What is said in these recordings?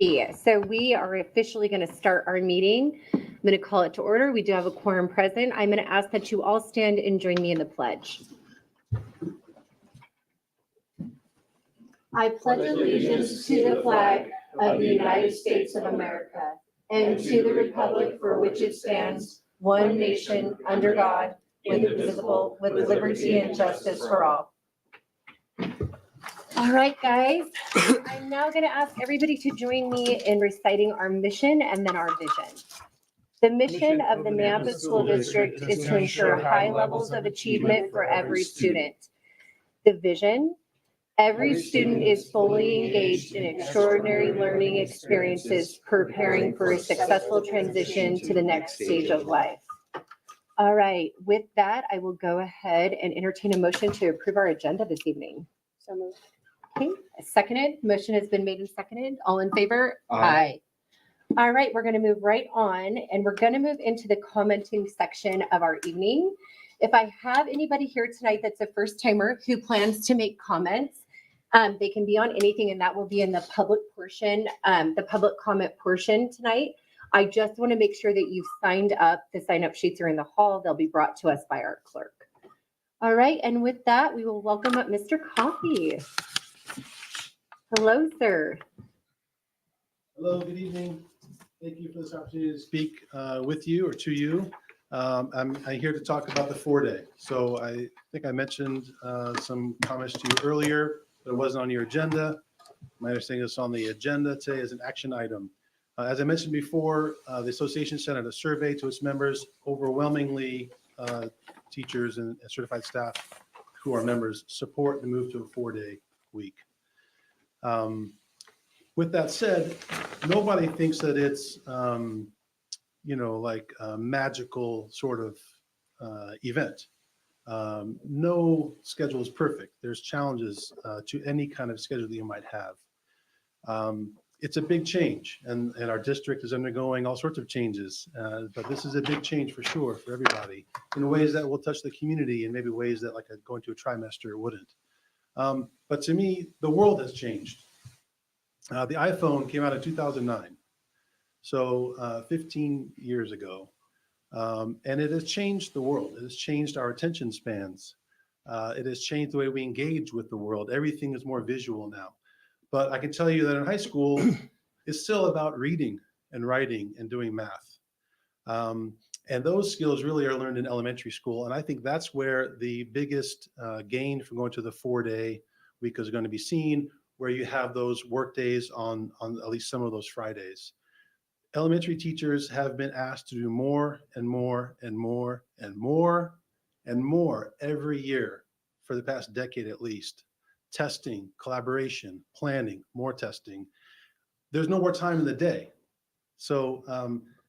Yeah, so we are officially going to start our meeting. I'm going to call it to order. We do have a quorum present. I'm going to ask that you all stand and join me in the pledge. I pledge allegiance to the flag of the United States of America and to the republic for which it stands, one nation, under God, indivisible, with liberty and justice for all. All right, guys, I'm now going to ask everybody to join me in reciting our mission and then our vision. The mission of the Nampa School District is to ensure high levels of achievement for every student. The vision: every student is fully engaged in extraordinary learning experiences, preparing for a successful transition to the next stage of life. All right, with that, I will go ahead and entertain a motion to approve our agenda this evening. So moved. Okay, seconded. Motion has been made and seconded. All in favor? Aye. All right, we're going to move right on, and we're going to move into the commenting section of our evening. If I have anybody here tonight that's a first timer who plans to make comments, they can be on anything, and that will be in the public portion, the public comment portion tonight. I just want to make sure that you've signed up. The sign-up sheets are in the hall. They'll be brought to us by our clerk. All right, and with that, we will welcome up Mr. Coffey. Hello, sir. Hello, good evening. Thank you for this opportunity to speak with you or to you. I'm here to talk about the 4-day. So I think I mentioned some comments to you earlier, but it wasn't on your agenda. My understanding is on the agenda today as an action item. As I mentioned before, the association sent out a survey to its members. Overwhelmingly, teachers and certified staff who are members support the move to a 4-day week. With that said, nobody thinks that it's, like a magical sort of event. No schedule is perfect. There's challenges to any kind of schedule that you might have. It's a big change, and our district is undergoing all sorts of changes, but this is a big change for sure for everybody in ways that will touch the community and maybe ways that, like going to a trimester, wouldn't. But to me, the world has changed. The iPhone came out in 2009, so 15 years ago, and it has changed the world. It has changed our attention spans. It has changed the way we engage with the world. Everything is more visual now. But I can tell you that in high school, it's still about reading and writing and doing math. And those skills really are learned in elementary school. And I think that's where the biggest gain from going to the 4-day week is going to be seen, where you have those work days on at least some of those Fridays. Elementary teachers have been asked to do more and more and more and more and more every year for the past decade at least. Testing, collaboration, planning, more testing. There's no more time in the day. So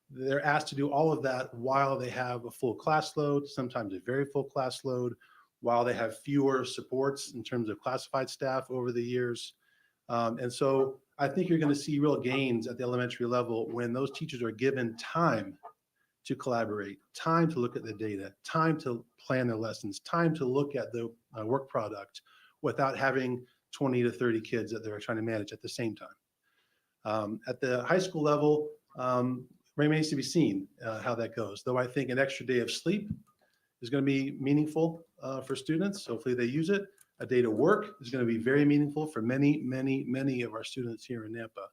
they're asked to do all of that while they have a full class load, sometimes a very full class load, while they have fewer supports in terms of classified staff over the years. And so I think you're going to see real gains at the elementary level when those teachers are given time to collaborate, time to look at the data, time to plan their lessons, time to look at the work product without having 20 to 30 kids that they're trying to manage at the same time. At the high school level, remains to be seen how that goes, though I think an extra day of sleep is going to be meaningful for students. Hopefully they use it. A day to work is going to be very meaningful for many, many, many of our students here in Nampa.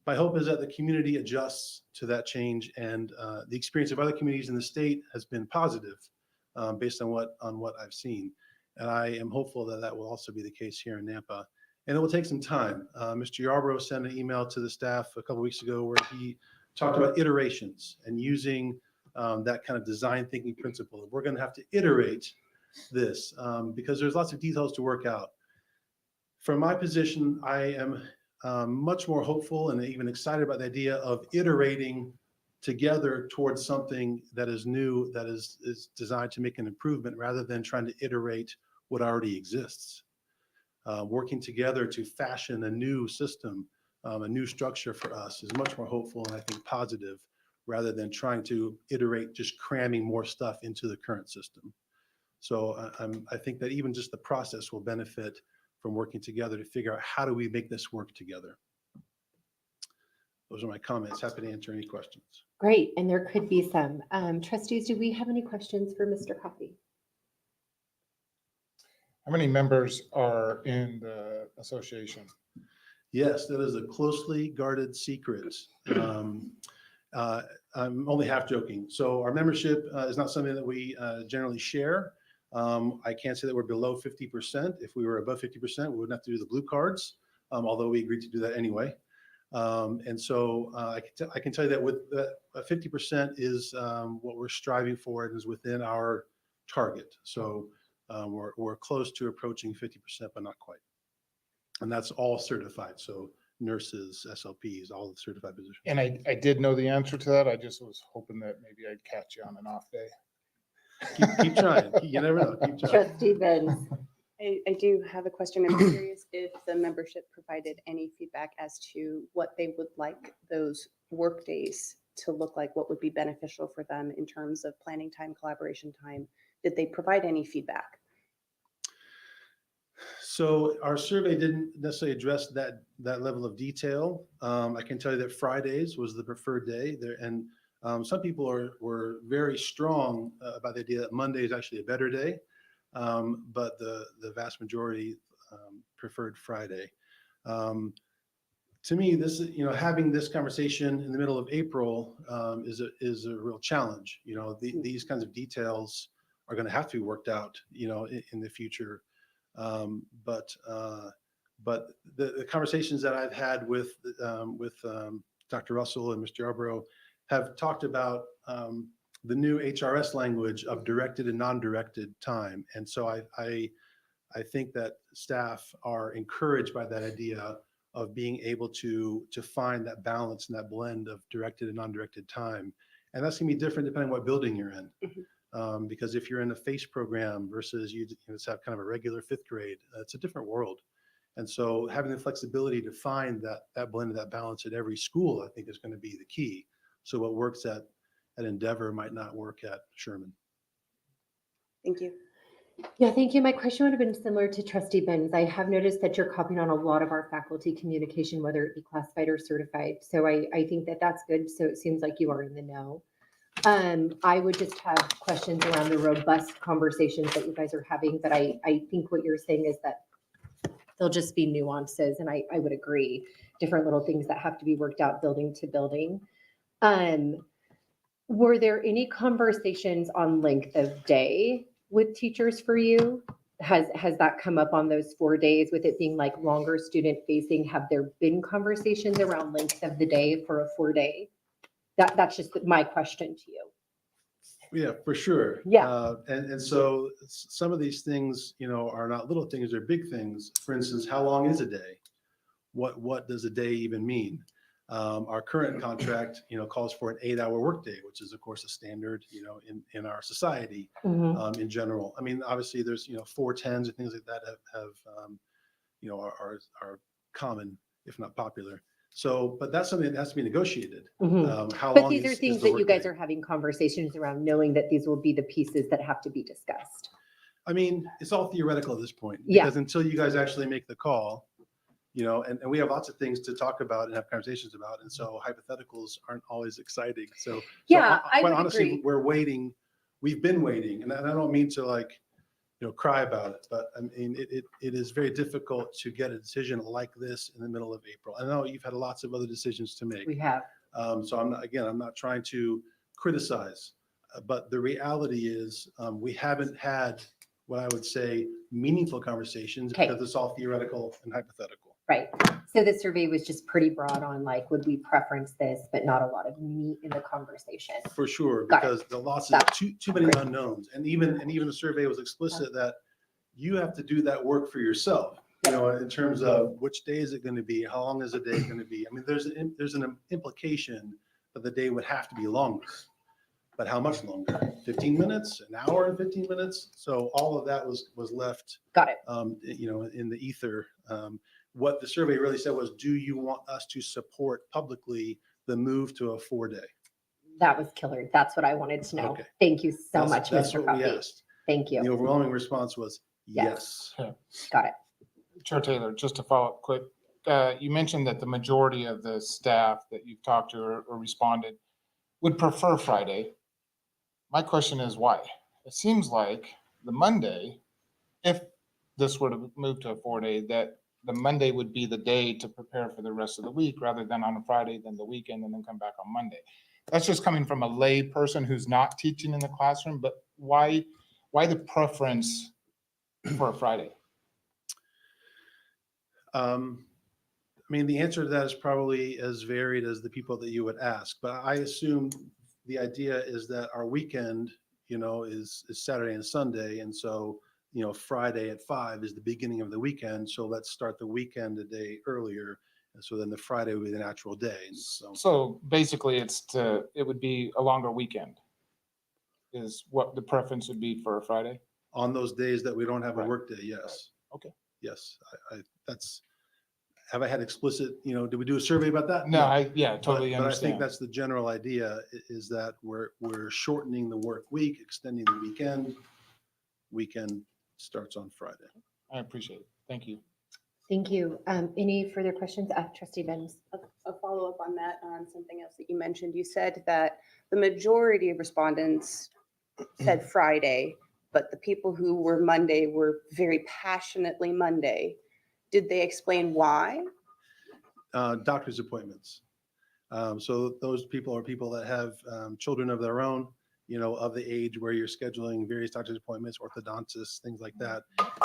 My hope is that the community adjusts to that change, and the experience of other communities in the state has been positive based on what I've seen. And I am hopeful that that will also be the case here in Nampa. And it will take some time. Mr. Yarbrough sent an email to the staff a couple of weeks ago where he talked about iterations and using that kind of design thinking principle. We're going to have to iterate this because there's lots of details to work out. From my position, I am much more hopeful and even excited about the idea of iterating together towards something that is new, that is designed to make an improvement rather than trying to iterate what already exists. Working together to fashion a new system, a new structure for us is much more hopeful and I think positive rather than trying to iterate, just cramming more stuff into the current system. So I think that even just the process will benefit from working together to figure out how do we make this work together. those are my comments. Happy to answer any questions. Great, and there could be some. Trustees, do we have any questions for Mr. Coffey? How many members are in the association? Yes, that is a closely guarded secret. I'm only half joking. So our membership is not something that we generally share. I can't say that we're below 50%. If we were above 50%, we wouldn't have to do the blue cards, although we agreed to do that anyway. And so I can tell you that with 50% is what we're striving for and is within our target. So we're close to approaching 50%, but not quite. And that's all certified. So nurses, SLPs, all the certified positions. And I did know the answer to that. I just was hoping that maybe I'd catch you on an off day. Keep trying. You never know. Keep trying. Trustee Benz. I do have a question. I'm curious if the membership provided any feedback as to what they would like those work days to look like, what would be beneficial for them in terms of planning time, collaboration time. Did they provide any feedback? So our survey didn't necessarily address that level of detail. I can tell you that Fridays was the preferred day there, and some people were very strong about the idea that Monday is actually a better day, but the vast majority preferred Friday. To me, this is, having this conversation in the middle of April is a real challenge. These kinds of details are going to have to be worked out, in the future. But the conversations that I've had with Dr. Russell and Mr. Yarborough have talked about the new HRS language of directed and non-directed time. And so I think that staff are encouraged by that idea of being able to find that balance and that blend of directed and non-directed time. And that's gonna be different depending on what building you're in. Mm-hmm. Because if you're in a FACE program versus you just have kind of a regular fifth grade, it's a different world. And so having the flexibility to find that blend of that balance at every school, I think is going to be the key. So what works at Endeavor might not work at Sherman. Thank you. Yeah, thank you. My question would have been similar to Trustee Benz. I have noticed that you're copying on a lot of our faculty communication, whether it be classified or certified. So I think that that's good. So it seems like you are in the know. I would just have questions around the robust conversations that you guys are having, but I think what you're saying is that there'll just be nuances, and I would agree, different little things that have to be worked out building to building. Were there any conversations on length of day with teachers for you? Has that come up on those 4 days with it being like longer student facing? Have there been conversations around length of the day for a 4-day? That's just my question to you. Yeah, for sure. Yeah. And so some of these things, are not little things, they're big things. For instance, how long is a day? What does a day even mean? Our current contract, calls for an 8-hour workday, which is of course a standard, in our society, in general. I mean, obviously there's, 410s and things like that are common, if not popular. So, but that's something that has to be negotiated. How But long these are is things the that you guys workday? are having conversations around, knowing that these will be the pieces that have to be discussed. I mean, it's all theoretical at this point, Yeah. because until you guys actually make the call, and we have lots of things to talk about and have conversations about. And so hypotheticals aren't always exciting. So Yeah, I quite would honestly, agree. we're waiting. We've been waiting, and I don't mean to cry about it, but I mean, it is very difficult to get a decision like this in the middle of April. I know you've had lots of other decisions to make. We have. So I'm not trying to criticize, but the reality is we haven't had what I would say meaningful conversations because it's all theoretical and hypothetical. Right. So the survey was just pretty broad on would we preference this, but not a lot of meat in the conversation. For sure, Got it. because the lots of too many unknowns, and even the survey was explicit that you have to do that work for yourself. In terms of which day is it going to be, how long is the day going to be? I mean, there's an implication that the day would have to be longer, but how much longer? 15 minutes, an hour and 15 minutes. So all of that was left. Got it. In the ether. What the survey really said was, do you want us to support publicly the move to a 4-day? That was killer. That's what I wanted to know. Okay. Thank you so much, That's Mr. what we Coffey. asked. Thank you. The overwhelming response was yes. Got it. Chair Taylor, just to follow up quick, you mentioned that the majority of the staff that you've talked to or responded would prefer Friday. My question is why? It seems like the Monday, if this were to move to a 4-day, that the Monday would be the day to prepare for the rest of the week rather than on a Friday, then the weekend, and then come back on Monday. That's just coming from a lay person who's not teaching in the classroom, but why the preference for a Friday? I mean, the answer to that is probably as varied as the people that you would ask, but I assume the idea is that our weekend, is Saturday and Sunday. And so, Friday at 5 is the beginning of the weekend. So let's start the weekend a day earlier. And so then the Friday would be the natural day. And So basically it would be a longer weekend is what the preference would be for a Friday? on those days that we don't have a Right. work day, yes. Okay. Yes, have I had explicit, did we do a survey about that? No, totally But I think understand. that's the general idea, is that we're shortening the work week, extending the weekend. Weekend starts on Friday. I appreciate it. Thank you. Thank you. Any further questions? Trustee Benz. A follow-up on that, on something else that you mentioned. You said that the majority of respondents said Friday, but the people who were Monday were very passionately Monday. Did they explain why? Doctor's appointments. So those people are people that have children of their own, of the age where you're scheduling various doctor's appointments, orthodontists, things like that.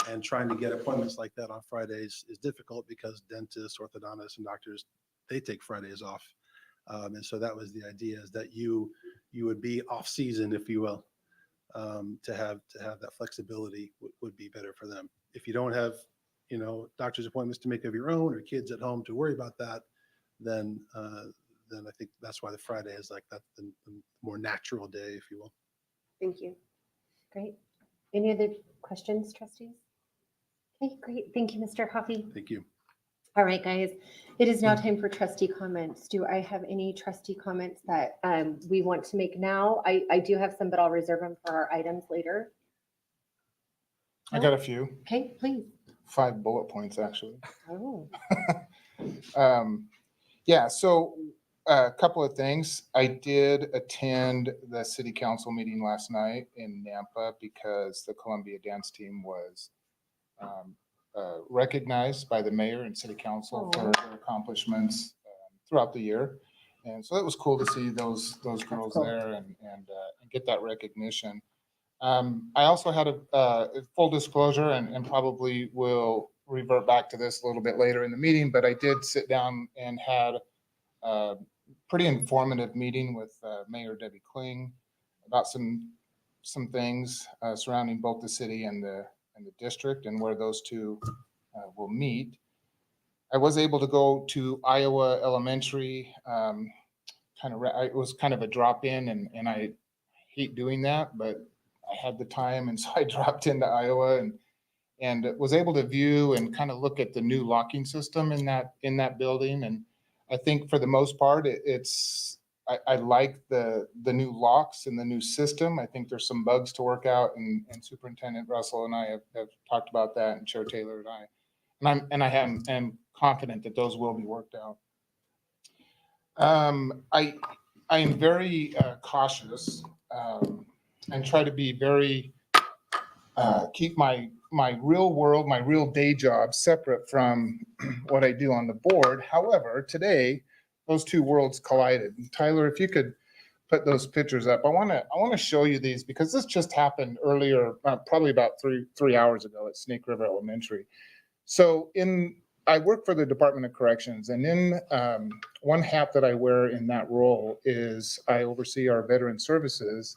And trying to get appointments like that on Fridays is difficult because dentists, orthodontists, and doctors, they take Fridays off. And so that was the idea, is that you would be off season, if you will, to have that flexibility would be better for them. If you don't have, doctor's appointments to make of your own, or kids at home to worry about that, then I think that's why the Friday is like that, the more natural day, if you will. Thank you. Great. Any other questions, trustees? Okay, great. Thank you, Mr. Coffey. Thank you. All right, guys. It is now time for trustee comments. Do I have any trustee comments that we want to make now? I do have some, but I'll reserve them for our items later. I got a few, Okay, please. 5 bullet points actually. Oh, Yeah, so a couple of things. I did attend the city council meeting last night in Nampa because the Columbia dance team was recognized by the mayor and city council for their accomplishments throughout the year. And so it was cool to see those girls cool. there and get that recognition. I also had a full disclosure and probably will revert back to this a little bit later in the meeting, but I did sit down and had a pretty informative meeting with Mayor Debbie Kling about some things surrounding both the city and the district and where those two will meet. I was able to go to Iowa Elementary. It was kind of a drop in, and I hate doing that, but I had the time, and so I dropped into Iowa and was able to view and kind of look at the new locking system in that building. And I think for the most part, I like the new locks and the new system. I think there's some bugs to work out, and Superintendent Russell and I have talked about that, and Chair Taylor and I. am confident that those will be worked out. I am very cautious and try to be very keep my real world, my real day job separate from what I do on the board. However, today those two worlds collided. And Tyler, if you could put those pictures up, I want to show you these because this just happened earlier, probably about three hours ago at Snake River Elementary. So I work for the Department of Corrections, and in one hat that I wear in that role is I oversee our veteran services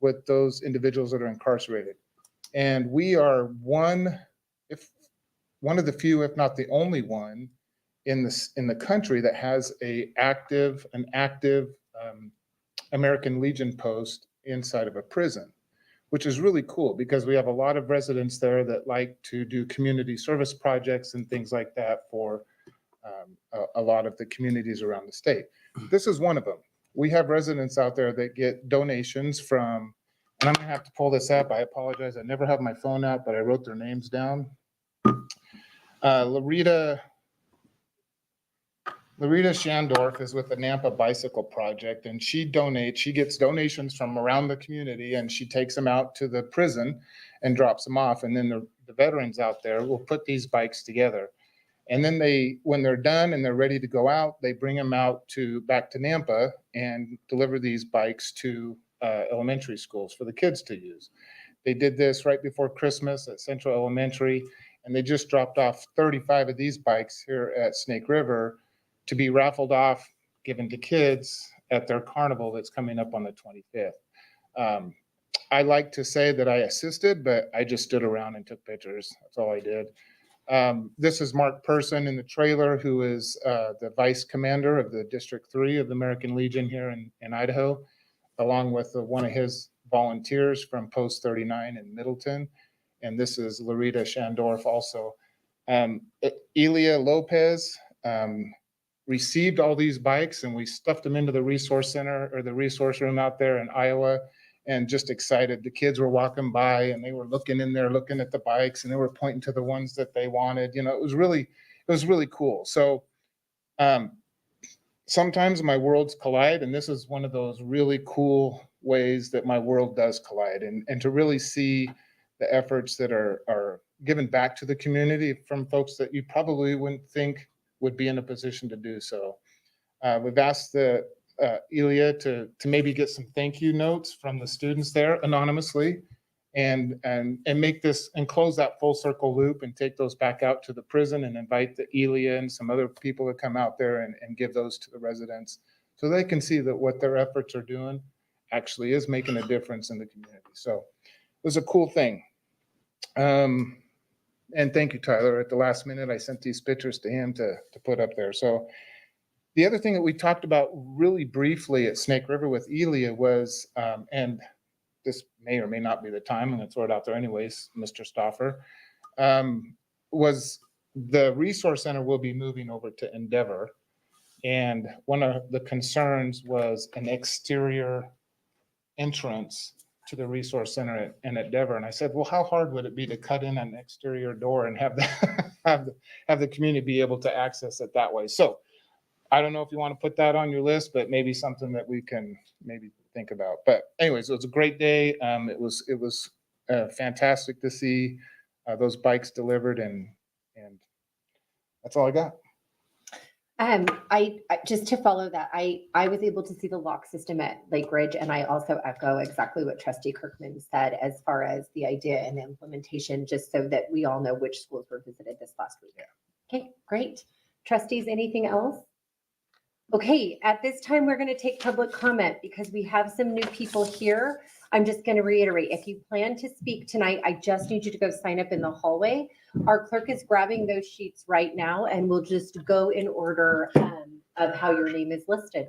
with those individuals that are incarcerated. And we are one of the few, if not the only one in the country that has an active American Legion post inside of a prison, which is really cool because we have a lot of residents there that like to do community service projects and things like that for a lot of the communities around the state. This is one of them. We have residents out there that get donations from, and I'm gonna have to pull this up. I apologize. I never have my phone out, but I wrote their names down. Larita Larita Shandorf is with the Nampa Bicycle Project, and she gets donations from around the community, and she takes them out to the prison and drops them off. And then the veterans out there will put these bikes together. And then when they're done and they're ready to go out, they bring them out back to Nampa and deliver these bikes to elementary schools for the kids to use. They did this right before Christmas at Central Elementary, and they just dropped off 35 of these bikes here at Snake River to be raffled off, given to kids at their carnival that's coming up on the 25th. I like to say that I assisted, but I just stood around and took pictures. That's all I did. This is Mark Person in the trailer, who is the vice commander of the District 3 of the American Legion here in Idaho, along with one of his volunteers from Post 39 in Middleton. And this is Larita Shandorf also. Elia Lopez received all these bikes, and we stuffed them into the resource center or the resource room out there in Iowa, and just excited. The kids were walking by and they were looking in there, looking at the bikes, and they were pointing to the ones that they wanted. You know, it was really cool. So sometimes my worlds collide, and this is one of those really cool ways that my world does collide, and to really see the efforts that are given back to the community from folks that you probably wouldn't think would be in a position to do so. We've asked Elia to maybe get some thank you notes from the students there anonymously, and make this and close that full circle loop and take those back out to the prison and invite the Elia and some other people to come out there and give those to the residents so they can see that what their efforts are doing actually is making a difference in the community. So it was a cool thing. And thank you, Tyler. At the last minute, I sent these pictures to him to put up there. So the other thing that we talked about really briefly at Snake River with Elia was, and this may or may not be the time, I'm going to throw it out there anyways, Mr. Stauffer, was the resource center will be moving over to Endeavor. And one of the concerns was an exterior entrance to the resource center in Endeavor. And I said, well, how hard would it be to cut in an exterior door and have the community be able to access it that way? So I don't know if you want to put that on your list, but maybe something that we can maybe think about. But anyways, it was a great day. It was fantastic to see those bikes delivered, and that's all I got. I just to follow that, I was able to see the lock system at Lake Ridge, and I also echo exactly what Trustee Kirkman said as far as the idea and the implementation, just so that we all know which schools were visited this last week. Okay, great. Trustees, anything else? Okay, at this time, we're going to take public comment because we have some new people here. I'm just going to reiterate, if you plan to speak tonight, I just need you to go sign up in the hallway. Our clerk is grabbing those sheets right now, and we'll just go in order of how your name is listed.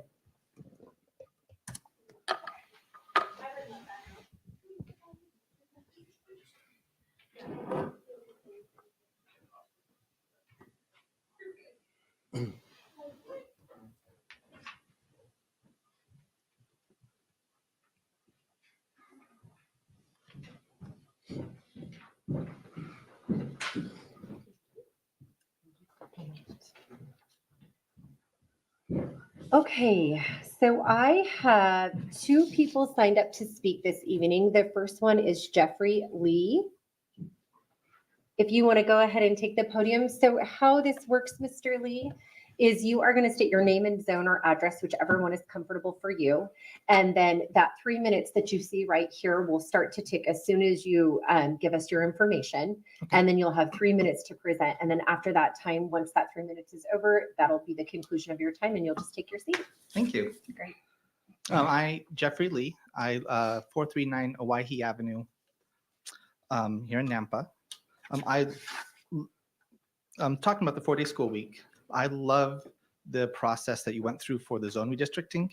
Okay, so I have two people signed up to speak this evening. The first one is Jeffrey Lee. If you want to go ahead and take the podium. So how this works, Mr. Lee, is you are going to state your name and zone or address, whichever one is comfortable for you. And then that 3 minutes that you see right here will start to tick as soon as you give us your information. Okay. And then you'll have 3 minutes to present. And then after that time, once that 3 minutes is over, that'll be the conclusion of your time and you'll just take your seat. Thank you. Great. Jeffrey Lee. I 439 Owyhee Avenue here in Nampa. I'm talking about the 4-day school week. I love the process that you went through for the zone redistricting.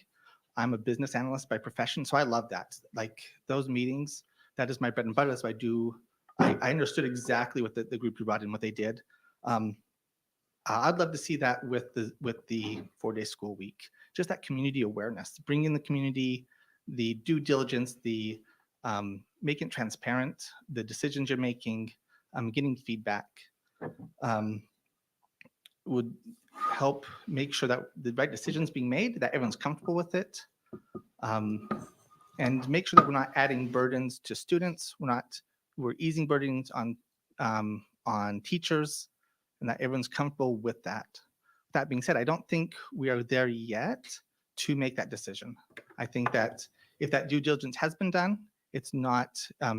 I'm a business analyst by profession, so I love that. Like those meetings, that is my bread and butter. So I understood exactly what the group you brought in, what they did. I'd love to see that with the 4-day school week. Just that community awareness, bringing the community, the due diligence, the making it transparent, the decisions you're making, getting feedback. help make sure that the right decision's being made, that everyone's comfortable with it. And make sure that we're not adding burdens to students. We're easing burdens on teachers, and that everyone's comfortable with that. That being said, I don't think we are there yet to make that decision. I think that if that due diligence has been done, it's not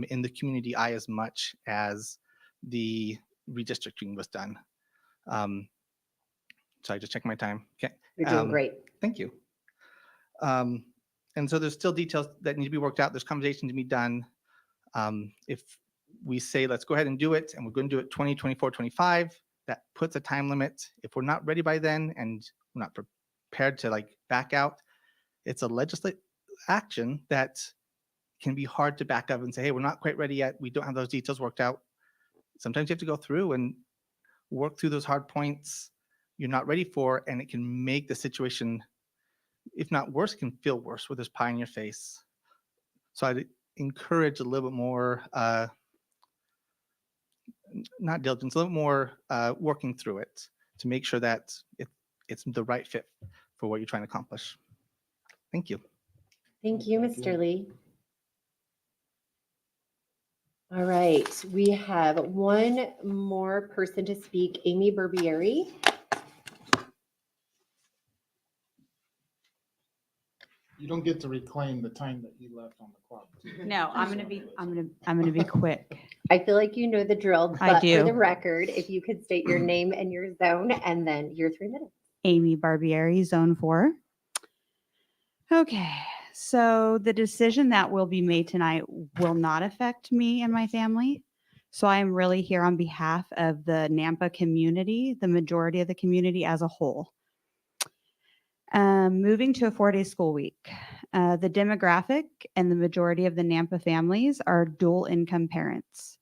in the community eye as much as the redistricting was done. So I just checked my time. Okay. You're doing great. Thank you. And so there's still details that need to be worked out. There's conversation to be done. If we say, let's go ahead and do it, and we're going to do it 2024, 25, that puts a time limit. If we're not ready by then and we're not prepared to like back out, it's a legislative action that can be hard to back up and say, hey, we're not quite ready yet. We don't have those details worked out. Sometimes you have to go through and work through those hard points you're not ready for, and it can make the situation, if not worse, it can feel worse with this pie in your face. So I'd encourage a little bit more, not diligence, a little more working through it to make sure that it's the right fit for what you're trying to accomplish. Thank you. Thank you, Mr. Lee. All right, we have one more person to speak, Amy Barbieri. You don't get to reclaim the time that you left on the clock. No, I'm gonna be quick. I feel like you know the drill, I but for do. the record, if you could state your name and your zone and then your 3 minutes. Amy Barbieri, Zone 4. Okay, so the decision that will be made tonight will not affect me and my family. So I am really here on behalf of the Nampa community, the majority of the community as a whole. Moving to a 4-day school week. The demographic and the majority of the Nampa families are dual income parents.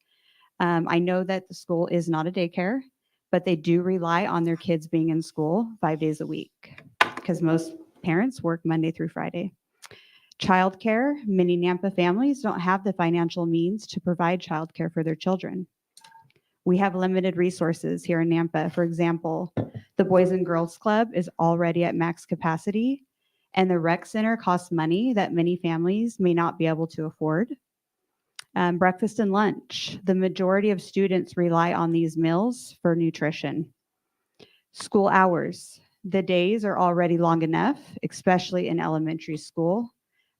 I know that the school is not a daycare, but they do rely on their kids being in school 5 days a week because most parents work Monday through Friday. Childcare, many Nampa families don't have the financial means to provide childcare for their children. We have limited resources here in Nampa. For example, the Boys and Girls Club is already at max capacity, and the rec center costs money that many families may not be able to afford. Breakfast and lunch. The majority of students rely on these meals for nutrition. School hours. The days are already long enough, especially in elementary school.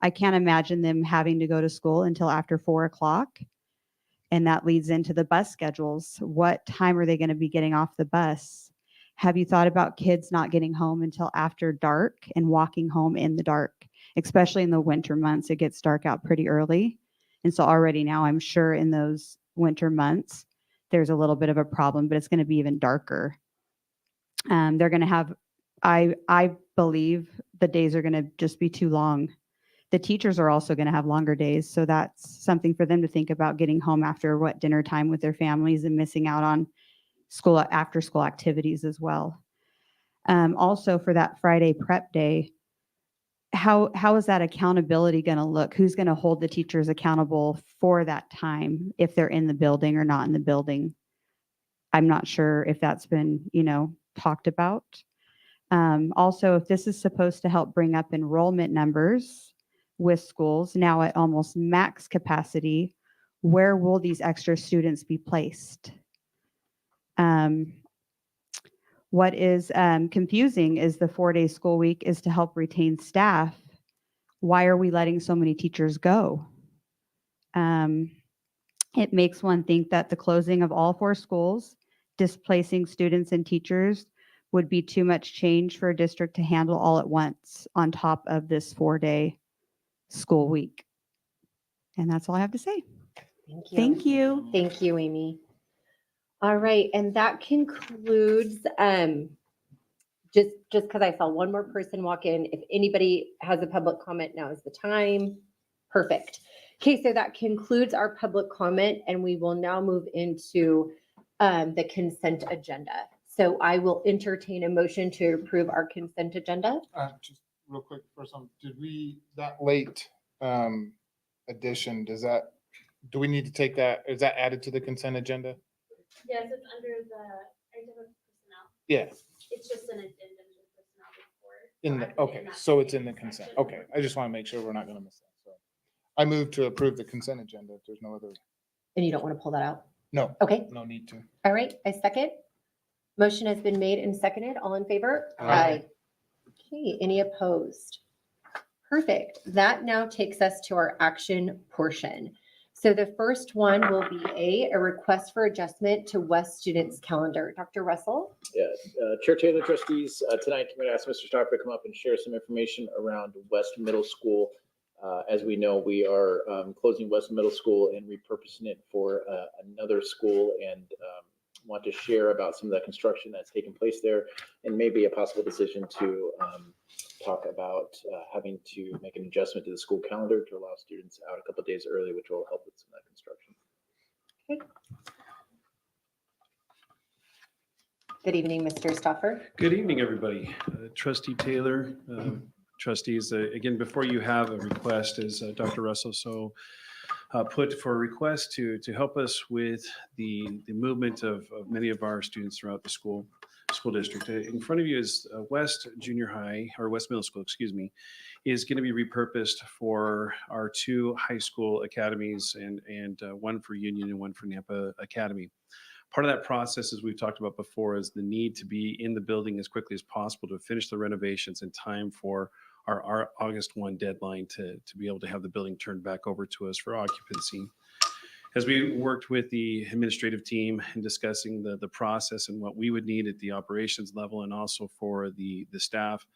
I can't imagine them having to go to school until after 4 o'clock. And that leads into the bus schedules. What time are they going to be getting off the bus? Have you thought about kids not getting home until after dark and walking home in the dark? Especially in the winter months, it gets dark out pretty early. And so already now I'm sure in those winter months, there's a little bit of a problem, but it's going to be even darker. They're going to have, I believe the days are going to just be too long. The teachers are also going to have longer days. So that's something for them to think about, getting home after dinner time with their families and missing out on school, after school activities as well. Also for that Friday prep day, how is that accountability going to look? Who's going to hold the teachers accountable for that time if they're in the building or not in the building? I'm not sure if that's been, talked about. Also, if this is supposed to help bring up enrollment numbers with schools now at almost max capacity, where will these extra students be placed? What is confusing is the 4-day school week is to help retain staff. Why are we letting so many teachers go? It makes one think that the closing of all 4 schools, displacing students and teachers, would be too much change for a district to handle all at once on top of this 4-day school week. And that's all I have to say. Thank you. Thank you. Thank you, Amy. All right, and that concludes, just because I saw one more person walk in, if anybody has a public comment, now is the time. Perfect. Okay, so that concludes our public comment, and we will now move into the consent agenda. So I will entertain a motion to approve our consent agenda. Just real quick, first one, that late addition, do we need to take that, is that added to the consent agenda? Yes, it's under the, are you talking about personnel? Yeah. It's just an addendum to the personnel report. In I the, put it okay, that so it's in the second consent. section. Okay, I just want to make sure we're not going to miss that. So I move to approve the consent agenda if there's no other, And you don't want to pull that out? no, Okay, no need to. all right, I second. Motion has been made and seconded. All in favor? Aye. Okay, any opposed? Perfect. That now takes us to our action portion. So the first one will be a request for adjustment to West students' calendar. Dr. Russell? Yeah, Chair Taylor, trustees, tonight I'm going to ask Mr. Stoffer to come up and share some information around West Middle School. As we know, we are closing West Middle School and repurposing it for another school, and want to share about some of the construction that's taken place there, and maybe a possible decision to talk about having to make an adjustment to the school calendar to allow students out a couple of days early, which will help with some of that construction. Good evening, Mr. Stoffer. Good evening, everybody. Trustee Taylor, trustees, again, before you have a request, as Dr. Russell put for a request to help us with the movement of many of our students throughout the school district. In front of you is West Junior High, or West Middle School, excuse me, is going to be repurposed for our two high school academies, and one for Union and one for Nampa Academy. Part of that process, as we've talked about before, is the need to be in the building as quickly as possible to finish the renovations in time for our August 1 deadline to be able to have the building turned back over to us for occupancy. As we worked with the administrative team in discussing the process and what we would need at the operations level and also for the staff,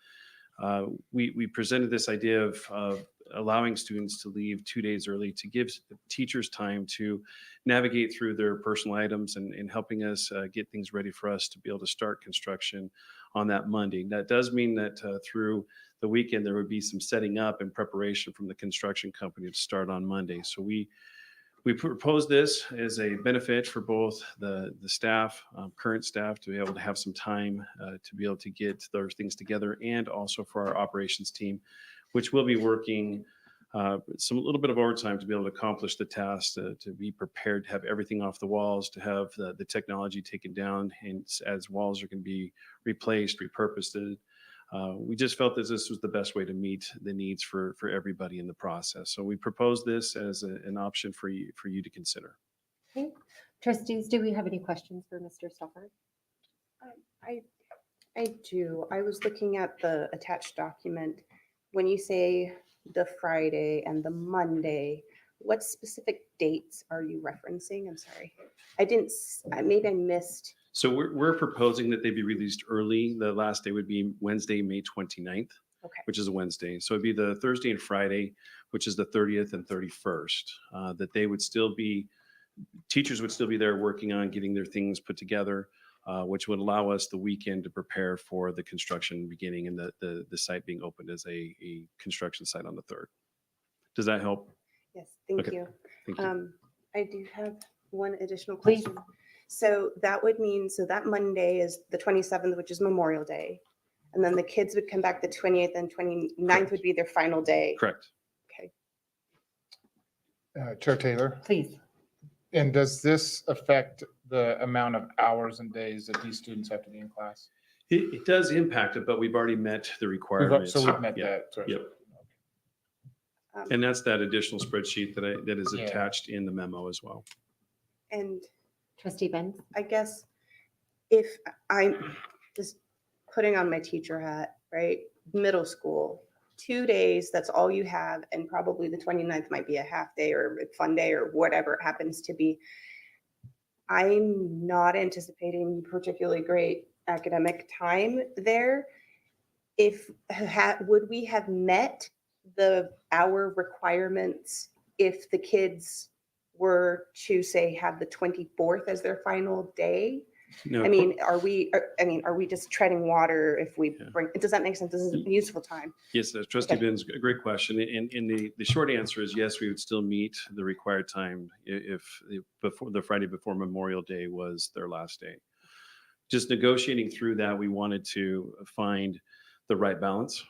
we presented this idea of allowing students to leave 2 days early to give teachers time to navigate through their personal items and helping us get things ready for us to be able to start construction on that Monday. That does mean that through the weekend, there would be some setting up and preparation from the construction company to start on Monday. So we proposed this as a benefit for both the staff, current staff, to be able to have some time to be able to get those things together, and also for our operations team, which will be working a little bit of overtime to be able to accomplish the task, to be prepared to have everything off the walls, to have the technology taken down, and as walls are going to be replaced, repurposed. We just felt that this was the best way to meet the needs for everybody in the process. So we proposed this as an option for you to consider. Okay. Trustees, do we have any questions for Mr. Stoffer? I do. I was looking at the attached document. When you say the Friday and the Monday, what specific dates are you referencing? I'm sorry. Maybe I missed. So we're proposing that they be released early. The last day would be Wednesday, May 29th, Okay. which is a Wednesday. So it'd be the Thursday and Friday, which is the 30th and 31st, that they would still be, teachers would still be there working on getting their things put together, which would allow us the weekend to prepare for the construction beginning and the site being opened as a construction site on the 3rd. Does that help? Yes, thank Okay. you. Thank you. I do have one additional Please. question. So that would mean, so that Monday is the 27th, which is Memorial Day. And then the kids would come back the 28th and 29th would be their final day. Correct. Okay. Chair Taylor, Please. and does this affect the amount of hours and days that these students have to be in class? It does impact it, but we've already met the requirements. So we've met Yeah. that threshold. Yep. And that's that additional spreadsheet that is Yeah. attached in the memo as well. And Trustee Benz? I guess if I'm just putting on my teacher hat, right? Middle school, 2 days, that's all you have. And probably the 29th might be a half day or a fun day or whatever it happens to be. I'm not anticipating particularly great academic time there. Would we have met the hour requirements if the kids were to say have the 24th as their final day? No, I mean, are we just treading water if we Yeah. bring, does that make sense? This is a useful time. Yes, Trustee Okay. Ben's a great question. And the short answer is yes, we would still meet the required time if before the Friday before Memorial Day was their last day. Just negotiating through that, we wanted to find the right balance.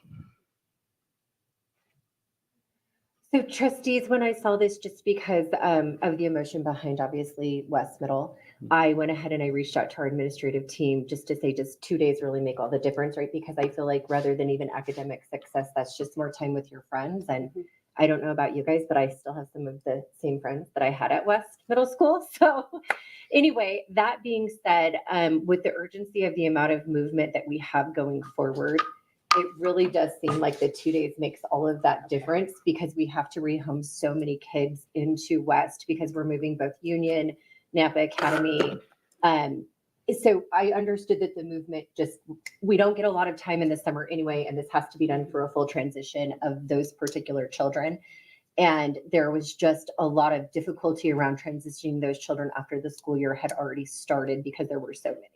So trustees, when I saw this, just because of the emotion behind obviously West Middle, I went ahead and I reached out to our administrative team just to say just 2 days really make all the difference, right? Because I feel like rather than even academic success, that's just more time with your friends. And I don't know about you guys, but I still have some of the same friends that I had at West Middle School. So anyway, that being said, with the urgency of the amount of movement that we have going forward, it really does seem like the 2 days makes all of that difference because we have to rehome so many kids into West because we're moving both Union, Nampa Academy. So I understood that the movement just, we don't get a lot of time in the summer anyway, and this has to be done for a full transition of those particular children. And there was just a lot of difficulty around transitioning those children after the school year had already started because there were so many.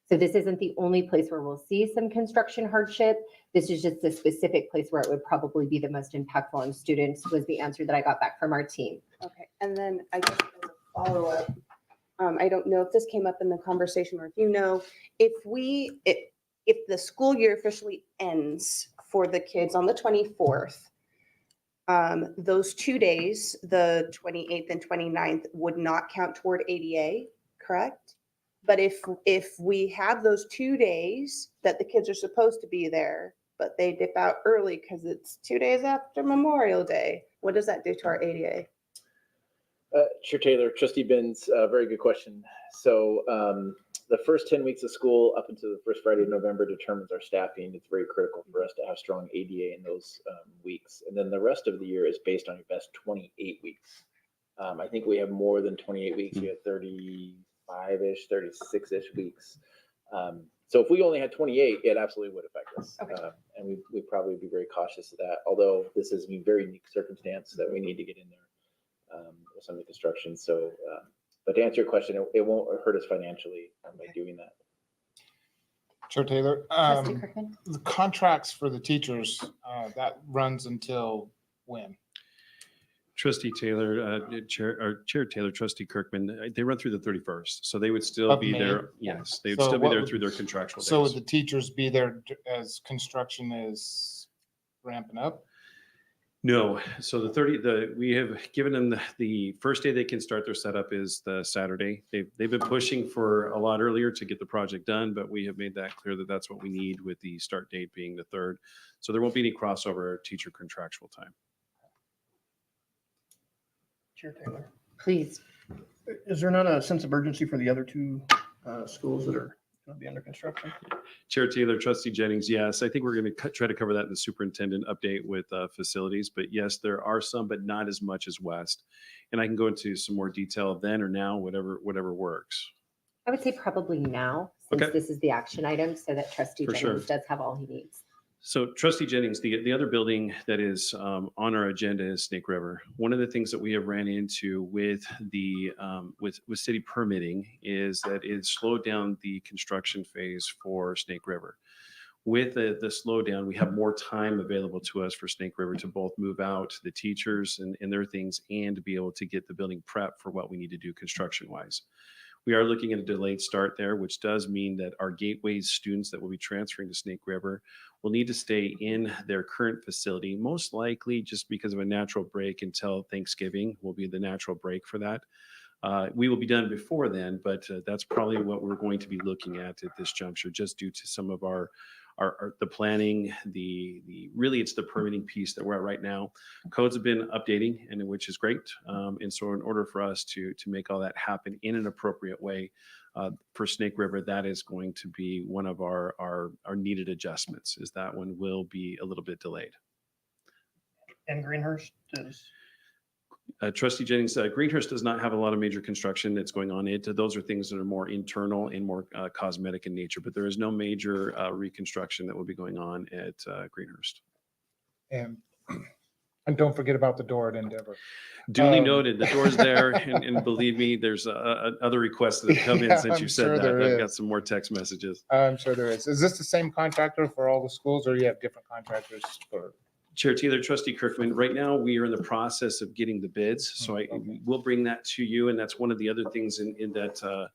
So this isn't the only place where we'll see some construction hardship. This is just a specific place where it would probably be the most impactful on students was the answer that I got back from our team. Okay, and then I guess as a follow-up, I don't know if this came up in the conversation or if you know, if the school year officially ends for the kids on the 24th, those 2 days, the 28th and 29th, would not count toward ADA, correct? But if we have those 2 days that the kids are supposed to be there, but they dip out early because it's 2 days after Memorial Day, what does that do to our ADA? Chair Taylor, Trustee Benz, very good question. So the first 10 weeks of school up until the first Friday of November determines our staffing. It's very critical for us to have strong ADA in those weeks. And then the rest of the year is based on your best 28 weeks. I think we have more than 28 weeks. We have 35-ish, 36-ish weeks. So if we only had 28, it absolutely would affect us. Okay. And we'd probably be very cautious of that, although this is a very unique circumstance that we need to get in there with some of the construction. So, but to answer your question, it won't hurt us financially by doing that. Chair Taylor, Trustee Kirkman? the contracts for the teachers, that runs until when? Trustee Taylor, Chair Taylor, Trustee Kirkman, they run through the 31st. So they would still Of be May? there. Yes, they would So still be what there would- through their contractual So would days. the teachers be there as construction is ramping up? No, so we have given them the first day they can start their setup is the Saturday. They've been pushing for a lot earlier to get the project done, but we have made that clear that that's what we need with the start date being the 3rd. So there won't be any crossover teacher contractual time. Chair Taylor, Please. is there not a sense of urgency for the other two schools that are going to be under construction? Chair Taylor, Trustee Jennings, yes, I think we're going to try to cover that in the superintendent update with facilities, but yes, there are some, but not as much as West. And I can go into some more detail then or now, whatever works. I would say probably now, since Okay. this is the action item, so that Trustee For Jennings sure. does have all he needs. So Trustee Jennings, the other building that is on our agenda is Snake River. One of the things that we have ran into with the with city permitting is that it slowed down the construction phase for Snake River. With the slowdown, we have more time available to us for Snake River to both move out the teachers and their things and to be able to get the building prepped for what we need to do construction wise. We are looking at a delayed start there, which does mean that our Gateways students that will be transferring to Snake River will need to stay in their current facility, most likely just because of a natural break until Thanksgiving will be the natural break for that. We will be done before then, but that's probably what we're going to be looking at this juncture, just due to some of our the planning, really it's the permitting piece that we're at right now. Codes have been updating, and which is great. And so in order for us to make all that happen in an appropriate way for Snake River, that is going to be one of our needed adjustments, is that one will be a little bit delayed. And Greenhurst is, Trustee Jennings, Greenhurst does not have a lot of major construction that's going on. Those are things that are more internal and more cosmetic in nature, but there is no major reconstruction that will be going on at Greenhurst. And don't forget about the door at Endeavor. Duly noted, the door's there, and believe me, there's other requests that have come in Yeah, since you I'm said sure that. there I've is. got some more text messages. I'm sure there is. Is this the same contractor for all the schools, or you have different contractors for? Chair Taylor, Trustee Kirkman, right now we are in the process of getting the bids, so I will bring that to you, and that's one of the other things in that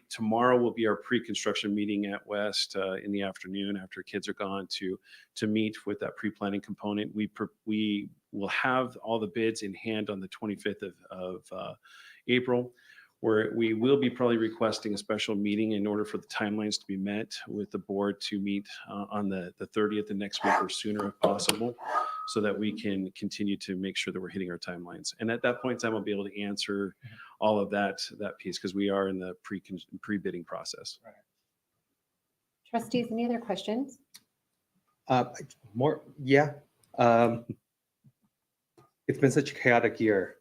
Tomorrow will be our pre-construction meeting at West in the afternoon after kids are gone to meet with that pre-planning component. We will have all the bids in hand on the 25th of April, where we will be probably requesting a special meeting in order for the timelines to be met with the board to meet on the 30th of next week or sooner if possible, so that we can continue to make sure that we're hitting our timelines. And at that point in time, I'll be able to answer all of that piece because we are in the pre-bidding process. Trustees, any other questions? Yeah. It's been such a chaotic year,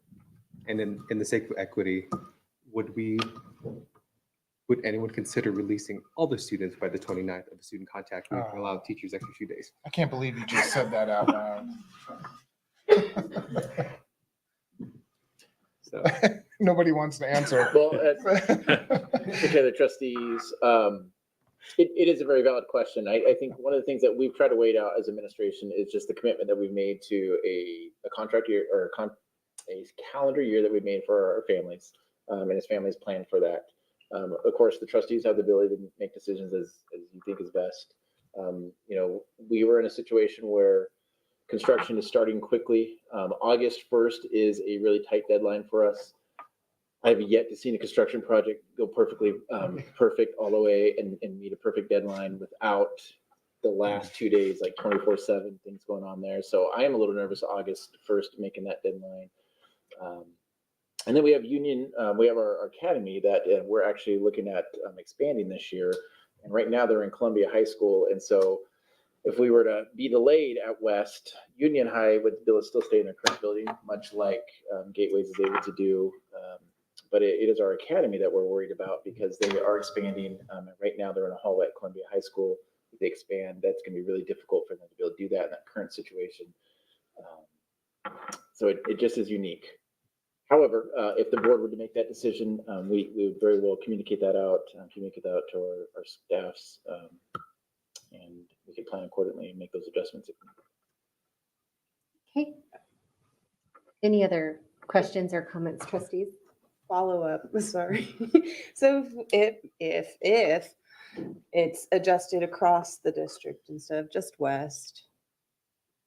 and in the sake of equity, would anyone consider releasing all the students by the 29th of the student contact week and allow teachers extra 2 days? I can't believe you just said that out loud. So Nobody wants to answer. Well, to the trustees, it is a very valid question. I think one of the things that we've tried to wait out as administration is just the commitment that we've made to a contract year or a calendar year that we've made for our families, and as families plan for that. Of course, the trustees have the ability to make decisions as you think is best. We were in a situation where construction is starting quickly. August 1st is a really tight deadline for us. I've yet to see a construction project go perfectly perfect all the way and meet a perfect deadline without the last 2 days, like 24/7 things going on there. So I am a little nervous August 1st making that deadline. And then we have we have our academy that we're actually looking at expanding this year. And right now they're in Columbia High School. And so if we were to be delayed at West, Union High would still stay in their current building, much like Gateways is able to do. But it is our academy that we're worried about because they are expanding. Right now they're in a hallway at Columbia High School. If they expand, that's going to be really difficult for them to be able to do that in that current situation. So it just is unique. However, if the board were to make that decision, we would very well communicate that out to our staffs, and we could plan accordingly and make those adjustments. Okay. Any other questions or comments, trustees? Follow up, sorry. So if it's adjusted across the district instead of just West,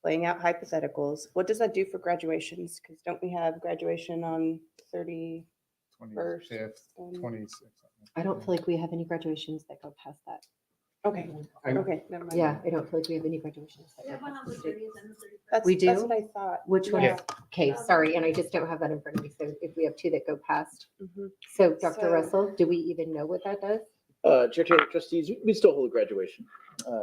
laying out hypotheticals, what does that do for graduations? Because don't we have graduation on 31st? 25th, 26th. I don't feel like we have any graduations that go past that. Okay, okay, never mind. Yeah, I don't feel like we have any graduations that We go have one past on the the state. 30th and the 31st. We That's do? what I thought. Which one? Yeah. Okay, sorry, and I just don't have that in front of me. So if we have two that go past. Mhm. So Dr. So- Russell, do we even know what that does? Chair Taylor, trustees, we still hold a graduation.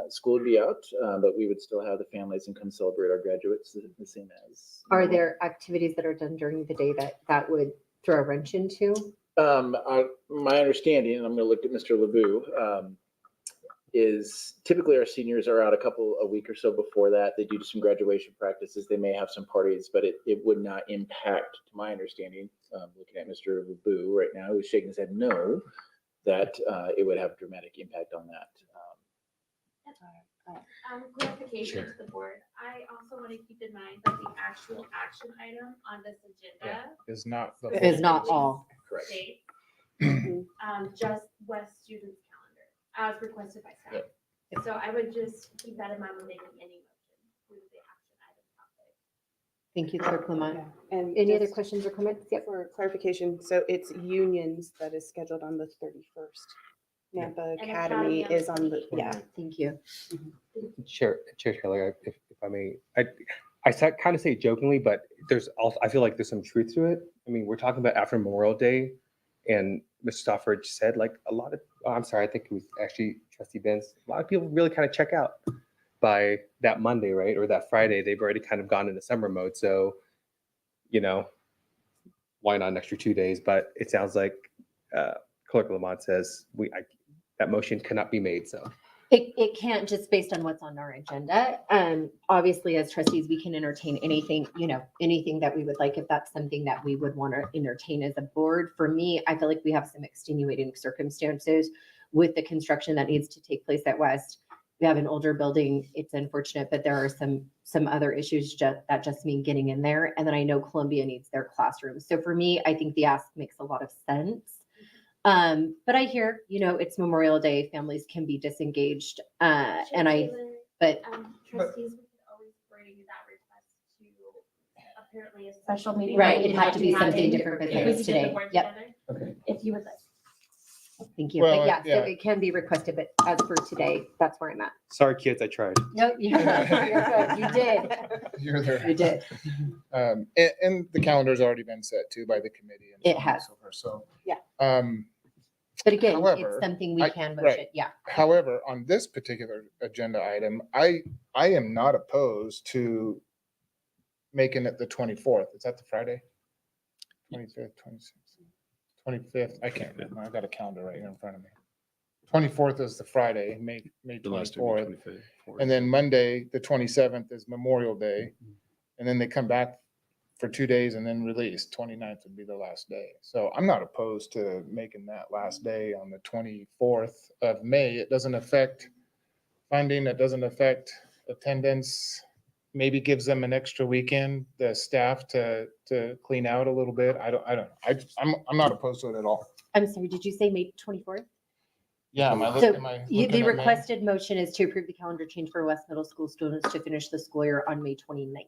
School would be out, but we would still have the families and come celebrate our graduates the same as. Are there activities that are done during the day that would throw a wrench into? My understanding, and I'm going to look at Mr. LeBou, is typically our seniors are out a week or so before that. They do some graduation practices. They may have some parties, but it would not impact, to my understanding, looking at Mr. LeBou right now, who's shaking his head no, that it would have a dramatic impact on that. Clarification to the board. I also want to keep in mind that the actual action item on this agenda Is not the Is not all. Correct. states, Mhm. just West students calendar as requested by staff. So I would just keep that in mind when making any motion with the action item topic. Thank you, Clerk Lamont. Yeah. And Any other just questions or comments? Yep. for clarification, so it's unions that is scheduled on the 31st. Nampa And Academy Academy is on the, yeah. Thank you. Chair Taylor, if I may, I kind of say it jokingly, but there's also, I feel like there's some truth to it. I mean, we're talking about after Memorial Day, and Mr. Stofford said like I think it was actually Trustee Benz, a lot of people really kind of check out by that Monday, right? Or that Friday, they've already kind of gone into summer mode. So, why not an extra 2 days? But it sounds like Clerk Lamont says that motion cannot be made, so. It can't just based on what's on our agenda. Obviously, as trustees, we can entertain anything, anything that we would like, if that's something that we would want to entertain as a board. For me, I feel like we have some extenuating circumstances with the construction that needs to take place at West. We have an older building. It's unfortunate, but there are some other issues that just mean getting in there. And then I know Columbia needs their classrooms. So for me, I think the ask makes a lot of sense. But I hear, it's Memorial Day, families can be disengaged. And but Trustees, we could always bring that request to apparently a special meeting. Right, that we it'd have to be have something in- different if than we this could get the today. board Yep. together, Okay. If you would like. Thank you. Well, But yeah, yeah. so it can be requested, but as for today, that's where I'm at. Sorry, kids, I tried. No, you're good. You did. You're there. You did. And the calendar's already been set too by the committee. and so It on and has. so forth. So. Yeah. Um, But again, However, it's something we I- can right. motion. Yeah. However, on this particular agenda item, I am not opposed to making it the 24th. Is that the Friday? 25th, 26th, 25th. I can't remember. I've got a calendar right here in front of me. 24th is the Friday, May The last two 24th. 25th. And then Monday, the 27th is Memorial Day. And then they come back for 2 days and then release. 29th would be the last day. So I'm not opposed to making that last day on the 24th of May. It doesn't affect funding. It doesn't affect attendance. Maybe gives them an extra weekend, the staff to clean out a little bit. I don't know. I'm not opposed to it at all. I'm sorry, did you say May 24th? Yeah, am I So looking, the requested motion is to approve the calendar change for West Middle School students to finish the school year on May 29th.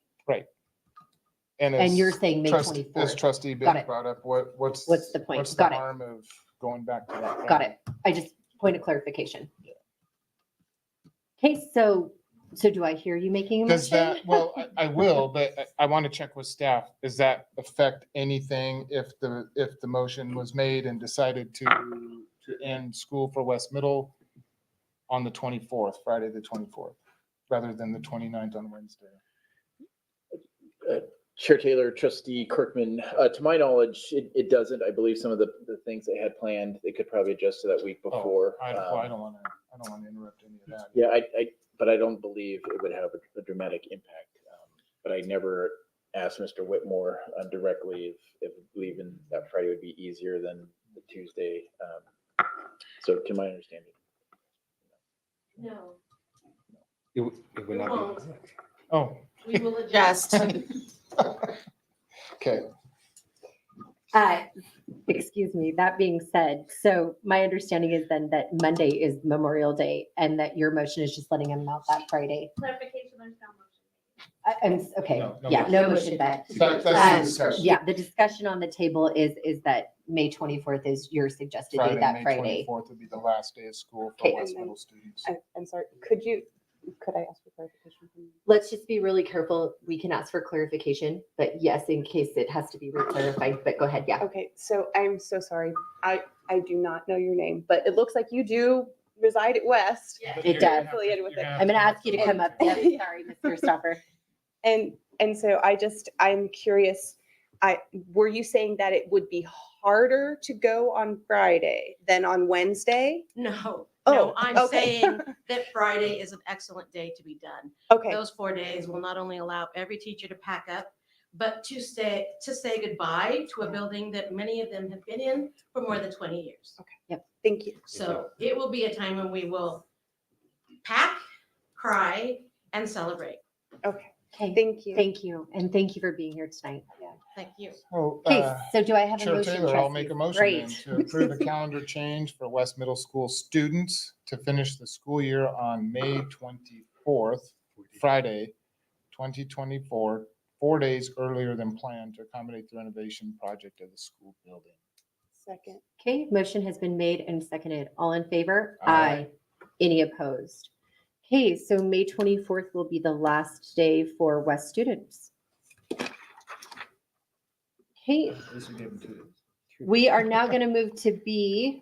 And And you're saying May As 24th. trustee Got Bill it. brought up, what's What's the point? What's the Got it. harm of going back to that? Got it. I just, point of clarification. Okay, so do I hear you making a Does motion? that, well, I will, but I want to check with staff. Does that affect anything if the motion was made and decided to end school for West Middle on the 24th, Friday, the 24th, rather than the 29th on Wednesday? Chair Taylor, Trustee Kirkman, to my knowledge, it doesn't. I believe some of the things they had planned, they could probably adjust to that week before. I don't want to interrupt any of that. Yeah, but I don't believe it would have a dramatic impact. But I never asked Mr. Whitmore directly if believing that Friday would be easier than the Tuesday. So to my understanding. No, It would we not won't. be. Oh, We will adjust. okay. Excuse me, that being said, so my understanding is then that Monday is Memorial Day and that your motion is just letting them out that Friday. Clarification, there's no motion. Okay, No yeah, no motion. motion back. That's the discussion. Yeah, the discussion on the table is that May 24th is your suggested date, that May Friday. 24th would be the last day of school Okay. for West And then- Middle students. I'm sorry, could I ask for clarification from you? Let's just be really careful. We can ask for clarification, but yes, in case it has to be reclarified, but go ahead, yeah. Okay, so I'm so sorry. I do not know your name, but it looks like you do reside at West. It does. Affiliated with it. I'm gonna ask you to come up. Yeah, sorry, Mr. Stopper. And so I'm curious, were you saying that it would be harder to go on Friday than on Wednesday? No, Oh, no, I'm okay. saying that Friday is an excellent day to be done. Okay, Those 4 days will not only allow every teacher to pack up, but to say goodbye to a building that many of them have been in for more than 20 years. thank you. So it will be a time when we will pack, cry, and celebrate. Okay, Okay, thank you. thank you. And thank you for being here tonight. Thank you. Oh, Okay, so do I have a Chair motion? Taylor, I'll make a trustees? motion then Great. to approve the calendar change for West Middle School students to finish the school year on May 24th, Friday, 2024, 4 days earlier than planned to accommodate the renovation project of the school building. Second. Okay, motion has been made and seconded. All in favor? Aye. Any opposed? Okay, so May 24th will be the last day for West students. Okay, This will give them 2 days. we are now going to move to B,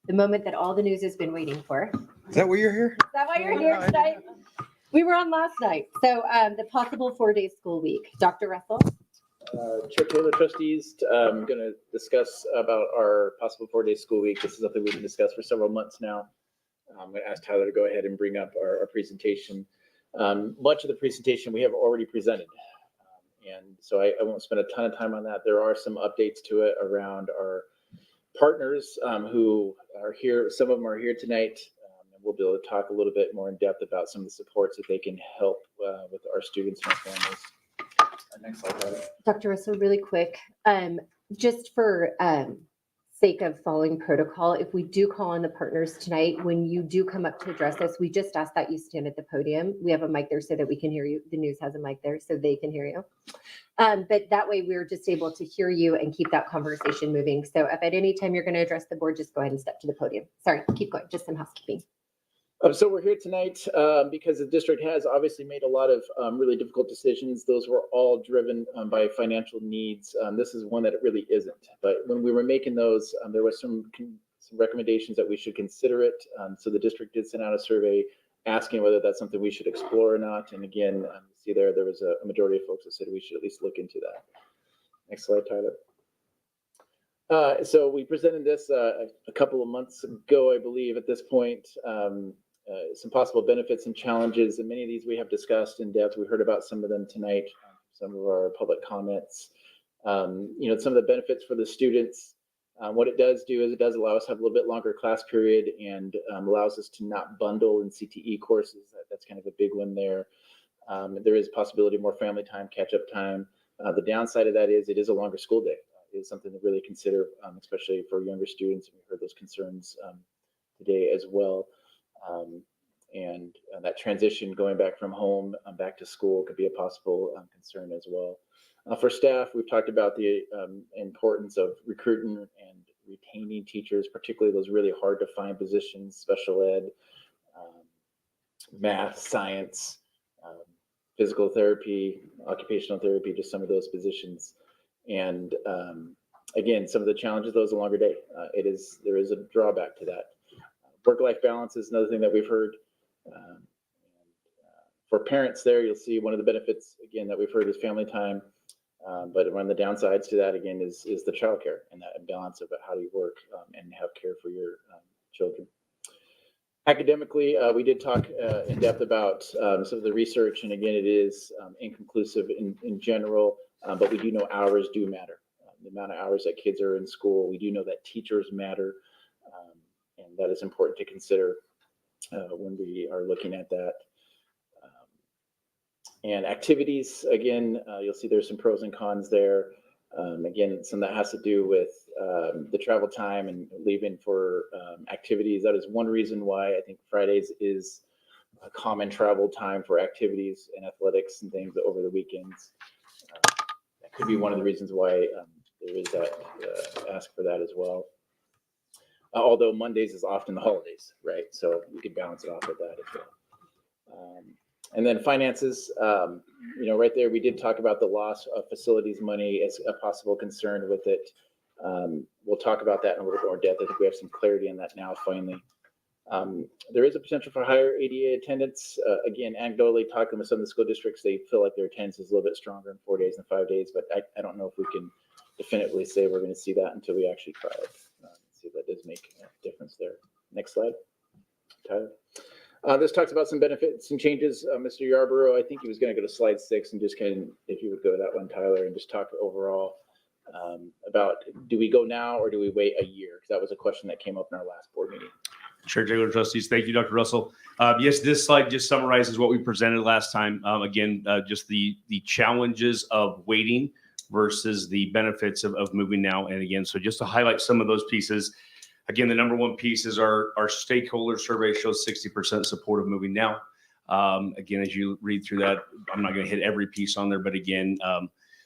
the moment that all the news has been waiting for. Is that why you're here? Is that why you're here tonight? We were on last night. So the possible 4-day school week. Dr. Russell? Chair Taylor, trustees, I'm going to discuss about our possible 4-day school week. This is something we've been discussing for several months now. I'm going to ask Tyler to go ahead and bring up our presentation. Much of the presentation we have already presented. And so I won't spend a ton of time on that. There are some updates to it around our partners who are here. Some of them are here tonight. And we'll be able to talk a little bit more in depth about some of the supports that they can help with our students and our families. Next slide, Tyler. Dr. Russell, really quick, just for sake of following protocol, if we do call on the partners tonight, when you do come up to address us, we just ask that you stand at the podium. We have a mic there so that we can hear you. The news has a mic there so they can hear you. But that way we're just able to hear you and keep that conversation moving. So if at any time you're going to address the board, just go ahead and step to the podium. Sorry, keep going. Just some housekeeping. So we're here tonight because the district has obviously made a lot of really difficult decisions. Those were all driven by financial needs. This is one that it really isn't. But when we were making those, there was some recommendations that we should consider it. So the district did send out a survey asking whether that's something we should explore or not. And again, you see there was a majority of folks that said we should at least look into that. Next slide, Tyler. So we presented this a couple of months ago, I believe, at this point. Some possible benefits and challenges, and many of these we have discussed in depth. We heard about some of them tonight, some of our public comments. Some of the benefits for the students. What it does do is it does allow us to have a little bit longer class period and allows us to not bundle in CTE courses. That's kind of a big one there. There is possibility of more family time, catch-up time. The downside of that is it is a longer school day. It is something to really consider, especially for younger students. We heard those concerns today as well. And that transition going back from home back to school could be a possible concern as well. For staff, we've talked about the importance of recruiting and retaining teachers, particularly those really hard to find positions, special ed, math, science, physical therapy, occupational therapy, just some of those positions. And again, some of the challenges of those a longer day. There is a drawback to that. Work-life balance is another thing that we've heard. For parents there, you'll see one of the benefits, again, that we've heard is family time. But one of the downsides to that, again, is the childcare and that balance of how do you work and have care for your children. Academically, we did talk in depth about some of the research, and again, it is inconclusive in general, but we do know hours do matter. The amount of hours that kids are in school, we do know that teachers matter, and that is important to consider when we are looking at that. And activities, again, you'll see there's some pros and cons there. Again, some that has to do with the travel time and leaving for activities. That is one reason why I think Fridays is a common travel time for activities and athletics and things over the weekends. That could be one of the reasons why there is that ask for that as well. Although Mondays is often the holidays, right? So you could balance it off with that as well. And then finances, right there, we did talk about the loss of facilities money as a possible concern with it. We'll talk about that in a little more depth. I think we have some clarity on that now, finally. There is a potential for higher ADA attendance. Again, anecdotally talking with some of the school districts, they feel like their attendance is a little bit stronger in 4 days than 5 days, but I don't know if we can definitively say we're going to see that until we actually try it. See if that does make a difference there. Next slide, Tyler. This talks about some benefits and changes. Mr. Yarborough, I think he was going to go to slide 6 and just kind of, if you would go to that one, Tyler, and just talk overall about do we go now or do we wait a year? Because that was a question that came up in our last board meeting. Chair Taylor, trustees. Thank you, Dr. Russell. Yes, this slide just summarizes what we presented last time. Again, just the challenges of waiting versus the benefits of moving now. And again, so just to highlight some of those pieces, again, the number one piece is our stakeholder survey shows 60% support of moving now. Again, as you read through that, I'm not going to hit every piece on there, but again,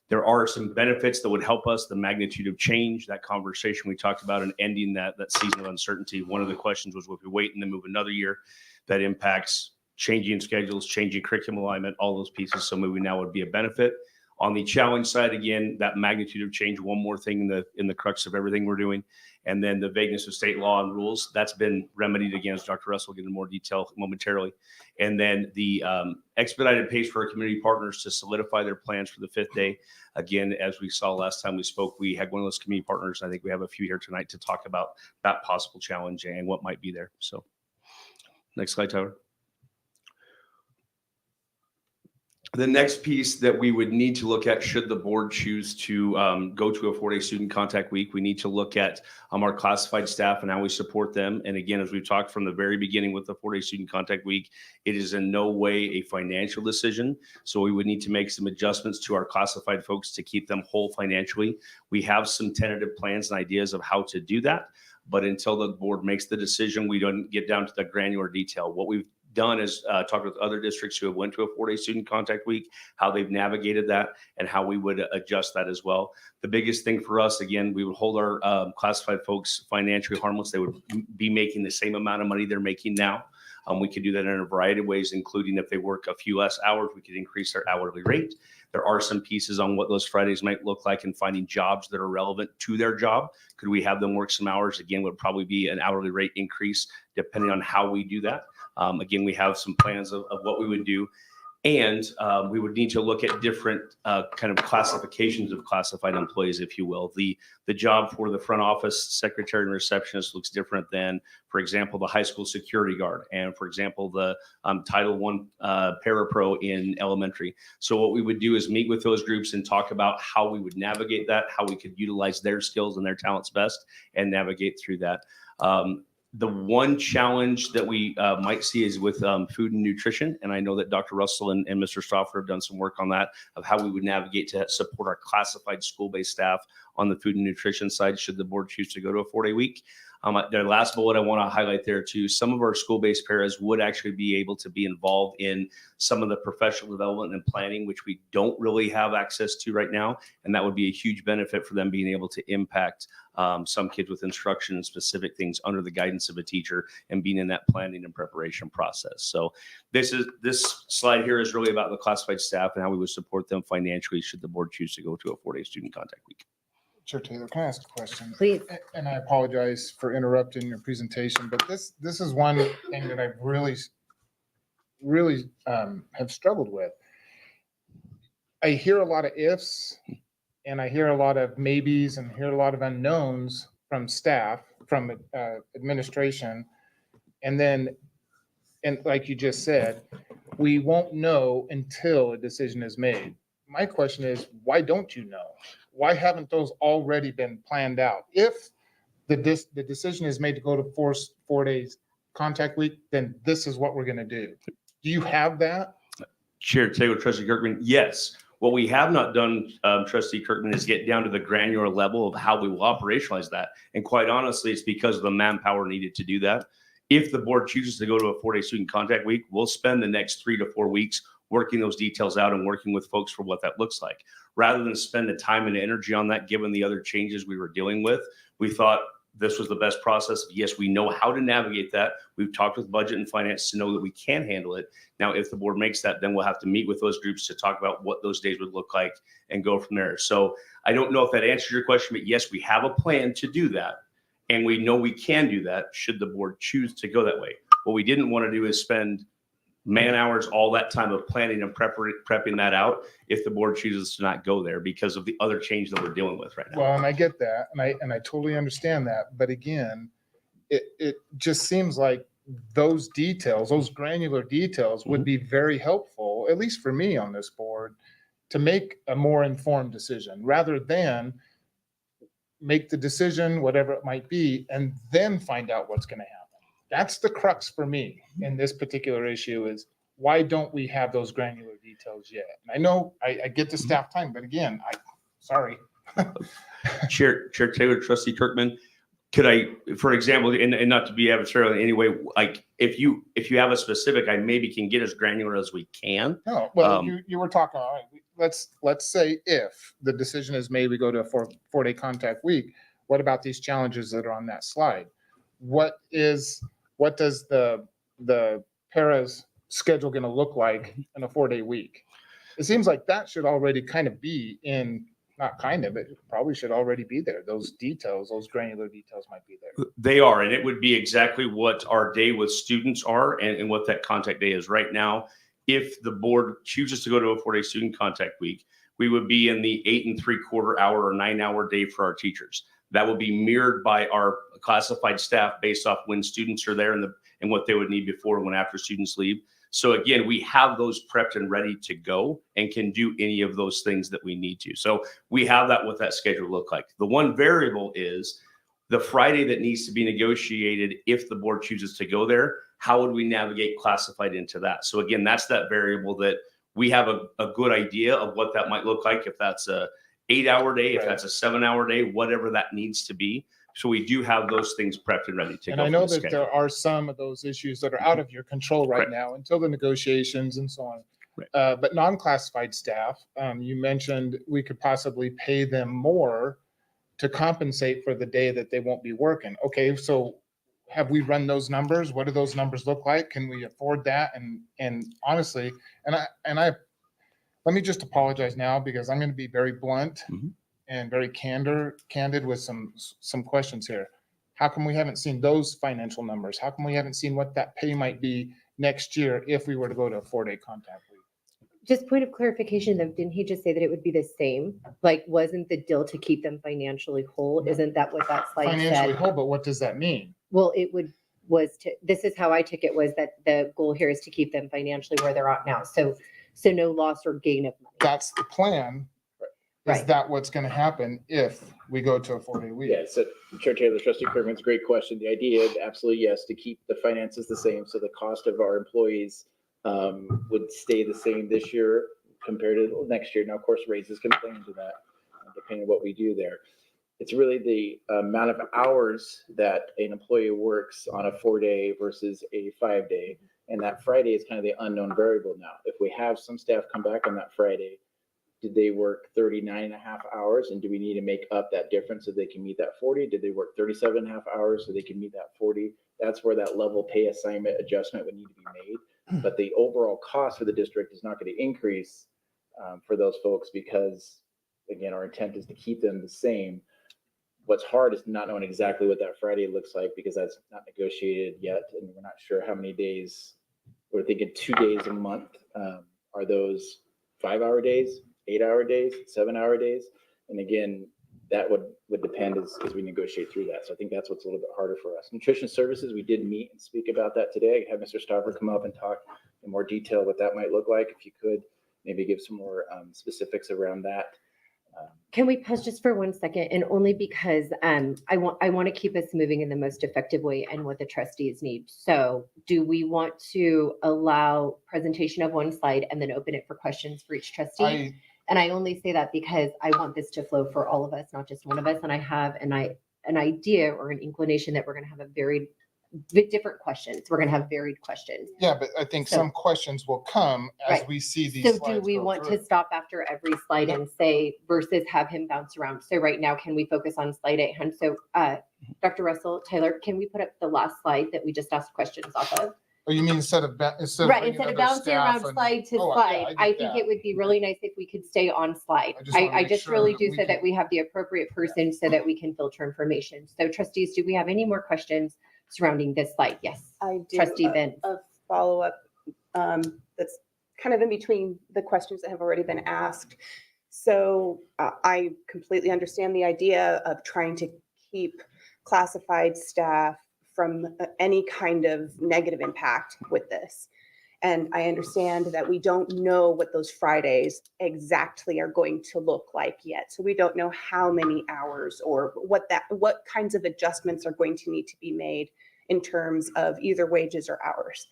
there are some benefits that would help us, the magnitude of change, that conversation we talked about, and ending that season of uncertainty. One of the questions was, well, if we wait and then move another year, that impacts changing schedules, changing curriculum alignment, all those pieces. So moving now would be a benefit. On the challenge side, again, that magnitude of change, one more thing in the crux of everything we're doing. And then the vagueness of state law and rules, that's been remedied again, as Dr. Russell will get into more detail momentarily. And then the expedited pace for our community partners to solidify their plans for the 5th day. Again, as we saw last time we spoke, we had one of those community partners. I think we have a few here tonight to talk about that possible challenge and what might be there. So next slide, Tyler. The next piece that we would need to look at, should the board choose to go to a 4-day student contact week, we need to look at our classified staff and how we support them. And again, as we've talked from the very beginning with the 4-day student contact week, it is in no way a financial decision. So we would need to make some adjustments to our classified folks to keep them whole financially. We have some tentative plans and ideas of how to do that. But until the board makes the decision, we don't get down to the granular detail. What we've done is talked with other districts who have went to a 4-day student contact week, how they've navigated that, and how we would adjust that as well. The biggest thing for us, again, we would hold our classified folks financially harmless. They would be making the same amount of money they're making now. We could do that in a variety of ways, including if they work a few less hours, we could increase their hourly rate. There are some pieces on what those Fridays might look like and finding jobs that are relevant to their job. Could we have them work some hours? Again, would probably be an hourly rate increase depending on how we do that. Again, we have some plans of what we would do. And we would need to look at different kind of classifications of classified employees, if you will. The job for the front office secretary and receptionist looks different than, for example, the high school security guard, and for example, the Title I parapro in elementary. So what we would do is meet with those groups and talk about how we would navigate that, how we could utilize their skills and their talents best and navigate through that. The one challenge that we might see is with food and nutrition. And I know that Dr. Russell and Mr. Stauffer have done some work on that, of how we would navigate to support our classified school-based staff on the food and nutrition side, should the board choose to go to a 4-day week. The last bullet I want to highlight there too, some of our school-based paras would actually be able to be involved in some of the professional development and planning, which we don't really have access to right now. And that would be a huge benefit for them being able to impact some kids with instruction and specific things under the guidance of a teacher and being in that planning and preparation process. So this slide here is really about the classified staff and how we would support them financially should the board choose to go to a 4-day student contact week. Chair Taylor, can I ask a question? Please. And I apologize for interrupting your presentation, but this is one thing that I've really have struggled with. I hear a lot of ifs and I hear a lot of maybes and hear a lot of unknowns from staff, from administration. And like you just said, we won't know until a decision is made. My question is, why don't you know? Why haven't those already been planned out? If the decision is made to go to 4 days contact week, then this is what we're going to do. Do you have that? Chair Taylor, Trustee Kirkman, yes. What we have not done, Trustee Kirkman, is get down to the granular level of how we will operationalize that. And quite honestly, it's because of the manpower needed to do that. If the board chooses to go to a 4-day student contact week, we'll spend the next 3 to 4 weeks working those details out and working with folks for what that looks like. Rather than spend the time and energy on that, given the other changes we were dealing with, we thought this was the best process. Yes, we know how to navigate that. We've talked with budget and finance to know that we can handle it. Now, if the board makes that, then we'll have to meet with those groups to talk about what those days would look like and go from there. So I don't know if that answers your question, but yes, we have a plan to do that. And we know we can do that should the board choose to go that way. What we didn't want to do is spend man hours, all that time of planning and prepping that out if the board chooses to not go there because of the other change that we're dealing with right now. Well, and I get that, and I totally understand that. But again, it just seems like those details, those granular details would be very helpful, at least for me on this board, to make a more informed decision rather than make the decision, whatever it might be, and then find out what's going to happen. That's the crux for me in this particular issue is why don't we have those granular details yet? And I know I get the staff time, but again, sorry. Chair Taylor, Trustee Kirkman, could I, for example, and not to be adversarial in any way, like if you have a specific, I maybe can get as granular as we can. No, well, you were talking, all right, let's say if the decision is made, we go to a 4-day contact week. What about these challenges that are on that slide? What does the para's schedule going to look like in a 4-day week? It seems like that should already kind of be in, not kind of, it probably should already be there. Those details, those granular details might be there. They are, and it would be exactly what our day with students are and what that contact day is right now. If the board chooses to go to a 4-day student contact week, we would be in the 8 3/4 hour or 9-hour day for our teachers. That will be mirrored by our classified staff based off when students are there and what they would need before and when after students leave. So again, we have those prepped and ready to go and can do any of those things that we need to. So we have that, what that schedule look like. The one variable is the Friday that needs to be negotiated. If the board chooses to go there, how would we navigate classified into that? So again, that's that variable that we have a good idea of what that might look like. If that's a 8-hour day, if that's a 7-hour day, whatever that needs to be. So we do have those things prepped and ready to And go. I for know the that schedule. there are some of those issues that are out of your control right now until the negotiations and so on. Right. But non-classified staff, you mentioned we could possibly pay them more to compensate for the day that they won't be working. Okay, so have we run those numbers? What do those numbers look like? Can we afford that? And honestly, and I let me just apologize now because I'm going to be very blunt Mhm. and very candid with some questions here. How come we haven't seen those financial numbers? How come we haven't seen what that pay might be next year if we were to go to a 4-day contact week? Just point of clarification though, didn't he just say that it would be the same? Like, wasn't the deal to keep them financially whole? Isn't that what that slide Financially said? whole, but what does that mean? Well, this is how I took it, was that the goal here is to keep them financially where they're at now. So no loss or gain of money. That's the plan. Is Right. that what's going to happen if we go to a 4-day week? Yeah, so Chair Taylor, Trustee Kirkman's a great question. The idea, absolutely yes, to keep the finances the same, so the cost of our employees would stay the same this year compared to next year. Now, of course, raises can play into that, depending on what we do there. It's really the amount of hours that an employee works on a 4-day versus a 5-day. And that Friday is kind of the unknown variable now. If we have some staff come back on that Friday, did they work 39.5 hours? And do we need to make up that difference so they can meet that 40? Did they work 37.5 hours so they can meet that 40? That's where that level pay assignment adjustment would need to be made. But the overall cost for the district is not going to increase for those folks because, again, our intent is to keep them the same. What's hard is not knowing exactly what that Friday looks like because that's not negotiated yet. And we're not sure how many days. We're thinking 2 days a month. Are those 5-hour days, 8-hour days, 7-hour days? And again, that would depend as we negotiate through that. So I think that's what's a little bit harder for us. Nutrition services, we did meet and speak about that today. Have Mr. Stauffer come up and talk in more detail what that might look like. If you could maybe give some more specifics around that. Can we pause just for 1 second? And only because I want to keep us moving in the most effective way and what the trustees need. So do we want to allow presentation of one slide and then open it for questions for each trustee? And I only say that because I want this to flow for all of us, not just one of us. And I have an idea or an inclination that we're going to have a very different questions. We're going to have varied questions. Yeah, but I think some questions will come as Right. we see these So slides do we go want through. to stop after every slide and say versus have him bounce around? So right now, can we focus on slide 8? And so Dr. Russell, Taylor, can we put up the last slide that we just asked questions off of? Or you mean instead of Right, bringing instead of other bouncing staff around and- slide to Oh, yeah, slide, I get think that. it would be really nice if we could stay on slide. I just wanna I make just sure really that do we so that can- we have the appropriate person so that we can filter information. So trustees, do we have any more questions surrounding this slide? Yes. I do. Trustee Benz. A follow-up that's kind of in between the questions that have already been asked. So I completely understand the idea of trying to keep classified staff from any kind of negative impact with this. And I understand that we don't know what those Fridays exactly are going to look like yet. So we don't know how many hours or what kinds of adjustments are going to need to be made in terms of either wages or hours.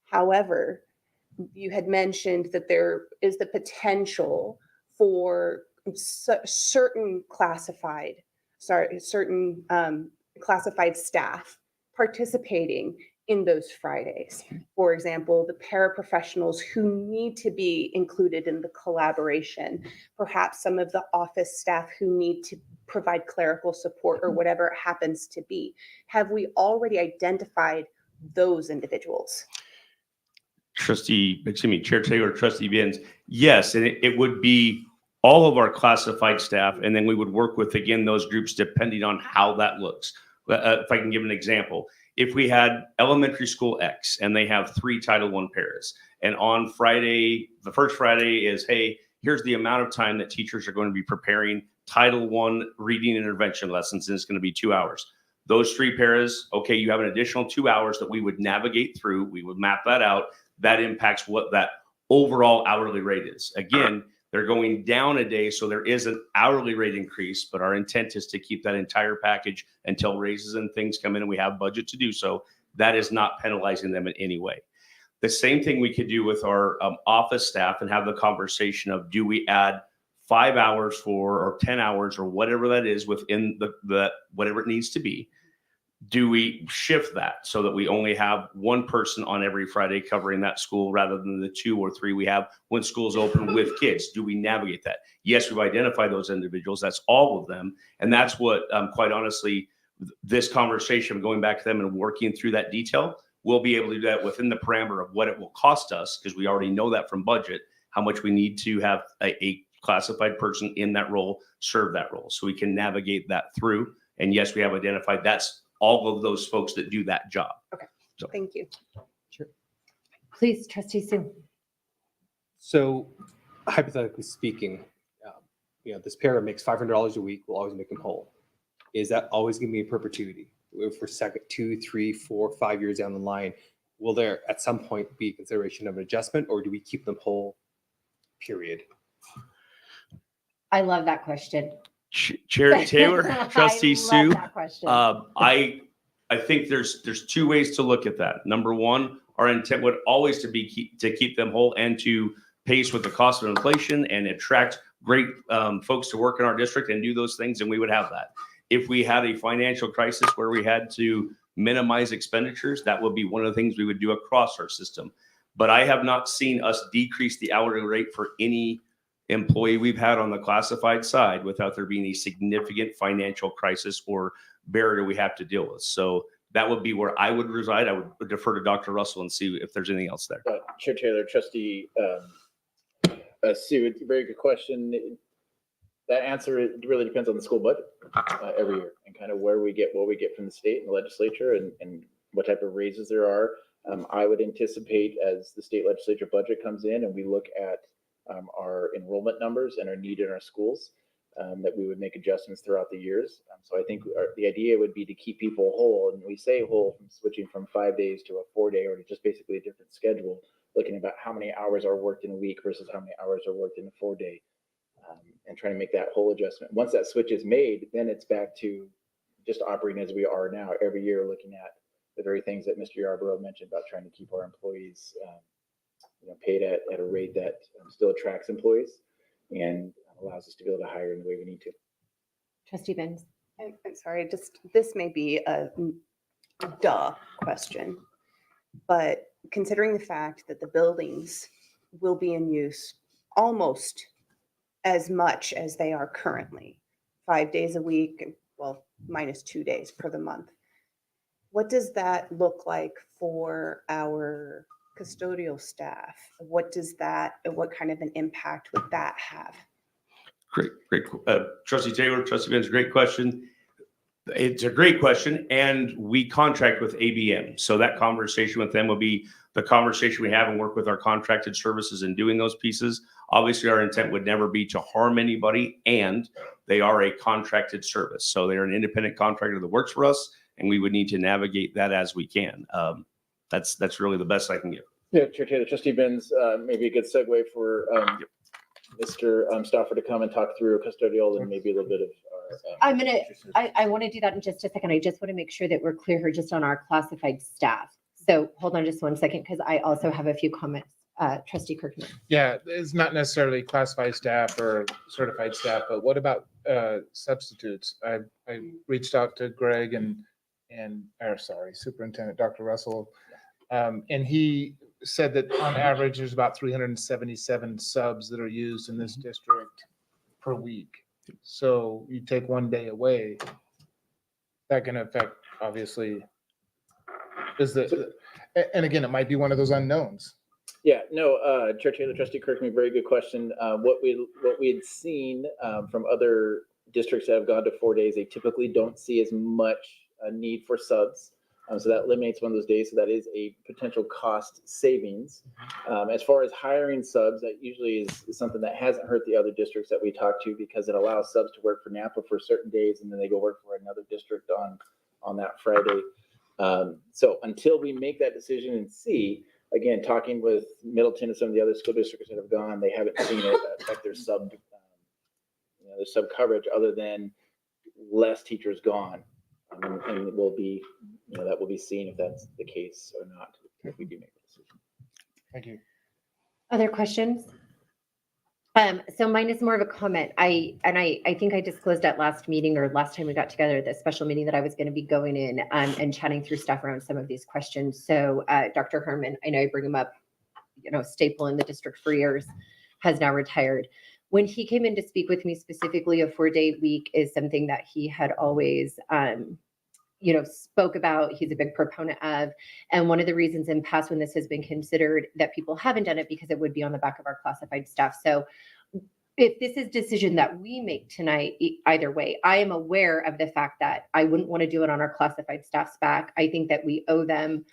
However, you had mentioned that there is the potential for certain classified staff participating in those Fridays. For example, the paraprofessionals who need to be included in the collaboration, perhaps some of the office staff who need to provide clerical support or whatever it happens to be. Have we already identified those individuals? Chair Taylor, Trustee Benz, yes, and it would be all of our classified staff, and then we would work with, again, those groups depending on how that looks. If I can give an example, if we had elementary school X and they have 3 Title I paras, and on Friday, the first Friday is, hey, here's the amount of time that teachers are going to be preparing Title I reading intervention lessons, and it's going to be 2 hours. Those 3 paras, okay, you have an additional 2 hours that we would navigate through. We would map that out. that impacts what that overall hourly rate is. Again, they're going down a day, so there is an hourly rate increase, but our intent is to keep that entire package until raises and things come in and we have budget to do so. That is not penalizing them in any way. The same thing we could do with our office staff and have the conversation of, do we add 5 hours or 10 hours or whatever that is within the whatever it needs to be? Do we shift that so that we only have one person on every Friday covering that school rather than the 2 or 3 we have when school's open with kids? Do we navigate that? Yes, we've identified those individuals. That's all of them. And that's what, quite honestly, this conversation, going back to them and working through that detail, we'll be able to do that within the parameter of what it will cost us, because we already know that from budget, how much we need to have a classified person in that role serve that role. So we can navigate that through. And yes, we have identified that's all of those folks that do that job. Okay, so thank you. Please, Trustee Sue. So hypothetically speaking, this parent makes $500 a week, we'll always make them whole. Is that always going to be in perpetuity? If we're 2, 3, 4, 5 years down the line, will there at some point be consideration of an adjustment, or do we keep them whole, period? I love that question. Chair Taylor, Trustee Sue, that question. I think there's 2 ways to look at that. Number one, our intent would always to keep them whole and to pace with the cost of inflation and attract great folks to work in our district and do those things, and we would have that. If we had a financial crisis where we had to minimize expenditures, that would be one of the things we would do across our system. But I have not seen us decrease the hourly rate for any employee we've had on the classified side without there being a significant financial crisis or barrier we have to deal with. So that would be where I would reside. I would defer to Dr. Russell and see if there's anything else there. Chair Taylor, Trustee Sue, it's a very good question. That answer, it really depends on the school budget every year and kind of what we get from the state and the legislature and what type of raises there are. I would anticipate as the state legislature budget comes in and we look at our enrollment numbers and our need in our schools, that we would make adjustments throughout the years. So I think the idea would be to keep people whole. And we say whole from switching from 5 days to a 4-day or to just basically a different schedule, looking about how many hours are worked in a week versus how many hours are worked in a 4-day. And trying to make that whole adjustment. Once that switch is made, then it's back to just operating as we are now every year, looking at the very things that Mr. Yarborough mentioned about trying to keep our employees paid at a rate that still attracts employees and allows us to be able to hire in the way we need to. Trustee Benz. I'm sorry, this may be a duh question, but considering the fact that the buildings will be in use almost as much as they are currently, 5 days a week, well, minus 2 days per the month. What does that look like for our custodial staff? What kind of an impact would that have? Great. Trustee Taylor, Trustee Benz, great question. It's a great question, and we contract with ABM. So that conversation with them will be the conversation we have and work with our contracted services in doing those pieces. Obviously, our intent would never be to harm anybody, and they are a contracted service. So they're an independent contractor that works for us, and we would need to navigate that as we can. That's really the best I can give. Yeah, Chair Taylor, Trustee Benz, maybe a good segue for Mr. Stauffer to come and talk through custodial and maybe a little bit of I want to do that in just a second. I just want to make sure that we're clear here just on our classified staff. So hold on just 1 second, because I also have a few comments. Trustee Kirkman. Yeah, it's not necessarily classified staff or certified staff, but what about substitutes? I reached out to Greg and Superintendent Dr. Russell, and he said that on average there's about 377 subs that are used in this district per week. So you take 1 day away, that can affect obviously. And again, it might be one of those unknowns. Yeah, no, Chair Taylor, Trustee Kirkman, very good question. What we had seen from other districts that have gone to 4 days, they typically don't see as much need for subs. So that eliminates one of those days. So that is a potential cost savings. As far as hiring subs, that usually is something that hasn't hurt the other districts that we talk to, because it allows subs to work for Nampa for certain days and then they go work for another district on that Friday. So until we make that decision and see, again, talking with Middleton and some of the other school districts that have gone, they haven't seen it affect their their sub coverage other than less teachers gone. And it will be, that will be seen if that's the case or not, if we do make a decision. Thank you. Other questions? So mine is more of a comment. I think I disclosed at last meeting or last time we got together, the special meeting, that I was going to be going in and chatting through stuff around some of these questions. So Dr. Herman, I know I bring him up, staple in the district for years, has now retired. When he came in to speak with me specifically, a 4-day week is something that he had always, spoke about. He's a big proponent of. And one of the reasons in past when this has been considered that people haven't done it, because it would be on the back of our classified staff. So if this is decision that we make tonight, either way, I am aware of the fact that I wouldn't want to do it on our classified staff's back. I think that we owe them,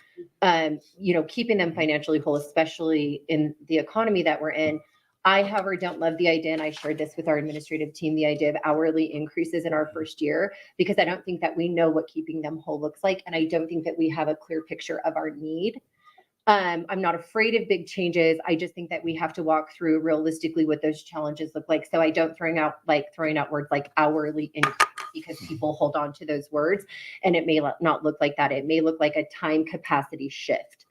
keeping them financially whole, especially in the economy that we're in. I, however, don't love the idea, and I shared this with our administrative team, the idea of hourly increases in our first year, because I don't think that we know what keeping them whole looks like. And I don't think that we have a clear picture of our need. I'm not afraid of big changes. I just think that we have to walk through realistically what those challenges look like. So I don't throwing out words like hourly increase, because people hold on to those words, and it may not look like that. It may look like a time capacity shift.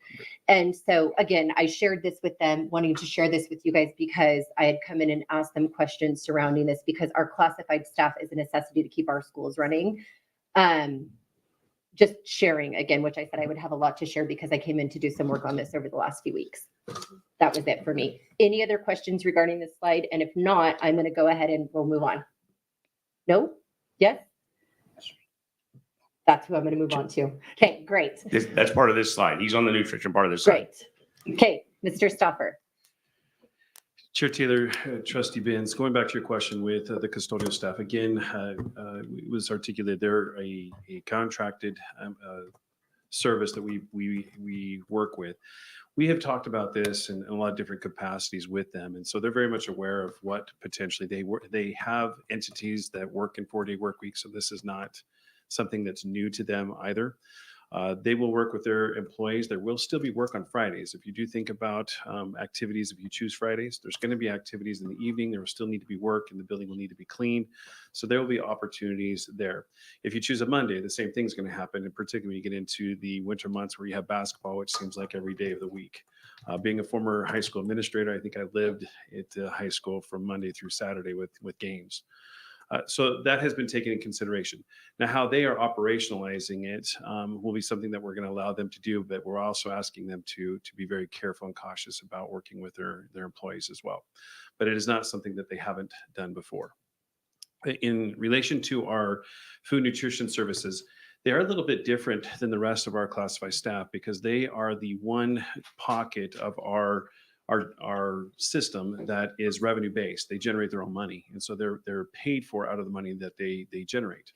And so again, I shared this with them, wanting to share this with you guys, because I had come in and asked them questions surrounding this, because our classified staff is a necessity to keep our schools running. Just sharing again, which I said I would have a lot to share, because I came in to do some work on this over the last few weeks. That was it for me. Any other questions regarding this slide? And if not, I'm going to go ahead and we'll move on. No? Yes? That's who I'm going to move on to. Okay, great. That's part of this slide. He's on the nutrition part of this slide. Great. Okay, Mr. Stoffer. Chair Taylor, Trustee Benz, going back to your question with the custodial staff, again, it was articulated, they're a contracted service that we work with. We have talked about this in a lot of different capacities with them. And so they're very much aware of what potentially they have entities that work in 4-day work weeks. So this is not something that's new to them either. They will work with their employees. There will still be work on Fridays. If you do think about activities, if you choose Fridays, there's going to be activities in the evening. There will still need to be work, and the building will need to be cleaned. So there will be opportunities there. If you choose a Monday, the same thing is going to happen, and particularly when you get into the winter months where you have basketball, which seems like every day of the week. Being a former high school administrator, I think I lived at the high school from Monday through Saturday with games. So that has been taken into consideration. Now, how they are operationalizing it will be something that we're going to allow them to do, but we're also asking them to be very careful and cautious about working with their employees as well. But it is not something that they haven't done before. In relation to our food nutrition services, they are a little bit different than the rest of our classified staff, because they are the one pocket of our system that is revenue based. They generate their own money, and so they're paid for out of the money that they generate.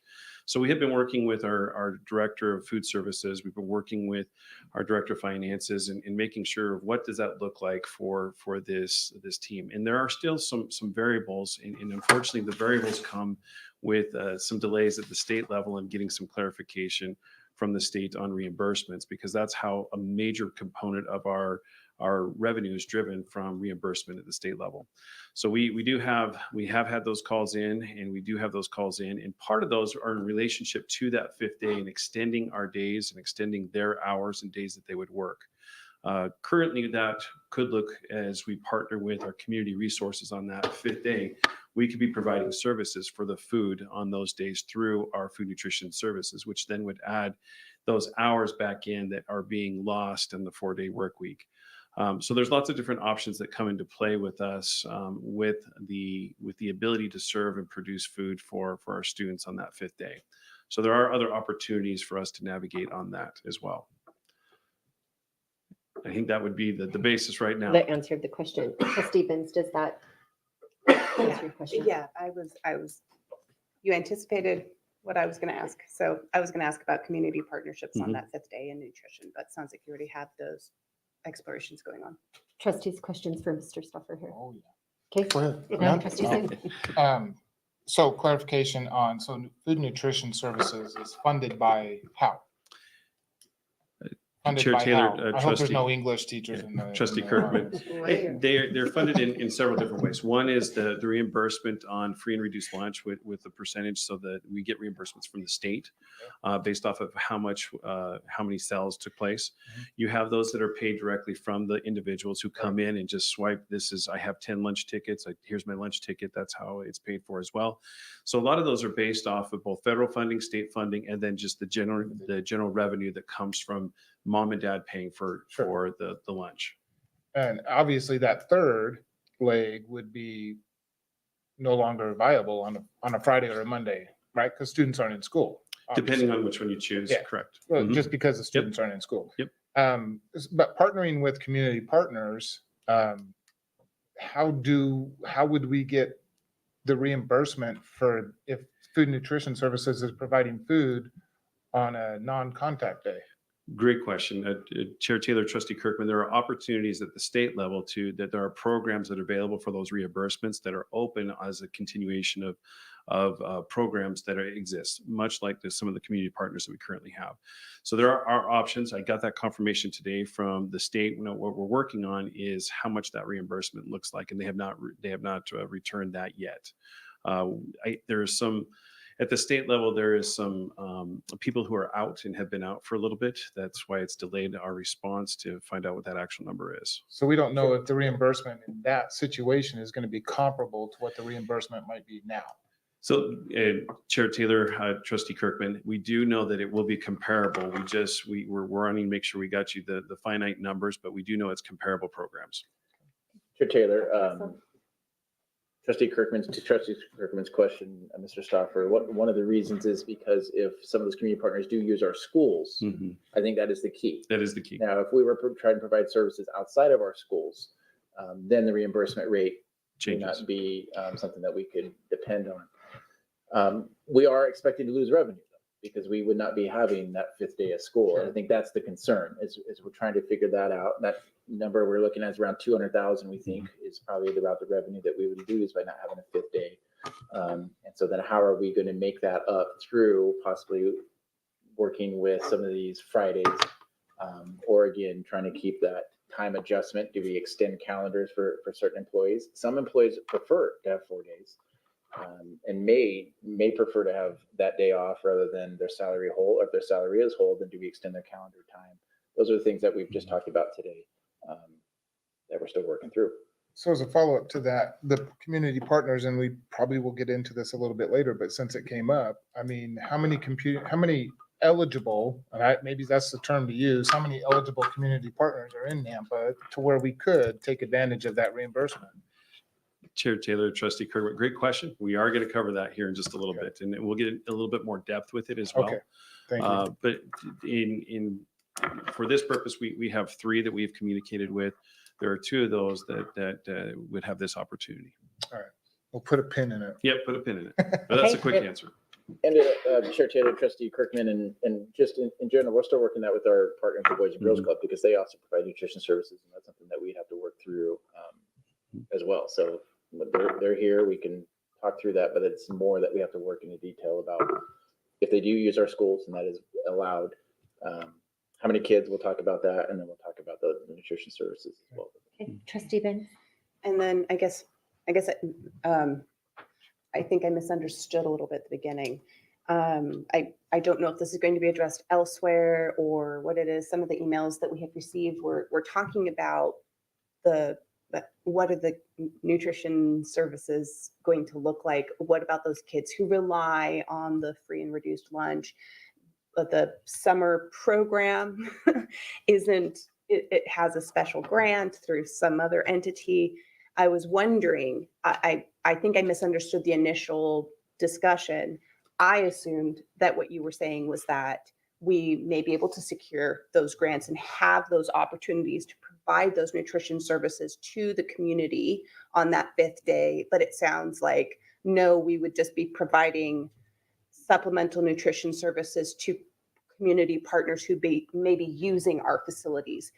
So we have been working with our director of food services. We've been working with our director of finances and making sure what does that look like for this team. And there are still some variables, and unfortunately the variables come with some delays at the state level and getting some clarification from the state on reimbursements, because that's how a major component of our revenue is driven from reimbursement at the state level. So we have had those calls in, and we do have those calls in, and part of those are in relationship to that 5th day and extending our days and extending their hours and days that they would work. Currently, that could look, as we partner with our community resources on that 5th day, we could be providing services for the food on those days through our food nutrition services, which then would add those hours back in that are being lost in the 4-day work week. So there's lots of different options that come into play with us with the ability to serve and produce food for our students on that 5th day. So there are other opportunities for us to navigate on that as well. I think that would be the basis right now. That answered the question. Trustee Benz, does that answer your question? Yeah, you anticipated what I was going to ask. So I was going to ask about community partnerships on that 5th day in nutrition, but it sounds like you already have those explorations going on. Trustees, questions for Mr. Stoffer here? Oh, yeah. Okay. Go ahead. No, Trustee Singh. So clarification on, so food nutrition services is funded by how? Funded Chair by Taylor, how? I hope there's trustee- no English teachers in the. Trustee in the Kirkman. audience. They're funded in several different ways. One is the reimbursement on free and reduced lunch with the percentage, so that we get reimbursements from the state based off of how many sales took place. You have those that are paid directly from the individuals who come in and just swipe, I have 10 lunch tickets, here's my lunch ticket, that's how it's paid for as well. So a lot of those are based off of both federal funding, state funding, and then just the general revenue that comes from mom and dad paying for the lunch. And obviously that third leg would be no longer viable on a Friday or a Monday, right? Because students aren't in school. Depending on which one you choose, Yeah. correct. Well, Mhm. just because the students aren't in school. Yep. But partnering with community partners, how would we get the reimbursement for if Food and Nutrition Services is providing food on a non-contact day? Great question. Chair Taylor, Trustee Kirkman, there are opportunities at the state level that there are programs that are available for those reimbursements that are open as a continuation of programs that exist, much like some of the community partners that we currently have. So there are options. I got that confirmation today from the state. What we're working on is how much that reimbursement looks like, and they have not returned that yet. There is some. At the state level, there is some people who are out and have been out for a little bit. That's why it's delayed our response to find out what that actual number is. So we don't know if the reimbursement in that situation is going to be comparable to what the reimbursement might be now. So Chair Taylor, Trustee Kirkman, we do know that it will be comparable. We're wanting to make sure we got you the finite numbers, but we do know it's comparable programs. Chair Taylor, Trustee Kirkman's question, Mr. Stoffer, one of the reasons is because if some of those community partners do use our schools, I think that is the key. That is the key. Now, if we were trying to provide services outside of our schools, then the reimbursement rate may not be something that we could depend on. We are expecting to lose revenue though, because we would not be having that 5th day of school. And I think that's the concern is we're trying to figure that out. That number we're looking at is around 200,000, we think is probably the revenue that we would lose by not having a 5th day. And so then how are we going to make that up through possibly working with some of these Fridays, or again, trying to keep that time adjustment? Do we extend calendars for certain employees? Some employees prefer to have 4 days. And may prefer to have that day off rather than their salary whole, or if their salary is whole, then do we extend their calendar time? Those are the things that we've just talked about today that we're still working through. So as a follow-up to that, the community partners, and we probably will get into this a little bit later, but since it came up, I mean, how many eligible, and maybe that's the term to use, how many eligible community partners are in Nampa to where we could take advantage of that reimbursement? Chair Taylor, Trustee Kirkman, great question. We are going to cover that here in just a little bit, and we'll get a little bit more depth with it as well. Okay, thank you. But for this purpose, we have 3 that we've communicated with. There are 2 of those that would have this opportunity. All right, we'll put a pin in it. Yep, put a pin in it. But that's a quick answer. And Chair Taylor, Trustee Kirkman, and just in general, we're still working that with our partner, the Boys and Girls Club, because they also provide nutrition services, and that's something that we have to work through as well. So they're here, we can talk through that, but it's more that we have to work in detail about if they do use our schools, and that is allowed. How many kids, we'll talk about that, and then we'll talk about the nutrition services as well. Okay, Trustee Ben. And then I think I misunderstood a little bit at the beginning. I don't know if this is going to be addressed elsewhere or what it is. Some of the emails that we have received we're talking about what are the nutrition services going to look like? What about those kids who rely on the free and reduced lunch? But the summer program it has a special grant through some other entity. I was wondering, I think I misunderstood the initial discussion. I assumed that what you were saying was that we may be able to secure those grants and have those opportunities to provide those nutrition services to the community on that 5th day. But it sounds like, no, we would just be providing supplemental nutrition services to community partners who may be using our facilities.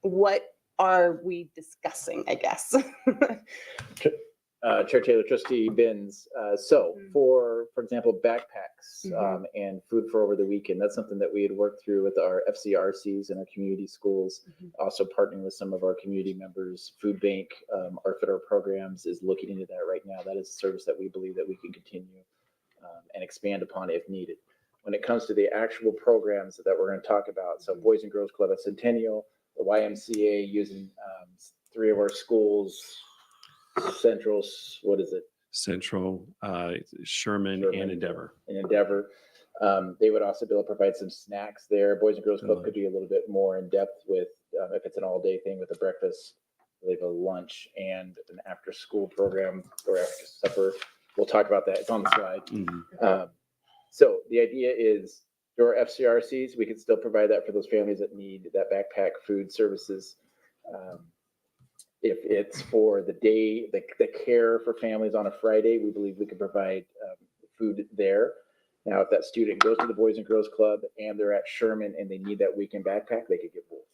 What are we discussing, I guess? Chair Taylor, Trustee Benz. So for example, backpacks and food for over the weekend, that's something that we had worked through with our FCRCs and our community schools, also partnering with some of our community members. Food Bank, our federal programs is looking into that right now. That is a service that we believe that we can continue and expand upon if needed. When it comes to the actual programs that we're going to talk about, so Boys and Girls Club at Centennial, the YMCA using 3 of our schools, Central, what is it? Central, Sherman, and Endeavor. And Endeavor. They would also be able to provide some snacks there. Boys and Girls Club could be a little bit more in depth with, if it's an all-day thing with a breakfast, they have a lunch and an after-school program or after supper. We'll talk about that. It's on the slide. So the idea is through our FCRCs, we can still provide that for those families that need that backpack food services. If it's for the day, the care for families on a Friday, we believe we can provide food there. Now, if that student goes to the Boys and Girls Club and they're at Sherman and they need that weekend backpack, they could get both.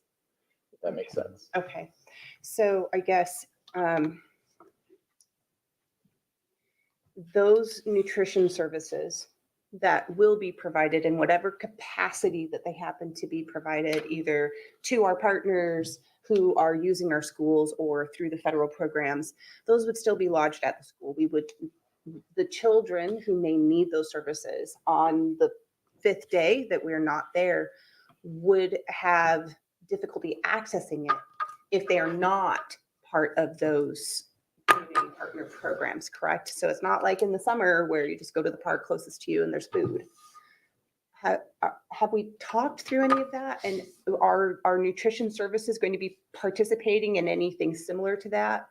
If that makes sense. Okay, so I guess those nutrition services that will be provided in whatever capacity that they happen to be provided, either to our partners who are using our schools or through the federal programs, those would still be lodged at the school. The children who may need those services on the 5th day that we're not there would have difficulty accessing it if they are not part of those community partner programs, correct? So it's not like in the summer where you just go to the park closest to you and there's food. Have we talked through any of that? And are nutrition services going to be participating in anything similar to that?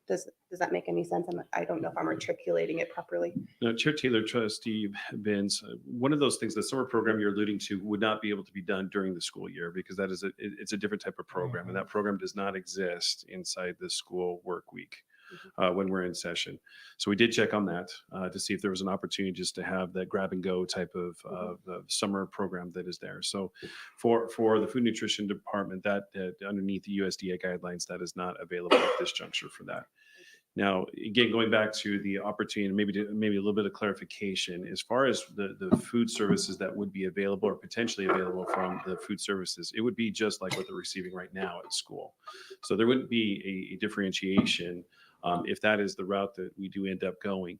Does that make any sense? I don't know if I'm articulating it properly. No, Chair Taylor, Trustee Benz, one of those things, the summer program you're alluding to would not be able to be done during the school year because that is it's a different type of program, and that program does not exist inside the school work week when we're in session. So we did check on that to see if there was an opportunity just to have that grab and go type of summer program that is there. So for the food nutrition department, that underneath the USDA guidelines, that is not available at this juncture for that. Now, again, going back to the opportunity, maybe a little bit of clarification, as far as the food services that would be available or potentially available from the food services, it would be just like what they're receiving right now at school. So there wouldn't be a differentiation if that is the route that we do end up going.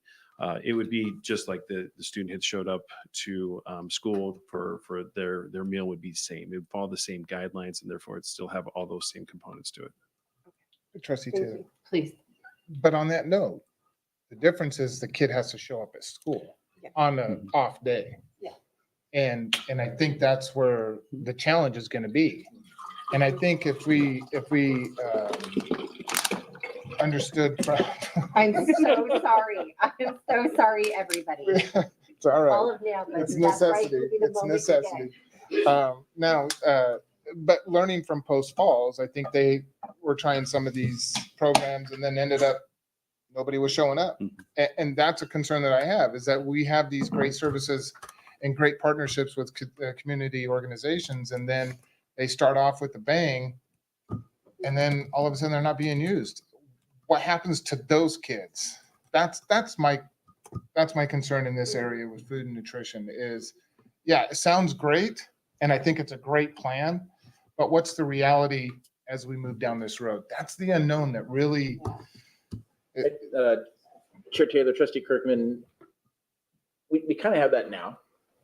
It would be just like the student had showed up to school for their meal would be the same. It would follow the same guidelines, and therefore it still have all those same components to it. Trustee Taylor. Please. But on that note, the difference is the kid has to show up at school on an off day. Yeah. And I think that's where the challenge is going to be. And I think if we understood from I'm so sorry. I'm so sorry, everybody. it's all right. All of Nampa. It's That's right, necessity. would be the It's moment necessity. But learning from Post Falls, I think they were trying some of these programs and then ended up nobody was showing up. And that's a concern that I have, is that we have these great services and great partnerships with community organizations, and then they start off with a bang, and then all of a sudden they're not being used. What happens to those kids? That's my concern in this area with food and nutrition is, yeah, it sounds great. And I think it's a great plan, but what's the reality as we move down this road? That's the unknown that really. Chair Taylor, Trustee Kirkman, we kind of have that now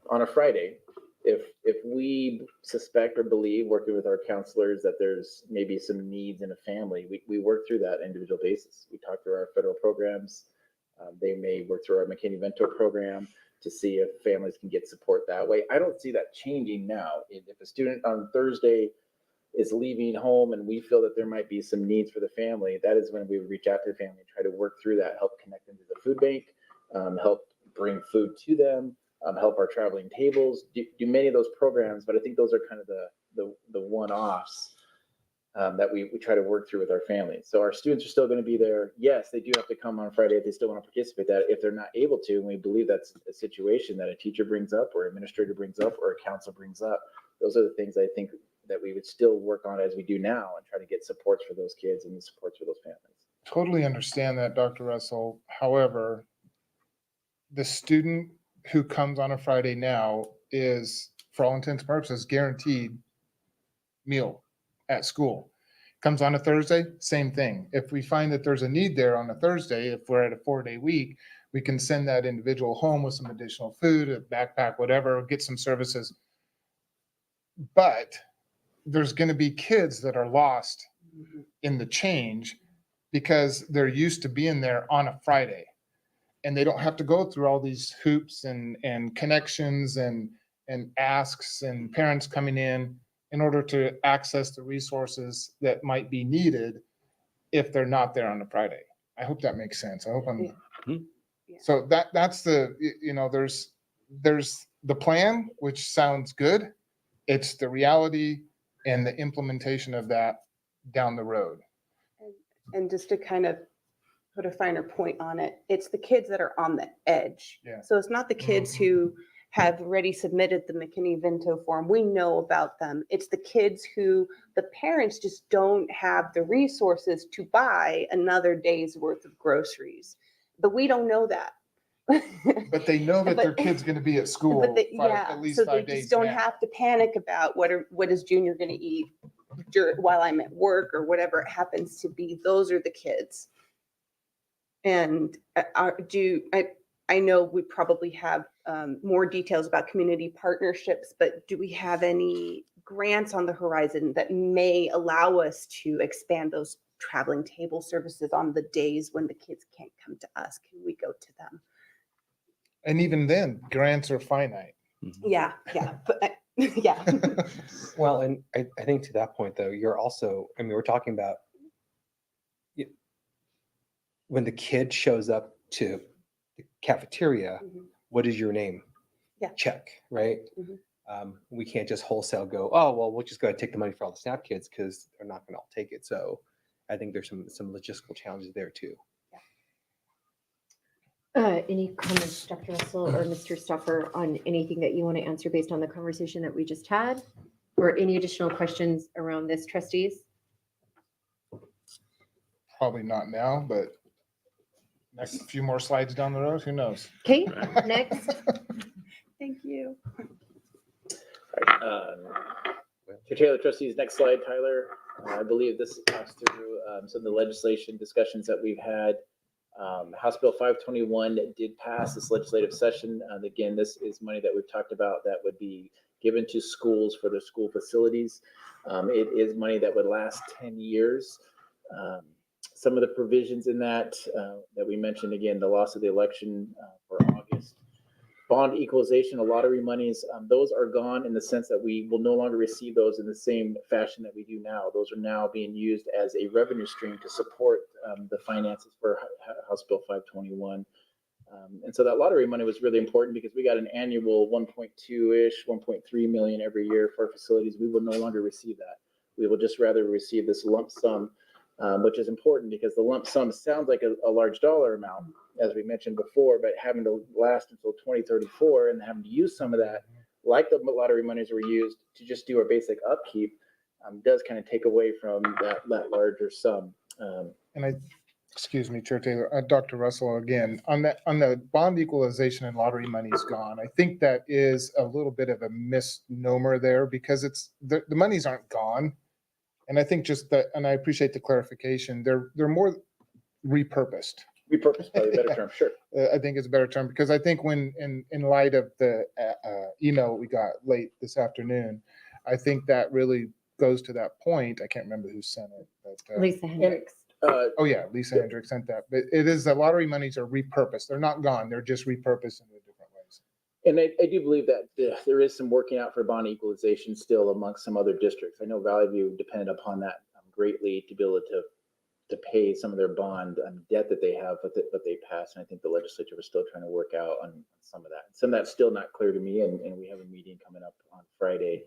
on a Friday. If we suspect or believe, working with our counselors, that there's maybe some needs in a family, we work through that individual basis. We talk through our federal programs. They may work through our McKinney-Vento program to see if families can get support that way. I don't see that changing now. If a student on Thursday is leaving home and we feel that there might be some needs for the family, that is when we would reach out to the family and try to work through that, help connect them to the food bank, help bring food to them, help our traveling tables, do many of those programs. But I think those are kind of the one-offs that we try to work through with our families. So our students are still going to be there. Yes, they do have to come on Friday if they still want to participate. That if they're not able to, and we believe that's a situation that a teacher brings up or administrator brings up or a council brings up, those are the things I think that we would still work on as we do now and try to get supports for those kids and the supports for those families. totally understand that, Dr. Russell. However, the student who comes on a Friday now is, for all intents and purposes, guaranteed meal at school. Comes on a Thursday, same thing. If we find that there's a need there on a Thursday, if we're at a 4-day week, we can send that individual home with some additional food, a backpack, whatever, get some services. But there's going to be kids that are lost in the change because they're used to being there on a Friday. And they don't have to go through all these hoops and connections and asks and parents coming in order to access the resources that might be needed if they're not there on a Friday. I hope that makes sense. I hope I'm. Yeah. So that's the, you know, there's the plan, which sounds good. It's the reality and the implementation of that down the road. And just to kind of put a finer point on it, it's the kids that are on the edge. Yeah. So it's not the kids who have already submitted the McKinney-Vento form. We know about them. It's the kids who the parents just don't have the resources to buy another day's worth of groceries. But we don't know that. But they know that their But- kid's going to be at school at least so 5 they days. just don't now. have to panic about what is Junior going to eat while I'm at work or whatever it happens to be. Those are the kids. And I know we probably have more details about community partnerships, but do we have any grants on the horizon that may allow us to expand those traveling table services on the days when the kids can't come to us? Can we go to them? And even then, grants are finite. Yeah, but yeah. Well, and I think to that point, though, you're also, I mean, we're talking about when the kid shows up to the cafeteria, Mhm. what is your name? Yeah. Check, right? Mhm. We can't just wholesale go, oh, well, we'll just go ahead and take the money for all the SNAP kids because they're not going to all take it. So I think there's some logistical challenges there too. Any comments, Dr. Russell or Mr. Stuffer, on anything that you want to answer based on the conversation that we just had? Or any additional questions around this, trustees? Probably not now, but next few more slides down the road, who knows? Okay, next. Thank you. Chair Taylor, trustees, next slide, Tyler. I believe this talks through some of the legislation discussions that we've had. House Bill 521 did pass this legislative session. Again, this is money that we've talked about that would be given to schools for their school facilities. It is money that would last 10 years. Some of the provisions in that we mentioned, again, the loss of the election for August. Bond equalization, lottery monies, those are gone in the sense that we will no longer receive those in the same fashion that we do now. Those are now being used as a revenue stream to support the finances for House Bill 521. And so that lottery money was really important because we got an annual 1.2-ish, 1.3 million every year for facilities. We will no longer receive that. We will just rather receive this lump sum, which is important because the lump sum sounds like a large dollar amount, as we mentioned before, but having to last until 2034 and having to use some of that, like the lottery monies were used to just do our basic upkeep, does kind of take away from that larger sum. Excuse me, Chair Taylor, Dr. Russell, again, on the bond equalization and lottery money is gone. I think that is a little bit of a misnomer there because it's the monies aren't gone. And I think just that, and I appreciate the clarification, they're more repurposed. Repurposed, probably a better term, sure. I think it's a better term because I think when in light of the email we got late this afternoon, I think that really goes to that point. I can't remember who sent it, but Lisa Hendricks. oh yeah, Lisa Hendricks sent that. But it is the lottery monies are repurposed. They're not gone. They're just repurposed in different ways. And I do believe that there is some working out for bond equalization still amongst some other districts. I know Valley View depended upon that greatly to be able to pay some of their bond debt that they have, but they passed. And I think the legislature was still trying to work out on some of that. Some of that's still not clear to me. And we have a meeting coming up on Friday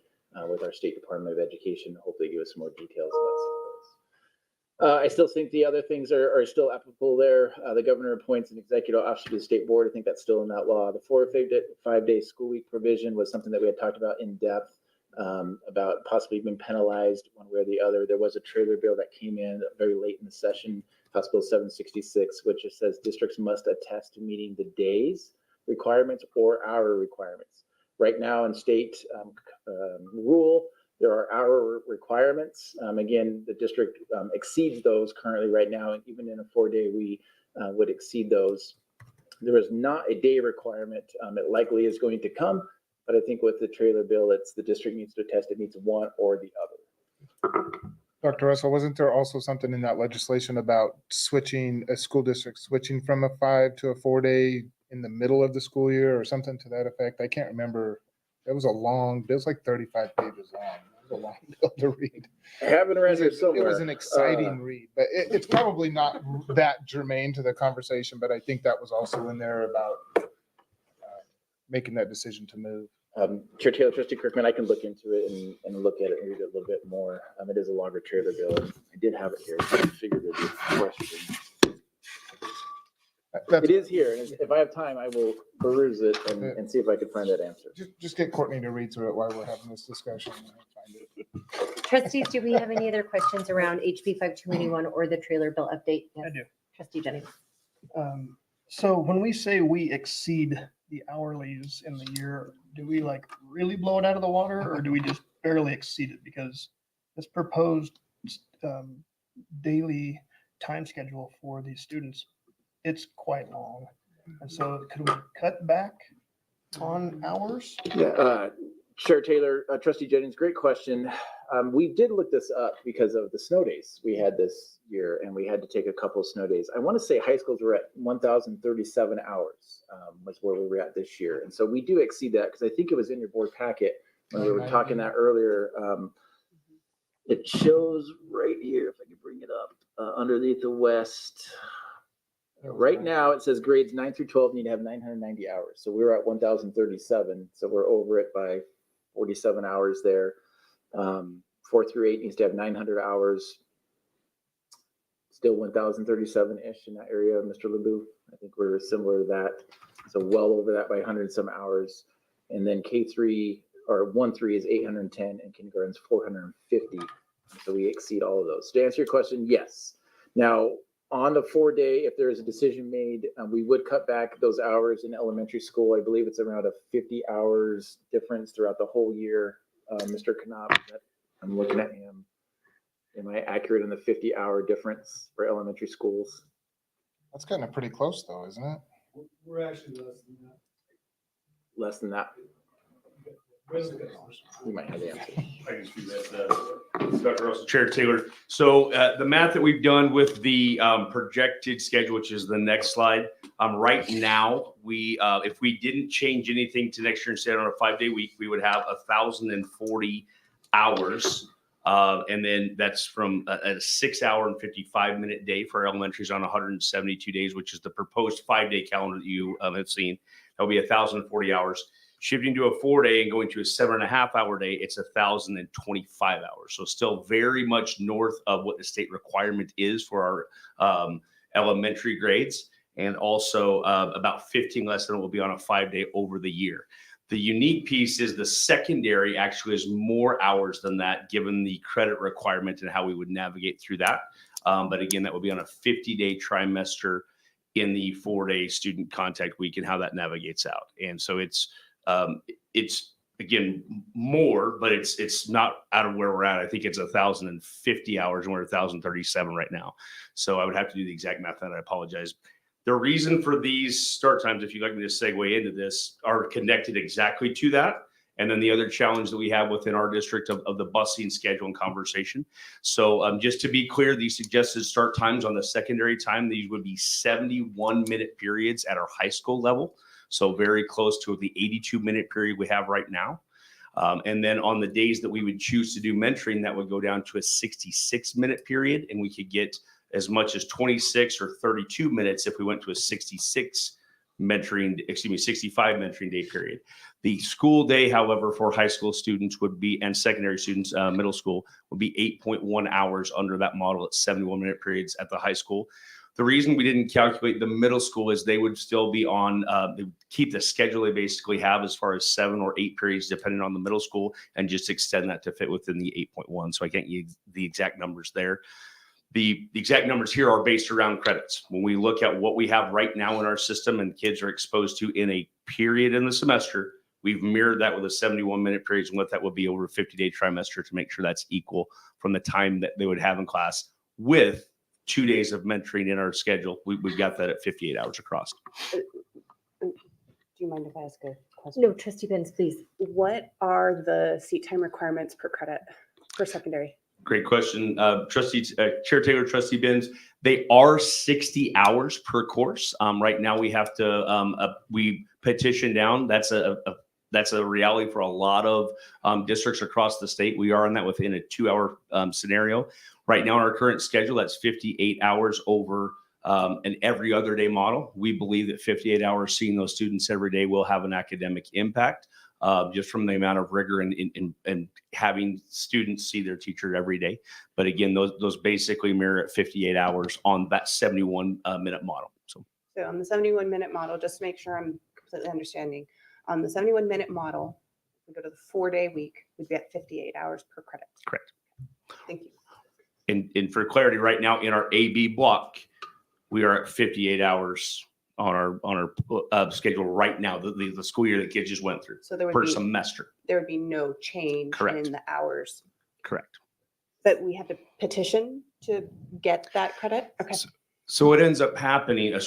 with our State Department of Education. Hopefully give us some more details about some of those. I still think the other things are still applicable there. The governor appoints an executive officer to the state board. I think that's still in that law. The 4 or 5 day school week provision was something that we had talked about in depth. About possibly being penalized one way or the other. There was a trailer bill that came in very late in the session House Bill 766, which just says districts must attest to meeting the days requirements or hour requirements. Right now in state rule, there are hour requirements. Again, the district exceeds those currently right now, and even in a 4-day, we would exceed those. There is not a day requirement. It likely is going to come, but I think with the trailer bill, it's the district needs to attest it meets one or the other. Dr. Russell, wasn't there also something in that legislation about switching a school district, switching from a 5 to a 4-day in the middle of the school year or something to that effect? I can't remember. It was it was like 35 pages long. It was a long bill to read. I have it around here It somewhere. was an exciting read, but it's probably not that germane to the conversation, but I think that was also in there about making that decision to move. Chair Taylor, Trustee Kirkman, I can look into it and look at it and read it a little bit more. It is a longer trailer bill. I did have it here. I figured there'd be a question. It is here, and if I have time, I will peruse it and see if I could find that answer. Just get Courtney to read through it while we're having this discussion. And find it. Trustees, do we have any other questions around HB 5281 or the trailer bill update? Yes. I do. Trustee Jennings. So when we say we exceed the hourlies in the year, do we like really blow it out of the water, or do we just barely exceed it? Because this proposed daily time schedule for these students, it's quite long. And so could we cut back on hours? Yeah, Chair Taylor, Trustee Jennings, great question. We did look this up because of the snow days we had this year, and we had to take a couple of snow days. I want to say high schools were at 1,037 hours was where we were at this year. And so we do exceed that because I think it was in your board packet when we were talking that earlier. It shows right here, if I can bring it up, underneath the West. Right now, it says grades 9 through 12 need to have 990 hours. So we were at 1,037. So we're over it by 47 hours there. 4 through 8 needs to have 900 hours. Still 1,037-ish in that area, Mr. Lebu. I think we're similar to that. So well over that by 100 and some hours. And then K3 or 1-3 is 810 and kindergarten's 450. So we exceed all of those. To answer your question, yes. Now, on the 4-day, if there is a decision made, we would cut back those hours in elementary school. I believe it's around a 50 hours difference throughout the whole year. Mr. Knopf, I'm looking at him. Am I accurate on the 50-hour difference for elementary schools? That's kind of pretty close though, isn't it? We're actually less than that. Less than that? You might have the answer. I can speak that, Dr. Russell, Chair Taylor. So the math that we've done with the projected schedule, which is the next slide, right now, we if we didn't change anything to next year and stayed on a 5-day week, we would have 1,040 hours. And then that's from a 6-hour and 55-minute day for elementaries on 172 days, which is the proposed 5-day calendar that you have seen. That'll be 1,040 hours. Shifting to a 4-day and going to a 7.5-hour day, it's 1,025 hours. So still very much north of what the state requirement is for our elementary grades, and also about 15 less than it will be on a 5-day over the year. The unique piece is the secondary actually is more hours than that, given the credit requirement and how we would navigate through that. But again, that would be on a 50-day trimester in the 4-day student contact week and how that navigates out. And so it's again more, but it's not out of where we're at. I think it's 1,050 hours and we're 1,037 right now. So I would have to do the exact math and I apologize. The reason for these start times, if you'd like me to segue into this, are connected exactly to that. And then the other challenge that we have within our district of the busing schedule and conversation. So just to be clear, these suggested start times on the secondary time, these would be 71-minute periods at our high school level. So very close to the 82-minute period we have right now. And then on the days that we would choose to do mentoring, that would go down to a 66-minute period. And we could get as much as 26 or 32 minutes if we went to a 65 mentoring day period. The school day, however, for high school students would be, and secondary students, middle school, would be 8.1 hours under that model at 71-minute periods at the high school. The reason we didn't calculate the middle school is they would still be on, they would keep the schedule they basically have as far as 7 or 8 periods, depending on the middle school, and just extend that to fit within the 8.1. So I can't use the exact numbers there. The exact numbers here are based around credits. When we look at what we have right now in our system and kids are exposed to in a period in the semester, we've mirrored that with a 71-minute period and what that would be over a 50-day trimester to make sure that's equal from the time that they would have in class with 2 days of mentoring in our schedule. We've got that at 58 hours across. Do you mind if I ask a question? No, Trustee Benz, please. What are the seat time requirements per credit for secondary? Great question. Chair Taylor, Trustee Benz, they are 60 hours per course. Right now we have to, we petition down. That's a reality for a lot of districts across the state. We are in that within a 2-hour scenario. Right now in our current schedule, that's 58 hours over an every other day model. We believe that 58 hours seeing those students every day will have an academic impact. Just from the amount of rigor and having students see their teacher every day. But again, those basically mirror at 58 hours on that 71-minute model. So On the 71-minute model, just to make sure I'm completely understanding, on the 71-minute model, we go to the 4-day week, we'd be at 58 hours per credit. Correct. Thank you. And for clarity, right now in our AB block, we are at 58 hours on our schedule right now, the school year that kids just went through So there would per be semester. there would be no change Correct. in the hours, Correct. but we have to petition to get that credit. Okay. So what ends up happening,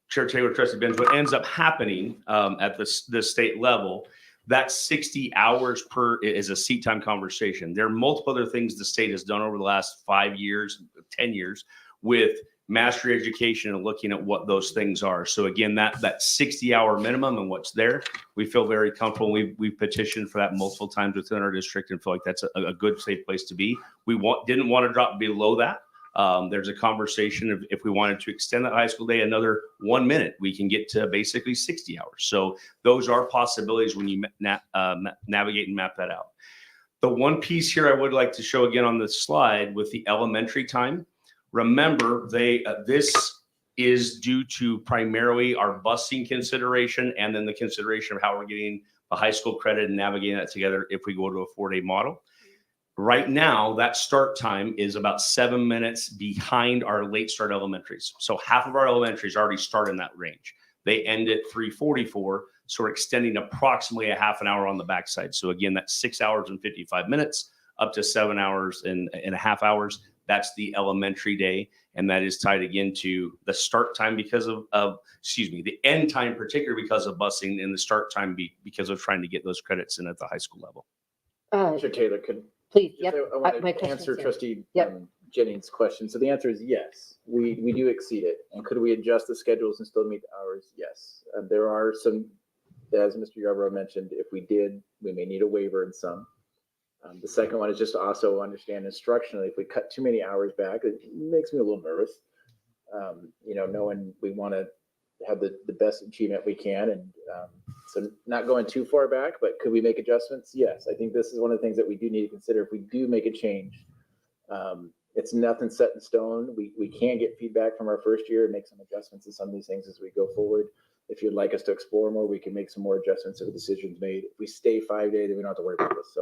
Chair Taylor, Trustee Benz, what ends up happening at the state level, that 60 hours per is a seat time conversation. There are multiple other things the state has done over the last 5 years, 10 years with mastery education and looking at what those things are. So again, that 60-hour minimum and what's there, we feel very comfortable. We've petitioned for that multiple times within our district and feel like that's a good, safe place to be. We didn't want to drop below that. There's a conversation of if we wanted to extend that high school day another 1 minute, we can get to basically 60 hours. So those are possibilities when you navigate and map that out. The one piece here I would like to show again on this slide with the elementary time. Remember, this is due to primarily our busing consideration and then the consideration of how we're getting the high school credit and navigating that together if we go to a 4-day model. Right now, that start time is about 7 minutes behind our late start elementaries. So half of our elementaries already start in that range. They end at 3:44, so we're extending approximately a half an hour on the backside. So again, that's 6 hours and 55 minutes up to 7 hours and a half hours. That's the elementary day. And that is tied again to the start time because of the end time, particularly because of busing, and the start time because of trying to get those credits in at the high school level. Mr. Taylor, Please, just, yep. I want My to question's answer here. Trustee Yep. Jennings' question. So the answer is yes, we do exceed it. And could we adjust the schedules and still meet the hours? Yes. There are some, as Mr. Yarbrough mentioned, if we did, we may need a waiver in some. The second one is just to also understand instructionally, if we cut too many hours back, it makes me a little nervous. Knowing we want to have the best achievement we can. And so not going too far back, but could we make adjustments? Yes. I think this is one of the things that we do need to consider. If we do make a change, it's nothing set in stone. We can get feedback from our first year and make some adjustments to some of these things as we go forward. If you'd like us to explore more, we can make some more adjustments if the decision's made. If we stay 5 days, then we don't have to worry about this.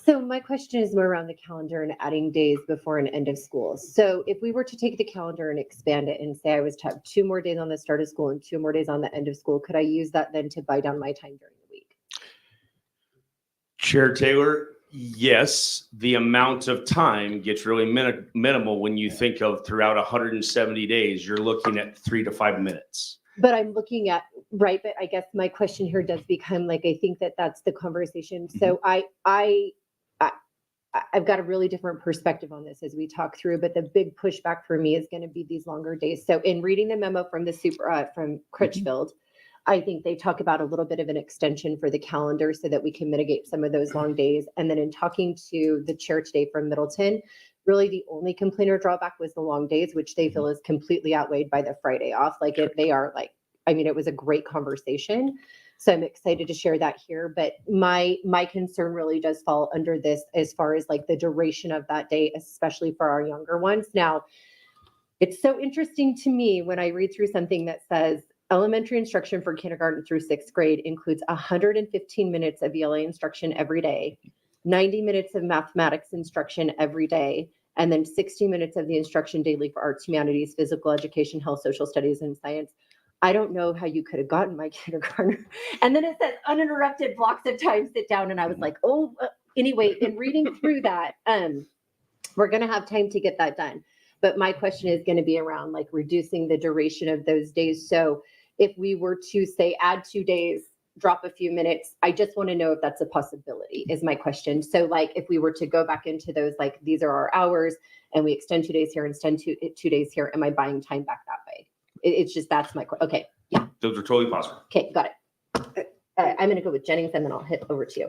So my question is more around the calendar and adding days before an end of school. So if we were to take the calendar and expand it and say I was to have 2 more days on the start of school and 2 more days on the end of school, could I use that then to buy down my time during the week? Chair Taylor, yes, the amount of time gets really minimal when you think of throughout 170 days, you're looking at 3 to 5 minutes. But I'm looking at, right, but I guess my question here does become like, I think that's the conversation. So I've got a really different perspective on this as we talk through, but the big pushback for me is going to be these longer days. So in reading the memo from from Critchfield, I think they talk about a little bit of an extension for the calendar so that we can mitigate some of those long days. And then in talking to the chair today from Middleton, really the only complaint or drawback was the long days, which they feel is completely outweighed by the Friday off. It was a great conversation. So I'm excited to share that here. But my concern really does fall under this as far as like the duration of that day, especially for our younger ones. Now, it's so interesting to me when I read through something that says elementary instruction for kindergarten through 6th grade includes 115 minutes of ELA instruction every day, 90 minutes of mathematics instruction every day, and then 60 minutes of the instruction daily for arts, humanities, physical education, health, social studies, and science. I don't know how you could have gotten my kindergartner. And then it says uninterrupted blocks of time, sit down. And I was like, oh, anyway, in reading through that, we're going to have time to get that done. But my question is going to be around like reducing the duration of those days. So if we were to say add 2 days, drop a few minutes, I just want to know if that's a possibility is my question. So like if we were to go back into those, like these are our hours and we extend 2 days here and extend 2 days here, am I buying time back that way? It's just, that's my question. Okay. Yeah. Those are totally possible. Okay. Got it. I'm going to go with Jennings and then I'll hit over to you.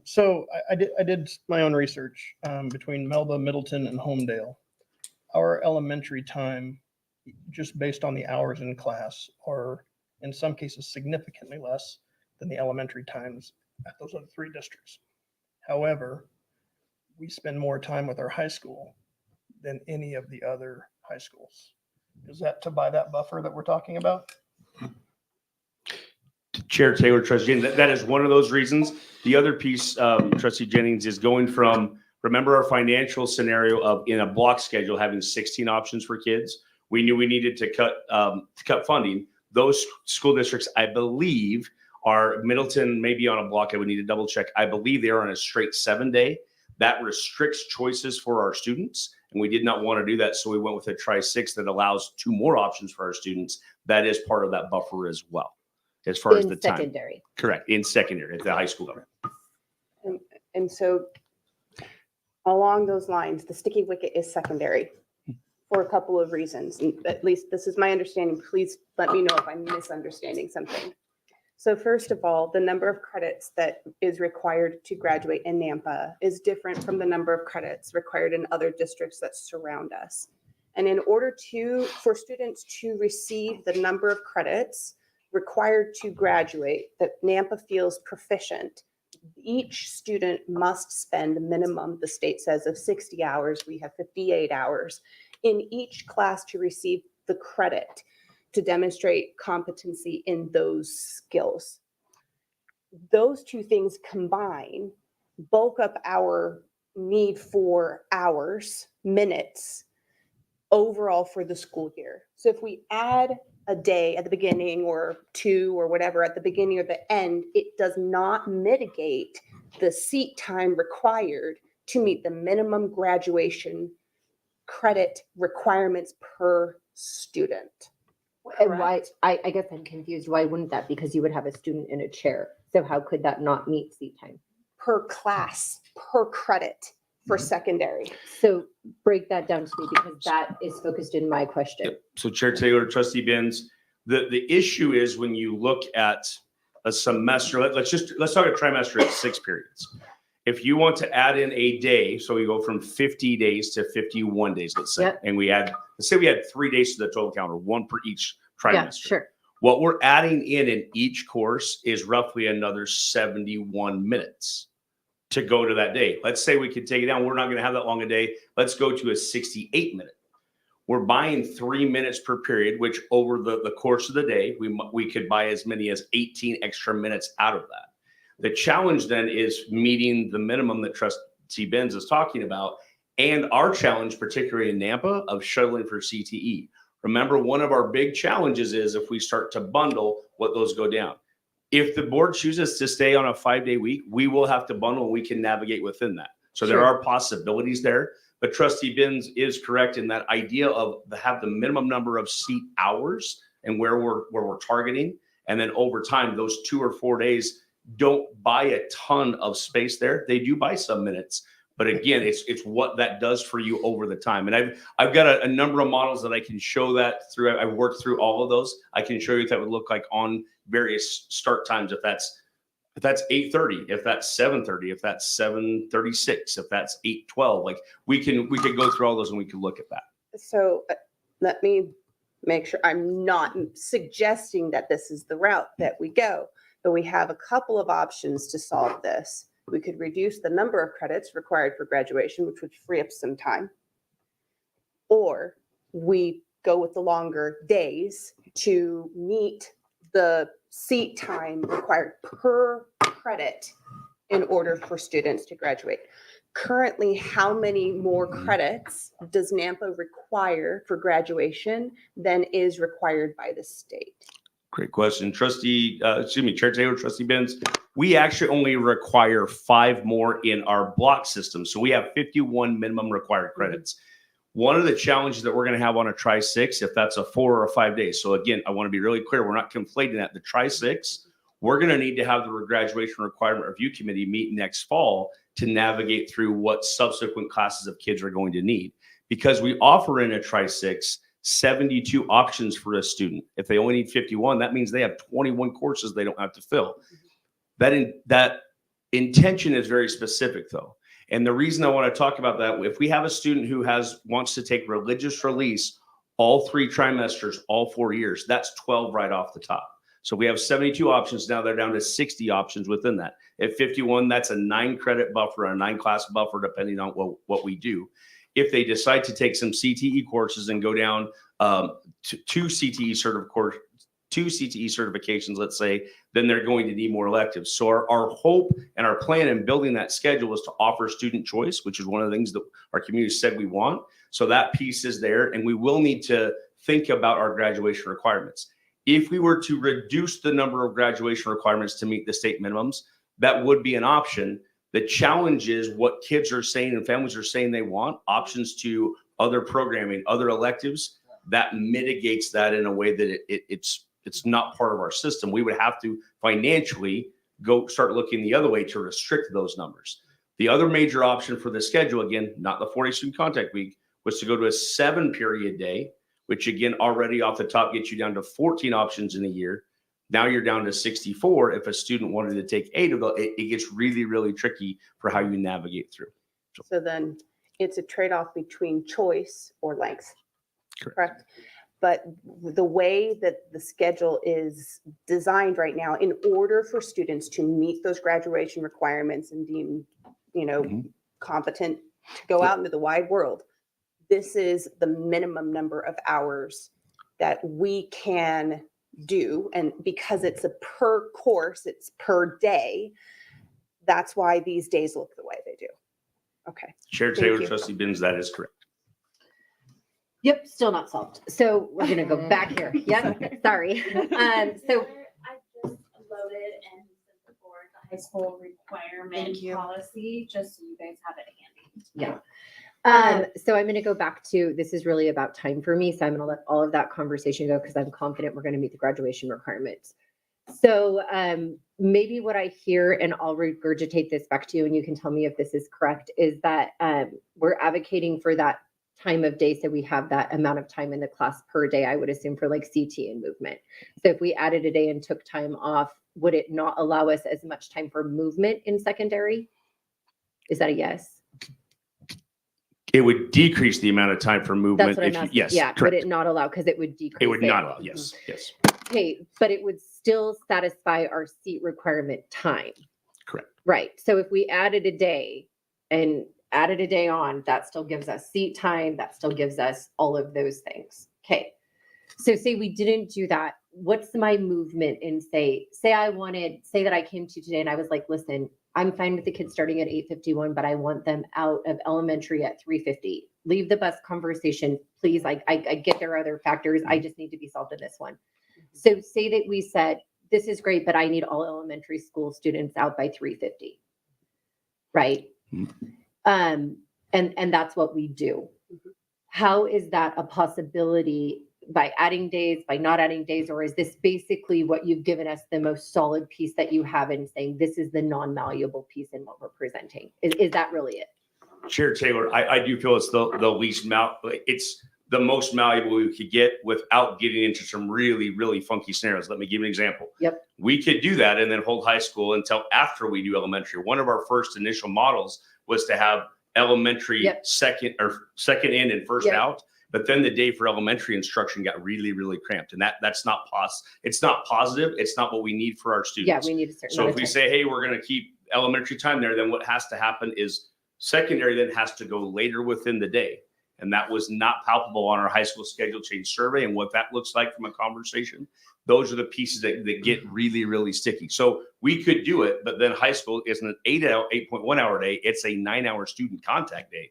So I did my own research between Melba, Middleton, and Homedale. Our elementary time, just based on the hours in class, are in some cases significantly less than the elementary times at those other 3 districts. However, we spend more time with our high school than any of the other high schools. Is that to buy that buffer that we're talking about? Chair Taylor, Trustee, that is one of those reasons. The other piece, Trustee Jennings, is going from, remember our financial scenario of in a block schedule having 16 options for kids. We knew we needed to cut funding. Those school districts, I believe, are Middleton, maybe on a block. I would need to double check. I believe they are on a straight 7-day. That restricts choices for our students, and we did not want to do that. So we went with a Tri-6 that allows 2 more options for our students. That is part of that buffer as well, as far as the time. Secondary. Correct, in secondary at the high school level. And so along those lines, the sticky wicket is secondary for a couple of reasons. And at least this is my understanding. Please let me know if I'm misunderstanding something. So first of all, the number of credits that is required to graduate in Nampa is different from the number of credits required in other districts that surround us. And in order for students to receive the number of credits required to graduate that Nampa feels proficient, each student must spend a minimum, the state says, of 60 hours. We have 58 hours in each class to receive the credit to demonstrate competency in those skills. Those 2 things combine bulk up our need for hours, minutes overall for the school year. So if we add a day at the beginning or 2 or whatever at the beginning or the end, it does not mitigate the seat time required to meet the minimum graduation credit requirements per student. And why, I guess I'm confused. Why wouldn't that? Because you would have a student in a chair. So how could that not meet seat time? Per class, per credit for secondary. So break that down to me because that is focused in my question. Yep. So Chair Taylor, Trustee Benz, the issue is when you look at a semester, let's talk a trimester at 6 periods. If you want to add in a day, so we go from 50 days to 51 days, let's say, and let's say we had 3 days to the total calendar, 1 per each trimester. Yeah, sure. What we're adding in each course is roughly another 71 minutes to go to that day. Let's say we could take it down. We're not going to have that long a day. Let's go to a 68-minute. We're buying 3 minutes per period, which over the course of the day, we could buy as many as 18 extra minutes out of that. The challenge then is meeting the minimum that Trustee Benz is talking about, and our challenge, particularly in Nampa, of shuttling for CTE. Remember, one of our big challenges is if we start to bundle, what those go down. If the board chooses to stay on a 5-day week, we will have to bundle and we can navigate within that. So there are possibilities there, but Trustee Benz is correct in that idea of have the minimum number of seat hours and where we're targeting. And then over time, those 2 or 4 days don't buy a ton of space there. They do buy some minutes, but again, it's what that does for you over the time. And I've got a number of models that I can show that through. I've worked through all of those. I can show you what that would look like on various start times. If that's 8:30, if that's 7:30, if that's 7:36, if that's 8:12, like we could go through all those and we could look at that. So let me make sure I'm not suggesting that this is the route that we go, but we have a couple of options to solve this. We could reduce the number of credits required for graduation, which would free up some time. Or we go with the longer days to meet the seat time required per credit in order for students to graduate. currently, how many more credits does Nampa require for graduation than is required by the state? Great question. Chair Taylor, Trustee Benz, we actually only require 5 more in our block system. So we have 51 minimum required credits. One of the challenges that we're going to have on a Tri-6, if that's a 4 or a 5 days. So again, I want to be really clear. We're not conflating that. The Tri-6, we're going to need to have the graduation requirement review committee meet next fall to navigate through what subsequent classes of kids are going to need. Because we offer in a Tri-6 72 options for a student. If they only need 51, that means they have 21 courses they don't have to fill. That intention is very specific though. And the reason I want to talk about that, if we have a student who wants to take religious release all 3 trimesters, all 4 years, that's 12 right off the top. So we have 72 options. Now they're down to 60 options within that. At 51, that's a 9 credit buffer, a 9 class buffer, depending on what we do. If they decide to take some CTE courses and go down to 2 CTE certifications, let's say, then they're going to need more electives. So our hope and our plan in building that schedule is to offer student choice, which is one of the things that our community said we want. So that piece is there, and we will need to think about our graduation requirements. If we were to reduce the number of graduation requirements to meet the state minimums, that would be an option. The challenge is what kids are saying and families are saying they want, options to other programming, other electives, that mitigates that in a way that it's not part of our system. We would have to financially go start looking the other way to restrict those numbers. The other major option for the schedule, again, not the 40 student contact week, was to go to a 7-period day, which again, already off the top gets you down to 14 options in a year. Now you're down to 64. If a student wanted to take 8 of those, it gets really, really tricky for how you navigate through. So then it's a trade-off between choice or length. Correct? But the way that the schedule is designed right now, in order for students to meet those graduation requirements and deem, competent to go out into the wide world, this is the minimum number of hours that we can do. And because it's a per course, it's per day, that's why these days look the way they do. Okay. Chair Taylor, Trustee Benz, that is correct. Yep, still not solved. So we're gonna go back here. Yep, sorry. So I just loaded and sent the board the high school requirement policy, just so you guys have it handy. yeah. So I'm gonna go back to, this is really about time for me. So I'm gonna let all of that conversation go because I'm confident we're gonna meet the graduation requirements. So maybe what I hear, and I'll regurgitate this back to you and you can tell me if this is correct, is that we're advocating for that time of day. So we have that amount of time in the class per day, I would assume, for like CT and movement. So if we added a day and took time off, would it not allow us as much time for movement in secondary? Is that a yes? It would decrease the amount of time for movement. That's what I'm asking. Yes, Yeah, correct. would it not allow, because it would decrease. It would not allow, yes, yes. Okay, but it would still satisfy our seat requirement time. Correct. Right, so if we added a day and added a day on, that still gives us seat time, that still gives us all of those things. Okay, so say we didn't do that, what's my movement in say that I came to today and I was like, listen, I'm fine with the kids starting at 8:51, but I want them out of elementary at 3:50. Leave the bus conversation, please. I get there are other factors. I just need to be solved in this one. So say that we said, this is great, but I need all elementary school students out by 3:50. Right? And that's what we do. How is that a possibility by adding days, by not adding days, or is this basically what you've given us the most solid piece that you have in saying this is the non-malleable piece in what we're presenting? Is that really it? Chair Taylor, I do feel it's the least it's the most malleable we could get without getting into some really, really funky scenarios. Let me give you an example. Yep. We could do that and then hold high school until after we do elementary. One of our first initial models was to have elementary second in and first out. But then the day for elementary instruction got really, really cramped. And that's not it's not positive. It's not what we need for our students. Yeah, we need a certain So if we say, hey, we're going to keep elementary time there, then what has to happen is secondary then has to go later within the day. And that was not palpable on our high school schedule change survey. And what that looks like from a conversation, those are the pieces that get really, really sticky. So we could do it, but then high school isn't an 8.1 hour day. It's a 9-hour student contact day.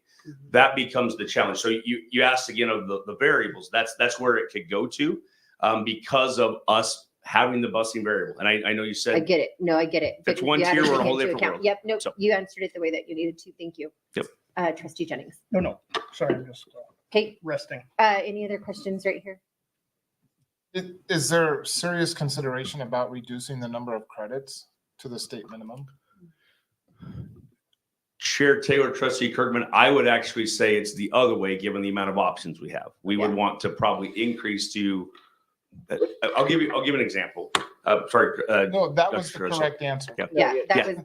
That becomes the challenge. So you asked again of the variables. That's where it could go to because of us having the busing variable. And I know you said. I get it. No, I get it. If it's But one you had tier, to we're in a take whole into different account. world. Yep, no, So- you answered it the way that you needed to. Thank you. Yep. Trustee Jennings. No, sorry, I'm just Okay, resting. any other questions right here? Is there serious consideration about reducing the number of credits to the state minimum? Chair Taylor, Trustee Kirkman, I would actually say it's the other way, given the amount of options we have. We would want to probably increase to, I'll give an example. Sorry. No, that was Dr. the correct answer. Yeah, that was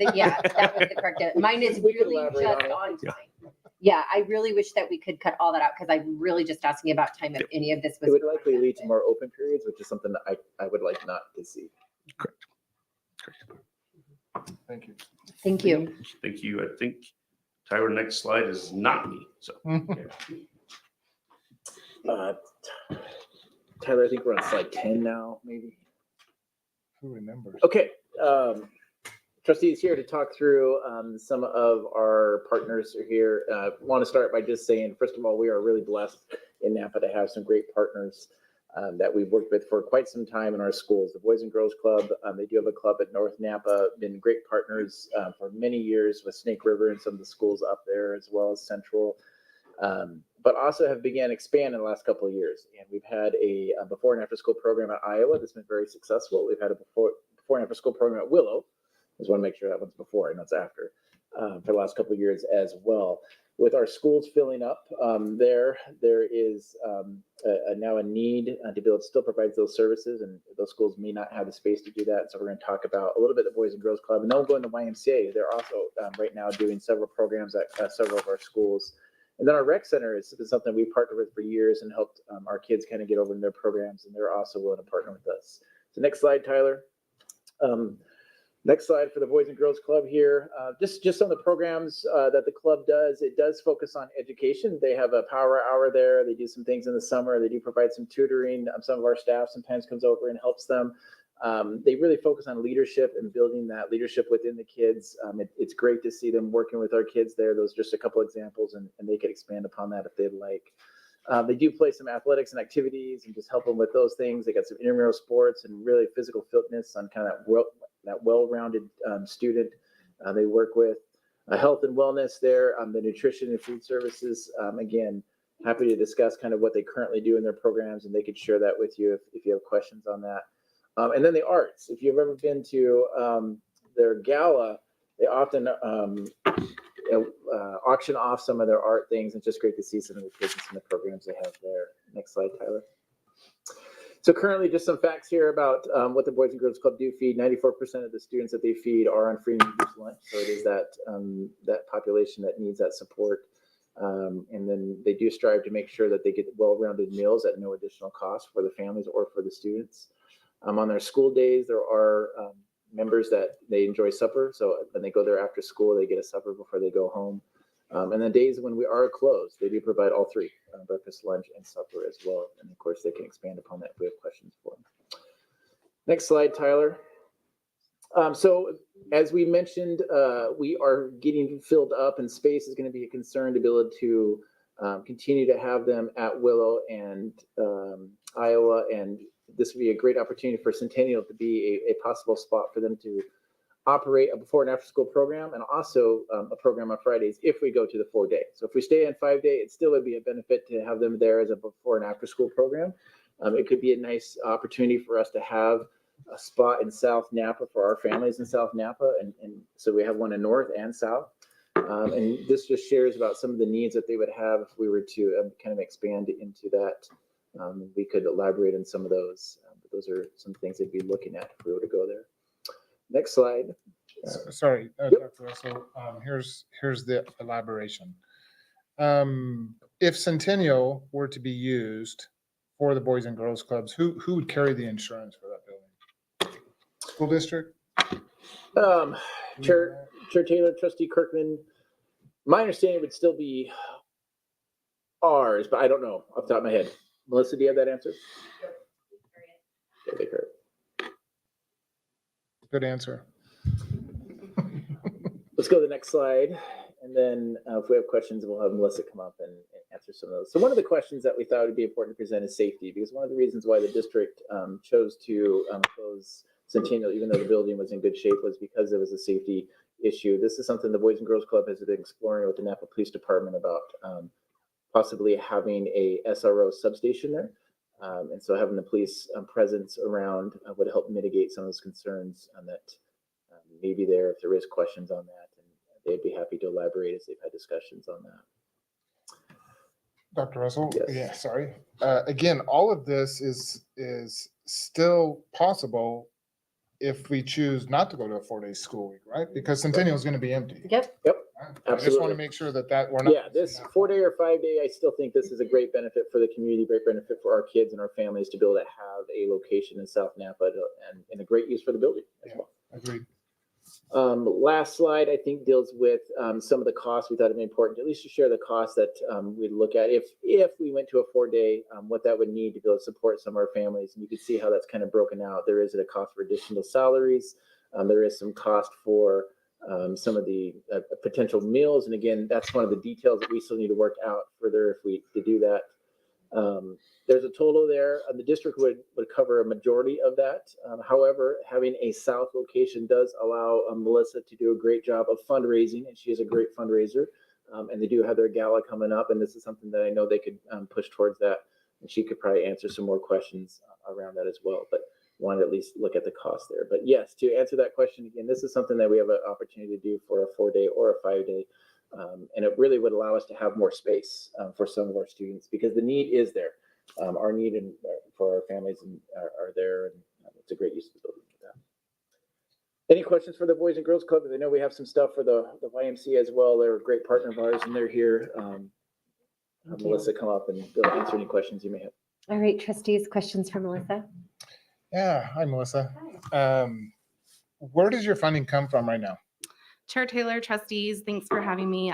the correct. Mine is We could really elaborate just on it. on time. Yeah, I really wish that we could cut all that out because I'm really just asking about time if any of this was. It would likely lead to more open periods, which is something that I would like not to see. Thank you. Thank you. Thank you. I think, Tyler, next slide is not me. So Tyler, I think we're on slide 10 now, maybe. Who remembers? Okay. Trustees here to talk through some of our partners are here. Want to start by just saying, first of all, we are really blessed in Nampa to have some great partners that we've worked with for quite some time in our schools. The Boys and Girls Club, they do have a club at North Nampa, been great partners for many years with Snake River and some of the schools up there, as well as Central, but also have began expand in the last couple of years. And we've had a before and after school program at Iowa that's been very successful. We've had a before and after school program at Willow. Just want to make sure that one's before and that's after for the last couple of years as well. With our schools filling up, there is now a need to be able to still provide those services, and those schools may not have the space to do that. So we're going to talk about a little bit the Boys and Girls Club, and then we'll go into YMCA. They're also right now doing several programs at several of our schools. And then our rec center is something we've partnered with for years and helped our kids kind of get over in their programs, and they're also willing to partner with us. So next slide, Tyler. Next slide for the Boys and Girls Club here. Just some of the programs that the club does. It does focus on education. They have a power hour there. They do some things in the summer. They do provide some tutoring. Some of our staff sometimes comes over and helps them. They really focus on leadership and building that leadership within the kids. It's great to see them working with our kids there. Those are just a couple examples, and they could expand upon that if they'd like. They do play some athletics and activities and just help them with those things. They got some intramural sports and really physical fitness on kind of that well-rounded student. They work with health and wellness there, the nutrition and food services. Again, happy to discuss kind of what they currently do in their programs, and they could share that with you if you have questions on that. And then the arts. If you've ever been to their gala, they often auction off some of their art things. It's just great to see some of the kids and some of the programs they have there. Next slide, Tyler. So currently, just some facts here about what the Boys and Girls Club do feed. 94% of the students that they feed are on free and reduced lunch. So it is that population that needs that support. And then they do strive to make sure that they get well-rounded meals at no additional cost for the families or for the students. On their school days, there are members that they enjoy supper. So when they go there after school, they get a supper before they go home. And the days when we are closed, they do provide all three, breakfast, lunch, and supper as well. And of course, they can expand upon that if we have questions for them. Next slide, Tyler. So as we mentioned, we are getting filled up, and space is going to be a concern to be able to continue to have them at Willow and Iowa. And this would be a great opportunity for Centennial to be a possible spot for them to operate a before and after school program, and also a program on Fridays if we go to the 4-day. So if we stay on 5-day, it still would be a benefit to have them there as a before and after school program. It could be a nice opportunity for us to have a spot in South Nampa for our families in South Nampa. And so we have one in North and South. And this just shares about some of the needs that they would have if we were to kind of expand into that. We could elaborate on some of those, but those are some things they'd be looking at if we were to go there. Next slide. Sorry, Dr. Russell, here's the elaboration. If Centennial were to be used for the Boys and Girls Clubs, who would carry the insurance for that building? School district? Chair Taylor, Trustee Kirkman, my understanding would still be ours, but I don't know off the top of my head. Melissa, do you have that answer? Okay, Kurt. Good answer. Let's go to the next slide. And then if we have questions, we'll have Melissa come up and answer some of those. So one of the questions that we thought would be important to present is safety, because one of the reasons why the district chose to close Centennial, even though the building was in good shape, was because there was a safety issue. This is something the Boys and Girls Club has been exploring with the Nampa Police Department about possibly having a SRO substation there. And so having the police presence around would help mitigate some of those concerns that may be there if there is questions on that. And they'd be happy to elaborate as they've had discussions on that. Dr. Russell? Yes. Yeah, sorry. Again, all of this is still possible if we choose not to go to a 4-day school week, right? Because Centennial is going to be empty. Yep. Yep. I just want Absolutely. to make sure that we're not. Yeah, this 4-day or 5-day, I still think this is a great benefit for the community, great benefit for our kids and our families to be able to have a location in South Nampa and a great use for the building as well. Agreed. Last slide, I think, deals with some of the costs. We thought it'd be important at least to share the costs that we'd look at if we went to a 4-day, what that would need to be able to support some of our families. And you can see how that's kind of broken out. There is a cost for additional salaries. There is some cost for some of the potential meals. And again, that's one of the details that we still need to work out further if we to do that. There's a total there. The district would cover a majority of that. However, having a south location does allow Melissa to do a great job of fundraising, and she is a great fundraiser. And they do have their gala coming up, and this is something that I know they could push towards that. And she could probably answer some more questions around that as well. But wanted to at least look at the cost there. But yes, to answer that question again, this is something that we have an opportunity to do for a 4-day or a 5-day. And it really would allow us to have more space for some of our students because the need is there. Our need for our families are there, and it's a great use of the building for that. Any questions for the Boys and Girls Club? I know we have some stuff for the YMCA as well. They're a great partner of ours, and they're here. Melissa, come up and they'll answer any questions you may have. All right, trustees, questions for Melissa? Yeah. Hi, Melissa. Where does your funding come from right now? Chair Taylor, trustees, thanks for having me.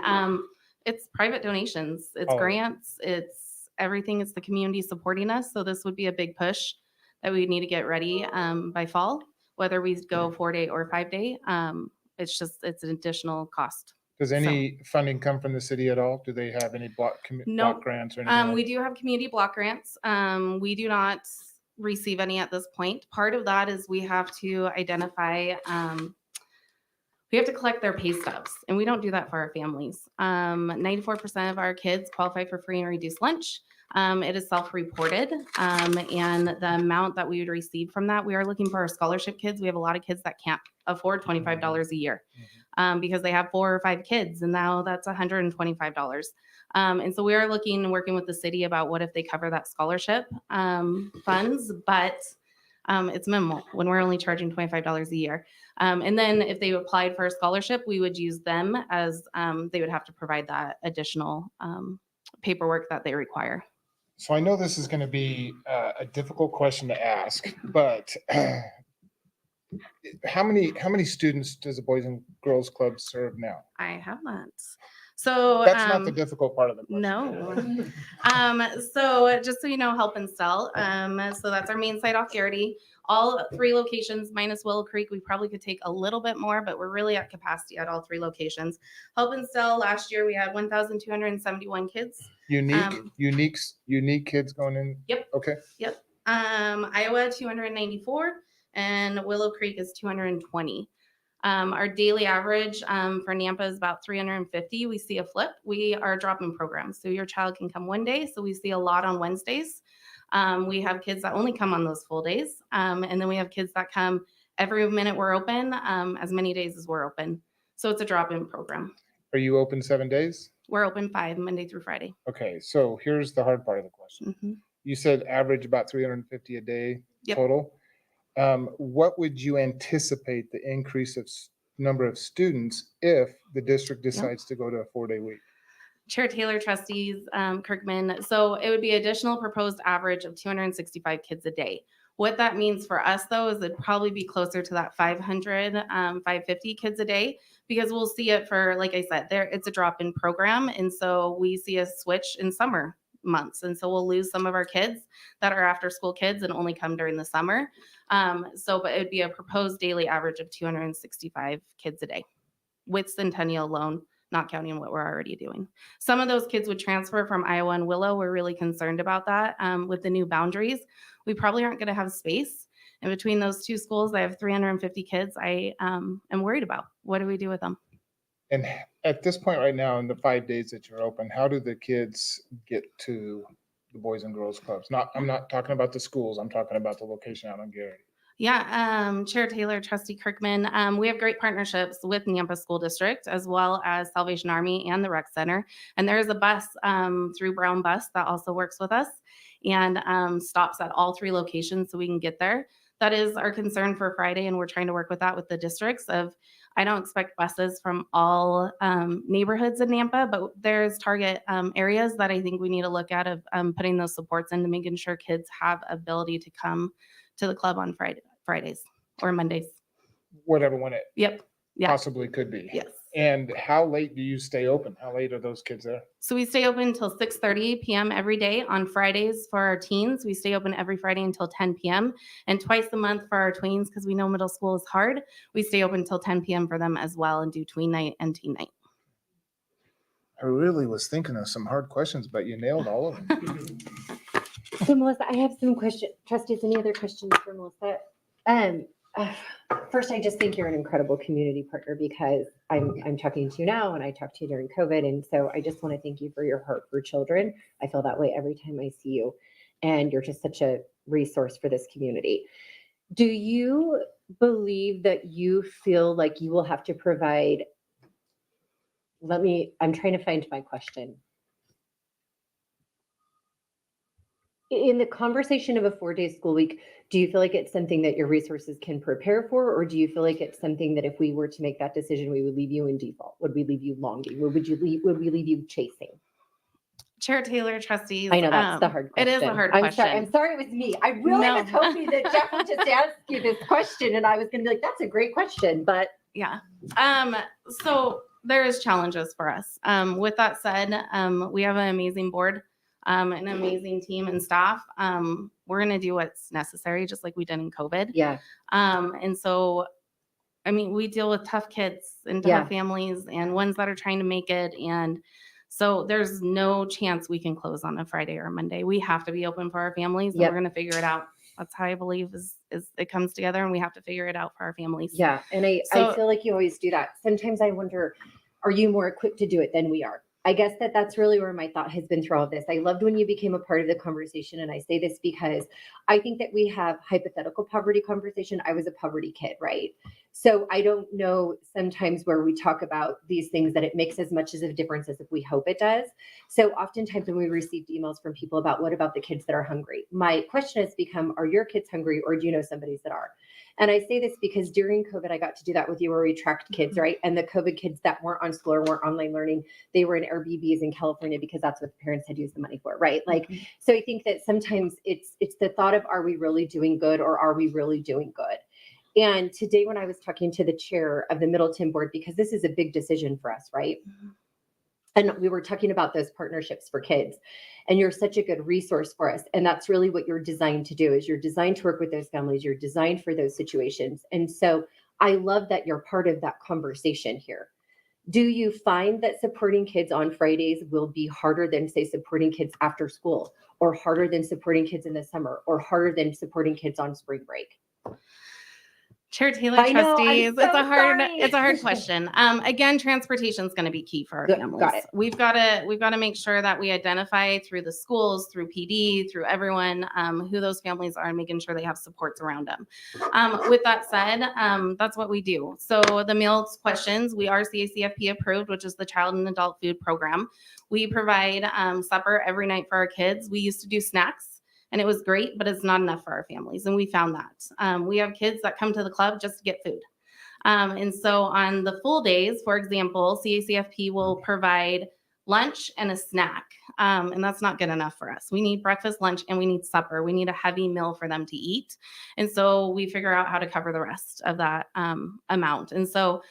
It's private donations, it's Oh. grants, it's everything. It's the community supporting us. So this would be a big push that we need to get ready by fall, whether we go 4-day or 5-day. It's an additional cost. Does any funding come from the city at all? Do they have any block grants or anything? We do have community block grants. We do not receive any at this point. Part of that is we have to identify we have to collect their pay stubs, and we don't do that for our families. 94% of our kids qualify for free and reduced lunch. It is self-reported, and the amount that we would receive from that, we are looking for our scholarship kids. We have a lot of kids that can't afford $25 a year because they have 4 or 5 kids, and now that's $125. And so we are looking and working with the city about what if they cover that scholarship funds, but it's minimal when we're only charging $25 a year. And then if they applied for a scholarship, we would use them as they would have to provide that additional paperwork that they require. So I know this is going to be a difficult question to ask, but how many students does the Boys and Girls Club serve now? I have that. So That's not the difficult part of the question. No. So just so you know, Help and Sell. So that's our main site off Garrity. All 3 locations minus Willow Creek. We probably could take a little bit more, but we're really at capacity at all 3 locations. Help and Sell, last year we had 1,271 kids. Unique kids going in? Yep. Okay. Yep. Iowa, 294, and Willow Creek is 220. Our daily average for Nampa is about 350. We see a flip. We are drop-in programs. So your child can come one day. So we see a lot on Wednesdays. We have kids that only come on those full days. And then we have kids that come every minute we're open, as many days as we're open. So it's a drop-in program. Are you open 7 days? We're open 5, Monday through Friday. Okay. So here's the hard part of the question. Mm-hmm. You said average about 350 a day total. What would you anticipate the increase of number of students if the district decides to go to a 4-day week? Chair Taylor, trustees, Kirkman. So it would be additional proposed average of 265 kids a day. What that means for us, though, is it'd probably be closer to that 500, 550 kids a day, because we'll see it for, like I said, it's a drop-in program. And so we see a switch in summer. months. And so we'll lose some of our kids that are after school kids and only come during the summer. But it would be a proposed daily average of 265 kids a day with Centennial alone, not counting what we're already doing. Some of those kids would transfer from Iowa and Willow. We're really concerned about that. With the new boundaries, we probably aren't going to have space. And between those two schools, I have 350 kids I am worried about. What do we do with them? And at this point right now, in the 5 days that you're open, how do the kids get to the Boys and Girls Clubs? I'm not talking about the schools. I'm talking about the location out on Gary. Yeah, Chair Taylor, Trustee Kirkman, we have great partnerships with Nampa School District as well as Salvation Army and the Rec Center. And there is a bus through Brown Bus that also works with us and stops at all 3 locations so we can get there. That is our concern for Friday, and we're trying to work with that with the districts of, I don't expect buses from all neighborhoods in Nampa, but there's target areas that I think we need to look at of putting those supports into making sure kids have ability to come to the club on Fridays or Mondays. Whatever one it Yep. Yeah. possibly could be. Yes. And how late do you stay open? How late are those kids there? So we stay open until 6:30 p.m. every day. On Fridays for our teens, we stay open every Friday until 10 p.m. And twice a month for our tweens, because we know middle school is hard, we stay open until 10 p.m. for them as well and do tween night and teen night. I really was thinking of some hard questions, but you nailed all of them. So Melissa, I have some questions. Trustees, any other questions for Melissa? First, I just think you're an incredible community partner because I'm talking to you now and I talked to you during COVID. And so I just want to thank you for your heart for children. I feel that way every time I see you. And you're just such a resource for this community. Do you believe that you feel like you will have to provide, I'm trying to find my question. In the conversation of a 4-day school week, do you feel like it's something that your resources can prepare for? Or do you feel like it's something that if we were to make that decision, we would leave you in default? Would we leave you longing? Would we leave you chasing? Chair Taylor, trustees. I know that's the hard question. It is a hard I'm question. Sorry, I'm sorry it was me. I really No. was hoping that Jeff would just ask you this question and I was going to be like, that's a great question, but. Yeah. So there is challenges for us. With that said, we have an amazing board, an amazing team and staff. We're going to do what's necessary, just like we did in COVID. Yeah. And so, I mean, we deal with tough kids and tough families and ones that are trying to make it. And so there's no chance we can close on a Friday or a Monday. We have to be open for our families and we're going to figure it out. That's how I believe is it comes together and we have to figure it out for our families. Yeah. And I feel like you always do that. Sometimes I wonder, are you more equipped to do it than we are? I guess that's really where my thought has been through all of this. I loved when you became a part of the conversation. And I say this because I think that we have hypothetical poverty conversation. I was a poverty kid, right? So I don't know sometimes where we talk about these things that it makes as much as a difference as if we hope it does. So oftentimes when we received emails from people about what about the kids that are hungry? My question has become, are your kids hungry or do you know somebody's that are? And I say this because during COVID, I got to do that with you where we tracked kids, right? And the COVID kids that weren't on school or weren't online learning, they were in Airbnbs in California because that's what the parents had used the money for, right? Like, so I think that sometimes it's the thought of, are we really doing good or are we really doing good? And today when I was talking to the chair of the Middleton board, because this is a big decision for us, right? And we were talking about those partnerships for kids and you're such a good resource for us. And that's really what you're designed to do is you're designed to work with those families. You're designed for those situations. And so I love that you're part of that conversation here. Do you find that supporting kids on Fridays will be harder than say supporting kids after school or harder than supporting kids in the summer or harder than supporting kids on spring break? Chair Taylor, I know, trustees, I'm so it's a hard question. Again, transportation is going to be key for our families. Got it. We've got to make sure that we identify through the schools, through PD, through everyone, who those families are and making sure they have supports around them. With that said, that's what we do. So the meals questions, we are CACFP approved, which is the Child and Adult Food Program. We provide supper every night for our kids. We used to do snacks. And it was great, but it's not enough for our families. And we found that. We have kids that come to the club just to get food. And so on the full days, for example, CACFP will provide lunch and a snack. And that's not good enough for us. We need breakfast, lunch, and we need supper. We need a heavy meal for them to eat. And so we figure out how to cover the rest of that amount. And so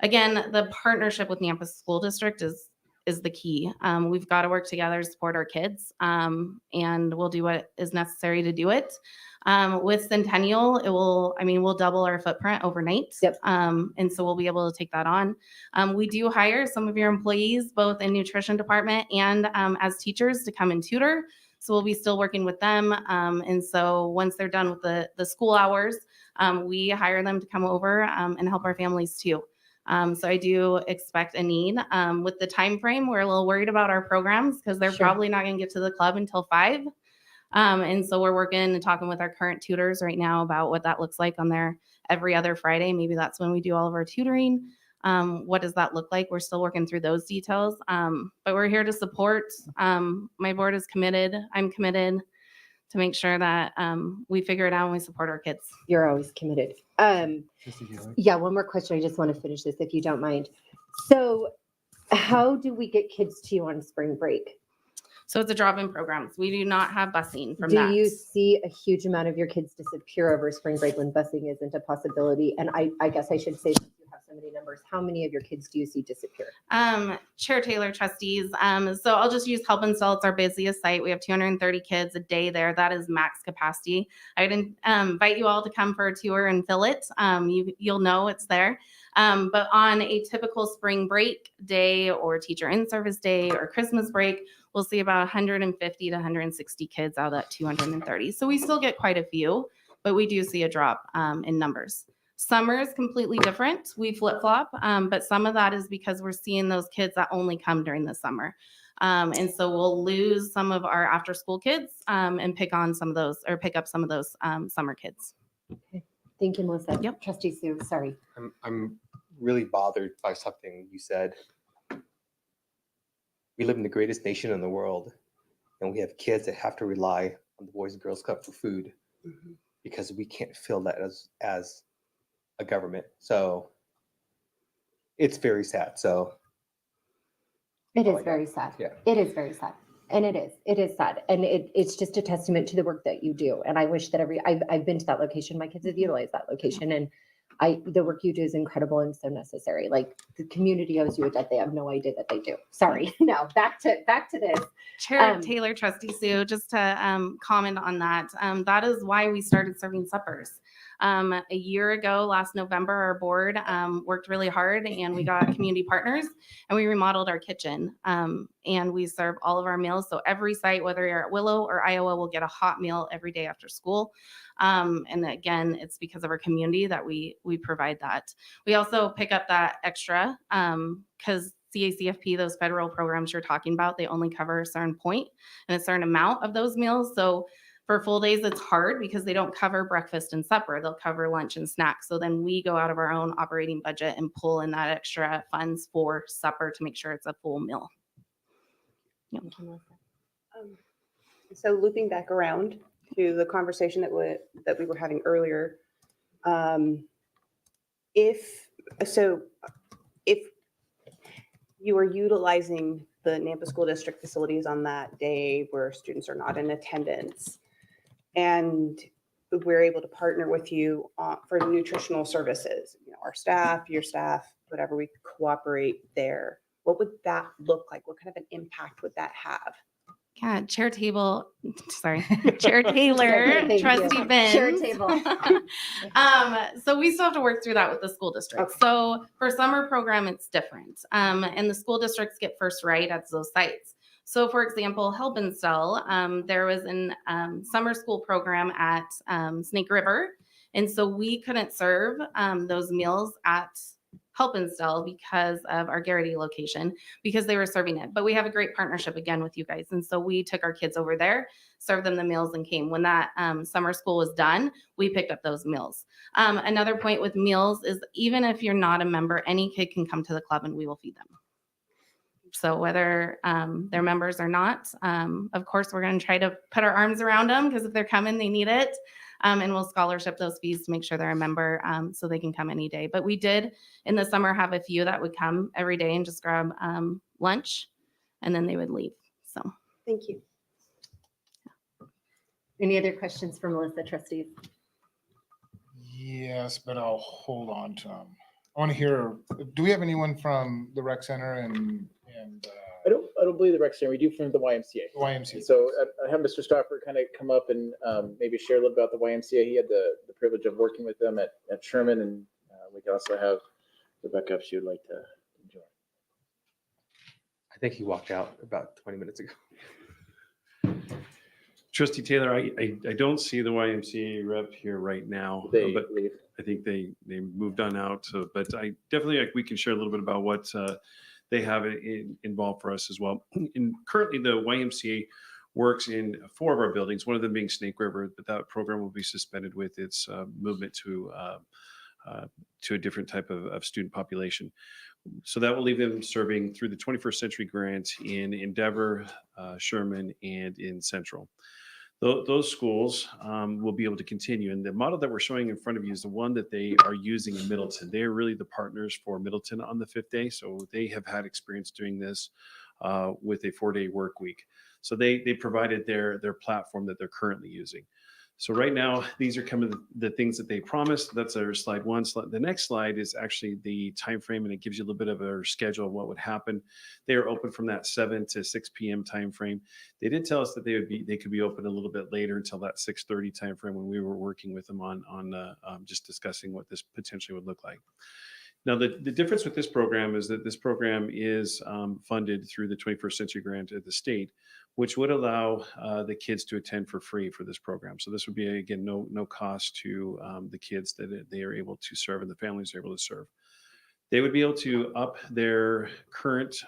again, the partnership with Nampa School District is is the key. We've got to work together to support our kids, and we'll do what is necessary to do it. With Centennial, we'll double our footprint overnight. Yep. And so we'll be able to take that on. We do hire some of your employees, both in nutrition department and as teachers, to come and tutor. So we'll be still working with them. And so once they're done with the school hours, we hire them to come over and help our families too. So I do expect a need. With the time frame, we're a little worried about our programs because they're Sure. probably not going to get to the club until 5. And so we're working and talking with our current tutors right now about what that looks like on their every other Friday. Maybe that's when we do all of our tutoring. What does that look like? We're still working through those details. But we're here to support. My board is committed. I'm committed to make sure that we figure it out and we support our kids. You're always committed. Yeah, one more question. I just want to finish this if you don't mind. So how do we get kids to you on spring break? So it's a drop-in program. We do not have busing from Do that. you see a huge amount of your kids disappear over spring break when busing isn't a possibility? And I guess I should say, since you have so many numbers, how many of your kids do you see disappear? Chair Taylor, trustees. So I'll just use Help Install. It's our busiest site. We have 230 kids a day there. That is max capacity. I would invite you all to come for a tour and fill it. You'll know it's there. But on a typical spring break day or teacher in-service day or Christmas break, we'll see about 150 to 160 kids out of that 230. So we still get quite a few, but we do see a drop in numbers. Summer is completely different. We flip-flop, but some of that is because we're seeing those kids that only come during the summer. And so we'll lose some of our after-school kids and pick up some of those summer kids. Okay. Thank you, Melissa. Yep. Trustee Sue, sorry. I'm really bothered by something you said. We live in the greatest nation in the world, and we have kids that have to rely on the Boys and Girls Club for food because we can't fill that as a government. So it's very sad. So It is very sad. Yeah. It is very sad. And it is sad. And it's just a testament to the work that you do. And I wish that I've been to that location. My kids have utilized that location, and the work you do is incredible and so necessary. Like, the community owes you a debt they have no idea that they do. Sorry. Now back to this. Chair Taylor, Trustee Sue, just to comment on that. That is why we started serving suppers. A year ago, last November, our board worked really hard, and we got community partners, and we remodeled our kitchen. And we serve all of our meals. So every site, whether you're at Willow or Iowa, will get a hot meal every day after school. And again, it's because of our community that we provide that. We also pick up that extra because CACFP, those federal programs you're talking about, they only cover a certain point and a certain amount of those meals. So for full days, it's hard because they don't cover breakfast and supper. They'll cover lunch and snacks. So then we go out of our own operating budget and pull in that extra funds for supper to make sure it's a full meal. Yep. So looping back around to the conversation that we were having earlier, if you are utilizing the Nampa School District facilities on that day where students are not in attendance, and we're able to partner with you for nutritional services, our staff, your staff, whatever, we cooperate there, what would that look like? What kind of an impact would that have? Yeah, Chair Taylor, Thank Trustee you. Ben. Chair Table. So we still have to work through that with the school district. Okay. So for summer program, it's different. And the school districts get first right at those sites. So for example, Help Install, there was an summer school program at Snake River. And so we couldn't serve those meals at Help Install because of our Garrity location, because they were serving it. But we have a great partnership again with you guys. And so we took our kids over there, served them the meals, and came. When that summer school was done, we picked up those meals. Another point with meals is even if you're not a member, any kid can come to the club and we will feed them. So whether they're members or not, of course, we're going to try to put our arms around them because if they're coming, they need it. And we'll scholarship those fees to make sure they're a member so they can come any day. But we did in the summer have a few that would come every day and just grab lunch and then they would leave. So Thank you. Any other questions for Melissa, trustees? Yes, but I'll hold on to them. I want to hear, do we have anyone from the rec center and don't believe the rec center, we do from the YMCA. The YMCA. So I have Mr. Stoffer kind of come up and maybe share a little about the YMCA. He had the privilege of working with them at Sherman, and we can also have Rebecca if she would like to join. I think he walked out about 20 minutes ago. Trustee Taylor, I don't see the YMCA rep here right now, They but leave. I think they moved on out. So, but I definitely, we can share a little bit about what they have involved for us as well. And currently the YMCA works in 4 of our buildings, one of them being Snake River, but that program will be suspended with its movement to a different type of student population. So that will leave them serving through the 21st Century Grant in Endeavor, Sherman, and in Central. Those schools will be able to continue. And the model that we're showing in front of you is the one that they are using in Middleton. They are really the partners for Middleton on the 5th day. So they have had experience doing this with a 4-day work week. So they provided their platform that they're currently using. So right now, these are kind of the things that they promised. That's our slide 1. The next slide is actually the time frame, and it gives you a little bit of a schedule of what would happen. They are open from that 7 to 6 p.m. time frame. They did tell us that they could be open a little bit later until that 6:30 time frame when we were working with them on just discussing what this potentially would look like. Now, the difference with this program is that this program is funded through the 21st Century Grant at the state, which would allow the kids to attend for free for this program. So this would be, again, no cost to the kids that they are able to serve and the families are able to serve. They would be able to up their current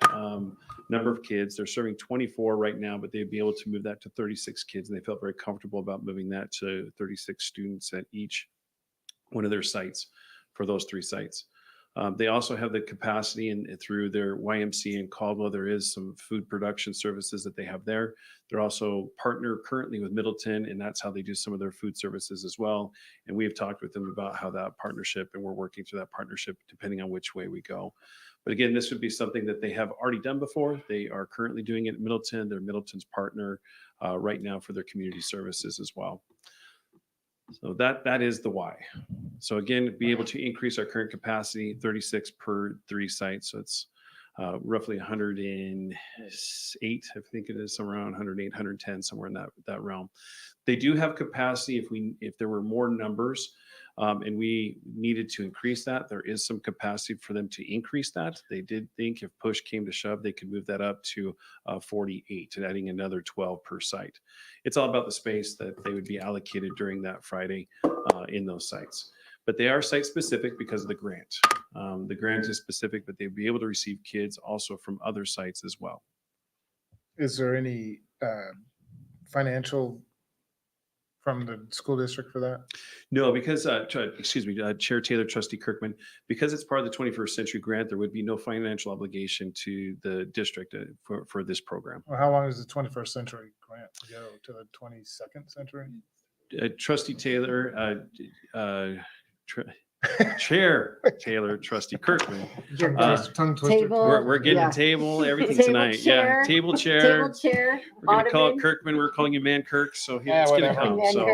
number of kids. They're serving 24 right now, but they'd be able to move that to 36 kids. And they felt very comfortable about moving that to 36 students at each one of their sites for those 3 sites. They also have the capacity, and through their YMCA in Caldwell, there is some food production services that they have there. They're also partner currently with Middleton, and that's how they do some of their food services as well. And we have talked with them about how that partnership, and we're working through that partnership depending on which way we go. But again, this would be something that they have already done before. They are currently doing it at Middleton. They're Middleton's partner right now for their community services as well. So that is the why. So again, be able to increase our current capacity, 36 per 3 sites. So it's roughly 108, I think it is, somewhere around 108, 110, somewhere in that realm. They do have capacity if there were more numbers and we needed to increase that. There is some capacity for them to increase that. They did think if push came to shove, they could move that up to 48 and adding another 12 per site. It's all about the space that they would be allocated during that Friday in those sites. But they are site specific because of the grant. The grant is specific, but they'd be able to receive kids also from other sites as well. Is there any financial from the school district for that? No, because, excuse me, Chair Taylor, Trustee Kirkman, because it's part of the 21st Century Grant, there would be no financial obligation to the district for this program. Well, how long does the 21st Century Grant go to the 22nd century? Trustee Taylor, Chair Taylor, Trustee Kirkman. Tongue twister. Table. We're getting Yeah. table, everything Table tonight. chair. Yeah, table chair. Table chair, We're going to call it ottoman. Kirkman. We're calling you Man Kirk. So Yeah, it's going to whatever. come. Man So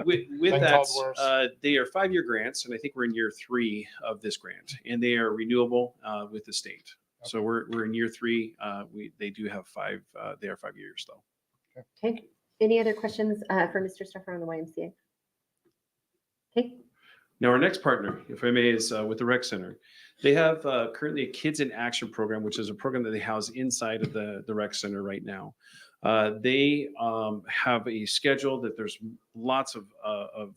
with Been that, called worse. they are 5-year grants, and I think we're in year 3 of this grant, and they are renewable with the state. So we're in year 3. They do have 5. They are 5 years though. Okay, any other questions for Mr. Stoffer on the YMCA? Okay, Now, our next partner, if I may, is with the Rec Center. They have currently a Kids in Action program, which is a program that they house inside of the Rec Center right now. They have a schedule that there's lots of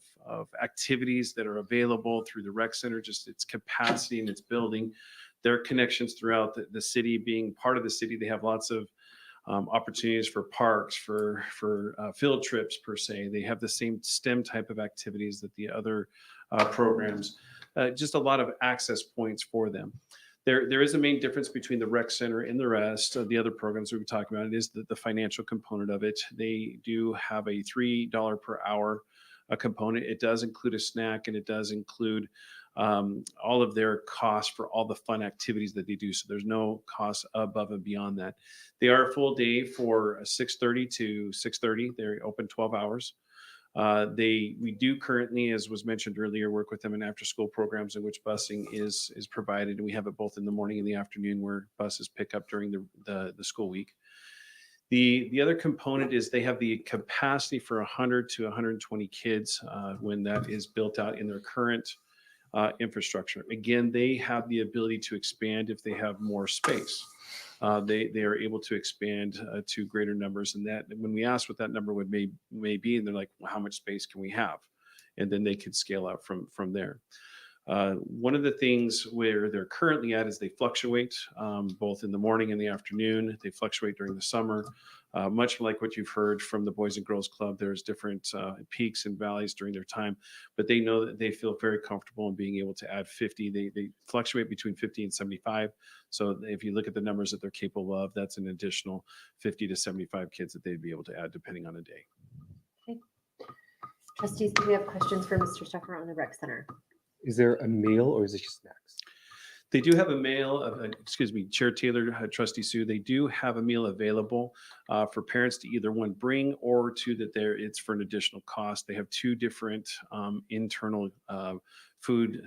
activities that are available through the Rec Center, just its capacity and its building. Their connections throughout the city, being part of the city, they have lots of opportunities for parks, for field trips per se. They have the same STEM type of activities that the other programs, just a lot of access points for them. There is a main difference between the Rec Center and the rest of the other programs we've been talking about. It is the financial component of it. They do have a $3 per hour component. It does include a snack, and it does include all of their costs for all the fun activities that they do. So there's no cost above and beyond that. They are a full day for 6:30 to 6:30. They're open 12 hours. We do currently, as was mentioned earlier, work with them in after-school programs in which busing is provided. And we have it both in the morning and the afternoon where buses pick up during the school week. The other component is they have the capacity for 100 to 120 kids when that is built out in their current infrastructure. Again, they have the ability to expand if they have more space. They are able to expand to greater numbers, and that when we ask what that number may be, and they're like, well, how much space can we have? And then they could scale out from there. One of the things where they're currently at is they fluctuate both in the morning and the afternoon. They fluctuate during the summer. Much like what you've heard from the Boys and Girls Club, there's different peaks and valleys during their time, but they know that they feel very comfortable in being able to add 50. They fluctuate between 50 and 75. So if you look at the numbers that they're capable of, that's an additional 50 to 75 kids that they'd be able to add depending on a day. Okay. Trustees, do we have questions for Mr. Stuffer on the rec center? Is there a meal or is it just snacks? They do have a meal, Chair Taylor, Trustee Sue, they do have a meal available for parents to either one bring or two that it's for an additional cost. They have two different internal food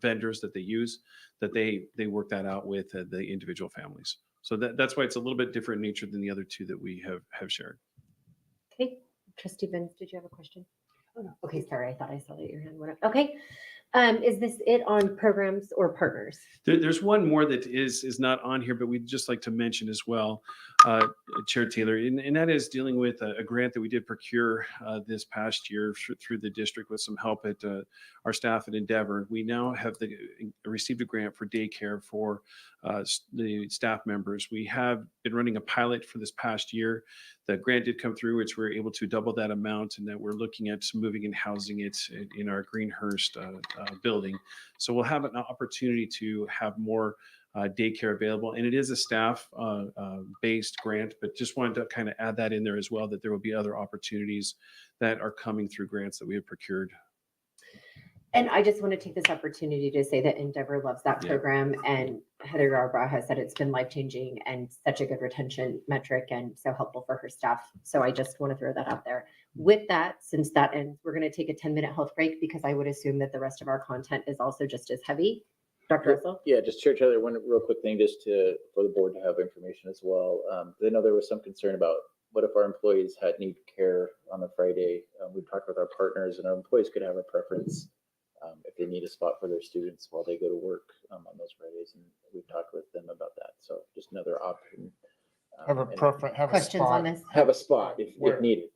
vendors that they use, that they work that out with the individual families. So that's why it's a little bit different in nature than the other two that we have shared. Okay, Trustee Vince, did you have a question? Oh, no. Okay, sorry, I thought I saw that your hand went up. Okay. Is this it on programs or partners? There's one more that is not on here, but we'd just like to mention as well, Chair Taylor, and that is dealing with a grant that we did procure this past year through the district with some help at our staff at Endeavor. We now have received a grant for daycare for the staff members. We have been running a pilot for this past year. The grant did come through, which we're able to double that amount, and that we're looking at moving and housing it in our Greenhurst building. So we'll have an opportunity to have more daycare available, and it is a staff based grant, but just wanted to kind of add that in there as well, that there will be other opportunities that are coming through grants that we have procured. And I just want to take this opportunity to say that Endeavor loves that program, and Heather Yarbrough has said it's been life-changing and such a good retention metric and so helpful for her staff. So I just want to throw that out there. With that, since that ends, we're going to take a 10-minute health break because I would assume that the rest of our content is also just as heavy. Dr. Russell? Yeah, just Chair Taylor, one real quick thing just for the board to have information as well. I know there was some concern about what if our employees need care on a Friday. We've talked with our partners, and our employees could have a preference if they need a spot for their students while they go to work on those Fridays, and we've talked with them about that. So just another option. Have a preference, have a Questions on spot. this? Have a spot if Where? needed.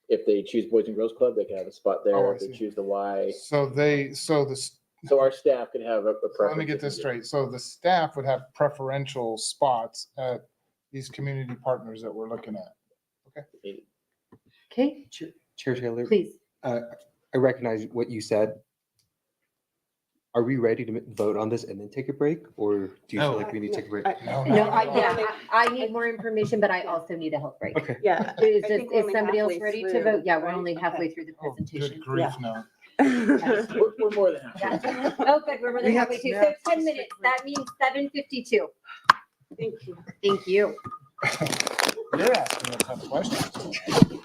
If they choose Boys and Girls Club, they can have a spot there. Oh, I If they see. choose the Y, So our staff could have a preference. let me get this straight. So the staff would have preferential spots at these community partners that we're looking at. Okay. Okay, Chair Taylor, please. I recognize what you said. Are we ready to vote on this and then take a break, or do you feel like we need to take a break? No, No, I need more information, but I also need a health break. Okay. Yeah. Is I think we're is only somebody else halfway ready to through, vote? Yeah, we're right? only halfway Okay. through the Oh, presentation. good grief, no. We're more than half. Yeah. Oh, good, we're more than We have halfway through. So 10 minutes, that means 7:52. Thank you. Thank you. You're asking a tough question.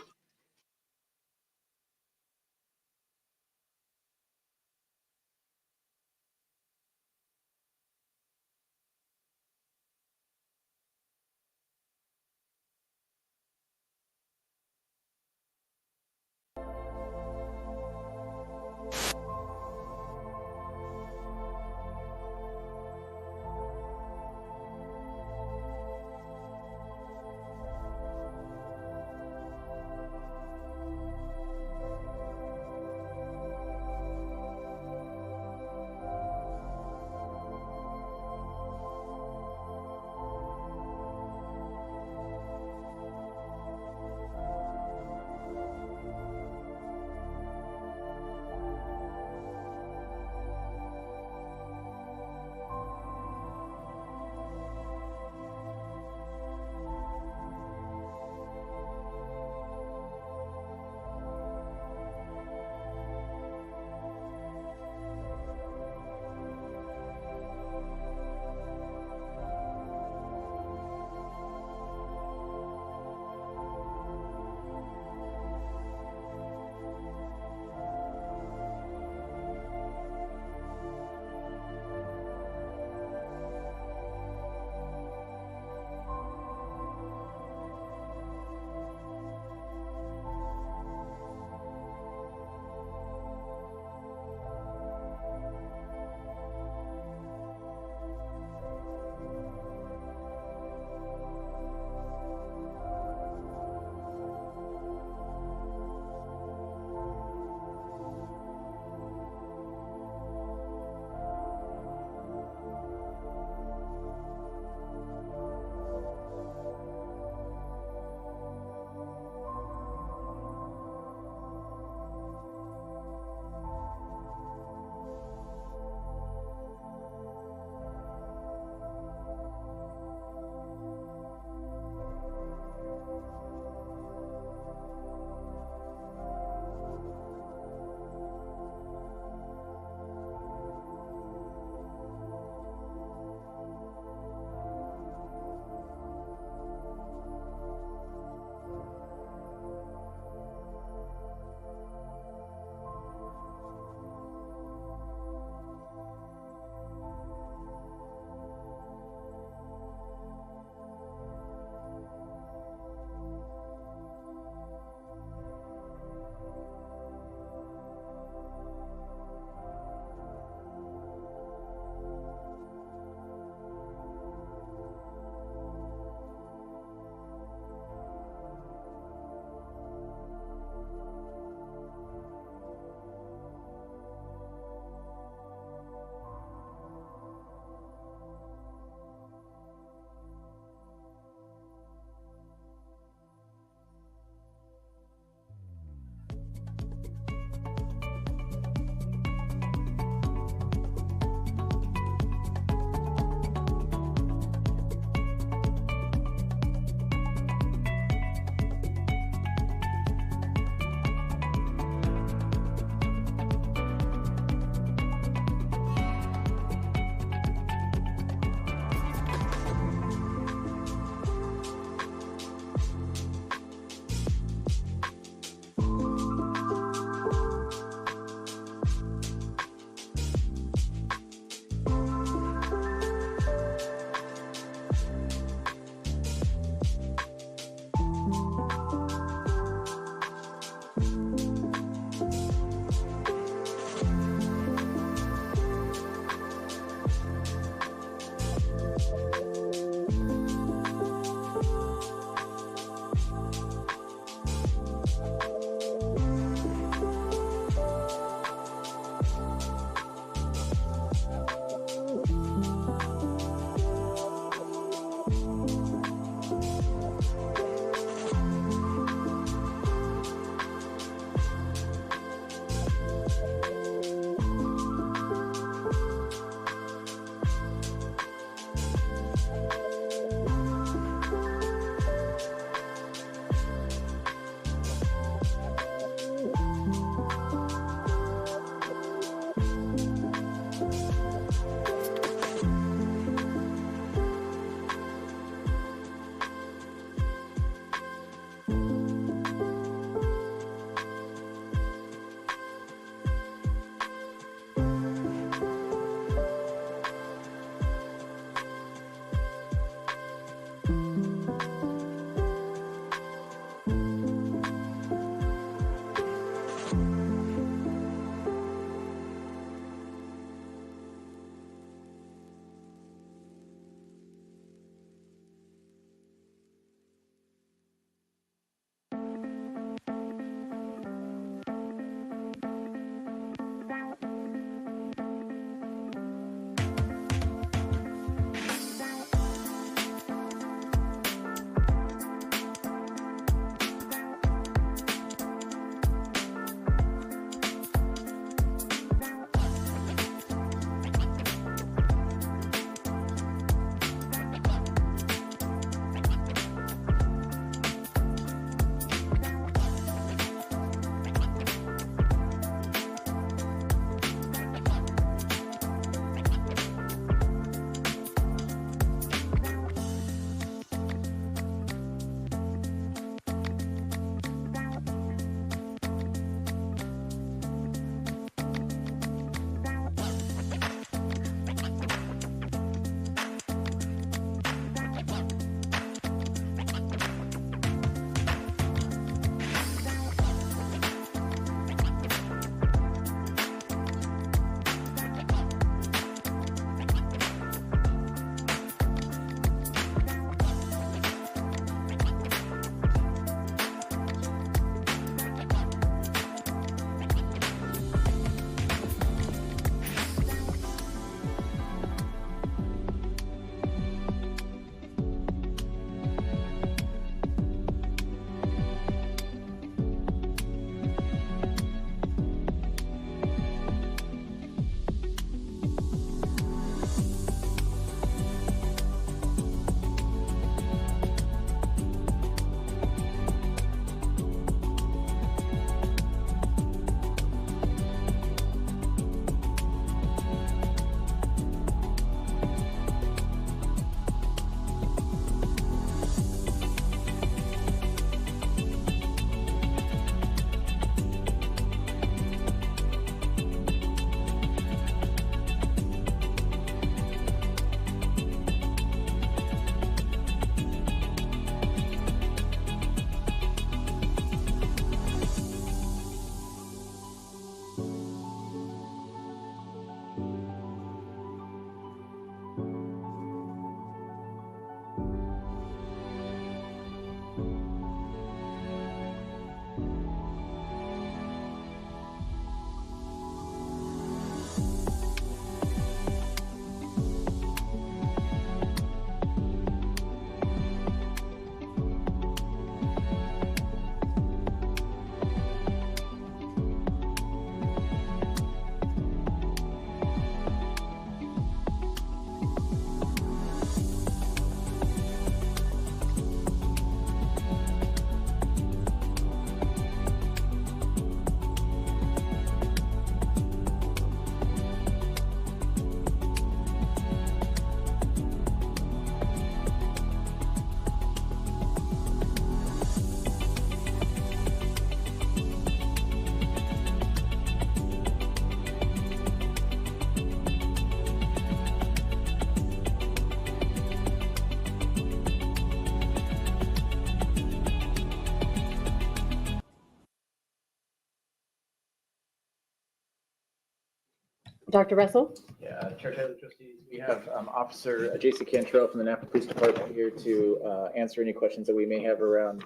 Dr. Russell? Yeah, Chair Taylor, trustees, we have Officer J.C. Cantrell from the Napa Police Department here to answer any questions that we may have around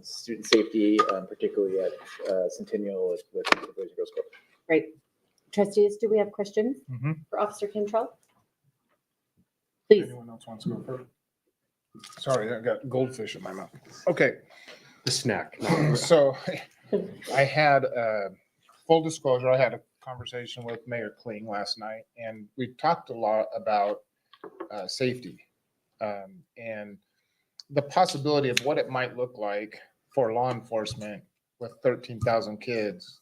student safety, particularly at Centennial with the Boys and Girls Club. Great. Trustees, do we have questions Mhm. for Officer Cantrell? Please. Anyone else wants to go first? Sorry, I got goldfish in my mouth. Okay, The snack. so I had, full disclosure, I had a conversation with Mayor Kling last night, and we talked a lot about safety and the possibility of what it might look like for law enforcement with 13,000 kids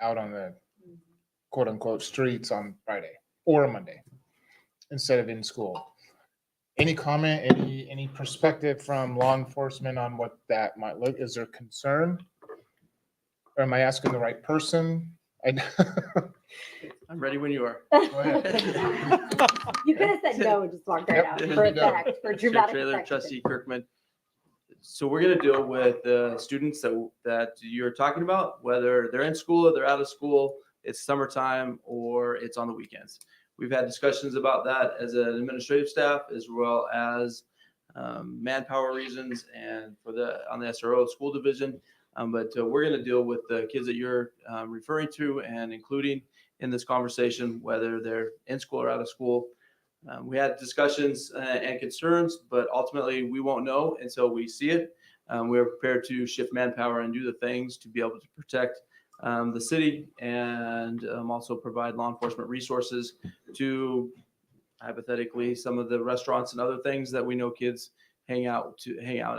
out on the quote unquote streets on Friday or Monday instead of in school. Any comment, any perspective from law enforcement on what that might look? Is there concern? Or am I asking the right person? I'm ready when you are. Go ahead. You could have said no and just walked right Yep, out there for you go. effect, for Chair dramatic Taylor, effect. Trustee Kirkman. So we're gonna deal with the students that you're talking about, whether they're in school or they're out of school, it's summertime or it's on the weekends. We've had discussions about that as an administrative staff, as well as manpower reasons and on the SRO school division. But we're going to deal with the kids that you're referring to and including in this conversation, whether they're in school or out of school. We had discussions and concerns, but ultimately we won't know until we see it. We're prepared to shift manpower and do the things to be able to protect the city and also provide law enforcement resources to hypothetically some of the restaurants and other things that we know kids hang out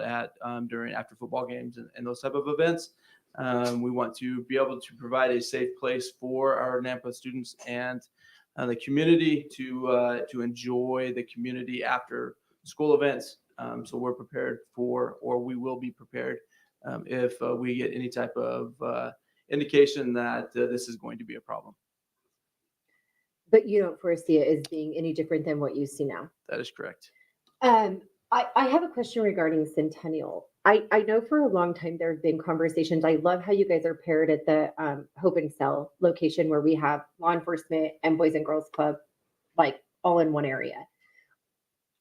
at during after football games and those type of events. We want to be able to provide a safe place for our Nampa students and the community to enjoy the community after school events. So we're prepared for, or we will be prepared if we get any type of indication that this is going to be a problem. But you don't foresee it as being any different than what you see now. That is correct. I have a question regarding Centennial. I know for a long time there have been conversations. I love how you guys are paired at the Hope and Cell location where we have law enforcement and Boys and Girls Club, like all in one area.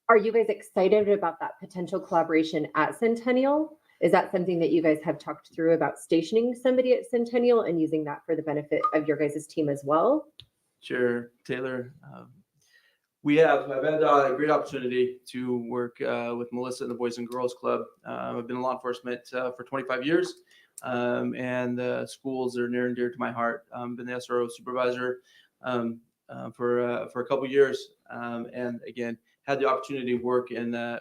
Are you guys excited about that potential collaboration at Centennial? Is that something that you guys have talked through about stationing somebody at Centennial and using that for the benefit of your guys' team as well? Chair Taylor, I've had a great opportunity to work with Melissa and the Boys and Girls Club. I've been in law enforcement for 25 years, and schools are near and dear to my heart. I've been the SRO supervisor for a couple years, and again, had the opportunity to work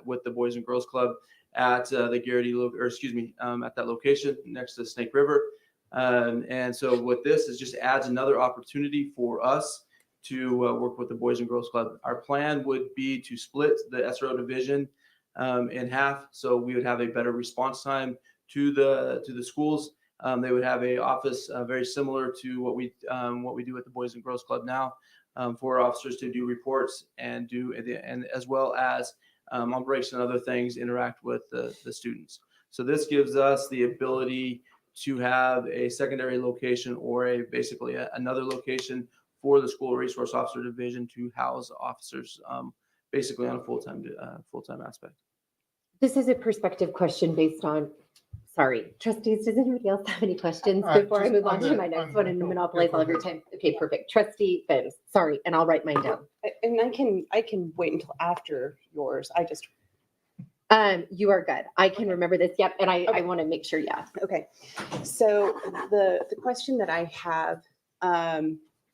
with the Boys and Girls Club at the Garrity, at that location next to Snake River. And so what this is just adds another opportunity for us to work with the Boys and Girls Club. Our plan would be to split the SRO division in half, so we would have a better response time to the schools. They would have a office very similar to what we do at the Boys and Girls Club now, for officers to do reports and as well as operation and other things, interact with the students. So this gives us the ability to have a secondary location or basically another location for the school resource officer division to house officers, basically on a full-time aspect. This is a perspective question based on, sorry, trustees, does anybody else have any questions Uh, before I just move on on to the- my next on- one and go- monopolize go all of your ahead. time? Okay, perfect. Trustee Benz, sorry, and I'll write mine down. And I can wait until after yours. You are good. I can remember this. Yep. And I Okay. want to make sure. Yeah. Okay, so the question that I have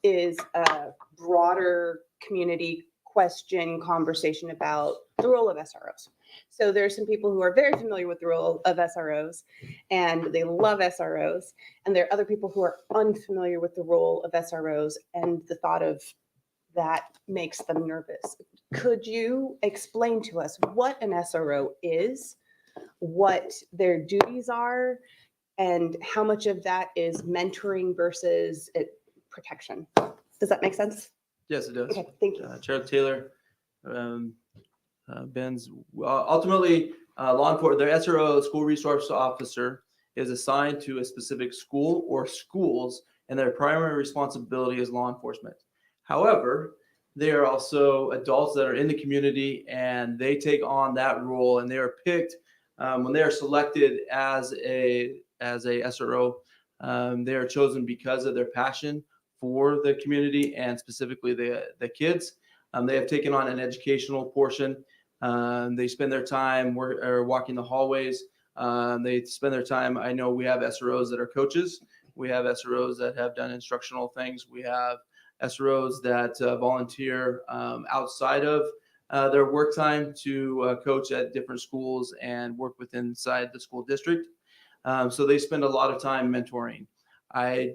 is a broader community question conversation about the role of SROs. So there are some people who are very familiar with the role of SROs and they love SROs. And there are other people who are unfamiliar with the role of SROs and the thought of that makes them nervous. Could you explain to us what an SRO is, what their duties are, and how much of that is mentoring versus protection? Does that make sense? Yes, it does. Okay, thank you. Chair Taylor, Benz, ultimately, law enforcement, the SRO, school resource officer, is assigned to a specific school or schools, and their primary responsibility is law enforcement. However, they are also adults that are in the community, and they take on that role, and they are picked when they are selected as a SRO. They are chosen because of their passion for the community and specifically the kids. They have taken on an educational portion. They spend their time walking the hallways. They spend their time. I know we have SROs that are coaches. We have SROs that have done instructional things. We have SROs that volunteer outside of their work time to coach at different schools and work inside the school district. So they spend a lot of time mentoring. I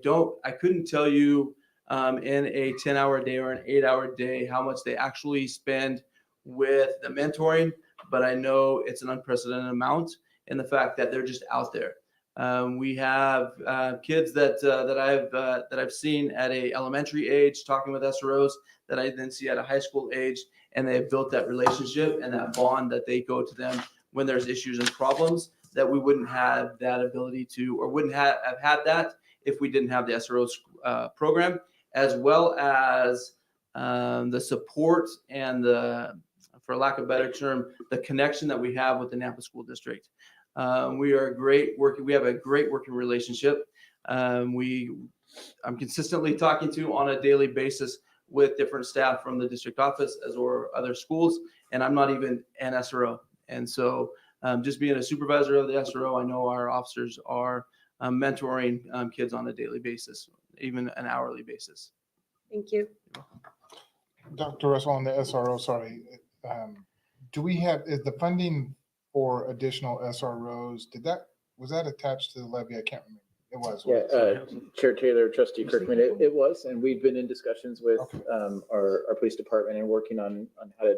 couldn't tell you in a 10-hour day or an 8-hour day how much they actually spend with the mentoring, but I know it's an unprecedented amount in the fact that they're just out there. We have kids that I've seen at a elementary age talking with SROs that I then see at a high school age, and they have built that relationship and that bond that they go to them when there's issues and problems that we wouldn't have that ability to, or wouldn't have had that if we didn't have the SRO program, as well as the support and for lack of a better term, the connection that we have with the Nampa School District. We have a great working relationship. I'm consistently talking to on a daily basis with different staff from the district office or other schools, and I'm not even an SRO. And so just being a supervisor of the SRO, I know our officers are mentoring kids on a daily basis, even an hourly basis. Thank you. Dr. Russell, on the SRO, sorry, is the funding for additional SROs, was that attached to the levy? I can't remember. It was. Yeah, Chair Taylor, Trustee Kirkman, it was, and we've been in discussions with our police department and working on how to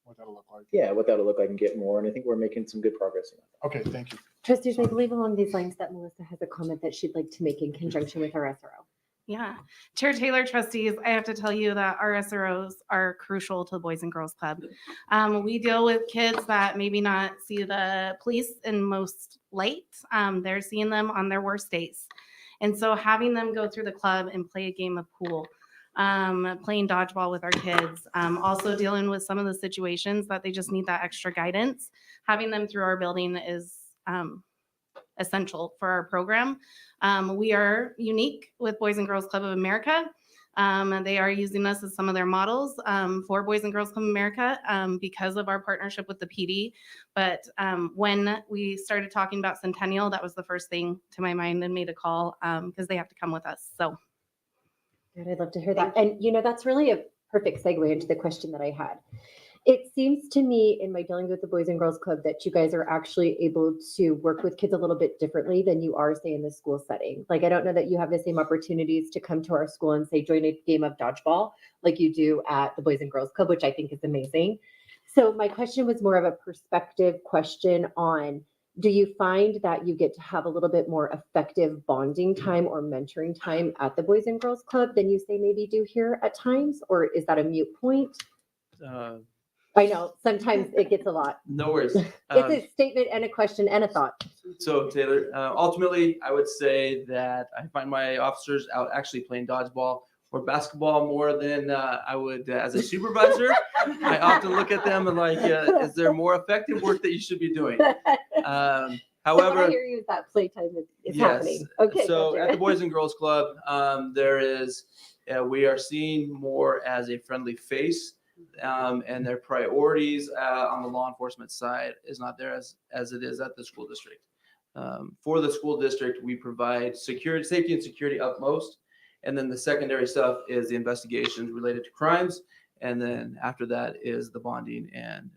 what that'll look like. Yeah, what that'll look like and get more. And I think we're making some good progress. Okay, thank you. Trustees, I believe along these lines that Melissa has a comment that she'd like to make in conjunction with our SRO. Yeah. Chair Taylor, trustees, I have to tell you that our SROs are crucial to the Boys and Girls Club. We deal with kids that maybe not see the police in most light. They're seeing them on their worst days. And so having them go through the club and play a game of pool, playing dodgeball with our kids, also dealing with some of the situations that they just need that extra guidance, having them through our building is essential for our program. We are unique with Boys and Girls Club of America. They are using us as some of their models for Boys and Girls Club of America because of our partnership with the PD. But when we started talking about Centennial, that was the first thing to my mind and made a call because they have to come with us. So. Good, I'd love to hear that. And that's really a perfect segue into the question that I had. It seems to me in my dealings with the Boys and Girls Club that you guys are actually able to work with kids a little bit differently than you are, say, in the school setting. Like, I don't know that you have the same opportunities to come to our school and say, join a game of dodgeball like you do at the Boys and Girls Club, which I think is amazing. So my question was more of a perspective question on, do you find that you get to have a little bit more effective bonding time or mentoring time at the Boys and Girls Club than you say maybe do here at times? Or is that a moot point? I know sometimes it gets a lot. No worries. It's a statement and a question and a thought. So Taylor, ultimately, I would say that I find my officers out actually playing dodgeball or basketball more than I would as a supervisor. I often look at them and like, is there more effective work that you should be doing? However, so what I hear you is that playtime is happening. Okay. So gotcha. at the Boys and Girls Club, we are seen more as a friendly face. And their priorities on the law enforcement side is not there as it is at the school district. For the school district, we provide safety and security upmost. And then the secondary stuff is the investigations related to crimes. And then after that is the bonding and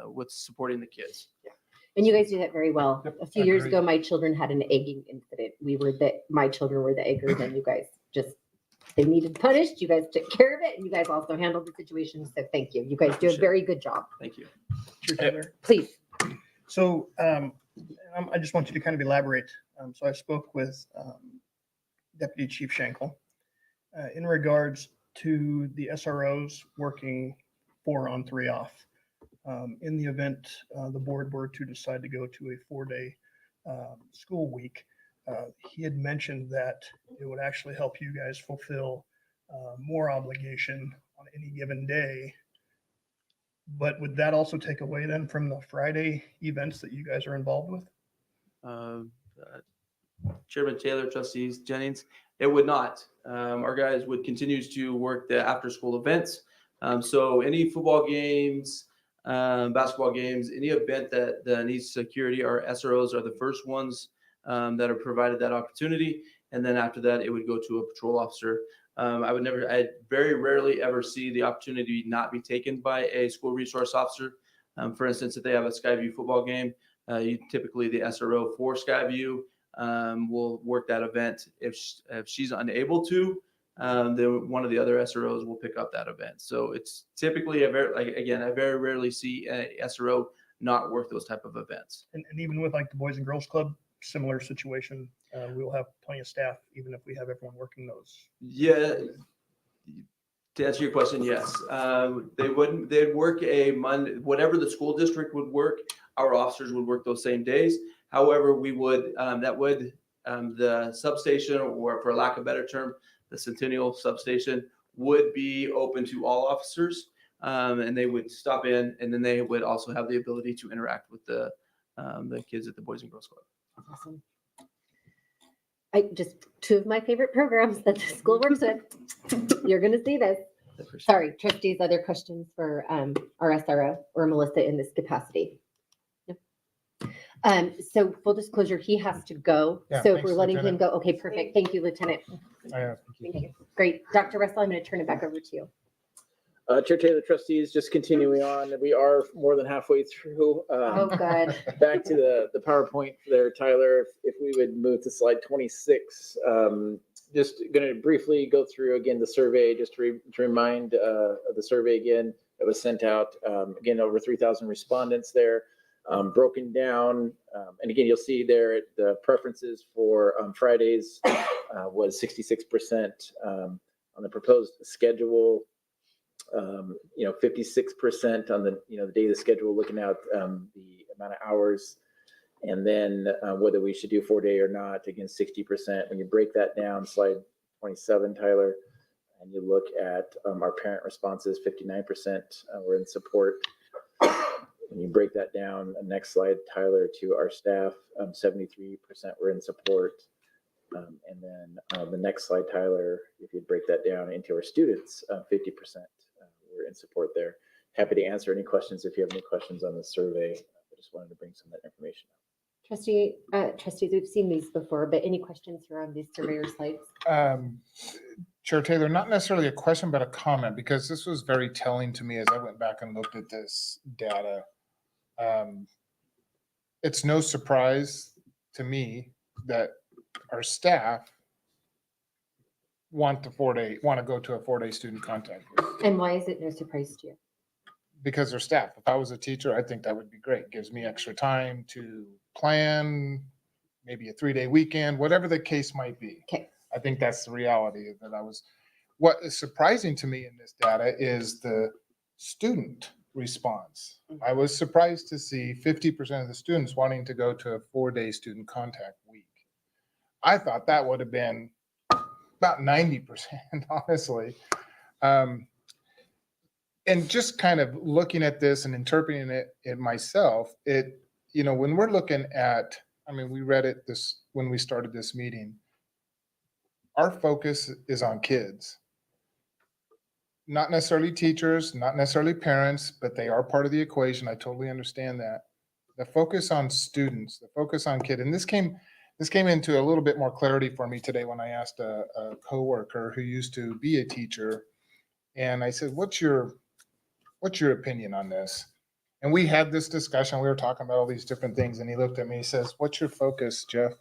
what's supporting the kids. Yeah. And you guys do that very well. Yep, A few years ago, my children had an egging incident. My children were the eggers and you guys they needed punished. You guys took care of it, and you guys also handled the situation. So thank you. You guys do a very good job. Thank you. Chair Taylor. Please. So I just want you to kind of elaborate. So I spoke with Deputy Chief Schenkel in regards to the SROs working 4 on 3 off. In the event the board were to decide to go to a 4-day school week, he had mentioned that it would actually help you guys fulfill more obligation on any given day. But would that also take away then from the Friday events that you guys are involved with? Chairman Taylor, Trustees Jennings, it would not. Our guys would continue to work the after-school events. So any football games, basketball games, any event that needs security, our SROs are the first ones that are provided that opportunity. And then after that, it would go to a patrol officer. I very rarely ever see the opportunity not be taken by a school resource officer. For instance, if they have a Skyview football game, typically the SRO for Skyview will work that event. If she's unable to, then one of the other SROs will pick up that event. So it's typically I very rarely see a SRO not work those type of events. And even with like the Boys and Girls Club, similar situation, we'll have plenty of staff, even if we have everyone working those. Yeah. To answer your question, yes. They'd work a Monday, whatever the school district would work, our officers would work those same days. However, we would, the substation, or for lack of a better term, the Centennial substation would be open to all officers, and they would stop in, and then they would also have the ability to interact with the kids at the Boys and Girls Club. Awesome. Two of my favorite programs that the school works with. You're going to see this. Sorry, trustees, other questions for our SRO or Melissa in this capacity? No. So full disclosure, he has to go. Yeah, So if thanks, we're letting him Lieutenant. go, okay, perfect. Thank you, Lieutenant. Thank you. Great. Dr. Russell, I'm going to turn it back over to you. Chair Taylor, trustees, just continuing on, we are more than halfway through. Oh, good. Back to the PowerPoint there, Tyler, if we would move to slide 26. Just going to briefly go through again the survey, just to remind of the survey again that was sent out. Again, over 3,000 respondents there, broken down. And again, you'll see there the preferences for Fridays was 66% on the proposed schedule. 56% on the the day of the schedule, looking at the amount of hours, and then whether we should do 4-day or not. Again, 60%. When you break that down, slide 27, Tyler, and you look at our parent responses, 59% were in support. When you break that down, next slide, Tyler, to our staff, 73% were in support. And then the next slide, Tyler, if you break that down into our students, 50% were in support there. Happy to answer any questions if you have any questions on the survey. I just wanted to bring some of that information up. Trustees, we've seen these before, but any questions around these surveyor slides? Chair Taylor, not necessarily a question, but a comment, because this was very telling to me as I went back and looked at this data. It's no surprise to me that our staff want to go to a 4-day student contact week. And why is it no surprise to you? Because they're staff. If I was a teacher, I think that would be great. Gives me extra time to plan, maybe a 3-day weekend, whatever the case might be. Okay. I think that's the reality what is surprising to me in this data is the student response. I was surprised to see 50% of the students wanting to go to a 4-day student contact week. I thought that would have been about 90%, honestly. And just kind of looking at this and interpreting it myself, when we're looking at, we read it when we started this meeting, our focus is on kids. Not necessarily teachers, not necessarily parents, but they are part of the equation. I totally understand that. The focus on students, the focus on kids, and this came into a little bit more clarity for me today when I asked a coworker who used to be a teacher, and I said, "What's your opinion on this?" And we had this discussion. We were talking about all these different things, and he looked at me. He says, "What's your focus, Jeff?"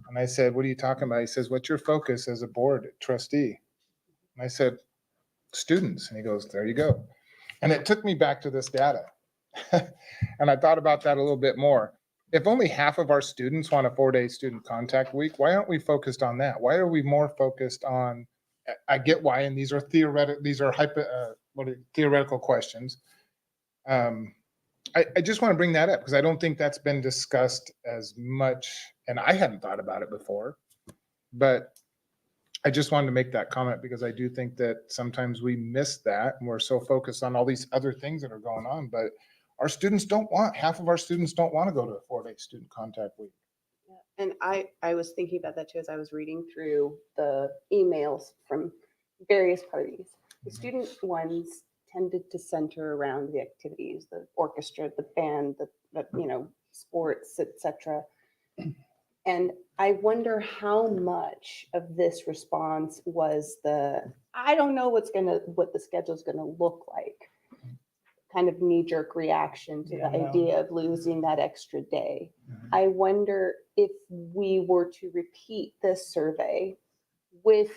And I said, "What are you talking about?" He says, "What's your focus as a board trustee?" And I said, "Students." And he goes, "There you go." And it took me back to this data. And I thought about that a little bit more. If only half of our students want a 4-day student contact week, why aren't we focused on that? Why are we more focused on, I get why, and these are theoretical questions. I just want to bring that up because I don't think that's been discussed as much, and I hadn't thought about it before. But I just wanted to make that comment because I do think that sometimes we miss that and we're so focused on all these other things that are going on, but our students half of our students don't want to go to a 4-day student contact week. And I was thinking about that too, as I was reading through the emails from various parties. The student ones tended to center around the activities, the orchestra, the band, the sports, etc. And I wonder how much of this response was I don't know what the schedule's gonna look like. Kind of knee-jerk reaction to the idea of losing that extra day. I wonder if we were to repeat this survey with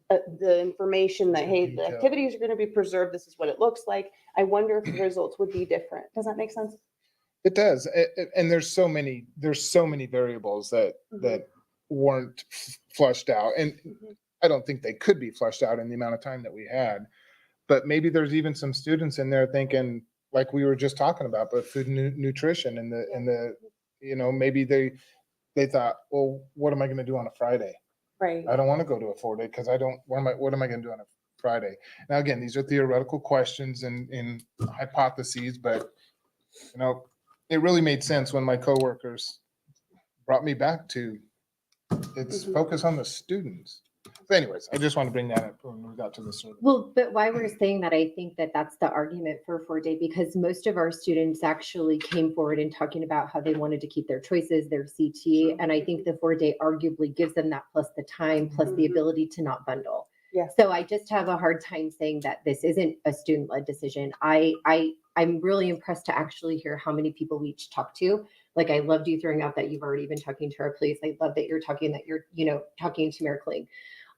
the information that, hey, the activities are gonna be preserved, this is what it looks like. I wonder if the results would be different. Does that make sense? It does. And there's so many variables that weren't flushed out. And I don't think they could be flushed out in the amount of time that we had. But maybe there's even some students in there thinking, like we were just talking about, but food and nutrition and maybe they thought, well, what am I going to do on a Friday? Right. I don't want to go to a 4-day because what am I going to do on a Friday? Now, again, these are theoretical questions and hypotheses, but it really made sense when my coworkers brought me back to its focus on the students. But anyways, I just want to bring that up when we got to the survey. Well, but why we're saying that, I think that that's the argument for 4-day, because most of our students actually came forward and talking about how they wanted to keep their choices, their CT. And I think the 4-day arguably gives them that, plus the time, plus the ability to not bundle. Yeah. So I just have a hard time saying that this isn't a student-led decision. I'm really impressed to actually hear how many people we each talked to. Like, I loved you throwing out that you've already been talking to our police. I love that you're talking to Mayor Kling.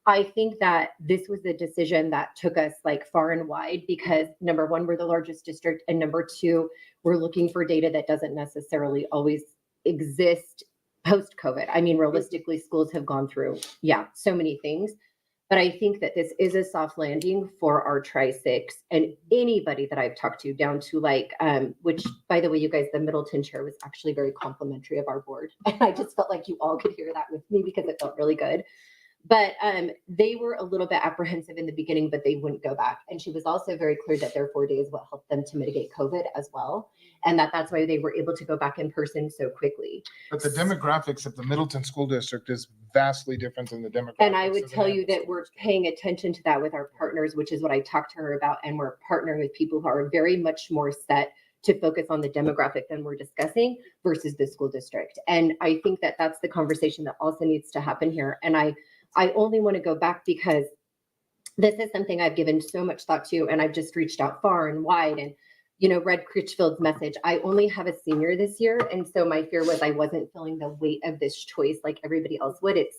I think that this was a decision that took us like far and wide because number one, we're the largest district. And number two, we're looking for data that doesn't necessarily always exist post-COVID. I mean, realistically, schools have gone through, so many things. But I think that this is a soft landing for our Tri-6 and anybody that I've talked to down to which, by the way, you guys, the Middleton chair was actually very complimentary of our board. And I just felt like you all could hear that with me because it felt really good. But they were a little bit apprehensive in the beginning, but they wouldn't go back. And she was also very clear that their 4 days what helped them to mitigate COVID as well. And that's why they were able to go back in person so quickly. But the demographics of the Middleton School District is vastly different than the demographics. And I would of the tell you Nampa that School we're District. paying attention to that with our partners, which is what I talked to her about. And we're partnering with people who are very much more set to focus on the demographic than we're discussing versus the school district. And I think that that's the conversation that also needs to happen here. And I only want to go back because this is something I've given so much thought to, and I've just reached out far and wide and, read Critchfield's message. I only have a senior this year. And so my fear was I wasn't feeling the weight of this choice like everybody else would. It's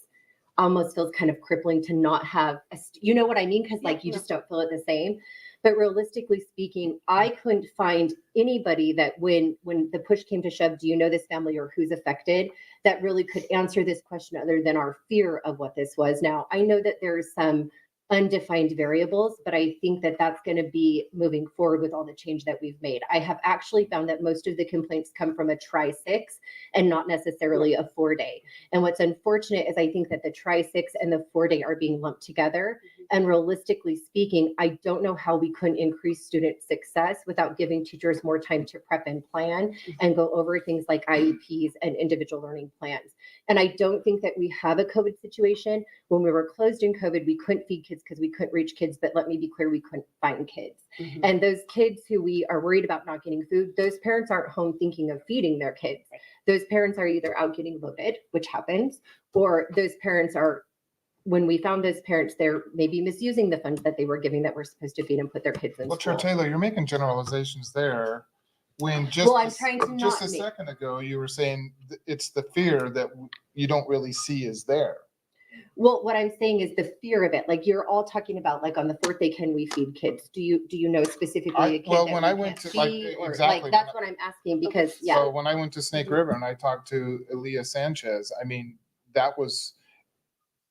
almost feels kind of crippling to not have, you know what I mean? Because you just don't feel it the same. But realistically speaking, I couldn't find anybody that when the push came to shove, do you know this family or who's affected, that really could answer this question other than our fear of what this was. Now, I know that there's some undefined variables, but I think that that's going to be moving forward with all the change that we've made. I have actually found that most of the complaints come from a Tri-6 and not necessarily a 4-day. And what's unfortunate is I think that the Tri-6 and the 4-day are being lumped together. And realistically speaking, I don't know how we couldn't increase student success without giving teachers more time to prep and plan and go over things like IEPs and individual learning plans. And I don't think that we have a COVID situation. When we were closed in COVID, we couldn't feed kids because we couldn't reach kids, but let me be clear, we couldn't find kids. And those kids who we are worried about not getting food, those parents aren't home thinking of feeding their kids. Those parents are either out getting loaded, which happens, or those parents are, when we found those parents, they're maybe misusing the funds that they were giving that were supposed to feed and put their kids in Well, school. Chair Taylor, you're making generalizations there when I'm trying to just not a make- second ago, you were saying it's the fear that you don't really see is there. Well, what I'm saying is the fear of it. Like you're all talking about, like on the 4th day, can we feed kids? Do you know specifically a kid well, that when we I went can't to, like, feed? Or exactly, like that's what I'm asking because So when I went to Snake River and I talked to Elia Sanchez, I mean, that was,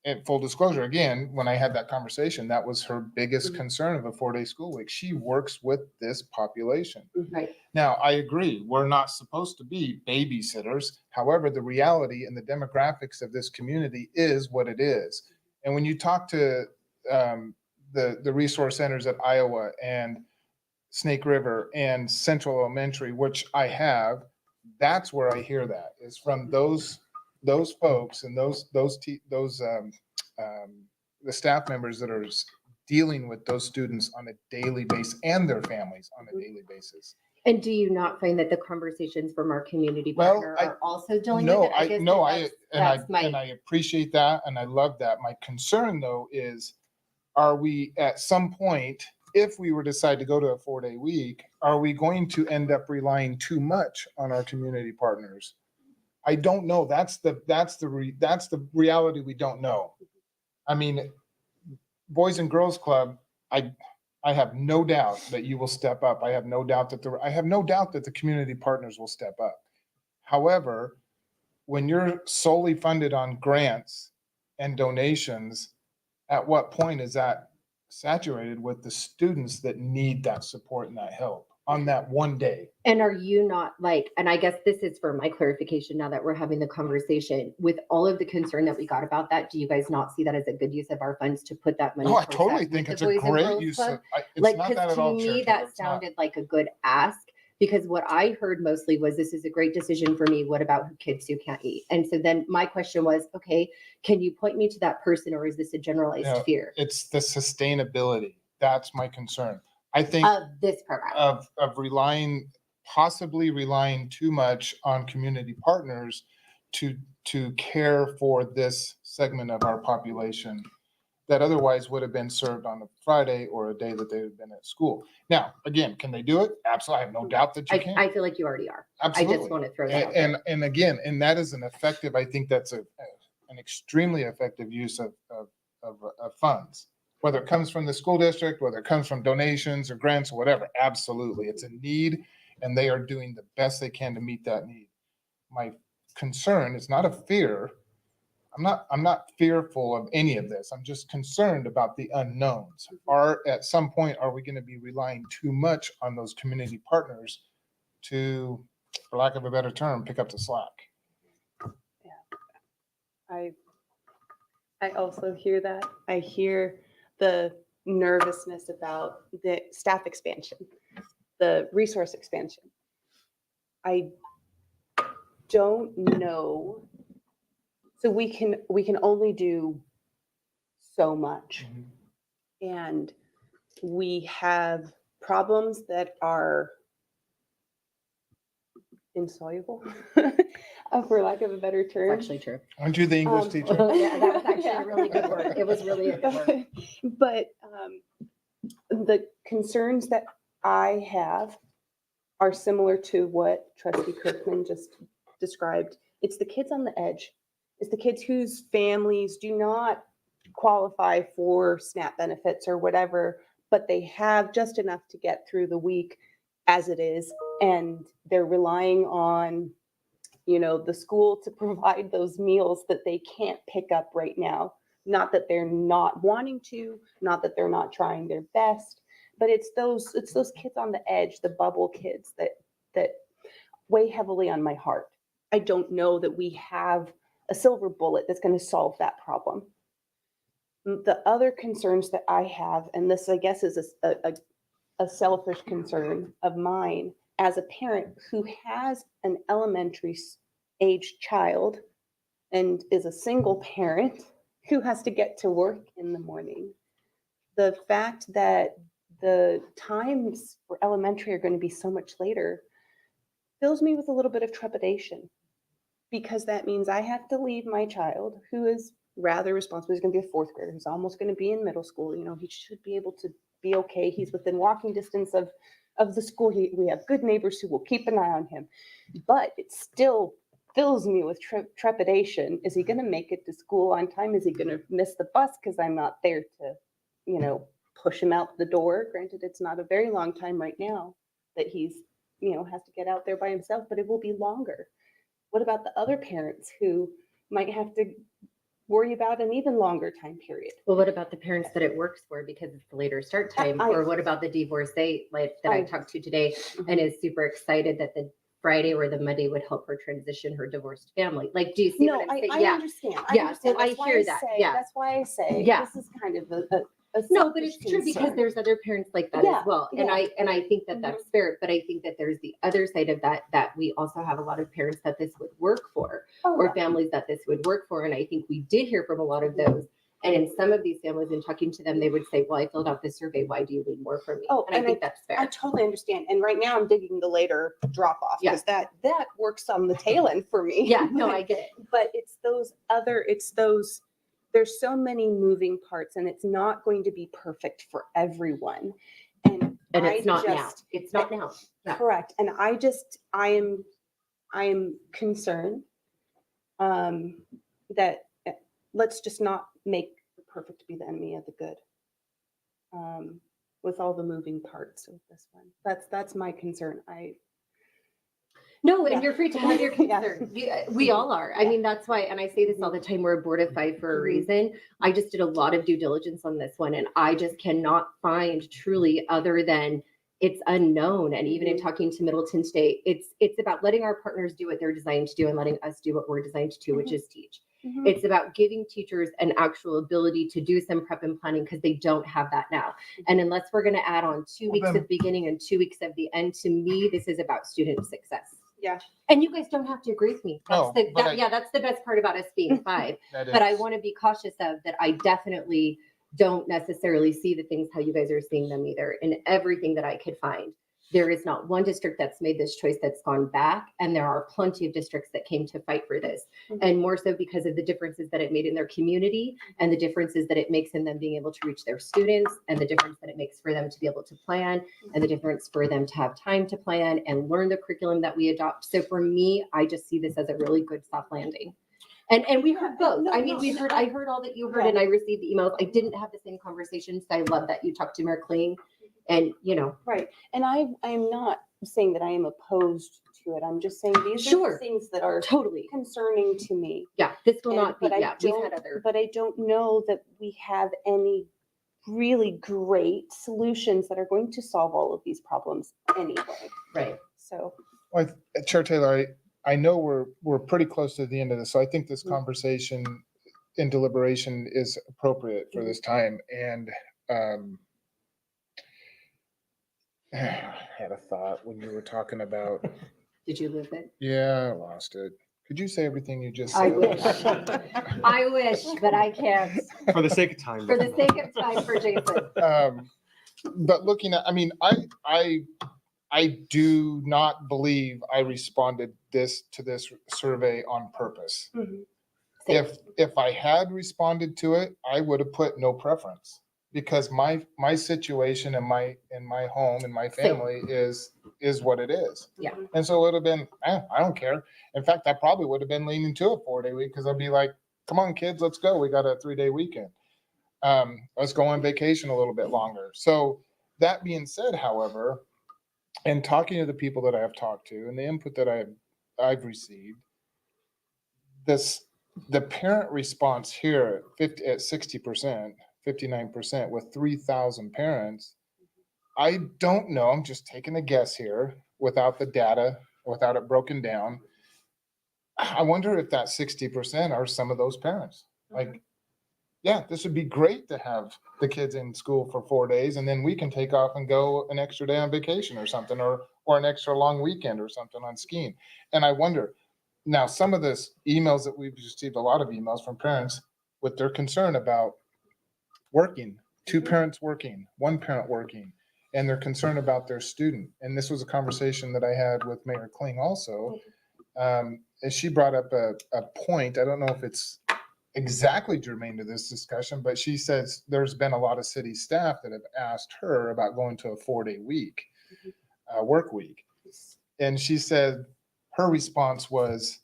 in full disclosure, again, when I had that conversation, that was her biggest concern of a 4-day school week. She works with this population. Right. Now, I agree, we're not supposed to be babysitters. However, the reality and the demographics of this community is what it is. And when you talk to the resource centers at Iowa and Snake River and Central Elementary, which I have, that's where I hear that, is from those folks and the staff members that are dealing with those students on a daily basis and their families on a daily basis. And do you not find that the conversations from our community Well, partner are also dealing No, with it? I appreciate that and I love that. My concern though is, are we at some point, if we were to decide to go to a 4-day week, are we going to end up relying too much on our community partners? I don't know. That's the reality we don't know. I mean, Boys and Girls Club, I have no doubt that you will step up. I have no doubt that the community partners will step up. However, when you're solely funded on grants and donations, at what point is that saturated with the students that need that support and that help on that one day? And are you not like, and I guess this is for my clarification now that we're having the conversation, with all of the concern that we got about that, do you guys not see that as a good use of our funds to put that money? No, I towards totally that think with it's the a Boys and great Girls use Club? of, it's Like, not because that at to all, me, Chair Taylor, that it's not. sounded like a good ask, because what I heard mostly was, this is a great decision for me. What about kids who can't eat? And so then my question was, okay, can you point me to that person, or is this a generalized No, fear It's the sustainability. That's my concern. I think of this program? of possibly relying too much on community partners to care for this segment of our population that otherwise would have been served on a Friday or a day that they would have been at school. Now, again, can they do it? Absolutely. I have no doubt that you can. I feel like you already are. Absolutely. I just want to throw that out there. And again, and that is an effective, I think that's an extremely effective use of funds, whether it comes from the school district, whether it comes from donations or grants or whatever. Absolutely. It's a need and they are doing the best they can to meet that need. My concern is not a fear. I'm not fearful of any of this. I'm just concerned about the unknowns. At some point, are we going to be relying too much on those community partners to, for lack of a better term, pick up the slack? I also hear that. I hear the nervousness about the staff expansion, the resource expansion. I don't know. So we can only do so much. And we have problems that are insoluble, for lack of a better term. It's actually true. Aren't you the English teacher? Yeah, that was actually a really good word. It was really a good word. But the concerns that I have are similar to what Trustee Kirkman just described. It's the kids on the edge. It's the kids whose families do not qualify for SNAP benefits or whatever, but they have just enough to get through the week as it is. And they're relying on, the school to provide those meals that they can't pick up right now. Not that they're not wanting to, not that they're not trying their best, but it's those kids on the edge, the bubble kids that weigh heavily on my heart. I don't know that we have a silver bullet that's going to solve that problem. The other concerns that I have, and this I guess is a selfish concern of mine as a parent who has an elementary age child and is a single parent who has to get to work in the morning. The fact that the times for elementary are going to be so much later fills me with a little bit of trepidation, because that means I have to leave my child, who is rather responsible. He's going to be a fourth grader. He's almost going to be in middle school. He should be able to be okay. He's within walking distance of the school. We have good neighbors who will keep an eye on him. But it still fills me with trepidation. Is he going to make it to school on time? Is he going to miss the bus because I'm not there to, push him out the door? Granted, it's not a very long time right now that he's, has to get out there by himself, but it will be longer. What about the other parents who might have to worry about an even longer time period? Well, what about the parents that it works for because it's the later start time? Or what about the divorcee that I talked to today and is super excited that the Friday or the Monday would help her transition her divorced family. Like, do you see No, what I'm saying? I Yeah. understand. Yeah, well, I That's why hear that. say- Yeah. That's why I say, Yeah. this is kind of a No, but it's selfish true because concern. there's other parents like that Yeah, as well. And yeah. I think that that's fair, but I think that there's the other side of that, that we also have a lot of parents that this would work for, Oh, or yeah. families that this would work for. And I think we did hear from a lot of those. And in some of these families, in talking to them, they would say, well, I filled out this survey. Why do you need more from me? Oh, And I think that's I fair. totally understand. And right now I'm digging the later drop off because that works on the tail end for me. Yeah, no, I get it. But there's so many moving parts and it's not going to be perfect for everyone. And it's not now. It's not now. Yeah. Correct. And I am concerned that let's just not make the perfect be the enemy of the good. With all the moving parts of this one. That's my concern. No, and you're free to have your concern. We all are. I mean, that's why, and I say this all the time, we're a board of 5 for a reason. I just did a lot of due diligence on this one, and I just cannot find truly other than it's unknown. And even in talking to Middleton State, it's about letting our partners do what they're designed to do and letting us do what we're designed to do, which is teach. It's about giving teachers an actual ability to do some prep and planning because they don't have that now. And unless we're going to add on 2 weeks of the beginning and 2 weeks of the end, to me, this is about student success. Yeah. And you guys don't have to agree with me. That's No, but that's the best part about us being 5. That But I is- want to be cautious of that. I definitely don't necessarily see the things how you guys are seeing them either. In everything that I could find, there is not one district that's made this choice that's gone back. And there are plenty of districts that came to fight for this. And more so because of the differences that it made in their community and the differences that it makes in them being able to reach their students and the difference that it makes for them to be able to plan and the difference for them to have time to plan and learn the curriculum that we adopt. So for me, I just see this as a really good soft landing. And we heard both. I mean, I heard all that you heard and I received the emails. I didn't have the same conversations. So I love that you talked to Mayor Kling and, Right. And I am not saying that I am opposed to it. I'm just saying these are the things that are totally concerning to me. Yeah, this will not be, But we've had other. But I don't know that we have any really great solutions that are going to solve all of these problems anyway. Right. So. Well, Chair Taylor, I know we're pretty close to the end of this, so I think this conversation in deliberation is appropriate for this time. And I had a thought when you were talking about. Did you lose it? Yeah, I lost it. Could you say everything you just said? I wish. I wish, but I can't. For the sake of time. For the sake of time for Jason. But looking at, I mean, I do not believe I responded to this survey on purpose. If I had responded to it, I would have put no preference because my situation in my home and my family is what it is. Yeah. And so it would have been, I don't care. In fact, I probably would have been leaning to a 4-day week because I'd be like, come on, kids, let's go. We got a 3-day weekend. Let's go on vacation a little bit longer. So that being said, however, and talking to the people that I have talked to and the input that I've received, the parent response here at 60%, 59% with 3,000 parents, I don't know, I'm just taking a guess here without the data, without it broken down. I wonder if that 60% are some of those parents. Like, yeah, this would be great to have the kids in school for 4 days and then we can take off and go an extra day on vacation or something, or an extra long weekend or something on skiing. And I wonder, now some of this emails that we've received, a lot of emails from parents with their concern about working, 2 parents working, 1 parent working, and they're concerned about their student. And this was a conversation that I had with Mayor Kling also. And she brought up a point, I don't know if it's exactly germane to this discussion, but she says there's been a lot of city staff that have asked her about going to a 4-day week, work week. And she said her response was,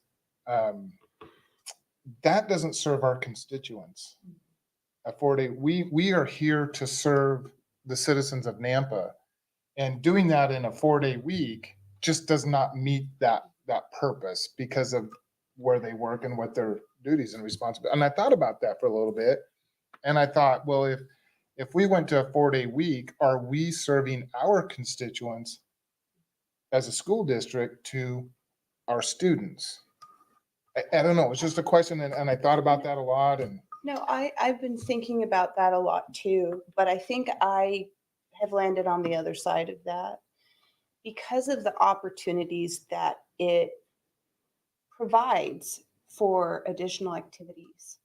that doesn't serve our constituents. A 4-day, we are here to serve the citizens of Nampa, and doing that in a 4-day week just does not meet that purpose because of where they work and what their duties and responsibilities. And I thought about that for a little bit, and I thought, well, if we went to a 4-day week, are we serving our constituents as a school district to our students? I don't know. It's just a question, and I thought about that a lot. And No, I've been thinking about that a lot too, but I think I have landed on the other side of that because of the opportunities that it provides for additional activities,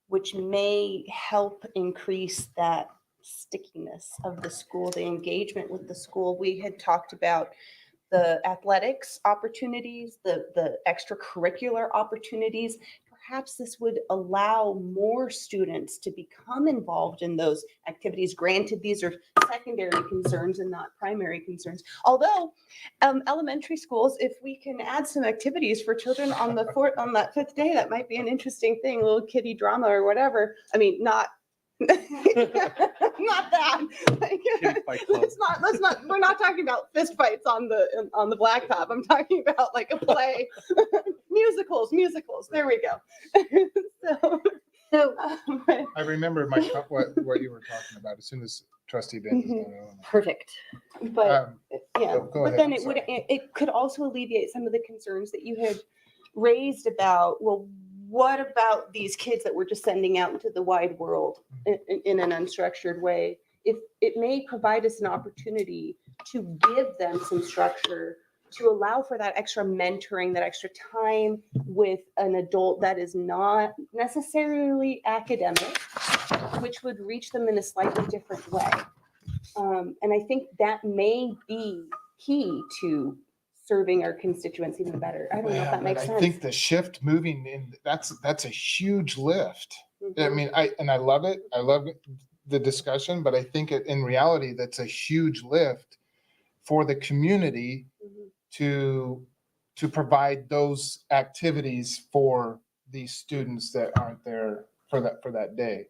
which may help increase that stickiness of the school, the engagement with the school. We had talked about the athletics opportunities, the extracurricular opportunities. Perhaps this would allow more students to become involved in those activities. Granted, these are secondary concerns and not primary concerns. Although elementary schools, if we can add some activities for children on that fifth day, that might be an interesting thing, a little kiddie drama or whatever. I mean, not not that. Let's not, we're not talking about fist fights on the blacktop. I'm talking about like a play, musicals. There we go. So I remember what you were talking about as soon as Trustee Ben was done. Perfect. But yeah, go but ahead, then I'm it could also alleviate some of the concerns that you had raised about, well, what about these kids that we're just sending out into the wide world in an unstructured way? If it may provide us an opportunity to give them some structure, to allow for that extra mentoring, that extra time with an adult that is not necessarily academic, which would reach them in a slightly different way. And I think that may be key to serving our constituents even better. I don't know if that makes sense. I think the shift moving in, that's a huge lift. I mean, I love it. I love the discussion, but I think in reality, that's a huge lift for the community to provide those activities for these students that aren't there for that day.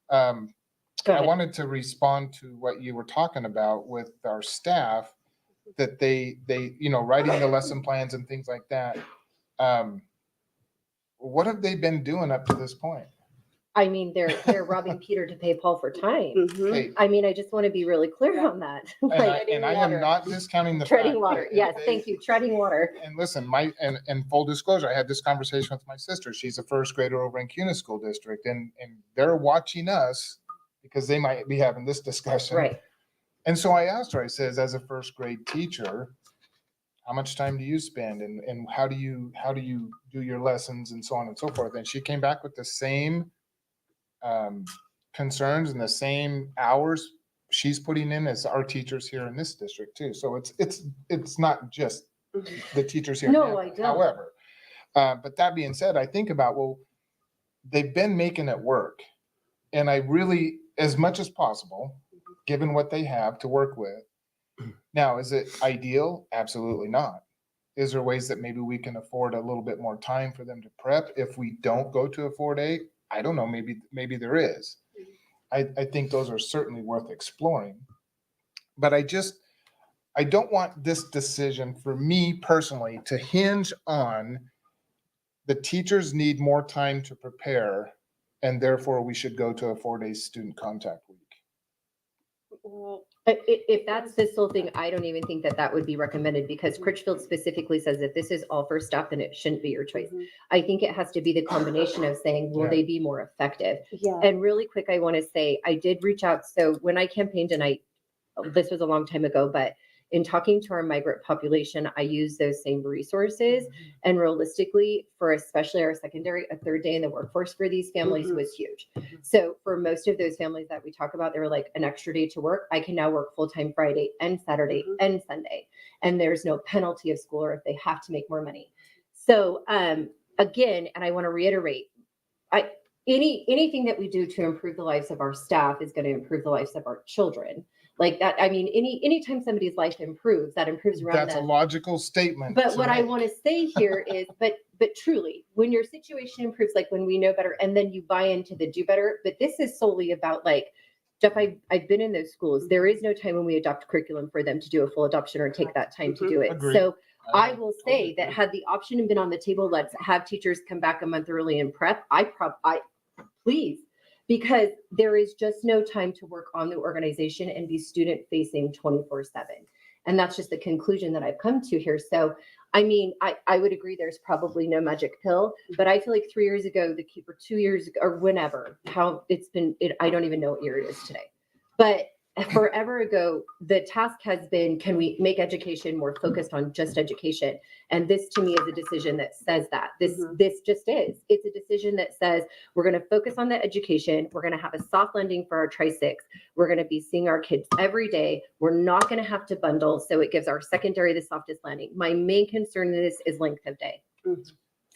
I wanted to respond to what you were talking about with our staff, that they writing the lesson plans and things like that. What have they been doing up to this point? I mean, they're robbing Peter to pay Paul for time. Hey, I mean, I just want to be really clear on that. and I am not discounting the Treading fact water. that Yes, they- thank you. Treading water. And listen, and full disclosure, I had this conversation with my sister. She's a first grader over in CUNA School District, and they're watching us because they might be having this discussion. Right. And so I asked her, I says, as a first grade teacher, how much time do you spend and how do you do your lessons and so on and so forth? And she came back with the same concerns and the same hours she's putting in as our teachers here in this district too. So it's not just the teachers here. No, I don't. However, but that being said, I think about, well, they've been making it work. And I really, as much as possible, given what they have to work with. Now, is it ideal? Absolutely not. Is there ways that maybe we can afford a little bit more time for them to prep if we don't go to a 4-day? I don't know, maybe there is. I think those are certainly worth exploring. But I don't want this decision for me personally to hinge on the teachers need more time to prepare and therefore we should go to a 4-day student contact week. Well, If that's this whole thing, I don't even think that would be recommended because Critchfield specifically says if this is all for staff, then it shouldn't be your choice. I think it has to be the combination of saying, will they be more effective? Yeah. And really quick, I want to say, I did reach out. So when I campaigned, and this was a long time ago, but in talking to our migrant population, I use those same resources. And realistically, for especially our secondary, a 3rd day in the workforce for these families was huge. So for most of those families that we talk about, they were like an extra day to work. I can now work full-time Friday and Saturday and Sunday. And there's no penalty of school or if they have to make more money. So again, and I want to reiterate, anything that we do to improve the lives of our staff is going to improve the lives of our children. Like that, I mean, anytime somebody's life improves, that improves around That's them. a logical statement. But what I want to say here is, but truly, when your situation improves, like when we know better, and then you buy into the do better. But this is solely about like, Jeff, I've been in those schools. There is no time when we adopt curriculum for them to do a full adoption or take that time to do it. Agreed. So I will say that had the option been on the table, let's have teachers come back a month early and prep. Please. Because there is just no time to work on the organization and be student facing 24/7. And that's just the conclusion that I've come to here. So, I mean, I would agree there's probably no magic pill, but I feel like 3 years ago, or 2 years ago, or whenever, how it's been, I don't even know what year it is today. But forever ago, the task has been, can we make education more focused on just education? And this to me is a decision that says that. This just is. It's a decision that says we're going to focus on the education. We're going to have a soft landing for our Tri-6. We're going to be seeing our kids every day. We're not going to have to bundle. So it gives our secondary the softest landing. My main concern in this is length of day.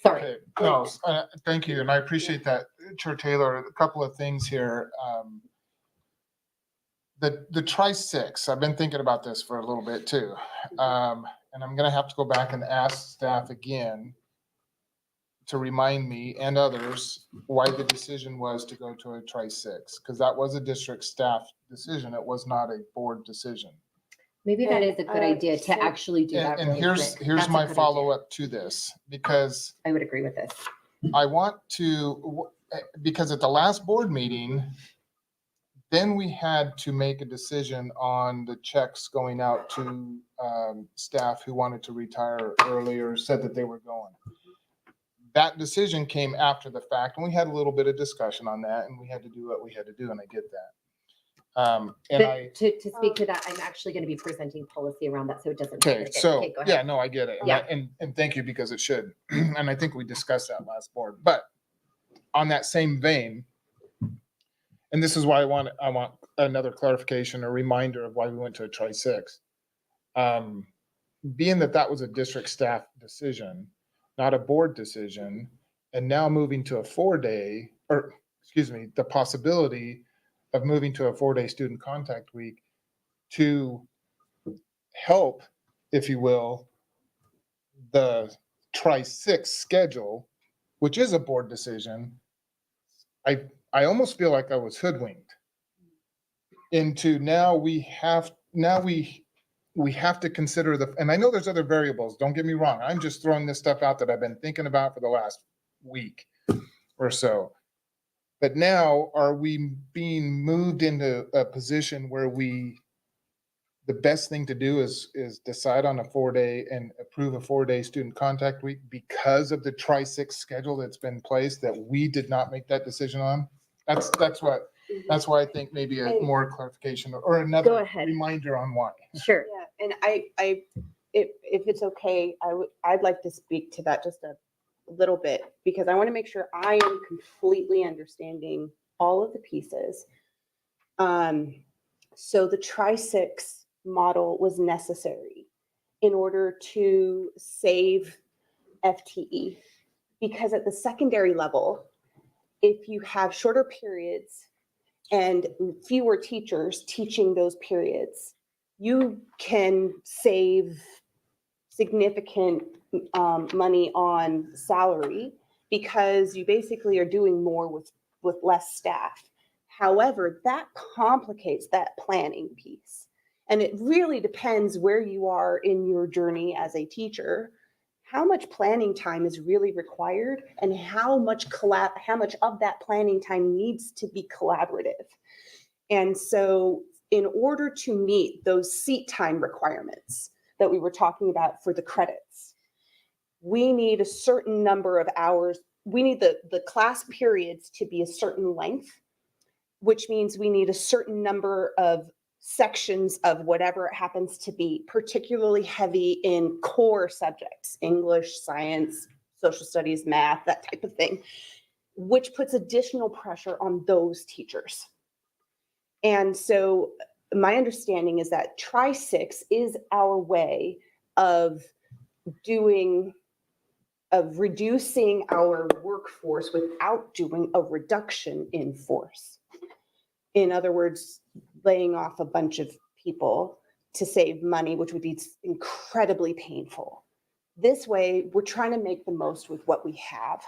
Sorry. Okay. No, thank you. And I appreciate that, Chair Taylor. A couple of things here. The Tri-6, I've been thinking about this for a little bit too. And I'm going to have to go back and ask staff again to remind me and others why the decision was to go to a Tri-6, because that was a district staff decision. It was not a board decision. Maybe that is a good idea to actually do that. And really here's quick. That's a my good idea. follow-up to this, because I would agree with this. I want to, because at the last board meeting, then we had to make a decision on the checks going out to staff who wanted to retire earlier, said that they were going. That decision came after the fact, and we had a little bit of discussion on that, and we had to do what we had to do, and I get that. But to speak to that, I'm actually going to be presenting policy around that, so it doesn't. Okay, so, go ahead. yeah, no, I get it. Yeah. And thank you, because it should. And I think we discussed that last board. But on that same vein, and this is why I want another clarification, a reminder of why we went to a Tri-6. Being that was a district staff decision, not a board decision, and now moving to a 4-day, or excuse me, the possibility of moving to a 4-day student contact week to help, if you will, the Tri-6 schedule, which is a board decision. I almost feel like I was hoodwinked into now we have to consider and I know there's other variables, don't get me wrong. I'm just throwing this stuff out that I've been thinking about for the last week or so. But now are we being moved into a position where the best thing to do is decide on a 4-day and approve a 4-day student contact week because of the Tri-6 schedule that's been placed that we did not make that decision on? That's why I think maybe a more clarification or another reminder on why. Sure. Yeah, and if it's okay, I'd like to speak to that just a little bit, because I want to make sure I am completely understanding all of the pieces. So the Tri-6 model was necessary in order to save FTE, because at the secondary level, if you have shorter periods and fewer teachers teaching those periods, you can save significant money on salary, because you basically are doing more with less staff. However, that complicates that planning piece. And it really depends where you are in your journey as a teacher, how much planning time is really required, and how much of that planning time needs to be collaborative. And so in order to meet those seat time requirements that we were talking about for the credits, we need a certain number of hours. We need the class periods to be a certain length, which means we need a certain number of sections of whatever it happens to be, particularly heavy in core subjects, English, science, social studies, math, that type of thing, which puts additional pressure on those teachers. And so my understanding is that Tri-6 is our way of reducing our workforce without doing a reduction in force. In other words, laying off a bunch of people to save money, which would be incredibly painful. This way, we're trying to make the most with what we have.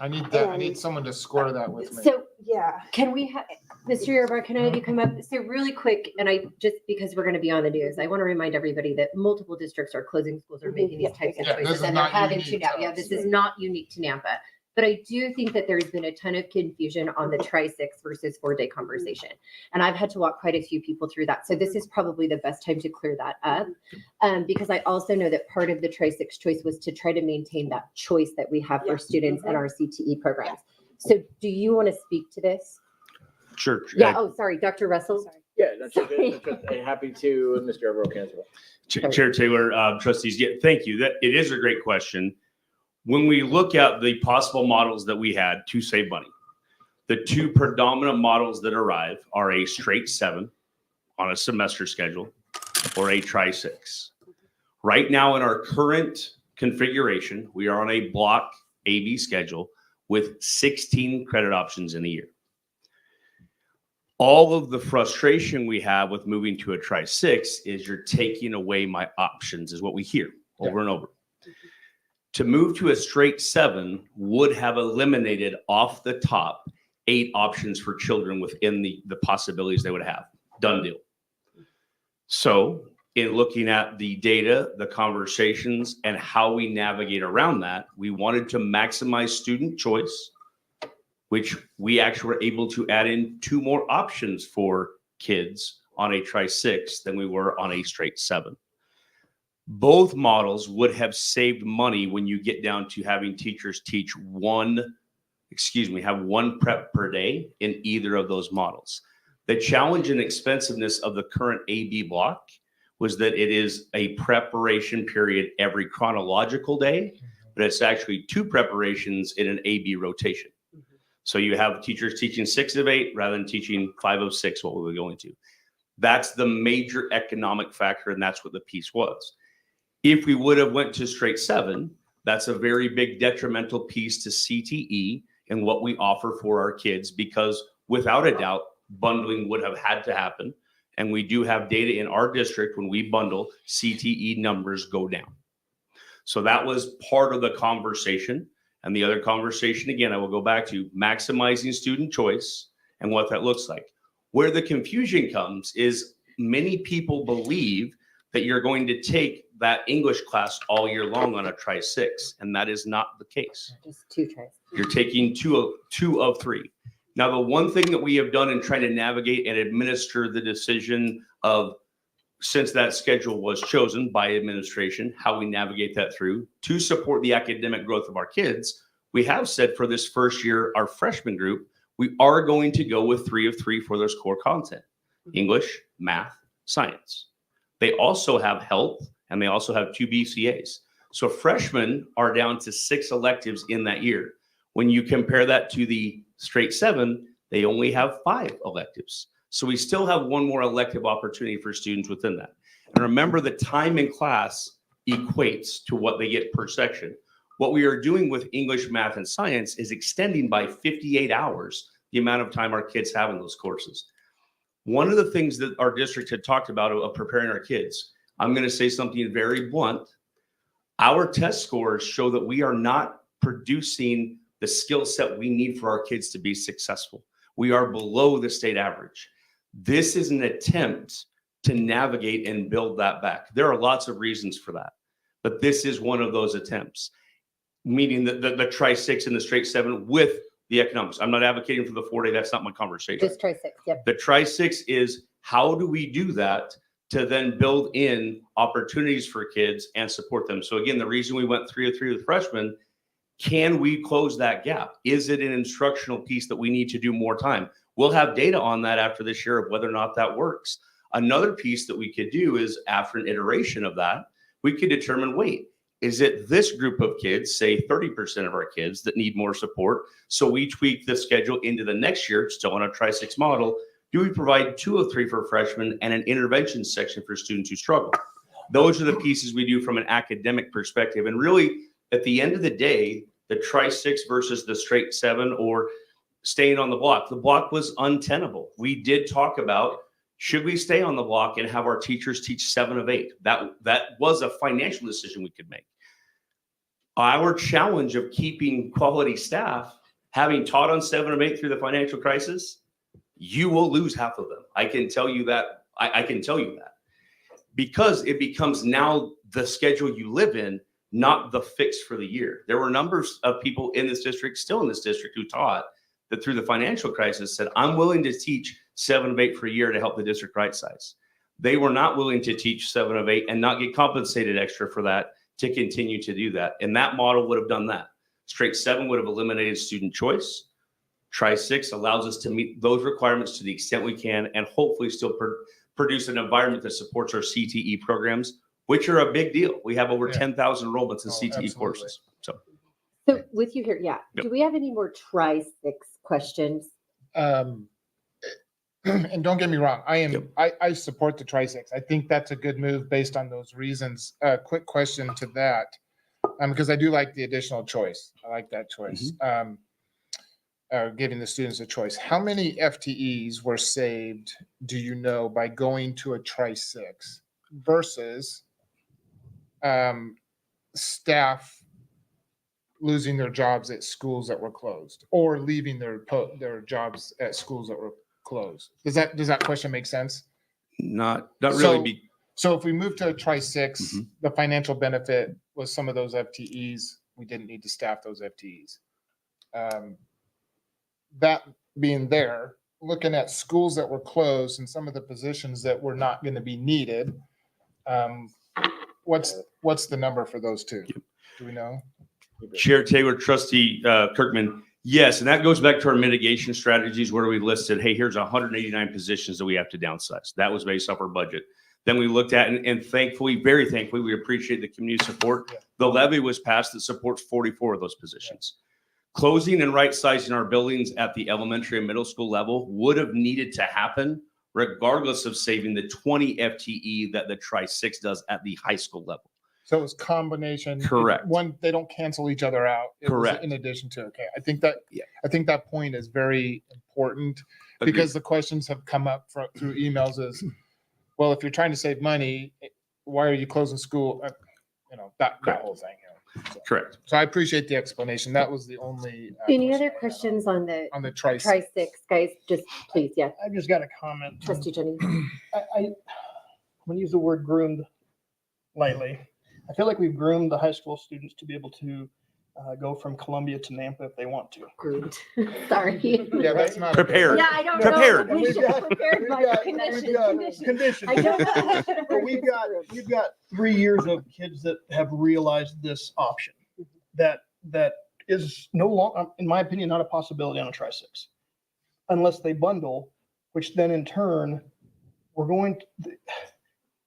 I need that. I need someone to score that with me. So yeah, can we have, Mr. Yerbar, can I have you come up? So really quick, and just because we're going to be on the news, I want to remind everybody that multiple districts are closing schools or making these types of choices, and they're having to now. Yeah, this is not unique to Nampa. But I do think that there's been a ton of confusion on the tri-6 versus 4-day conversation. And I've had to walk quite a few people through that. So this is probably the best time to clear that up. Because I also know that part of the tri-6 choice was to try to maintain that choice that we have for students in our CTE programs. So do you want to speak to this? Sure. Yeah. Oh, sorry, Dr. Russell. Yeah, that's okay. Happy to, Mr. Everett can answer that. Chair Taylor, trustees, yeah, thank you. That it is a great question. When we look at the possible models that we had to save money, the two predominant models that arrive are a straight 7 on a semester schedule or a tri-6. Right now in our current configuration, we are on a block AB schedule with 16 credit options in a year. All of the frustration we have with moving to a tri-6 is you're taking away my options, is what we hear over and over. To move to a straight 7 would have eliminated off the top 8 options for children within the possibilities they would have. Done deal. So in looking at the data, the conversations, and how we navigate around that, we wanted to maximize student choice, which we actually were able to add in 2 more options for kids on a tri-6 than we were on a straight 7. Both models would have saved money when you get down to having teachers teach have one prep per day in either of those models. The challenge and expensiveness of the current AB block was that it is a preparation period every chronological day, but it's actually 2 preparations in an AB rotation. So you have teachers teaching 6 of 8 rather than teaching 5 of 6, what we were going to. That's the major economic factor, and that's what the piece was. If we would have went to straight 7, that's a very big detrimental piece to CTE and what we offer for our kids, because without a doubt, bundling would have had to happen. And we do have data in our district when we bundle, CTE numbers go down. So that was part of the conversation. And the other conversation, again, I will go back to maximizing student choice and what that looks like. Where the confusion comes is many people believe that you're going to take that English class all year long on a tri-6, and that is not the case. Just 2 tries. You're taking two of 3. Now, the one thing that we have done in trying to navigate and administer the decision of, since that schedule was chosen by administration, how we navigate that through to support the academic growth of our kids, we have said for this first year, our freshman group, we are going to go with 3 of 3 for their core content: English, math, science. They also have health, and they also have 2 BCAs. So freshmen are down to 6 electives in that year. When you compare that to the straight 7, they only have 5 electives. So we still have 1 more elective opportunity for students within that. And remember, the time in class equates to what they get per section. What we are doing with English, math, and science is extending by 58 hours the amount of time our kids have in those courses. One of the things that our district had talked about of preparing our kids, I'm going to say something very blunt. Our test scores show that we are not producing the skill set we need for our kids to be successful. We are below the state average. This is an attempt to navigate and build that back. There are lots of reasons for that, but this is one of those attempts, meaning the tri-6 and the straight 7 with the economics. I'm not advocating for the 4-day. That's not my conversation. Just tri-6. Yep. The tri-6 is, how do we do that to then build in opportunities for kids and support them? So again, the reason we went 3 of 3 with freshmen, can we close that gap? Is it an instructional piece that we need to do more time? We'll have data on that after this year of whether or not that works. Another piece that we could do is, after an iteration of that, we could determine, wait, is it this group of kids, say 30% of our kids, that need more support? So we tweak the schedule into the next year, still on a tri-6 model. Do we provide 2 of 3 for freshmen and an intervention section for students who struggle? Those are the pieces we do from an academic perspective. And really, at the end of the day, the tri-6 versus the straight 7 or staying on the block was untenable. We did talk about, should we stay on the block and have our teachers teach 7 of 8? That was a financial decision we could make. Our challenge of keeping quality staff, having taught on 7 of 8 through the financial crisis, you will lose half of them. I can tell you that. I can tell you that, because it becomes now the schedule you live in. not the fix for the year. There were numbers of people in this district, still in this district, who taught that through the financial crisis said, I'm willing to teach 7 of 8 for a year to help the district right size. They were not willing to teach 7 of 8 and not get compensated extra for that to continue to do that. And that model would have done that. Straight 7 would have eliminated student choice. Tri-6 allows us to meet those requirements to the extent we can and hopefully still produce an environment that supports our CTE programs, which are a big deal. We have over 10,000 enrollments in CTE courses. So with you here, Yep. do we have any more Tri-6 questions? And don't get me wrong, I support the Tri-6. I think that's a good move based on those reasons. Quick question to that, because I do like the additional choice. I like that choice. Giving the students a choice. How many FTEs were saved, do you know, by going to a Tri-6 versus staff losing their jobs at schools that were closed or leaving their jobs at schools that were closed? Does that question make sense? not really. So if we move to a Tri-6, the financial benefit was some of those FTEs. We didn't need to staff those FTEs. That being there, looking at schools that were closed and some of the positions that were not going to be needed, what's the number for those two? Do we know? Chair Taylor, Trustee Kirkman, yes, and that goes back to our mitigation strategies where we listed, hey, here's 189 positions that we have to downsize. That was based off our budget. Then we looked at, and thankfully, very thankfully, we appreciate the community support. Yeah. The levy was passed that supports 44 of those positions. Closing and right sizing our buildings at the elementary and middle school level would have needed to happen regardless of saving the 20 FTE that the Tri-6 does at the high school level. So it was combination. Correct. One, they don't cancel each other out. It was Correct. in addition to, okay. I think that point is very important because the questions have come up through emails is, well, if you're trying to save money, why are you closing school? That whole thing. So, correct. So I appreciate the explanation. That was the only. Any other questions on the Tri-6? Tri-6, guys? Just please, yeah. I've just got a comment. Trustee Jenny. I'm going to use the word groomed lightly. I feel like we've groomed the high school students to be able to go from Columbia to Nampa if they want to. Groomed. Sorry. Yeah, that's not prepared. Yeah, I don't Prepared. know. We should have prepared by conditions. Conditions. I don't know. I should have But heard we've this. got 3 years of kids that have realized this option that is no longer, in my opinion, not a possibility on a Tri-6 unless they bundle, which then in turn we're going to.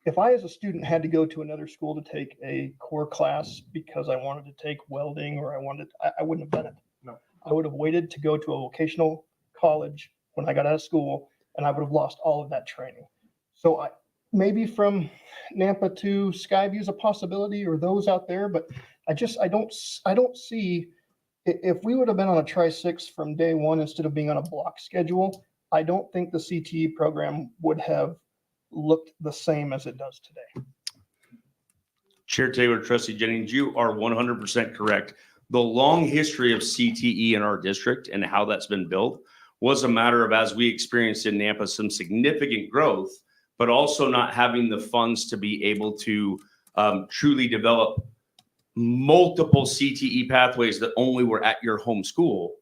If I, as a student, had to go to another school to take a core class because I wanted to take welding or I wouldn't have done it. No. I would have waited to go to a vocational college when I got out of school, and I would have lost all of that training. So maybe from Nampa to Skyview is a possibility, or those out there, but I don't see, if we would have been on a Tri-6 from day one instead of being on a block schedule, I don't think the CTE program would have looked the same as it does today. Chair Taylor, Trustee Jennings, you are 100% correct. The long history of CTE in our district and how that's been built was a matter of, as we experienced in Nampa, some significant growth, but also not having the funds to be able to truly develop multiple CTE pathways that only were at your home school.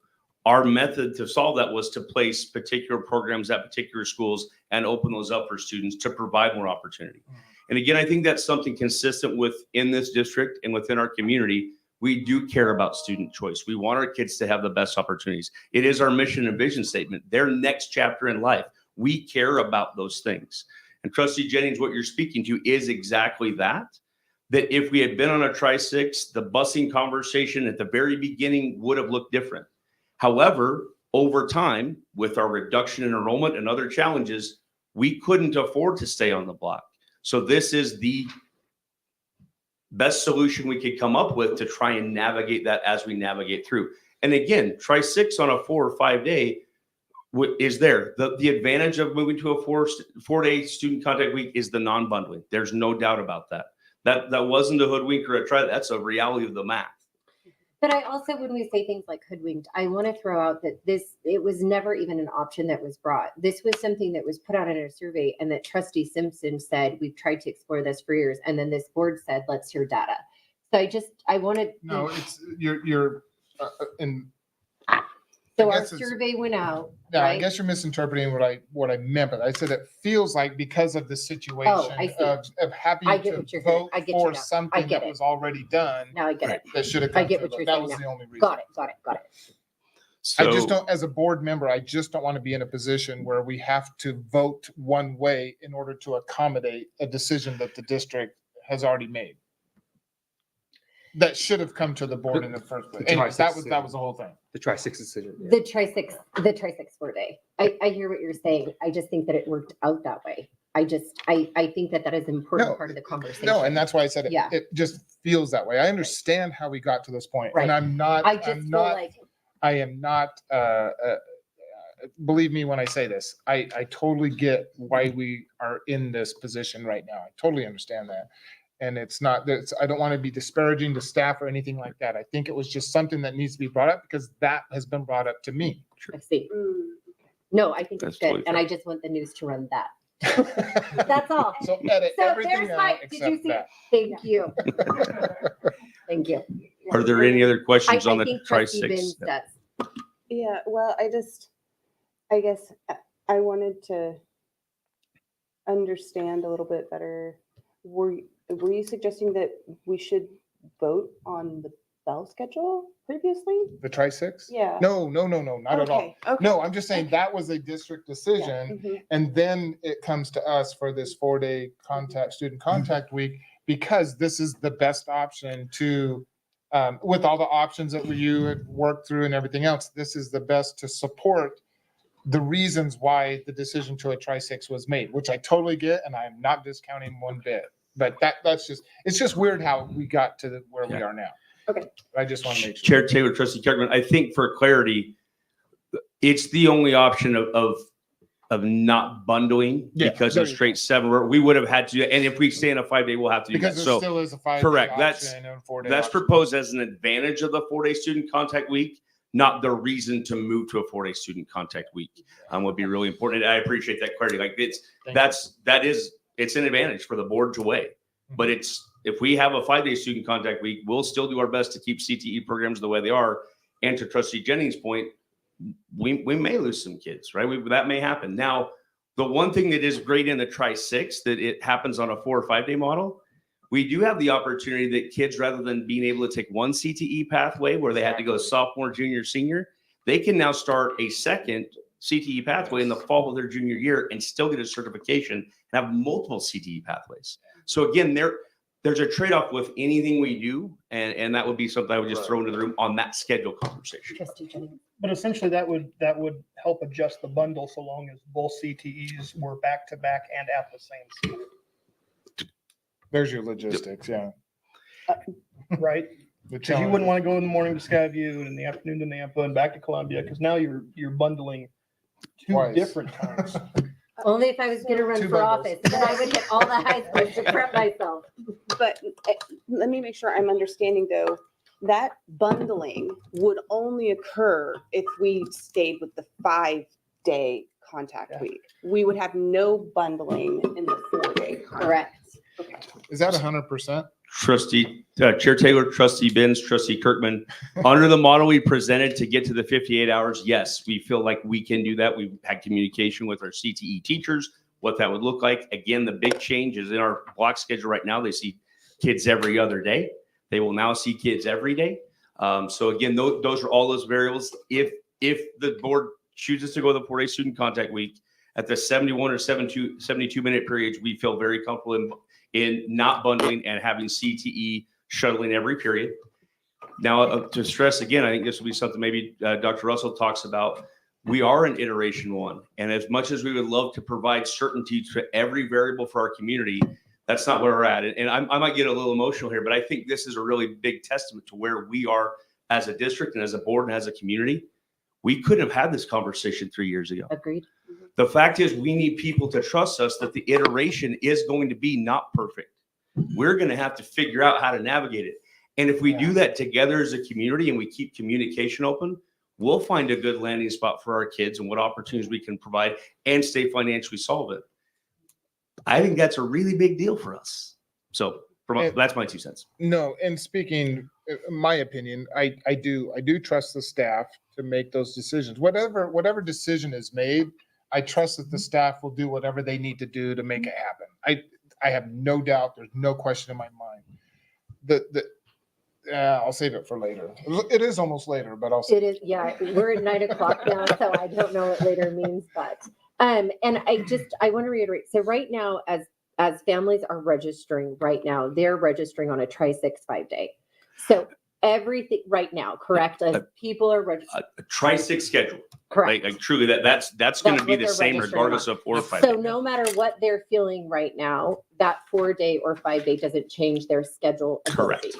Our method to solve that was to place particular programs at particular schools and open those up for students to provide more opportunity. And again, I think that's something consistent within this district and within our community. We do care about student choice. We want our kids to have the best opportunities. It is our mission and vision statement, their next chapter in life. We care about those things. And Trustee Jennings, what you're speaking to is exactly that if we had been on a Tri-6, the busing conversation at the very beginning would have looked different. However, over time, with our reduction in enrollment and other challenges, we couldn't afford to stay on the block. So this is the best solution we could come up with to try and navigate that as we navigate through. And again, Tri-6 on a 4 or 5 day is there. The advantage of moving to a 4-day student contact week is the non-bundling. There's no doubt about that. That wasn't a hoodwink or a try. That's a reality of the math. But I also, when we say things like hoodwinked, I want to throw out that it was never even an option that was brought. This was something that was put out in a survey and that Trustee Simpson said, we've tried to explore this for years. And then this board said, let's hear data. I wanted. No, it's, you're, and So I our guess it's- survey went out, yeah, I right? guess you're misinterpreting what I meant, but I said it feels like because of the situation I see. of having I get to what you're saying. vote I get you for now. I something get that it. was already done Now I get it. that should have I come get to a what vote. you're That saying was now. the only reason. Got it. I So just don't, as a board member, I just don't want to be in a position where we have to vote one way in order to accommodate a decision that the district has already made. That should have come to the board in the first place. Anyways, that was the whole thing. The Tri-6 decision. yeah. The Tri-6 4-day. I hear what you're saying. I just think that it worked out that way. I think that is an important No, part of the conversation. No, and that's why I said Yeah. it just feels that way. I understand how we got to this point, Right. and I'm not, I just feel like, I am not, believe me when I say this, I totally get why we are in this position right now. I totally understand that. And it's not, I don't want to be disparaging to staff or anything like that. I think it was just something that needs to be brought up because that has been brought up to me. I see. No, I think That's it's good. totally And fair. I just want the news to run that. That's all. So edit So everything there's my, out did you except see? that. Thank you. Thank you. are there any other I questions on the think Trustee Binns Tri-6? does. Yeah, well, I guess I wanted to understand a little bit better. Were you suggesting that we should vote on the bell schedule previously? The Tri-6? Yeah. No, not at all. Okay, okay. No, I'm just saying that was a district decision. Mhm. And then it comes to us for this 4-day student contact week, because this is the best option to, with all the options that you had worked through and everything else, this is the best to support the reasons why the decision to a Tri-6 was made, which I totally get, and I'm not discounting one bit. But it's just weird how we got to where we are now. Okay. I just want to make sure. Chair Taylor, Trustee Kirkman, I think for clarity, it's the only option of not bundling Yeah, because there of you straight 7. We would have had to, and if we stay in a 5-day, we'll have to do Because that. there So still is a 5-day correct. That's option and a 4-day that's option. proposed as an advantage of the 4-day student contact week, not the reason to move to a 4-day student contact week. Would be really important. And I appreciate that clarity. Like it's an advantage for the board to weigh. But if we have a 5-day student contact week, we'll still do our best to keep CTE programs the way they are. And to Trustee Jennings' point, we may lose some kids, right? That may happen. Now, the one thing that is great in the Tri-6 that it happens on a 4 or 5-day model, we do have the opportunity that kids, rather than being able to take one CTE pathway where they had to go sophomore, junior, senior, they can now start a second CTE pathway in the fall of their junior year and still get a certification and have multiple CTE pathways. So again, there's a trade-off with anything we do, and that would be something I would just throw into the room on that schedule conversation. Trustee Jennings. But essentially that would help adjust the bundle so long as both CTEs were back to back and at the same school. There's your logistics, yeah. Right? Because you wouldn't want to go in the morning to Skyview and in the afternoon to Nampa and back to Columbia, because now you're bundling two Twice. different times. Only if I was gonna run Two for bundles. office, then I would hit all the high schools to prep myself. But let me make sure I'm understanding though, that bundling would only occur if we stayed with the 5-day contact week. We would have no bundling in the 4-day. Correct. Okay. Is that 100%? Trustee, Chair Taylor, Trustee Binns, Trustee Kirkman, under the model we presented to get to the 58 hours, yes, we feel like we can do that. We've had communication with our CTE teachers, what that would look like. Again, the big change is in our block schedule right now. They see kids every other day. They will now see kids every day. So again, those are all those variables. If the board chooses to go the 4-day student contact week at the 71 or 72 minute periods, we feel very comfortable in not bundling and having CTE shuttling every period. Now, to stress again, I think this will be something maybe Dr. Russell talks about. We are in iteration 1. And as much as we would love to provide certainty to every variable for our community, that's not where we're at. And I might get a little emotional here, but I think this is a really big testament to where we are as a district and as a board and as a community. We couldn't have had this conversation 3 years ago. Agreed. The fact is, we need people to trust us that the iteration is going to be not perfect. We're going to have to figure out how to navigate it. And if we do that together as a community and we keep communication open, we'll find a good landing spot for our kids and what opportunities we can provide and stay financially solvent. I think that's a really big deal for us. So That's my 2 cents. No, and speaking, my opinion, I do trust the staff to make those decisions. Whatever decision is made, I trust that the staff will do whatever they need to do to make it happen. I have no doubt, there's no question in my mind. I'll save it for later. It is almost later, but I'll. It is, yeah, we're at 9 o'clock now, so I don't know what later means, but, and I want to reiterate, so right now, as families are registering right now, they're registering on a tri-6 5-day. So everything right now, correct? As people are registering. A tri-6 schedule. Correct. Like truly, that's going to be what the they're same registering regardless on. of 4 or 5. So no matter what they're feeling right now, that 4-day or 5-day doesn't change their schedule ability. Correct.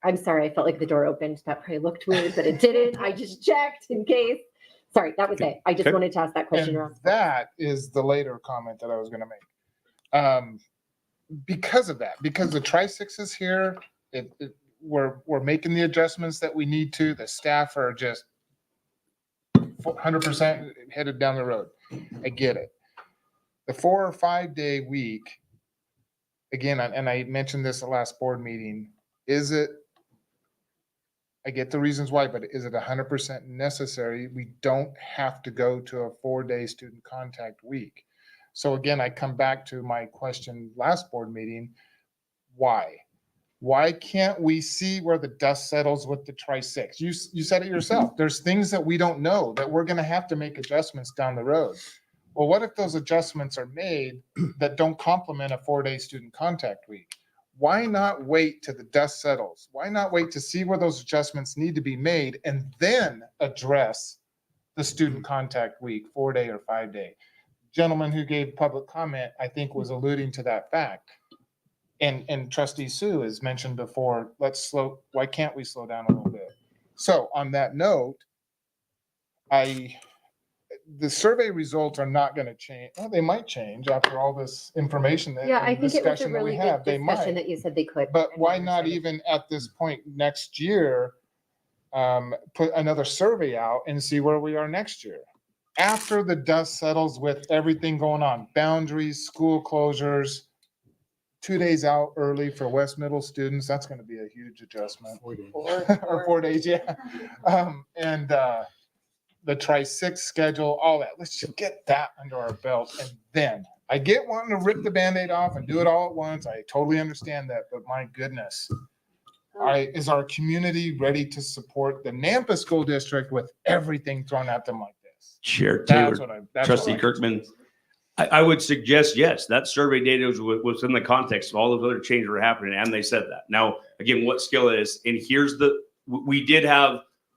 I'm sorry, I felt like the door opened. That probably looked weird, but it didn't. I just checked in case. Sorry, that was it. I just wanted to ask that question. And that is the later comment that I was going to make. Because of that, because the tri-6 is here, we're making the adjustments that we need to. The staff are just 100% headed down the road. I get it. The 4 or 5-day week, again, and I mentioned this at last board meeting, I get the reasons why, but is it 100% necessary? We don't have to go to a 4-day student contact week. So again, I come back to my question last board meeting, why? Why can't we see where the dust settles with the tri-6? You said it yourself. There's things that we don't know that we're going to have to make adjustments down the road. Well, what if those adjustments are made that don't complement a 4-day student contact week? Why not wait till the dust settles? Why not wait to see where those adjustments need to be made and then address the student contact week, 4-day or 5-day? Gentleman who gave public comment, I think, was alluding to that fact. And Trustee Sue has mentioned before, why can't we slow down a little bit? So on that note, the survey results are not going to change. Well, they might change after all this information Yeah, I think it was a discussion that we really have. good They discussion might. that you said they could. But why not even at this point next year, put another survey out and see where we are next year? After the dust settles with everything going on, boundaries, school closures, 2 days out early for West Middle students, that's going to be a huge adjustment. 4 Or 4 days, yeah. And the tri-6 schedule, all that. Let's just get that under our belt. And then I get wanting to rip the Band-Aid off and do it all at once. I totally understand that, but my goodness. Is our community ready to support the Nampa School District with everything thrown at them like this? Chair That's Taylor, what Trustee Kirkman, I would suggest, yes, that survey data was in the context of all of the other changes that were happening, and they said that. Now, again, what skill it is, and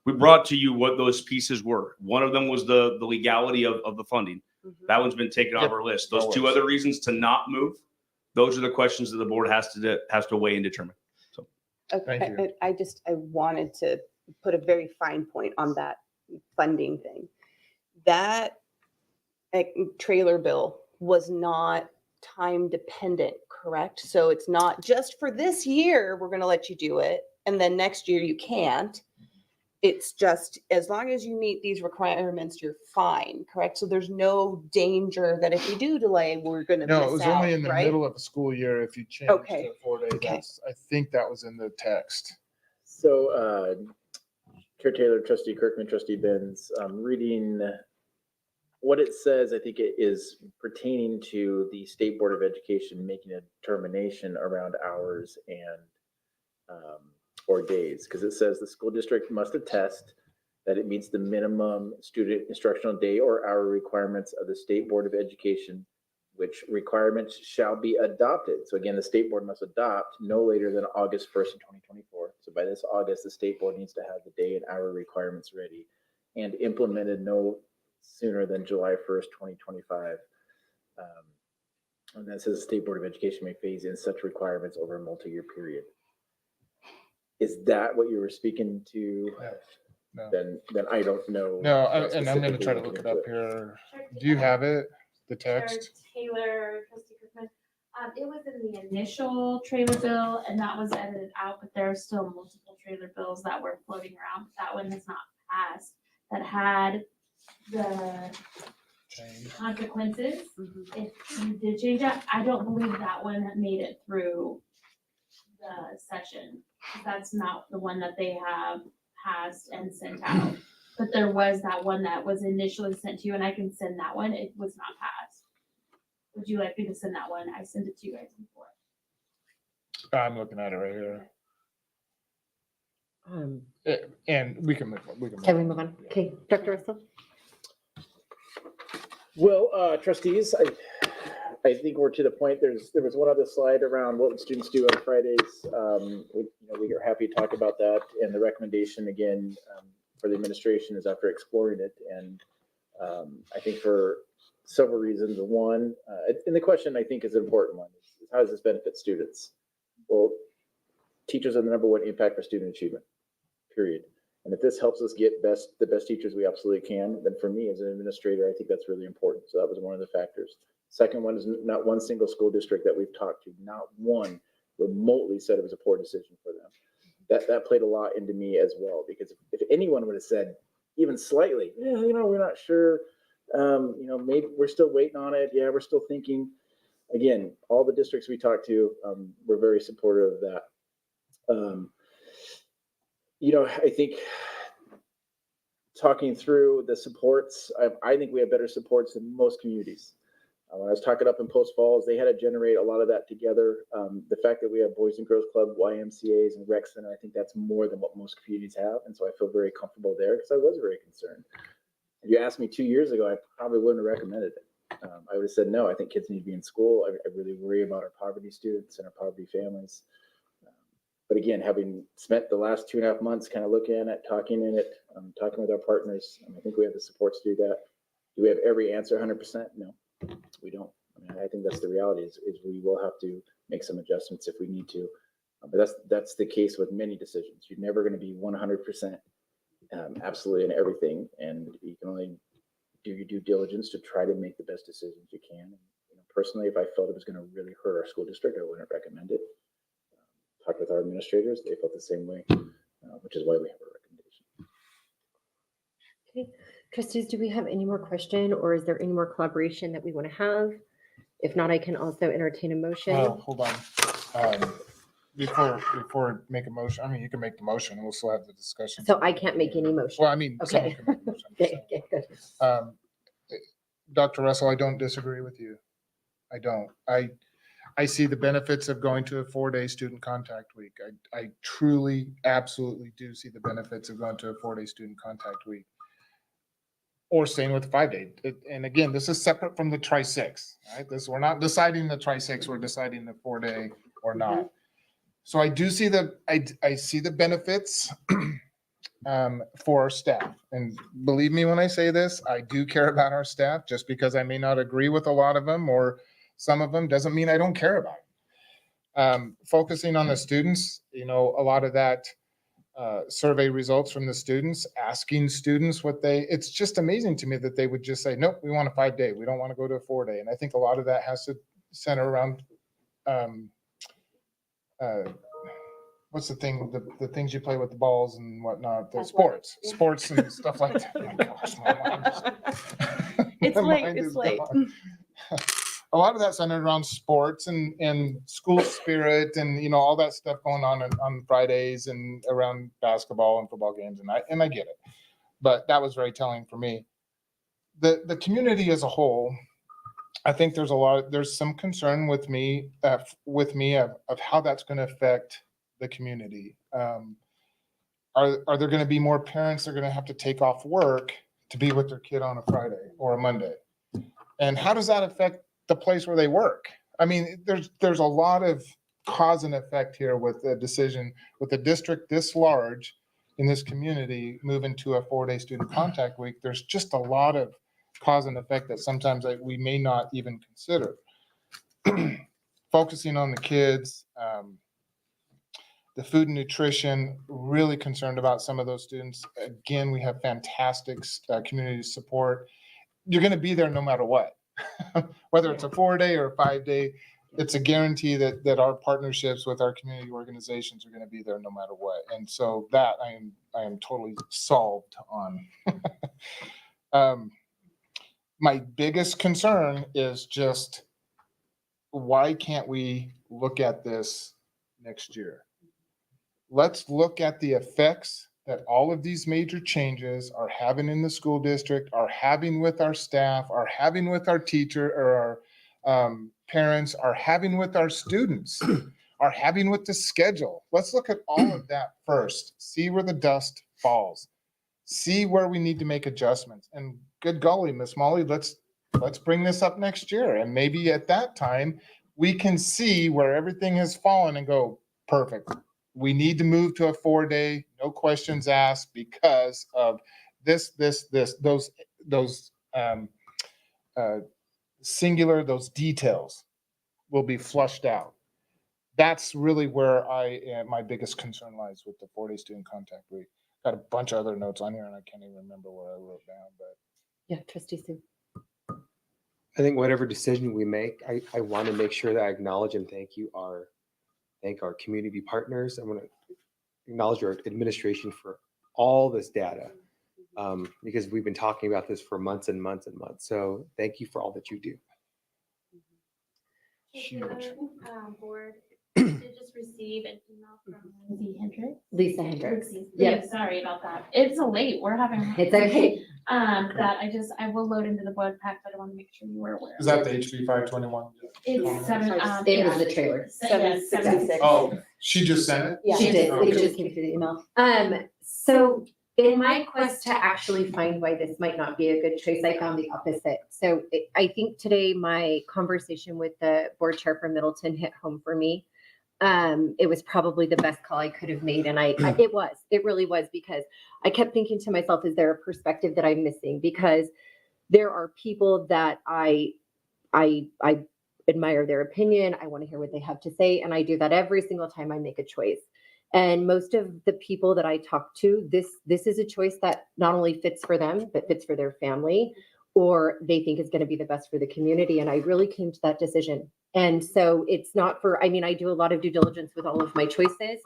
we brought to you what those pieces were. One of them was the legality of the funding. That one's been taken off our list. Those two other reasons to not move, those are the questions that the board has to weigh and determine. So, Thank you. I wanted to put a very fine point on that funding thing. That trailer bill was not time dependent, correct? So it's not just for this year, we're going to let you do it, and then next year you can't. It's just as long as you meet these requirements, you're fine, correct? So there's no danger that if we do delay, we're going to miss out, No, it was only in the right? middle of a school year if you changed Okay. to 4 days. Okay. I think that was in the text. So, Chair Taylor, Trustee Kirkman, Trustee Benz, reading what it says, I think it is pertaining to the State Board of Education making a determination around hours and or days, because it says the school district must attest that it meets the minimum student instructional day or hour requirements of the State Board of Education, which requirements shall be adopted. So again, the State Board must adopt no later than August 1st of 2024. So by this August, the State Board needs to have the day and hour requirements ready and implemented no sooner than July 1st, 2025. And that says the State Board of Education may phase in such requirements over a multi-year period. Is that what you were speaking to? No. Then I don't know. No, and I'm going to try to look it up here. Do you have it, the text? Taylor, Trustee Kirkman, it was in the initial trailer bill and that was edited out, but there are still multiple trailer bills that were floating around. That one has not passed, that had the consequences if you did change that. I don't believe that one made it through the session. That's not the one that they have passed and sent out. But there was that one that was initially sent to you, and I can send that one. It was not passed. Would you like me to send that one? I sent it to you guys before. I'm looking at it right here. And we can move on. Can we move on? Okay, Dr. Russell? Well, trustees, I think we're to the point, there was one other slide around what would students do on Fridays. We are happy to talk about that. And the recommendation again, for the administration is after exploring it. And I think for several reasons. One, and the question I think is an important one, is how does this benefit students? Well, teachers are the number one impact for student achievement, period. And if this helps us get the best teachers we absolutely can, then for me as an administrator, I think that's really important. So that was one of the factors. Second one is not one single school district that we've talked to, not one remotely said it was a poor decision for them. That played a lot into me as well, because if anyone would have said even slightly, we're not sure, maybe we're still waiting on it. Yeah, we're still thinking. Again, all the districts we talked to were very supportive of that. I think talking through the supports, I think we have better supports than most communities. When I was talking up in Post Falls, they had to generate a lot of that together. The fact that we have Boys and Girls Club, YMCAs, and rec center, I think that's more than what most communities have. And so I feel very comfortable there because I was very concerned. If you asked me 2 years ago, I probably wouldn't have recommended it. I would have said, no, I think kids need to be in school. I really worry about our poverty students and our poverty families. But again, having spent the last 2.5 months kind of looking at it, talking with our partners, I think we have the supports to do that. Do we have every answer 100%? No, we don't. I think that's the reality is we will have to make some adjustments if we need to. But that's the case with many decisions. You're never going to be 100% absolutely in everything. And you can only do your due diligence to try to make the best decisions you can. Personally, if I felt it was going to really hurt our school district, I wouldn't recommend it. Talked with our administrators, they felt the same way, which is why we have a recommendation. Okay, trustees, do we have any more question, or is there any more collaboration that we want to have? If not, I can also entertain a motion. Well, hold on. Before make a motion, you can make the motion and we'll still have the discussion. So I can't make any motion. Well, Okay. someone can make a motion. Okay, good. Dr. Russell, I don't disagree with you. I don't. I see the benefits of going to a 4-day student contact week. I truly, absolutely do see the benefits of going to a 4-day student contact week. Or staying with 5-day. And again, this is separate from the Tri-6, right? We're not deciding the Tri-6, we're deciding the 4-day or not. So I do see I see the benefits for our staff. And believe me when I say this, I do care about our staff. Just because I may not agree with a lot of them or some of them doesn't mean I don't care about them. Focusing on the students, a lot of that survey results from the students, asking students it's just amazing to me that they would just say, nope, we want a 5-day. We don't want to go to a 4-day. And I think a lot of that has to center around what's the thing, the things you play with the balls and whatnot, the sports and stuff like that. Oh my gosh, my mind It's late. A lot of that centered around sports and school spirit and all that stuff going on Fridays and around basketball and football games, and I get it, but that was very telling for me. The community as a whole, I think there's some concern with me of how that's going to affect the community. Are there going to be more parents that are going to have to take off work to be with their kid on a Friday or a Monday? And how does that affect the place where they work? There's a lot of cause and effect here with the decision with a district this large in this community moving to a 4-day student contact week. There's just a lot of cause and effect that sometimes we may not even consider. Focusing on the kids, the food and nutrition, really concerned about some of those students. Again, we have fantastic community support. You're going to be there no matter what. Whether it's a 4-day or a 5-day, it's a guarantee that our partnerships with our community organizations are going to be there no matter what. And so that I am totally solved on. my biggest concern is just, why can't we look at this next year? Let's look at the effects that all of these major changes are having in the school district, are having with our staff, are having with our teacher or our parents, are having with our students, are having with the schedule. Let's look at all of that first, see where the dust falls, see where we need to make adjustments. And good golly, Miss Molly, let's bring this up next year. And maybe at that time, we can see where everything has fallen and go, perfect. We need to move to a 4-day, no questions asked, because of this, those singular, those details will be flushed out. That's really where my biggest concern lies with the 4-day student contact week. Got a bunch of other notes on here and I can't even remember what I wrote down, but. Yeah, Trustee Sue. I think whatever decision we make, I want to make sure that I acknowledge and thank our community partners. I want to acknowledge our administration for all this data, because we've been talking about this for months and months and months. So thank you for all that you do. Huge. Board did just receive an email from Lisa Hendricks. Yeah, Yep. sorry about that. It's a late, we're having. It's okay. That I will load into the board pack, but I want to make sure you were aware. Is that the HB 521? It's seven. It was the trailer. 766. Oh, she just sent it? Yeah, she did. Okay. It just came through the email. So in my quest to actually find why this might not be a good choice, I found the opposite. So I think today my conversation with the board chair from Middleton hit home for me. It was probably the best call I could have made. And it really was, because I kept thinking to myself, is there a perspective that I'm missing? Because there are people that I admire their opinion. I want to hear what they have to say. And I do that every single time I make a choice. And most of the people that I talk to, this is a choice that not only fits for them, but fits for their family, or they think is going to be the best for the community. And I really came to that decision. And so it's not for, I mean, I do a lot of due diligence with all of my choices,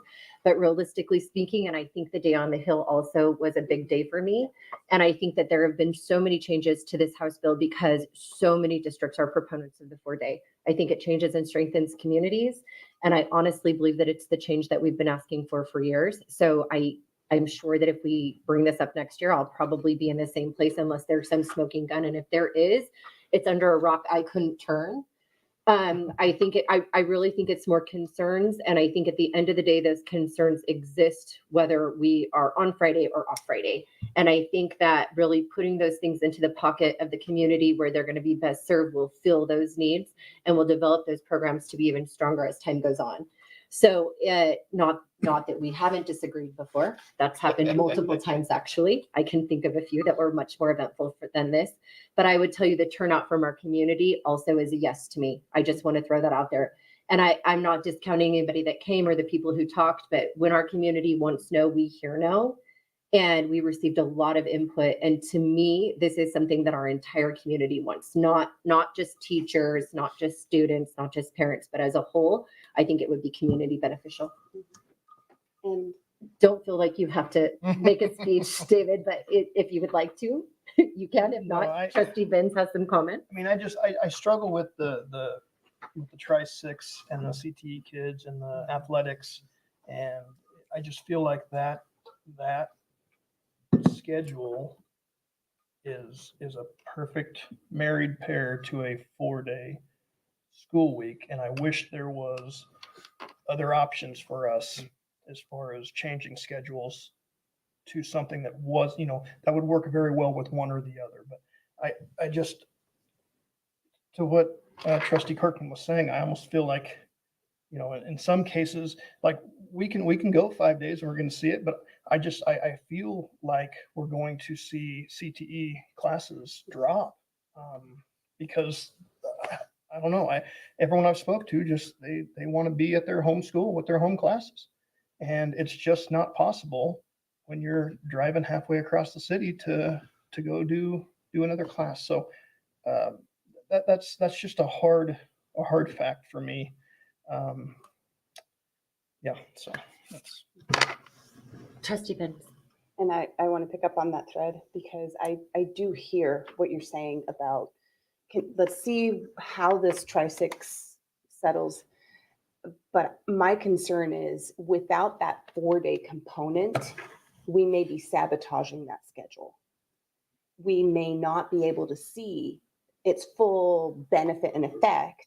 but realistically speaking, and I think the day on the Hill also was a big day for me. And I think that there have been so many changes to this House bill because so many districts are proponents of the 4-day. I think it changes and strengthens communities. And I honestly believe that it's the change that we've been asking for years. So I'm sure that if we bring this up next year, I'll probably be in the same place unless there's some smoking gun. And if there is, it's under a rock I couldn't turn. I really think it's more concerns. And I think at the end of the day, those concerns exist, whether we are on Friday or off Friday. And I think that really putting those things into the pocket of the community where they're going to be best served will fill those needs and will develop those programs to be even stronger as time goes on. So not that we haven't disagreed before. That's happened multiple times, actually. I can think of a few that were much more eventful than this. But I would tell you the turnout from our community also is a yes to me. I just want to throw that out there. And I'm not discounting anybody that came or the people who talked, but when our community wants no, we hear no. And we received a lot of input. And to me, this is something that our entire community wants, not just teachers, not just students, not just parents, but as a whole, I think it would be community beneficial. And don't feel like you have to make a speech, David, but if you would like to, you can. If not, Trustee Benz has some comment. I mean, I struggle with the Tri-6 and the CTE kids and the athletics. And I just feel like that schedule is a perfect married pair to a 4-day school week. And I wish there was other options for us as far as changing schedules to something that was, that would work very well with one or the other. But I just, to what Trustee Kirkland was saying, I almost feel like, in some cases, like we can go 5 days and we're going to see it, but I feel like we're going to see CTE classes drop because I don't know. Everyone I've spoke to just they want to be at their home school with their home classes, and it's just not possible when you're driving halfway across the city to go do another class. So that's just a hard fact for me. Yeah. So that's. Trustee Benz. And I want to pick up on that thread because I do hear what you're saying about, let's see how this Tri-6 settles. But my concern is without that 4-day component, we may be sabotaging that schedule. We may not be able to see its full benefit and effect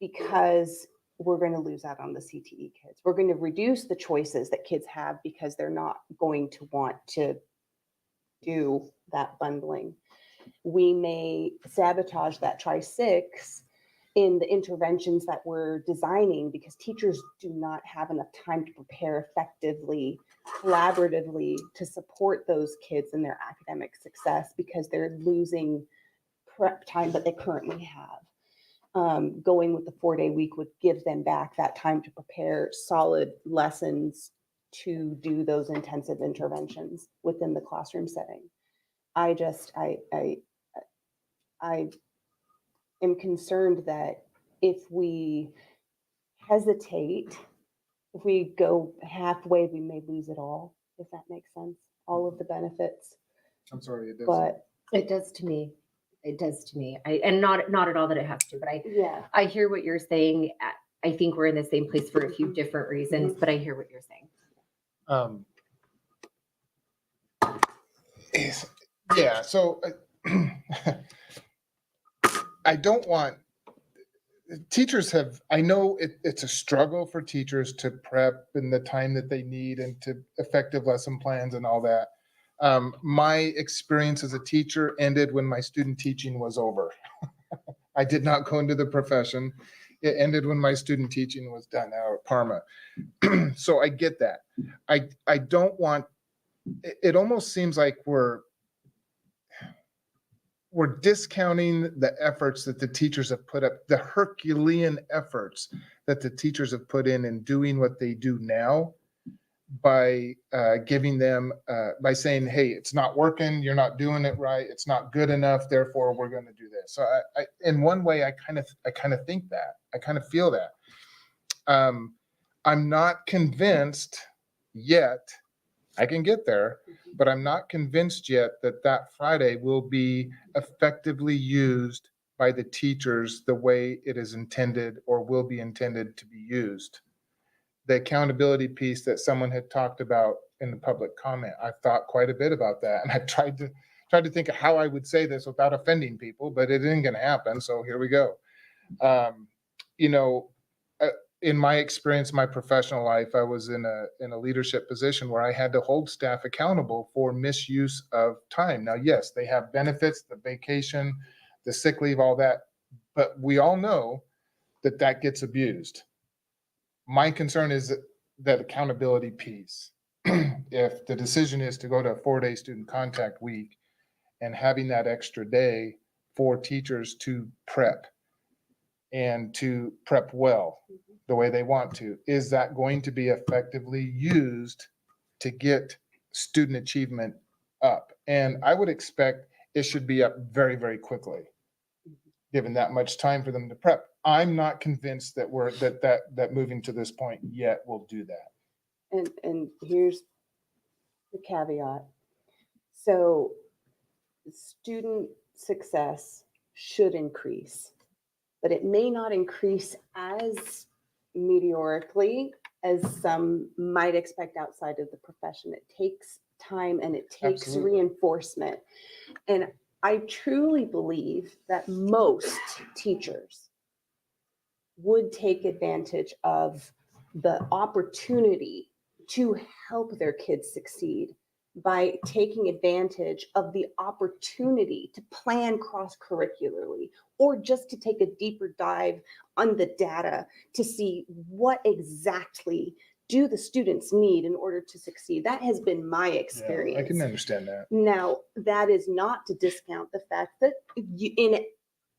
because we're going to lose out on the CTE kids. We're going to reduce the choices that kids have because they're not going to want to do that bundling. We may sabotage that Tri-6 in the interventions that we're designing because teachers do not have enough time to prepare effectively, collaboratively to support those kids in their academic success because they're losing prep time that they currently have. Going with the 4-day week would give them back that time to prepare solid lessons to do those intensive interventions within the classroom setting. I am concerned that if we hesitate, if we go halfway, we may lose it all, if that makes sense, all of the benefits. I'm sorry, it does. But It does to me. It does to me. And not at all that it has to, but yeah, I hear what you're saying. I think we're in the same place for a few different reasons, but I hear what you're saying. Yeah, so I don't want, teachers have, I know it's a struggle for teachers to prep in the time that they need and to effective lesson plans and all that. My experience as a teacher ended when my student teaching was over. I did not go into the profession. It ended when my student teaching was done out at Parma. So I get that. I don't want, it almost seems like we're discounting the efforts that the teachers have put up, the Herculean efforts that the teachers have put in doing what they do now by giving them, by saying, hey, it's not working, you're not doing it right, it's not good enough, therefore we're going to do this. So I in one way, I kind of think that, I kind of feel that. I'm not convinced yet, I can get there, but I'm not convinced yet that that Friday will be effectively used by the teachers the way it is intended or will be intended to be used. The accountability piece that someone had talked about in the public comment, I've thought quite a bit about that. And I've tried to think of how I would say this without offending people, but it isn't going to happen. So here we go. You know, in my experience, my professional life, I was in a leadership position where I had to hold staff accountable for misuse of time. Now, yes, they have benefits, the vacation, the sick leave, all that, but we all know that that gets abused. My concern is that accountability piece. If the decision is to go to a 4-day student contact week and having that extra day for teachers to prep and to prep well the way they want to, is that going to be effectively used to get student achievement up? And I would expect it should be up very, very quickly, given that much time for them to prep. I'm not convinced that that moving to this point yet will do that. and here's the caveat. So student success should increase, but it may not increase as meteorically as some might expect outside of the profession. It takes time and it takes Absolutely. reinforcement. And I truly believe that most teachers would take advantage of the opportunity to help their kids succeed by taking advantage of the opportunity to plan cross-curricularly or just to take a deeper dive on the data to see what exactly do the students need in order to succeed. That has been my experience. Yeah, I can understand that. Now, that is not to discount the fact that in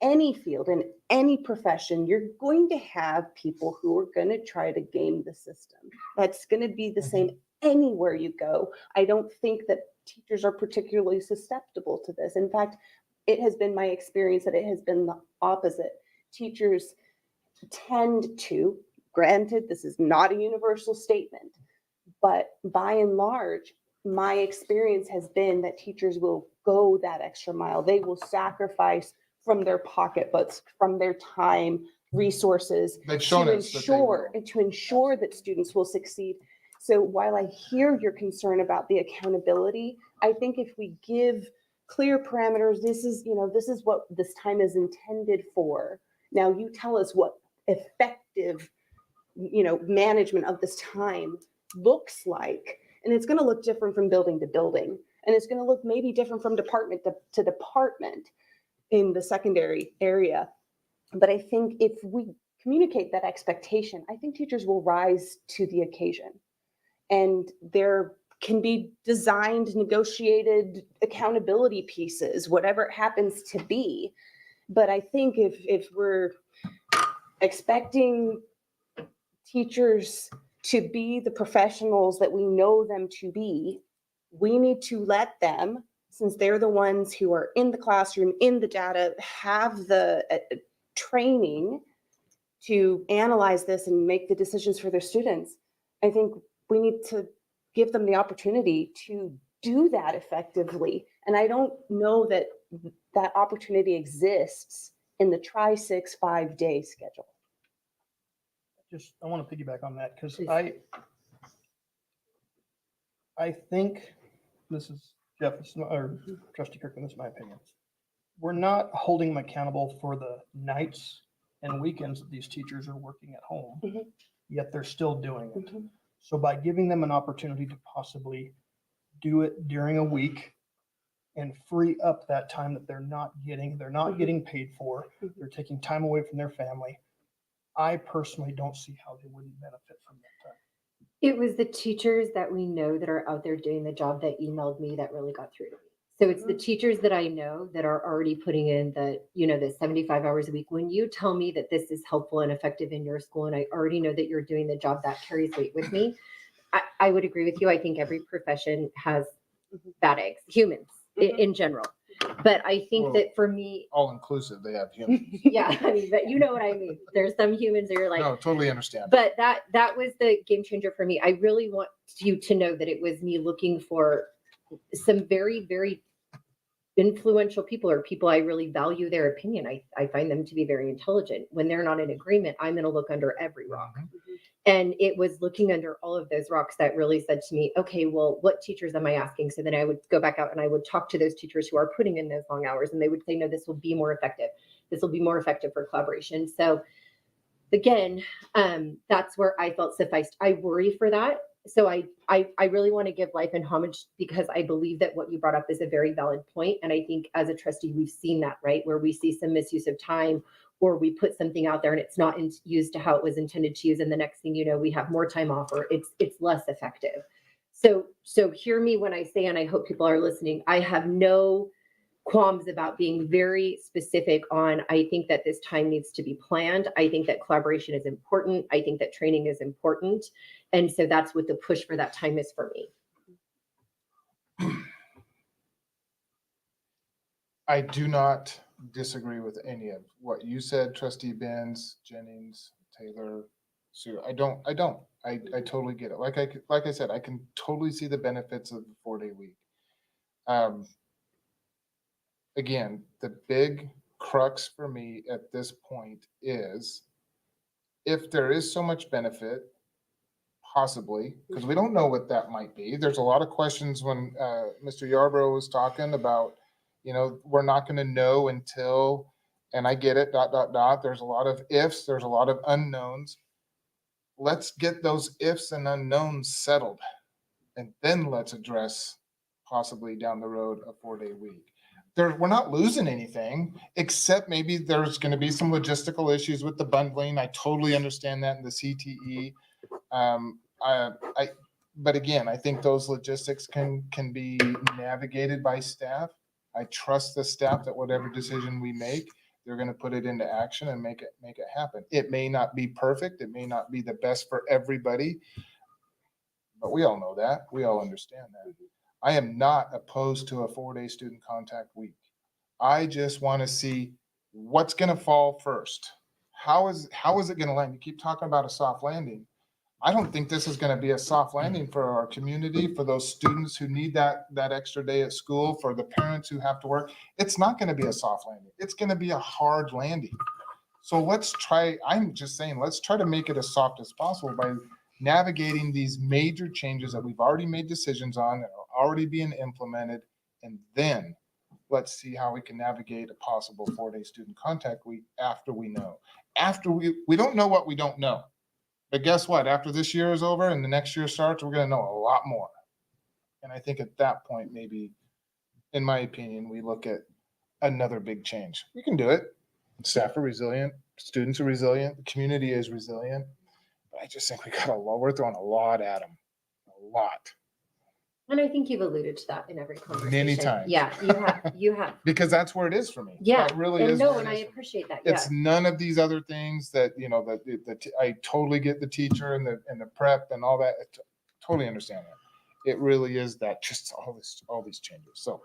any field, in any profession, you're going to have people who are going to try to game the system. That's going to be the same anywhere you go. I don't think that teachers are particularly susceptible to this. In fact, it has been my experience that it has been the opposite. Teachers tend to, granted, this is not a universal statement, but by and large, my experience has been that teachers will go that extra mile. They will sacrifice from their pocketbooks, from their time, resources They've shown to us that they will. ensure that students will succeed. So while I hear your concern about the accountability, I think if we give clear parameters, this is what this time is intended for. Now you tell us what effective, management of this time looks like. And it's going to look different from building to building. And it's going to look maybe different from department to department in the secondary area. But I think if we communicate that expectation, I think teachers will rise to the occasion. And there can be designed, negotiated accountability pieces, whatever it happens to be. But I think if we're expecting teachers to be the professionals that we know them to be, we need to let them, since they're the ones who are in the classroom, in the data, have the training to analyze this and make the decisions for their students. I think we need to give them the opportunity to do that effectively. And I don't know that that opportunity exists in the try 6 5-day schedule. I want to piggyback on that because Please. I think this is Jeff, or Trustee Kirkman, this is my opinion. We're not holding them accountable for the nights and weekends that these teachers are working at home, yet they're still doing it. So by giving them an opportunity to possibly do it during a week and free up that time that they're not getting paid for, they're taking time away from their family. I personally don't see how they wouldn't benefit from that time. It was the teachers that we know that are out there doing the job that emailed me that really got through to me. So it's the teachers that I know that are already putting in the 75 hours a week. When you tell me that this is helpful and effective in your school, and I already know that you're doing the job, that carries weight with me. I would agree with you. I think every profession has bad eggs, humans in general. But I think that for me, All inclusive, they have humans. yeah, I mean, but you know what I mean. There's some humans that are like, No, totally understand. but that was the game changer for me. I really want you to know that it was me looking for some very, very influential people, or people I really value their opinion. I find them to be very intelligent. When they're not in agreement, I'm going to look under every rock. And it was looking under all of those rocks that really said to me, okay, well, what teachers am I asking? So then I would go back out and I would talk to those teachers who are putting in those long hours, and they would say, no, this will be more effective. This will be more effective for collaboration. So again, that's where I felt sufficed. I worry for that. So I really want to give life and homage, because I believe that what you brought up is a very valid point. And I think as a trustee, we've seen that, right? Where we see some misuse of time, or we put something out there and it's not used to how it was intended to use. And the next thing you know, we have more time off, or it's less effective. So hear me when I say, and I hope people are listening, I have no qualms about being very specific on, I think that this time needs to be planned. I think that collaboration is important. I think that training is important. And so that's what the push for that time is for me. I do not disagree with any of what you said, Trustee Benz, Jennings, Taylor, Sue. I totally get it. Like I said, I can totally see the benefits of the 4-day week. Again, the big crux for me at this point is, if there is so much benefit, possibly, because we don't know what that might be. There's a lot of questions when Mr. Yarbrough was talking about, we're not going to know until, and I get it, ... There's a lot of ifs, there's a lot of unknowns. Let's get those ifs and unknowns settled, and then let's address possibly down the road a 4-day week. We're not losing anything, except maybe there's going to be some logistical issues with the bundling. I totally understand that in the CTE. But again, I think those logistics can be navigated by staff. I trust the staff that whatever decision we make, they're going to put it into action and make it happen. It may not be perfect. It may not be the best for everybody, but we all know that. We all understand that. I am not opposed to a 4-day student contact week. I just want to see what's going to fall first. How is it going to land? You keep talking about a soft landing. I don't think this is going to be a soft landing for our community, for those students who need that extra day at school, for the parents who have to work. It's not going to be a soft landing. It's going to be a hard landing. So I'm just saying, let's try to make it as soft as possible by navigating these major changes that we've already made decisions on that are already being implemented. And then let's see how we can navigate a possible 4-day student contact week after we know. After we don't know what we don't know. But guess what? After this year is over and the next year starts, we're going to know a lot more. And I think at that point, maybe, in my opinion, we look at another big change. We can do it. Staff are resilient. Students are resilient. The community is resilient. But I just think we're throwing a lot at them. A lot. And I think you've alluded to that in every conversation. Many times. Yeah, you have. Because that's where it is for me. Yeah, That really and is. no, where it and I is for me. appreciate that. Yeah. It's none of these other things that, I totally get the teacher and the prep and all that. I totally understand that. It really is that just all these changes. So.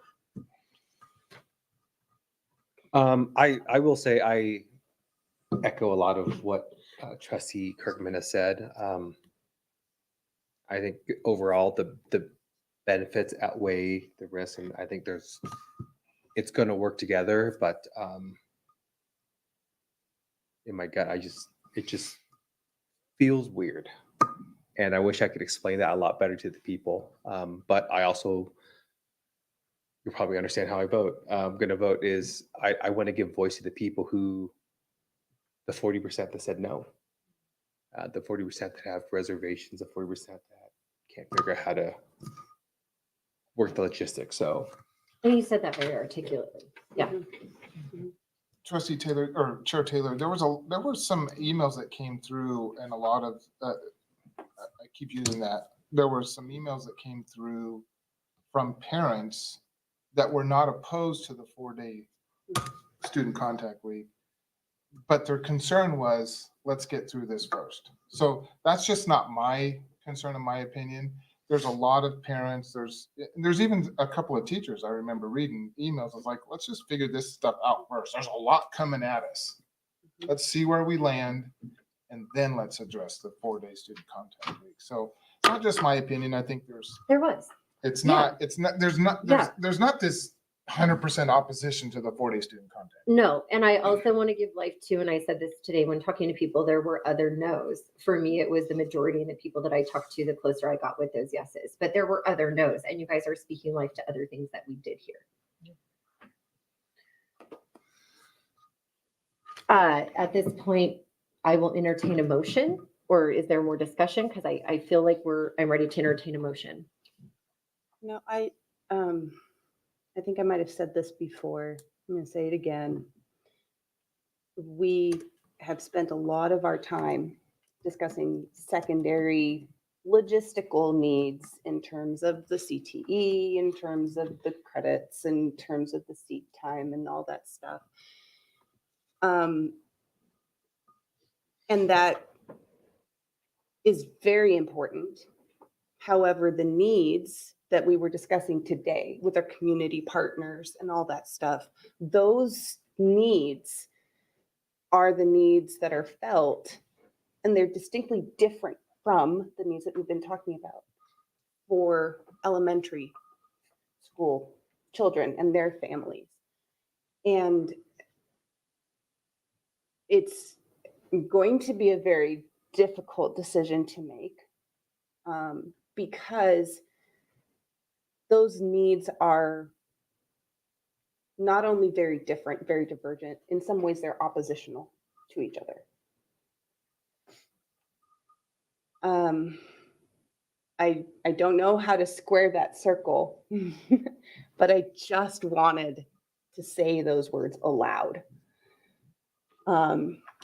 I will say I echo a lot of what Trustee Kirkman has said. I think overall the benefits outweigh the risks, and I think it's going to work together. But in my gut, it just feels weird, and I wish I could explain that a lot better to the people. But I also, you'll probably understand how I vote. I'm going to vote is I want to give voice to the people who, the 40% that said no, the 40% that have reservations, the 40% that can't figure out how to work the logistics. So, And you said that very articulately. Yeah. Trustee Taylor or Chair Taylor, there were some emails that came through, and a lot of I keep using that. There were some emails that came through from parents that were not opposed to the 4-day student contact week, but their concern was, let's get through this first. So that's just not my concern, in my opinion. There's a lot of parents, there's even a couple of teachers I remember reading emails. I was like, let's just figure this stuff out first. There's a lot coming at us. Let's see where we land, and then let's address the 4-day student contact week. So it's not just my opinion. I think There was. there's Yeah. not this 100% opposition to the 4-day student contact. No, and I also want to give life to, and I said this today when talking to people, there were other no's. For me, it was the majority of the people that I talked to, the closer I got with those yeses. But there were other no's, and you guys are speaking life to other things that we did here. At this point, I will entertain a motion, or is there more discussion? Because I feel like I'm ready to entertain a motion. No, I think I might have said this before. I'm going to say it again. We have spent a lot of our time discussing secondary logistical needs in terms of the CTE, in terms of the credits, in terms of the seat time and all that stuff. And that is very important. However, the needs that we were discussing today with our community partners and all that stuff, those needs are the needs that are felt, and they're distinctly different from the needs that we've been talking about for elementary school children and their families. And it's going to be a very difficult decision to make because those needs are not only very different, very divergent, in some ways they're oppositional to each other. I don't know how to square that circle, but I just wanted to say those words aloud.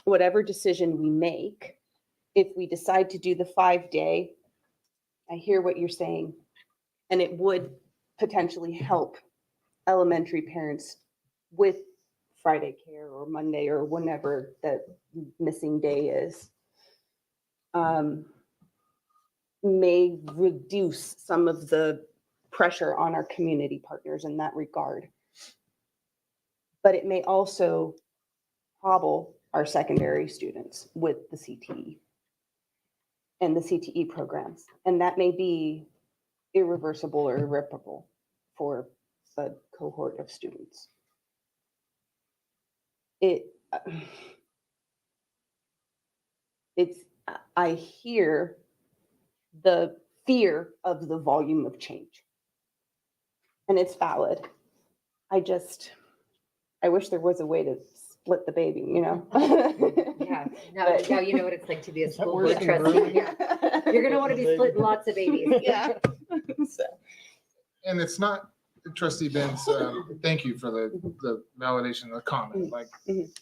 Whatever decision we make, if we decide to do the 5-day, I hear what you're saying, and it would potentially help elementary parents with Friday care or Monday or whenever that missing day is. May reduce some of the pressure on our community partners in that regard. But it may also hobble our secondary students with the CTE. and the CTE programs. And that may be irreversible or irreparable for a cohort of students. I hear the fear of the volume of change. And it's valid. I wish there was a way to split the baby, you know? Yeah, now, But- now you know what it's like to be a Is that school worse board than trustee. birthing? You're gonna wanna be splitting lots of babies. Yeah. So, And it's not, Trustee Benz, thank you for the validation, the comment, like, Mhm.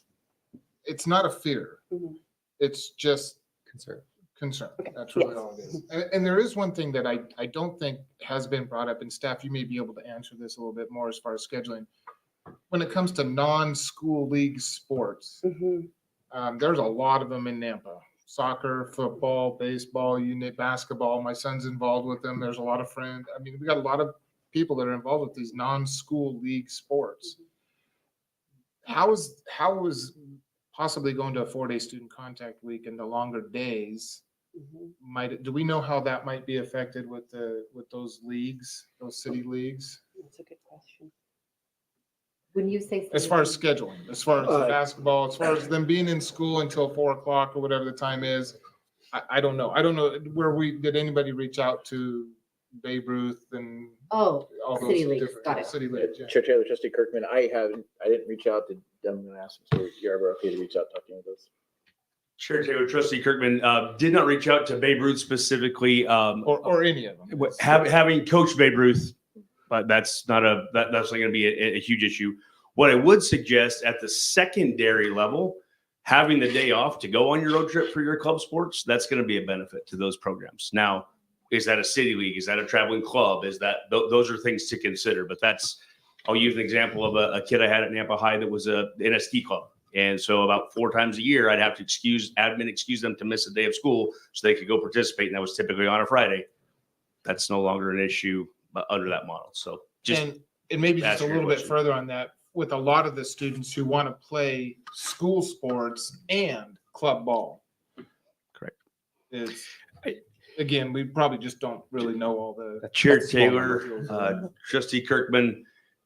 it's not a fear. Mhm. It's just Concern. concern. Okay. That's really Yes. all it is. And there is one thing that I don't think has been brought up, and staff, you may be able to answer this a little bit more as far as scheduling. When it comes to non-school league sports, mhm. there's a lot of them in Nampa. Soccer, football, baseball, basketball. My son's involved with them. There's a lot of friends. I mean, we got a lot of people that are involved with these non-school league sports. How is possibly going to a 4-day student contact week and the longer days do we know how that might be affected with those leagues, those city leagues? That's a good question. When you say. As far as scheduling, as far as the basketball, as far as them being in school until 4 o'clock or whatever the time is, I don't know. I don't know did anybody reach out to Babe Ruth and Oh, all those city leagues, different got it. city leagues? Yeah. Chair Taylor, Trustee Kirkman, I didn't reach out to, I'm gonna ask Mr. Yarber if he'd reach out, talking to those. Sure, Taylor. Trustee Kirkman did not reach out to Babe Ruth specifically. Or any of them. Having coached Babe Ruth, but that's not going to be a huge issue. What I would suggest at the secondary level, having the day off to go on your road trip for your club sports, that's going to be a benefit to those programs. Now, is that a city league? Is that a traveling club? Those are things to consider, but I'll use an example of a kid I had at Nampa High that was a NSD club. And so about 4 times a year, I'd have to excuse them to miss a day of school so they could go participate. And that was typically on a Friday. That's no longer an issue under that model. So And maybe just ask a your little bit question. further on that, with a lot of the students who want to play school sports and club ball. Correct. Again, we probably just don't really know all the. Chair that's small Taylor, number. Trustee Kirkman,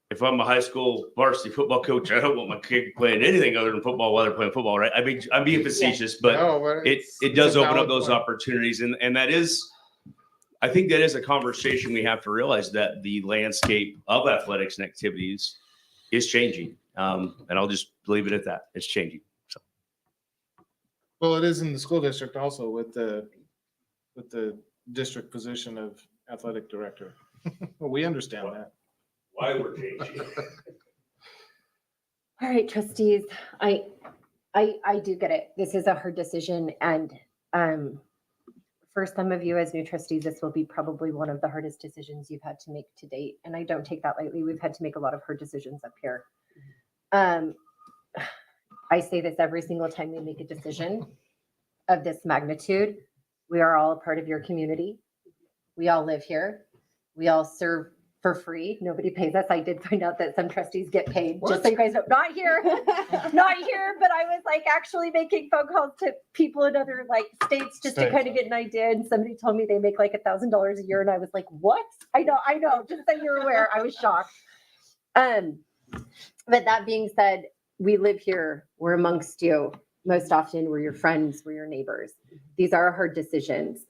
if I'm a high school varsity football coach, I don't want my kid playing anything other than football while they're playing football, right? I mean, I'm being facetious, but No, but it it's does a open up valid those point. opportunities. And that is, I think that is a conversation we have to realize, that the landscape of athletics and activities is changing. And I'll just leave it at that. It's changing. So Well, it is in the school district also with the district position of athletic director. Well, we understand that. why we're changing. All right, trustees, I do get it. This is a hard decision, and for some of you as new trustees, this will be probably one of the hardest decisions you've had to make to date. And I don't take that lightly. We've had to make a lot of hard decisions up here. I say this every single time we make a decision of this magnitude. We are all a part of your community. We all live here. We all serve for free. Nobody pays us. I did find out that some trustees get paid, just so you guys know. Not here, not here, but I was like actually making phone calls to people in other like states just to kind of get an idea. And somebody told me they make like $1,000 a year. And I was like, what? I know, just so you're aware, I was shocked. But that being said, we live here, we're amongst you. Most often we're your friends, we're your neighbors. These are hard decisions.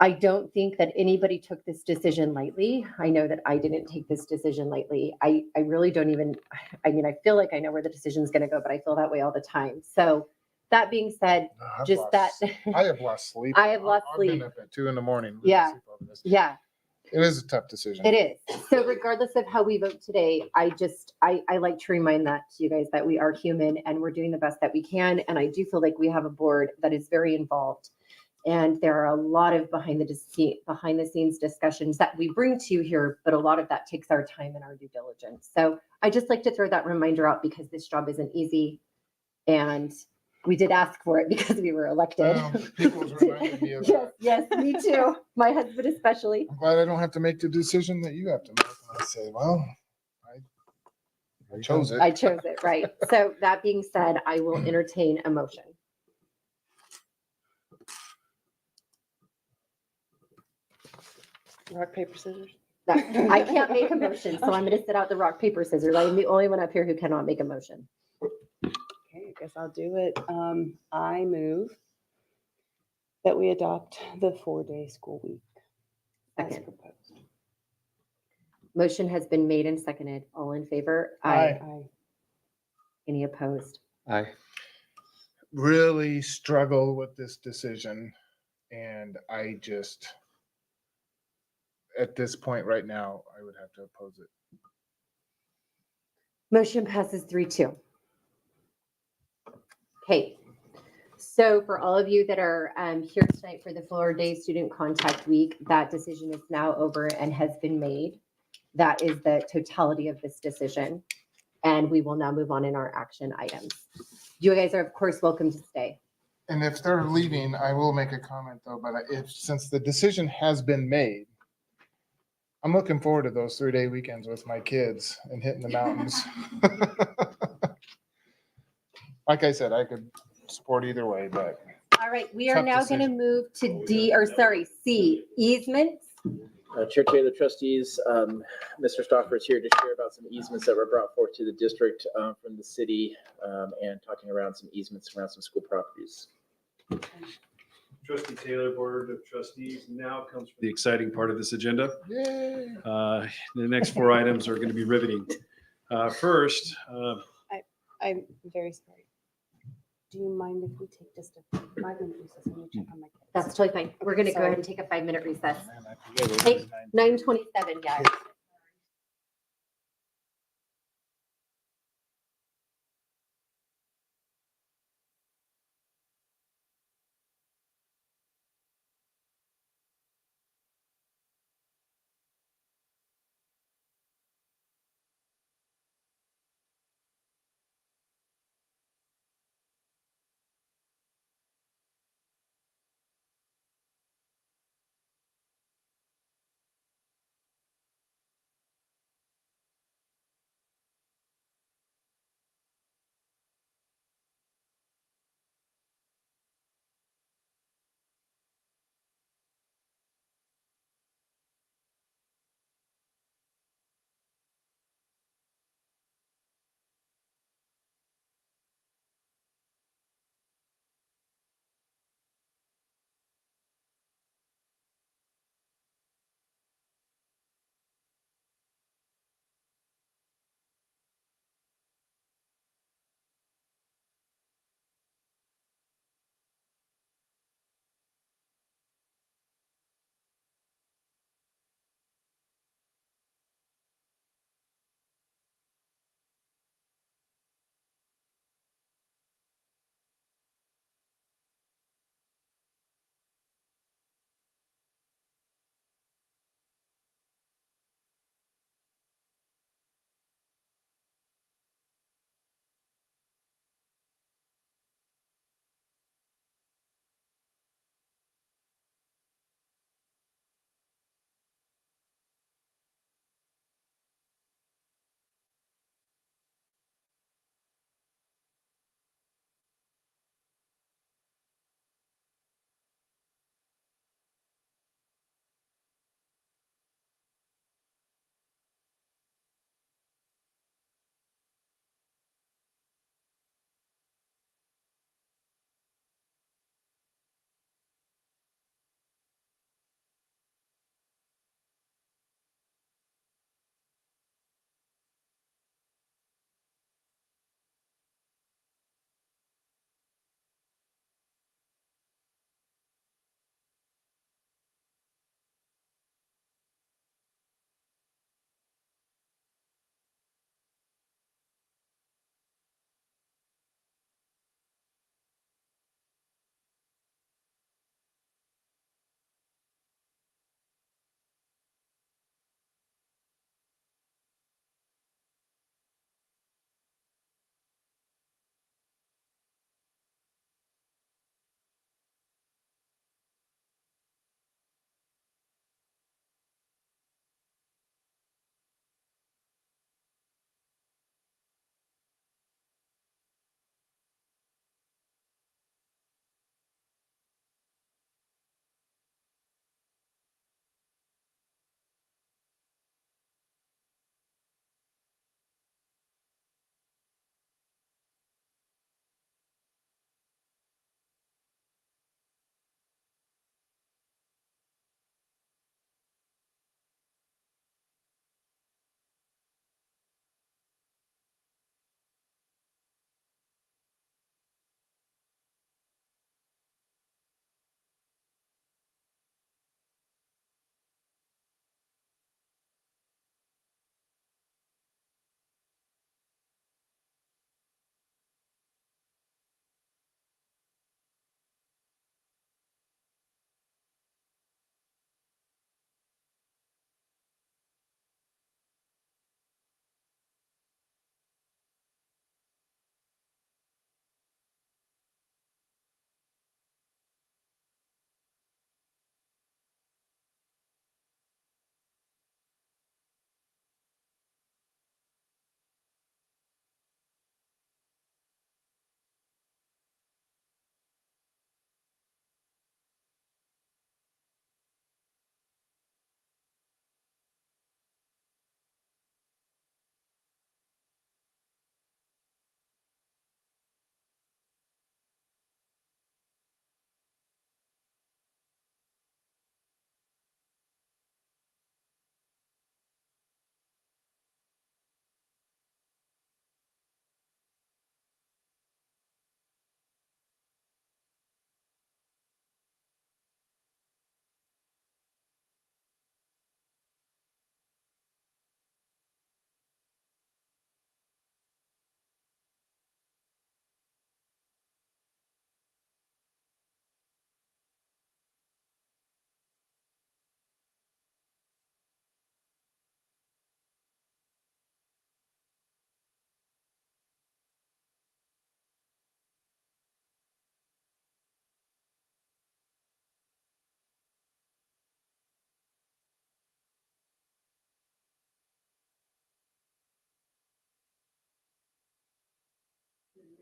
I don't think that anybody took this decision lightly. I know that I didn't take this decision lightly. I really don't even, I mean, I feel like I know where the decision is going to go, but I feel that way all the time. So that being said, I have lost sleep. I have lost I've sleep. been up at 2 a.m. Yeah. Yeah. It is a tough decision. It is. So regardless of how we vote today, I like to remind that to you guys that we are human and we're doing the best that we can. And I do feel like we have a board that is very involved. And there are a lot of behind the scenes discussions that we bring to you here, but a lot of that takes our time and our due diligence. So I just like to throw that reminder out because this job isn't easy. And we did ask for it because we were elected. People was reminding me of that. Yes, me too. My husband especially. I'm glad I don't have to make the decision that you have to make. I say, well, I chose it. I chose it, right. So that being said, I will entertain a motion. Rock, paper, scissors? I can't make a motion, so I'm gonna sit out the rock, paper, scissors. I'm the only one up here who cannot make a motion. Okay, I guess I'll do it. I move that we adopt the 4-day school week as Second. proposed. Motion has been made and seconded. All in favor? Aye. Aye. Any opposed? Aye. Really struggle with this decision. And I just, at this point right now, I would have to oppose it. Motion passes 3-2. Okay. So for all of you that are here tonight for the 4-day student contact week, that decision is now over and has been made. That is the totality of this decision. And we will now move on in our action items. You guys are, of course, welcome to stay. And if they're leaving, I will make a comment though, but since the decision has been made, I'm looking forward to those 3-day weekends with my kids and hitting the mountains. Like I said, I could support either way, but All right, we are Tough now going to decision. move to C, easements. Chair Taylor, trustees, Mr. Stoffer is here to share about some easements that were brought forth to the district from the city and talking around some easements around some school properties. Trustee Taylor, Board of Trustees, now comes the exciting part of this agenda. yay. The next 4 items are going to be riveting. First, I'm very sorry. Do you mind if we take just a 5-minute recess? I'm gonna check on my kids. That's totally fine. We're going to go Sorry. ahead and take a 5-minute recess. Man, I forget it Hey, was 9. 9:27, guys.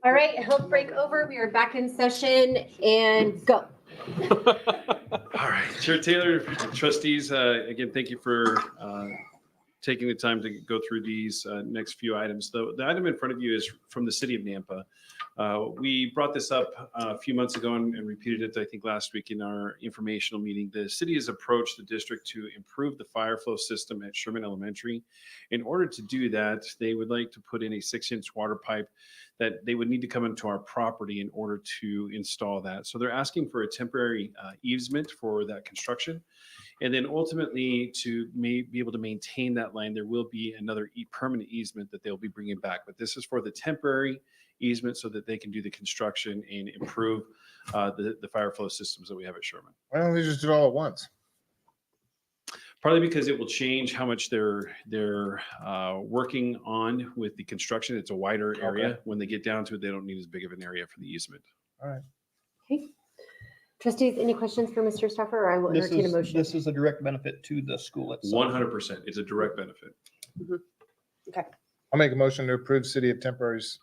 All right, health break over. We are back in session and go. All right, Chair Taylor, trustees, again, thank you for taking the time to go through these next few items. The item in front of you is from the city of Nampa. We brought this up a few months ago and repeated it, I think, last week in our informational meeting. The city has approached the district to improve the fire flow system at Sherman Elementary. In order to do that, they would like to put in a 6-inch water pipe that they would need to come into our property in order to install that. So they're asking for a temporary easement for that construction. And then ultimately, to be able to maintain that line, there will be another permanent easement that they'll be bringing back. But this is for the temporary easement so that they can do the construction and improve the fire flow systems that we have at Sherman. Why don't they just do it all at once? Partly because it will change how much they're working on with the construction. It's a wider area. Okay. When they get down to it, they don't need as big of an area for the easement. All right. Okay. Trustees, any questions for Mr. Stuffer, or I will This entertain a is, motion? this is a direct benefit to the school itself. 100%. It's a direct benefit. I'll make a motion to approve City of Nampa's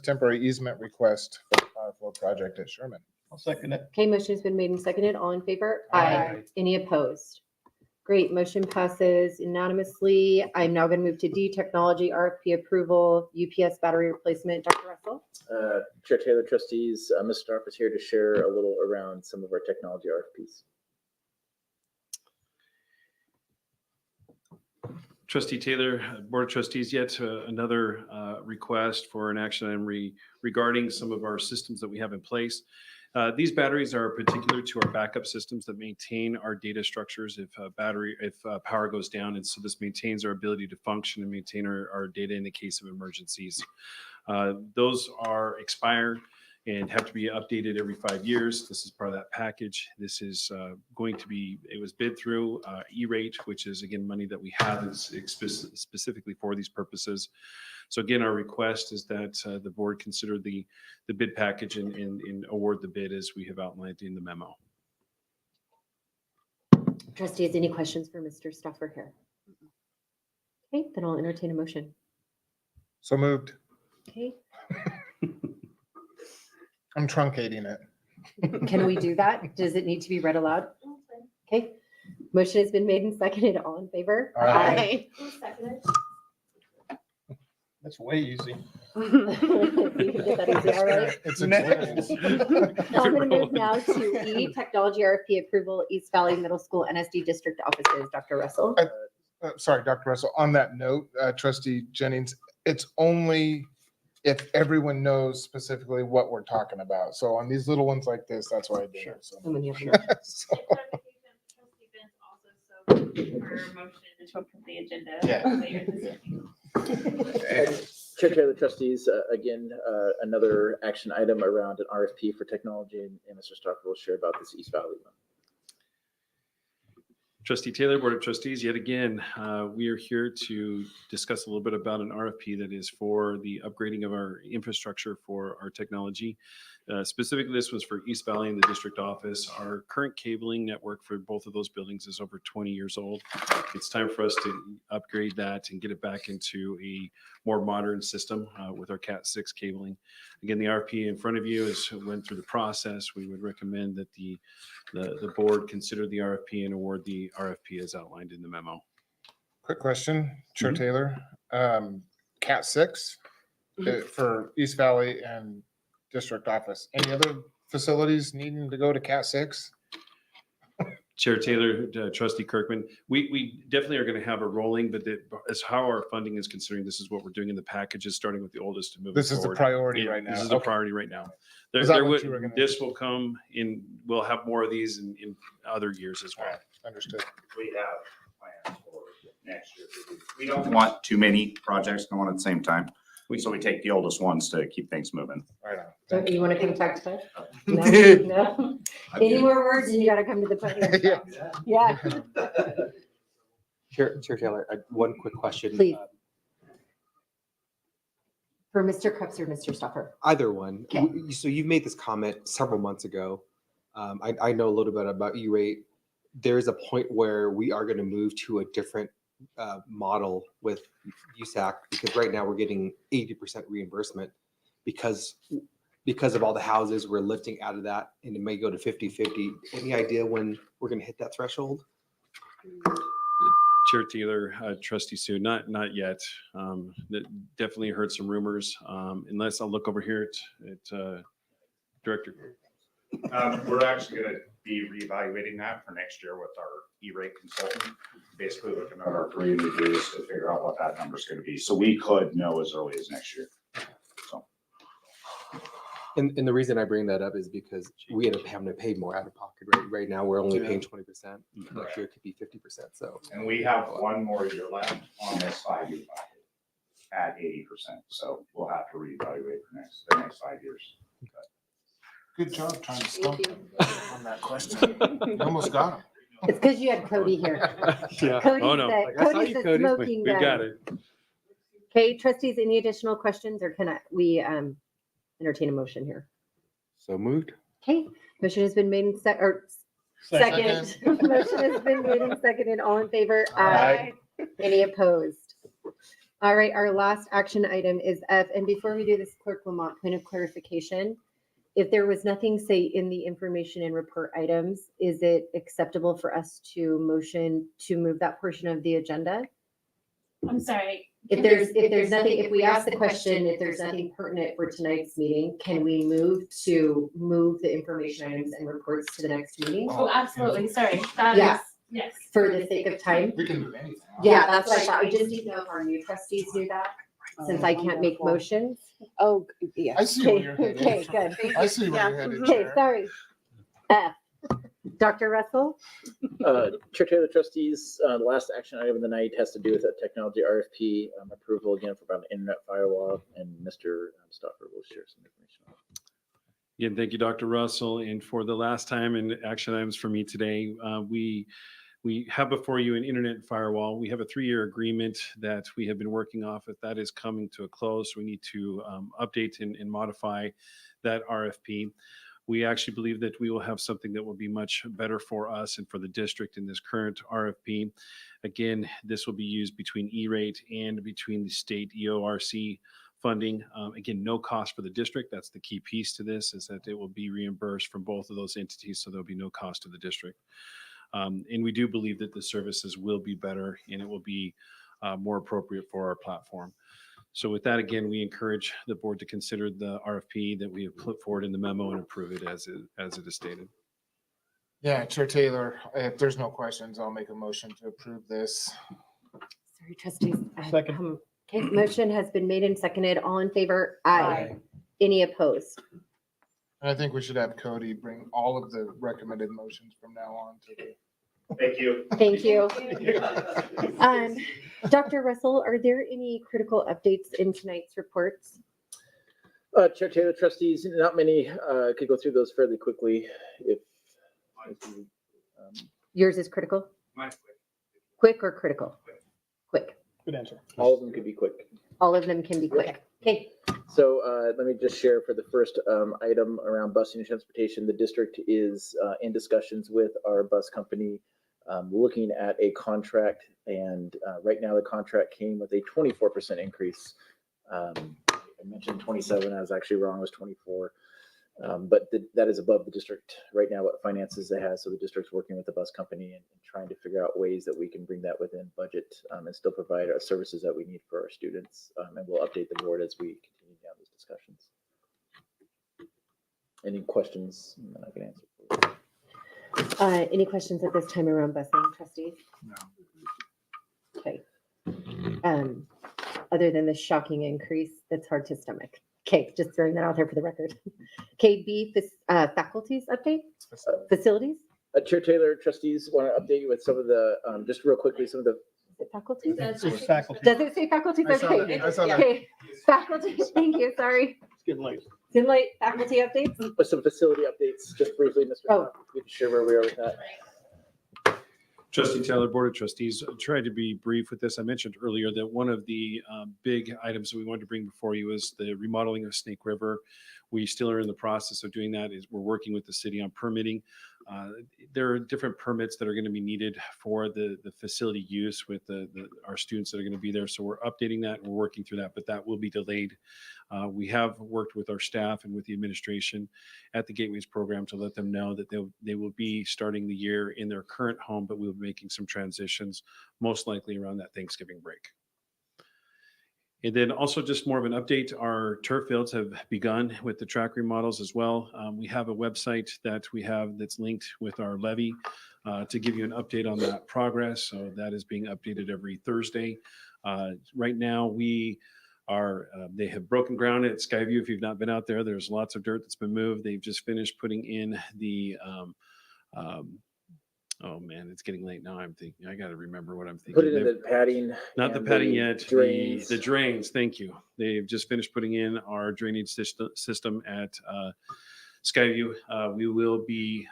temporary easement request for the fire flow project at Sherman. I'll second it. Okay, motion has been made and seconded. All in favor? Aye. Any opposed? Great, motion passes unanimously. I'm now going to move to D, technology RFP approval, UPS battery replacement. Dr. Russell? Chair Taylor, trustees, Mr. Stark is here to share a little around some of our technology RFPs. Trustee Taylor, Board of Trustees, yet another request for an action item regarding some of our systems that we have in place. These batteries are particular to our backup systems that maintain our data structures if power goes down. And so this maintains our ability to function and maintain our data in the case of emergencies. Those are expired and have to be updated every 5 years. This is part of that package. This is going to be, it was bid through E-rate, which is again money that we have specifically for these purposes. So again, our request is that the board consider the bid package and award the bid as we have outlined in the memo. Trustees, any questions for Mr. Stuffer here? Okay, then I'll entertain a motion. So moved. Okay, I'm truncating it. can we do that? Does it need to be read aloud? Okay, motion has been made and seconded. All in favor? Aye. That's way easy. You did that easy, all right. It's a Next. I'm going to move now to E, technology RFP approval, East Valley Middle School NSD district offices. Dr. Russell? Sorry, Dr. Russell, on that note, Trustee Jennings, it's only if everyone knows specifically what we're talking about. So on these little ones like this, that's why I did it. So. So many of them. So, For motion to approve the agenda. Yeah. later this evening. Chair Taylor, trustees, again, another action item around an RFP for technology, and Mr. Stark will share about this East Valley one. Trustee Taylor, Board of Trustees, yet again, we are here to discuss a little bit about an RFP that is for the upgrading of our infrastructure for our technology. Specifically, this was for East Valley and the district office. Our current cabling network for both of those buildings is over 20 years old. It's time for us to upgrade that and get it back into a more modern system with our Cat 6 cabling. Again, the RFP in front of you went through the process. We would recommend that the board consider the RFP and award the RFP as outlined in the memo. quick question, Chair Taylor. Cat 6 for East Valley and district office. Any other facilities needing to go to Cat 6? Chair Taylor, Trustee Kirkman, we definitely are going to have a rolling, but as how our funding is considering, this is what we're doing in the packages, starting with the oldest to move. This is the priority right now. This is the Okay. priority right now. Is that what you were gonna- This will come in, we'll have more of these in other years as well. All right, understood. We have plans for next year. We don't want too many projects going at the same time. So we take the oldest ones to keep things moving. Right on. So you want to come talk to us? No? No? Any more words and you got to come to the podium. Yeah. Chair Taylor, one quick question. Please. For Mr. Crupps or Mr. Stuffer? Either one. Okay. So you've made this comment several months ago. I know a little bit about E-rate. There's a point where we are going to move to a different model with USAC, because right now we're getting 80% reimbursement because of all the houses we're lifting out of that, and it may go to 50-50. Any idea when we're going to hit that threshold? Chair Taylor, Trustee Sue, not yet. That definitely heard some rumors. Unless I'll look over here at Director. We're actually going to be reevaluating that for next year with our E-rate consultant, basically looking at our communities to figure out what that number is going to be. So we could know as early as next year. So. And the reason I bring that up is because we end up having to pay more out of pocket. Right now, we're only paying 20%. Next year it could be 50%. So. And we have one more year left on this 5-year bucket at 80%. So we'll have to reevaluate for the next 5 years. Good job trying to stump him on that question. You almost got him. It's because you had Cody here. Yeah. Cody's Oh, no. Cody's the smoking We've gun. got it. Okay, trustees, any additional questions, or can we entertain a motion here? So moved. Okay, motion has been made and second. Motion has been made and seconded. All in favor? Aye. Any opposed? All right, our last action item is F. And before we do this, Clerk Lamont, point of clarification. If there was nothing, say, in the information and report items, is it acceptable for us to motion to move that portion of the agenda? I'm sorry. If there's nothing, if we ask the question, if there's nothing pertinent for tonight's meeting, can we move the information items and reports to the next meeting? Oh, absolutely. Sorry. That Yes. is- yes. For the sake of time? We can move anything. Yeah, that's what I thought. I just didn't know if our new trustees knew that, since I can't make motions. Oh, yeah. I see where you're headed. Okay, good. I see where you're headed, Okay, Chair. sorry. F. Dr. Russell? Chair Taylor, trustees, the last action item of the night has to do with a technology RFP approval again for about an internet firewall, and Mr. Stoffer will share some information on it. Again, thank you, Dr. Russell. And for the last time in action items for me today, we have before you an internet firewall. We have a 3-year agreement that we have been working off of. That is coming to a close. We need to update and modify that RFP. We actually believe that we will have something that will be much better for us and for the district in this current RFP. Again, this will be used between E-rate and between the state EORC funding. Again, no cost for the district. That's the key piece to this, is that it will be reimbursed from both of those entities, so there'll be no cost to the district. And we do believe that the services will be better and it will be more appropriate for our platform. So with that, again, we encourage the board to consider the RFP that we have put forward in the memo and approve it as it is stated. Yeah, Chair Taylor, if there's no questions, I'll make a motion to approve this. Sorry, trustees. Second. Okay, motion has been made and seconded. All in favor? Aye. Any opposed? And I think we should have Cody bring all of the recommended motions from now on to the. Thank you. Thank you. Dr. Russell, are there any critical updates in tonight's reports? Chair Taylor, trustees, not many, could go through those fairly quickly if you, Yours is critical? Mine's Quick or critical? Quick. Good answer. all of them could be quick. All of them can be quick. Okay. So let me just share for the first item around busing and transportation. The district is in discussions with our bus company, looking at a contract. And right now the contract came with a 24% increase. I mentioned 27, I was actually wrong, it was 24. But that is above the district right now, what finances they have. So the district's working with the bus company and trying to figure out ways that we can bring that within budget and still provide our services that we need for our students. And we'll update the board as we continue down these discussions. Any questions that I can answer? Any questions at this time around busing, trustees? No. Okay. Other than the shocking increase, that's hard to stomach. Okay, just throwing that out there for the record. KB, faculties update? Facilities? Chair Taylor, trustees, want to update you with some of the, just real quickly, some of the Is it faculties? It's faculty. Does it say faculties? I saw Okay. that. I saw that. Okay, faculty, thank you, sorry. It's getting late. Dim light faculty updates? with some facility updates, just briefly, Mr. Oh. We can share where we are with that. Trustee Taylor, Board of Trustees, I tried to be brief with this. I mentioned earlier that one of the big items that we wanted to bring before you is the remodeling of Snake River. We still are in the process of doing that. Is we're working with the city on permitting. There are different permits that are going to be needed for the facility use with our students that are going to be there. So we're updating that and we're working through that, but that will be delayed. We have worked with our staff and with the administration at the Gateways program to let them know that they will be starting the year in their current home, but we'll be making some transitions, most likely around that Thanksgiving break. And then also just more of an update, our turf fields have begun with the track remodels as well. We have a website that we have that's linked with our levy to give you an update on that progress. So that is being updated every Thursday. Right now we are, they have broken ground at Skyview. If you've not been out there, there's lots of dirt that's been moved. They've just finished putting in the, oh man, it's getting late now. I'm thinking, I got to remember what I'm thinking. Put it in the padding. Not the and padding the yet, Drains. the drains, thank you. They've just finished putting in our drainage system at Skyview. We will be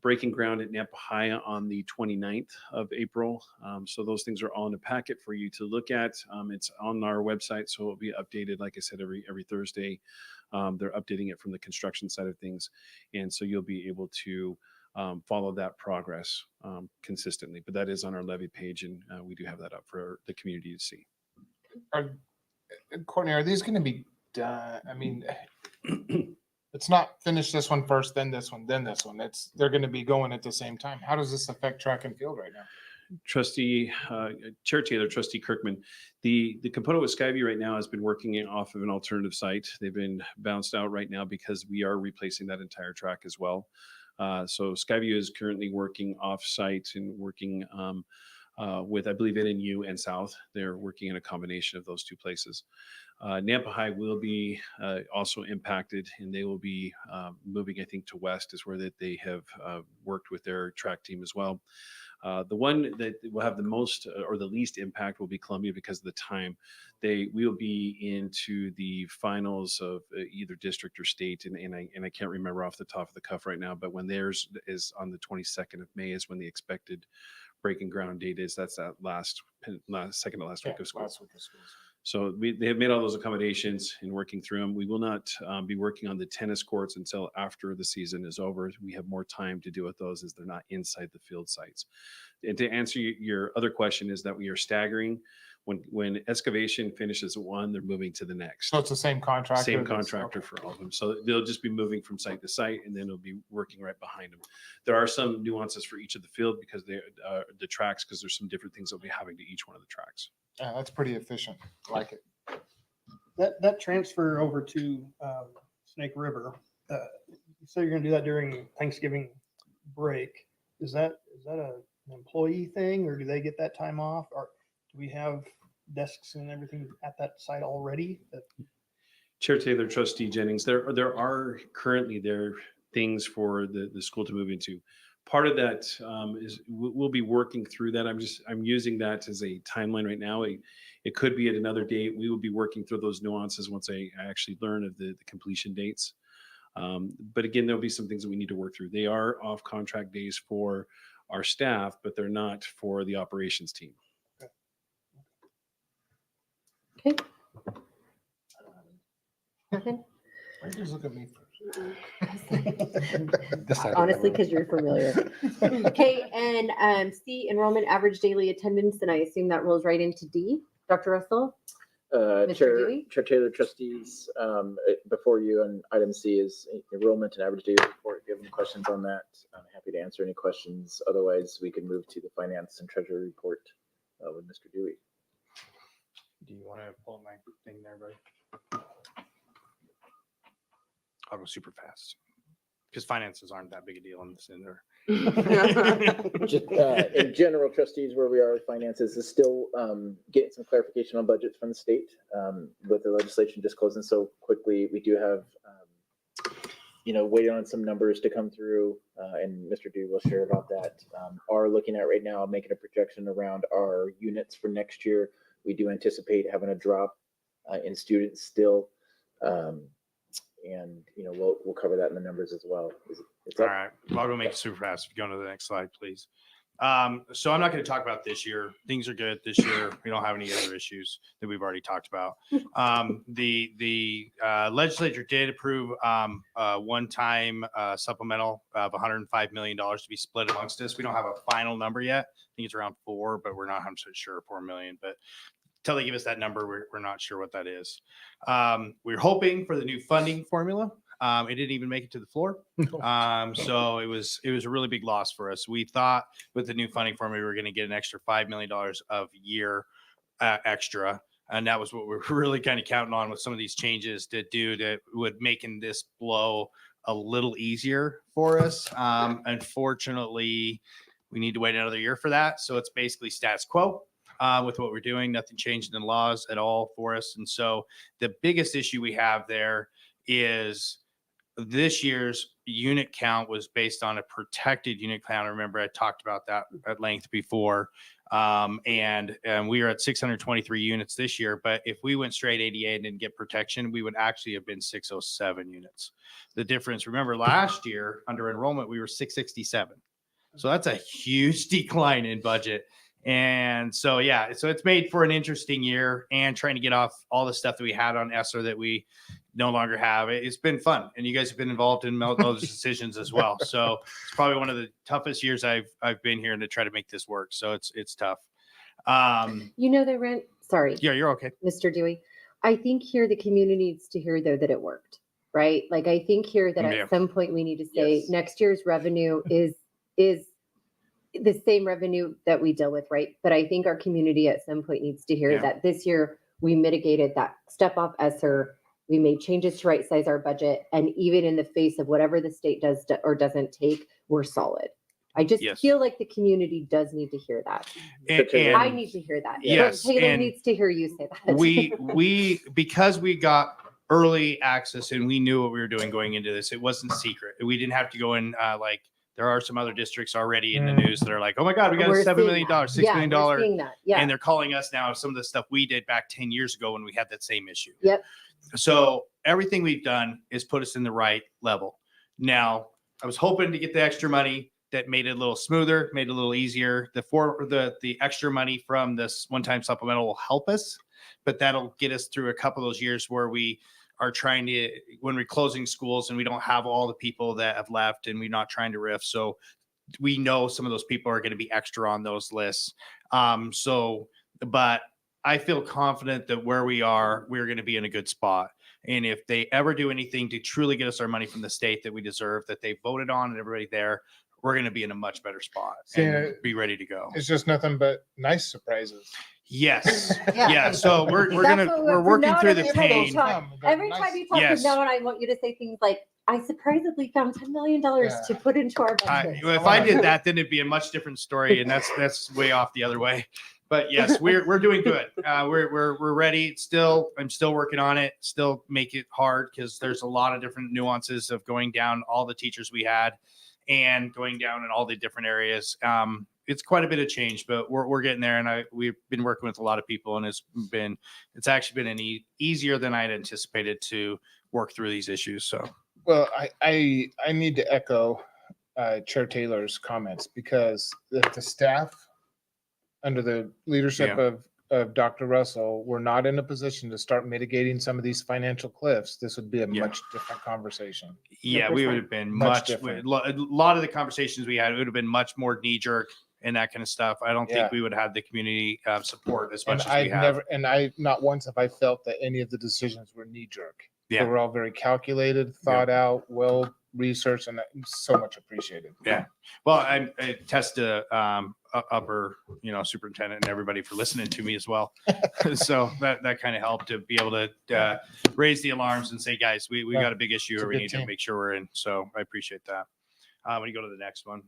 breaking ground at Nampa High on the 29th of April. So those things are all in a packet for you to look at. It's on our website, so it'll be updated, like I said, every Thursday. They're updating it from the construction side of things. And so you'll be able to follow that progress consistently. But that is on our levy page, and we do have that up for the community to see. Courtney, are these going to be done? I mean, it's not finish this one first, then this one, then this one. They're going to be going at the same time. How does this affect track and field right now? Trustee Chair Taylor, Trustee Kirkman, the component with Skyview right now has been working off of an alternative site. They've been bounced out right now because we are replacing that entire track as well. So Skyview is currently working off-site and working with, I believe, NNU and South. They're working in a combination of those two places. Nampa High will be also impacted, and they will be moving, I think, to West is where they have worked with their track team as well. The one that will have the most or the least impact will be Columbia because of the time. We will be into the finals of either district or state, and I can't remember off the top of the cuff right now, but when theirs is on the 22nd of May is when the expected breaking ground date is. That's that second to last week of school. So they have made all those accommodations and working through them. We will not be working on the tennis courts until after the season is over. We have more time to deal with those as they're not inside the field sites. And to answer your other question is that we are staggering. When excavation finishes at one, they're moving to the next. So it's the same contractor? Same contractor for all of them. So they'll just be moving from site to site, and then it'll be working right behind them. There are some nuances for each of the field because the tracks, because there's some different things that will be having to each one of the tracks. Yeah, that's pretty efficient. I like it. That transfer over to Snake River, you say you're gonna do that during Thanksgiving break. Is that an employee thing, or do they get that time off? Or do we have desks and everything at that site already? Chair Taylor, Trustee Jennings, there are currently things for the school to move into. Part of that is we'll be working through that. I'm using that as a timeline right now. It could be at another date. We will be working through those nuances once I actually learn of the completion dates. But again, there'll be some things that we need to work through. They are off contract days for our staff, but they're not for the operations team. Okay. Nothing? Why did you just look at me first? Honestly, because you're familiar. Okay, and C, enrollment average daily attendance, and I assume that rolls right into D. Dr. Russell? Mr. Chair Dewey? Taylor, trustees, before you on item C is enrollment and average daily report. If you have any questions on that, I'm happy to answer any questions. Otherwise, we can move to the finance and treasury report with Mr. Dewey. Do you want to pull up my thing there, buddy? I'll go super fast because finances aren't that big a deal in this in there. Just in general, trustees, where we are with finances is still getting some clarification on budgets from the state with the legislation just closing so quickly. We do have, waiting on some numbers to come through, and Mr. Dewey will share about that. Are looking at right now making a projection around our units for next year. We do anticipate having a drop in students still. And we'll cover that in the numbers as well. All right, I'll go make it super fast. If you go to the next slide, please. So I'm not going to talk about this year. Things are good this year. We don't have any other issues that we've already talked about. The legislature did approve a one-time supplemental of $105 million to be split amongst us. We don't have a final number yet. I think it's around 4, but we're not 100% sure, 4 million. But until they give us that number, we're not sure what that is. We're hoping for the new funding formula. It didn't even make it to the floor. So it was a really big loss for us. We thought with the new funding formula, we were going to get an extra $5 million of year extra. And that was what we were really kind of counting on with some of these changes to do that would making this blow a little easier for us. Unfortunately, we need to wait another year for that. So it's basically status quo. With what we're doing, nothing changed in the laws at all for us. And so the biggest issue we have there is this year's unit count was based on a protected unit count. Remember, I talked about that at length before. And we are at 623 units this year. But if we went straight ADA and didn't get protection, we would actually have been 607 units. The difference, remember, last year under enrollment, we were 667. So that's a huge decline in budget. And so, yeah, so it's made for an interesting year and trying to get off all the stuff that we had on ESSER that we no longer have. It's been fun. And you guys have been involved in those decisions as well. So it's probably one of the toughest years I've been here to try to make this work. So it's tough. Sorry. Yeah, you're okay. Mr. Dewey. I think here the community needs to hear though that it worked, right? Like I think here that at some point we need to say next year's revenue is the same revenue that we deal with, right? But I think our community at some point needs to hear that this year we mitigated that step off ESSER. We made changes to right size our budget. And even in the face of whatever the state does or doesn't take, we're solid. I just feel like the community does need to hear that. And I need to hear that. Yes. Taylor needs to hear you say that. we because we got early access and we knew what we were doing going into this, it wasn't secret. We didn't have to go in like there are some other districts already in the news that are like, oh my God, we got a $7 million, $6 million. And they're calling us now some of the stuff we did back 10 years ago when we had that same issue. Yep. So everything we've done is put us in the right level. Now, I was hoping to get the extra money that made it a little smoother, made it a little easier. The extra money from this one-time supplemental will help us, but that'll get us through a couple of those years where we are trying to, when we're closing schools and we don't have all the people that have left and we're not trying to riff. So we know some of those people are going to be extra on those lists. But I feel confident that where we are, we're going to be in a good spot. And if they ever do anything to truly get us our money from the state that we deserve, that they voted on and everybody there, we're going to be in a much better spot and be ready to go. It's just nothing but nice surprises. Yes. Yeah. So we're working through the pain. Every time you talk to Noah, I want you to say things like, I surprisingly found $10 million to put into our budget. If I did that, then it'd be a much different story. And that's way off the other way. But yes, we're doing good. We're ready. I'm still working on it. Still make it hard because there's a lot of different nuances of going down all the teachers we had and going down in all the different areas. It's quite a bit of change, but we're getting there. And we've been working with a lot of people, and it's actually been easier than I had anticipated to work through these issues. So, well, I need to echo Chair Taylor's comments because the staff under the leadership of Dr. Russell, we're not in a position to start mitigating some of these financial cliffs. This would be a much different conversation. Yeah, we would have been much different. A lot of the conversations we had, it would have been much more knee jerk and that kind of stuff. I don't think we would have the community support as much as we have. Not once have I felt that any of the decisions were knee jerk. Yeah. They were all very calculated, thought out, well researched, and so much appreciated. Yeah. Well, I attest to upper, superintendent and everybody for listening to me as well. So that kind of helped to be able to raise the alarms and say, guys, we got a big issue or we need to make sure we're in. So I appreciate that. When you go to the next one.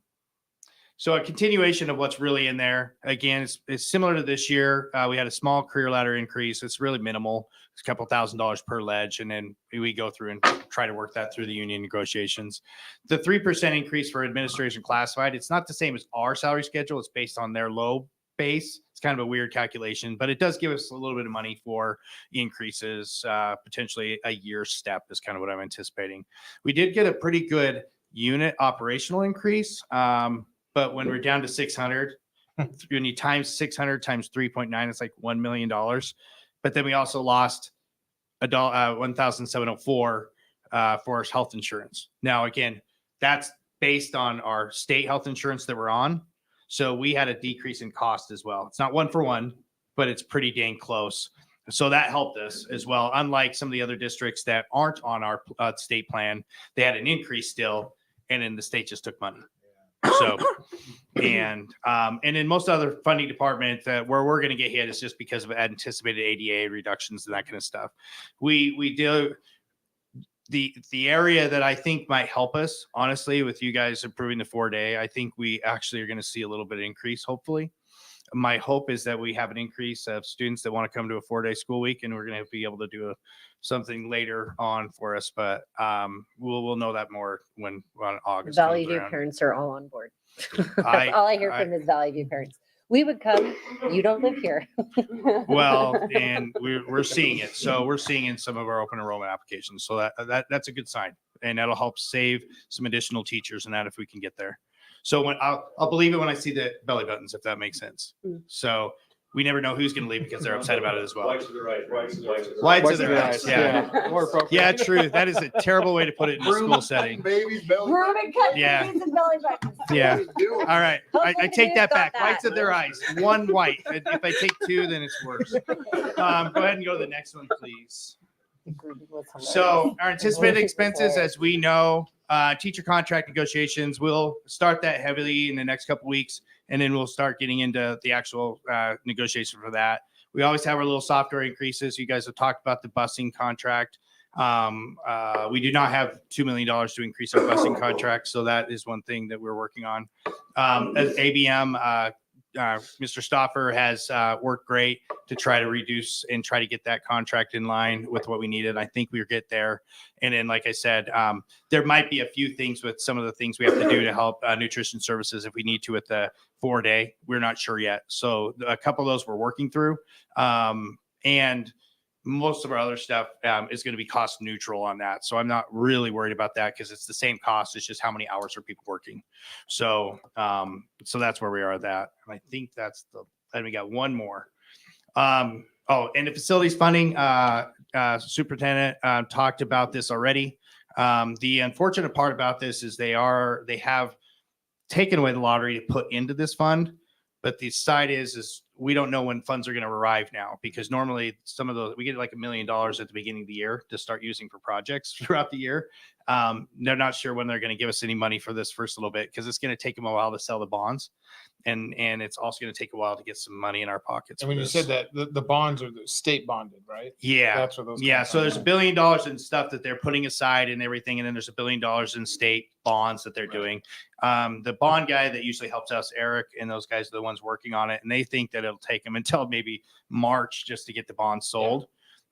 So a continuation of what's really in there. Again, it's similar to this year. We had a small career ladder increase. It's really minimal. It's a couple $1,000s per ledge. And then we go through and try to work that through the union negotiations. The 3% increase for administration classified, it's not the same as our salary schedule. It's based on their low base. It's kind of a weird calculation, but it does give us a little bit of money for increases, potentially a year step is kind of what I'm anticipating. We did get a pretty good unit operational increase. But when we're down to 600, when you times 600 times 3.9, it's like $1 million. But then we also lost $1,704 for our health insurance. Now, again, that's based on our state health insurance that we're on. So we had a decrease in cost as well. It's not one for one, but it's pretty dang close. So that helped us as well. Unlike some of the other districts that aren't on our state plan, they had an increase still, and then the state just took money. So, and in most other funding departments where we're going to get hit is just because of anticipated ADA reductions and that kind of stuff. We do the area that I think might help us, honestly, with you guys approving the 4-day. I think we actually are going to see a little bit of increase, hopefully. My hope is that we have an increase of students that want to come to a 4-day school week, and we're going to be able to do something later on for us. But we'll know that more when August Valley comes View around. parents are all on board. That's all I hear from is Valley View parents. We would come. You don't live here. Well, and we're seeing it. So we're seeing in some of our open enrollment applications. So that's a good sign, and that'll help save some additional teachers and that if we can get there. So when I'll believe it when I see the belly buttons, if that makes sense. So we never know who's going to leave because they're upset about it as well. Whites to the right, whites to the right. Whites to the right. Yeah. More appropriate. Yeah, true. That is a terrible way to put it in a school setting. Babies, belly. Broom and cut Yeah. babies and belly buttons. Yeah. All right. I Hopefully take that got back. that. Whites of their eyes. One white. If I take two, then it's worse. Go ahead and go to the next one, please. So our anticipated expenses, as we know, teacher contract negotiations, we'll start that heavily in the next couple weeks, and then we'll start getting into the actual negotiation for that. We always have our little software increases. You guys have talked about the busing contract. We do not have $2 million to increase our busing contract, so that is one thing that we're working on. As ABM, Mr. Stoffer has worked great to try to reduce and try to get that contract in line with what we needed. I think we'll get there. And then, like I said, there might be a few things with some of the things we have to do to help nutrition services if we need to with the 4-day. We're not sure yet. So a couple of those we're working through. And most of our other stuff is going to be cost neutral on that. So I'm not really worried about that because it's the same cost. It's just how many hours are people working. So so that's where we are at that. And I think that's and we got one more. And the facilities funding, superintendent talked about this already. The unfortunate part about this is they have taken away the lottery to put into this fund. But the side is we don't know when funds are going to arrive now, because normally some of those, we get like $1 million at the beginning of the year to start using for projects throughout the year. They're not sure when they're going to give us any money for this first little bit, because it's going to take them a while to sell the bonds. And it's also going to take a while to get some money in our pockets. And when you said that, the bonds are the state bonded, right? Yeah. That's what those. Yeah. So there's $1 billion in stuff that they're putting aside and everything. And then there's $1 billion in state bonds that they're doing. The bond guy that usually helps us, Eric, and those guys are the ones working on it. And they think that it'll take them until maybe March just to get the bonds sold.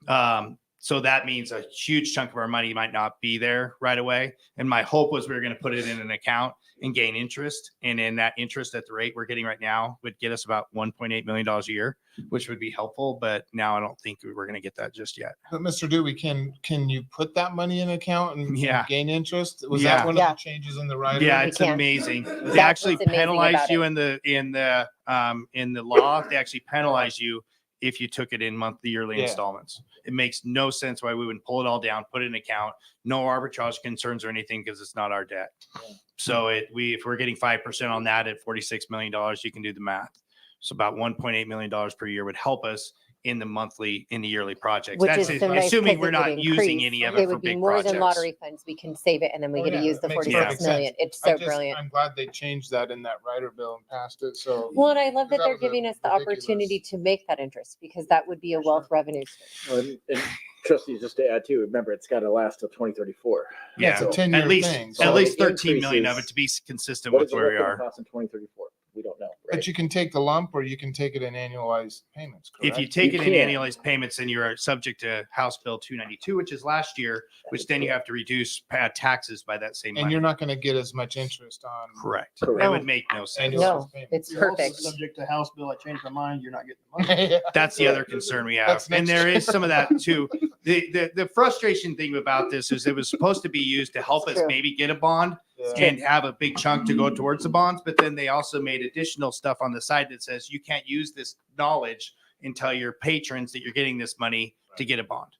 Yeah. So that means a huge chunk of our money might not be there right away. And my hope was we were going to put it in an account and gain interest. And in that interest at the rate we're getting right now would get us about $1.8 million a year, which would be helpful. But now I don't think we're going to get that just yet. But Mr. Dewey, can you put that money in an account and gain interest? Was Yeah. that one of the changes in the rider? Yeah, it's amazing. They actually penalize you in the law. They actually penalize you if you took it in monthly, yearly installments. It makes no sense why we wouldn't pull it all down, put it in an account, no arbitrage concerns or anything, because it's not our debt. Yeah. So if we're getting 5% on that at $46 million, you can do the math. So about $1.8 million per year would help us in the yearly projects. Which That's is so nice, assuming 'cause we're it not would using increase. any of it for would be big more projects. than lottery funds. We can save it and then we get to use the Makes 46 perfect million. sense. It's so brilliant. I'm glad they changed that in that rider bill and passed it. So Well, and I love that that they're was a giving us the ridiculous- opportunity to make that interest, because that would be a wealth revenue stream. Well, and trustees, just to add too, remember, it's got to last till 2034. Yeah, it's a 10-year at least thing. at So least the 13 million of it increases- to be consistent What with is it where we gonna are. cost in 2034? We don't know. Right? But you can take the lump or you can take it in annualized payments, correct? If you take You it in can. annualized payments, then you're subject to House Bill 292, which is last year, which then you have to reduce taxes by that same And money. you're not going to get as much interest on. Correct. Correct. That No. would make no sense. No, it's You're also perfect. Subject to House bill, I changed my mind, you're not getting the money. That's the other concern we have. That's And next there year. is some of that too. the frustration thing about this is it was supposed to be used to help us True. maybe get a bond and have a big chunk to go towards the bonds. But then they also made additional stuff on the side that says you can't use this knowledge and tell your patrons that you're getting this money to get a bond.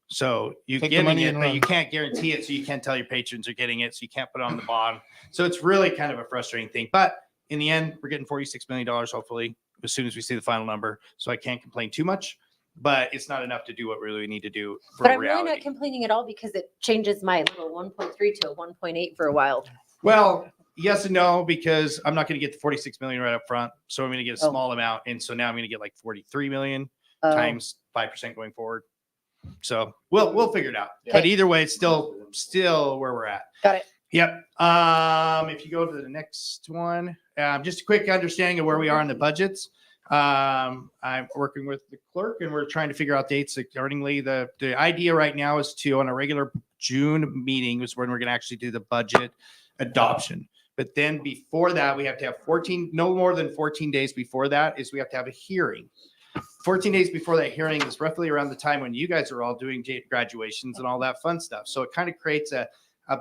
So you're Take the getting money it, and but run. you can't guarantee it. So you can't tell your patrons are getting it. So you can't put it on the bond. So it's really kind of a frustrating thing. But in the end, we're getting $46 million, hopefully, as soon as we see the final number. So I can't complain too much, but it's not enough to do what we really need to do for But I'm really reality. not complaining at all because it changes my little 1.3 to a 1.8 for a while. Well, yes and no, because I'm not going to get the 46 million right up front. So I'm going to get a Oh. small amount. And so now I'm going to get like 43 million Oh. times 5% going forward. So we'll figure it out. But either way, it's still where we're at. Got it. Yep. If you go to the next one, just a quick understanding of where we are in the budgets. I'm working with the clerk and we're trying to figure out dates accordingly. The idea right now is to, on a regular June meeting, is when we're going to actually do the budget adoption. But then before that, we have to have no more than 14 days before that is we have to have a hearing. 14 days before that hearing is roughly around the time when you guys are all doing graduations and all that fun stuff. So it kind of creates a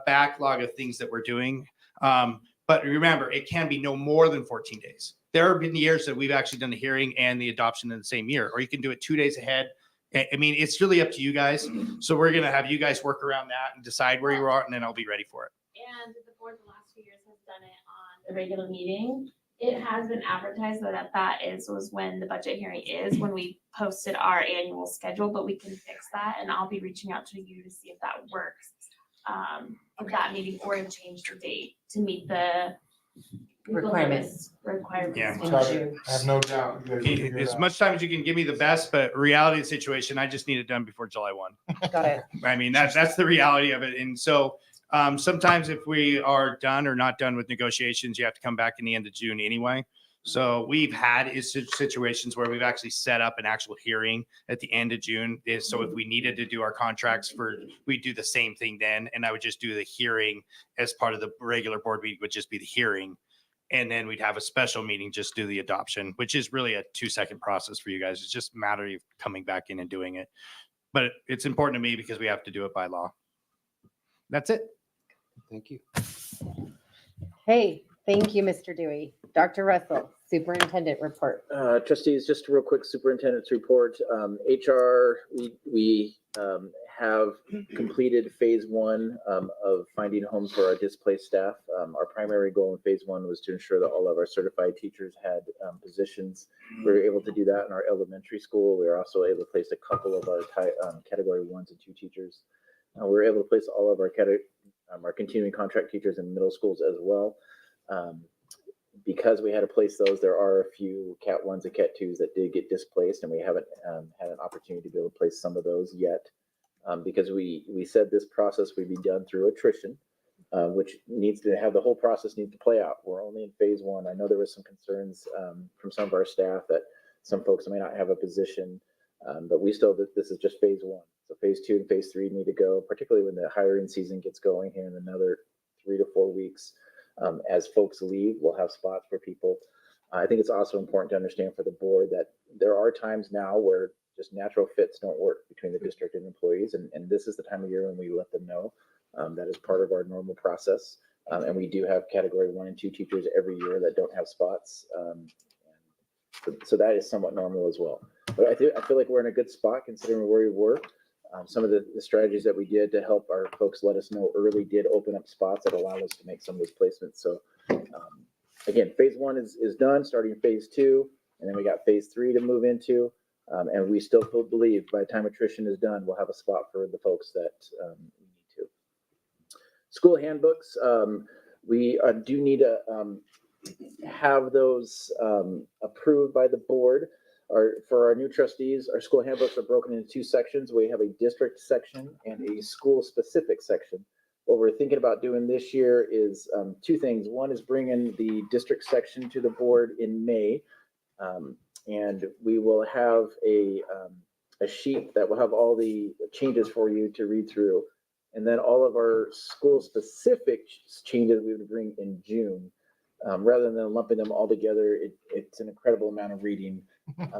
backlog of things that we're doing. But remember, it can be no more than 14 days. There have been years that we've actually done the hearing and the adoption in the same year, or you can do it 2 days ahead. I mean, it's really up to you guys. So we're going to have you guys work around that and decide where you are, and then I'll be ready for it. And the board the last few years has done it on the regular meeting. It has been advertised that was when the budget hearing is, when we posted our annual schedule, but we can fix that and I'll be reaching out to you to see if that works. For that meeting or to change the date to meet the Requirements. Yeah. In June. I have no doubt. you guys will figure it As out. much time as you can give me the best, but reality of the situation, I just need it done before July 1. Got it. I mean, that's the reality of it. And so sometimes if we are done or not done with negotiations, you have to come back in the end of June anyway. So we've had situations where we've actually set up an actual hearing at the end of June. So if we needed to do our contracts we'd do the same thing then. And I would just do the hearing as part of the regular board meeting, would just be the hearing. And then we'd have a special meeting, just do the adoption, which is really a 2-second process for you guys. It's just a matter of coming back in and doing it. But it's important to me because we have to do it by law. That's it. Thank you. Hey, thank you, Mr. Dewey. Dr. Russell, Superintendent report. Trustees, just a real quick superintendent's report. HR, we have completed phase 1 of finding homes for our displaced staff. Our primary goal in phase 1 was to ensure that all of our certified teachers had positions. We were able to do that in our elementary school. We were also able to place a couple of our category 1s and 2 teachers. We were able to place all of our continuing contract teachers in middle schools as well. Because we had to place those, there are a few Cat 1s and Cat 2s that did get displaced, and we haven't had an opportunity to be able to place some of those yet. Because we said this process would be done through attrition, which needs to have the whole process needs to play out. We're only in phase 1. I know there was some concerns from some of our staff that some folks may not have a position, but this is just phase 1. So phase 2 and phase 3 need to go, particularly when the hiring season gets going here in another 3 to 4 weeks. As folks leave, we'll have spots for people. I think it's also important to understand for the board that there are times now where just natural fits don't work between the district and employees. And this is the time of year when we let them know. That is part of our normal process. And we do have category 1 and 2 teachers every year that don't have spots. So that is somewhat normal as well. But I feel like we're in a good spot considering where we were. Some of the strategies that we did to help our folks let us know early did open up spots that allow us to make some of those placements. So again, phase 1 is done, starting phase 2, and then we got phase 3 to move into. And we still believe by the time attrition is done, we'll have a spot for the folks that we need to. School handbooks, we do need to have those approved by the board. For our new trustees, our school handbooks are broken into 2 sections. We have a district section and a school-specific section. What we're thinking about doing this year is 2 things. One is bringing the district section to the board in May, and we will have a sheet that will have all the changes for you to read through. And then all of our school-specific changes we would bring in June. Rather than lumping them all together, it's an incredible amount of reading.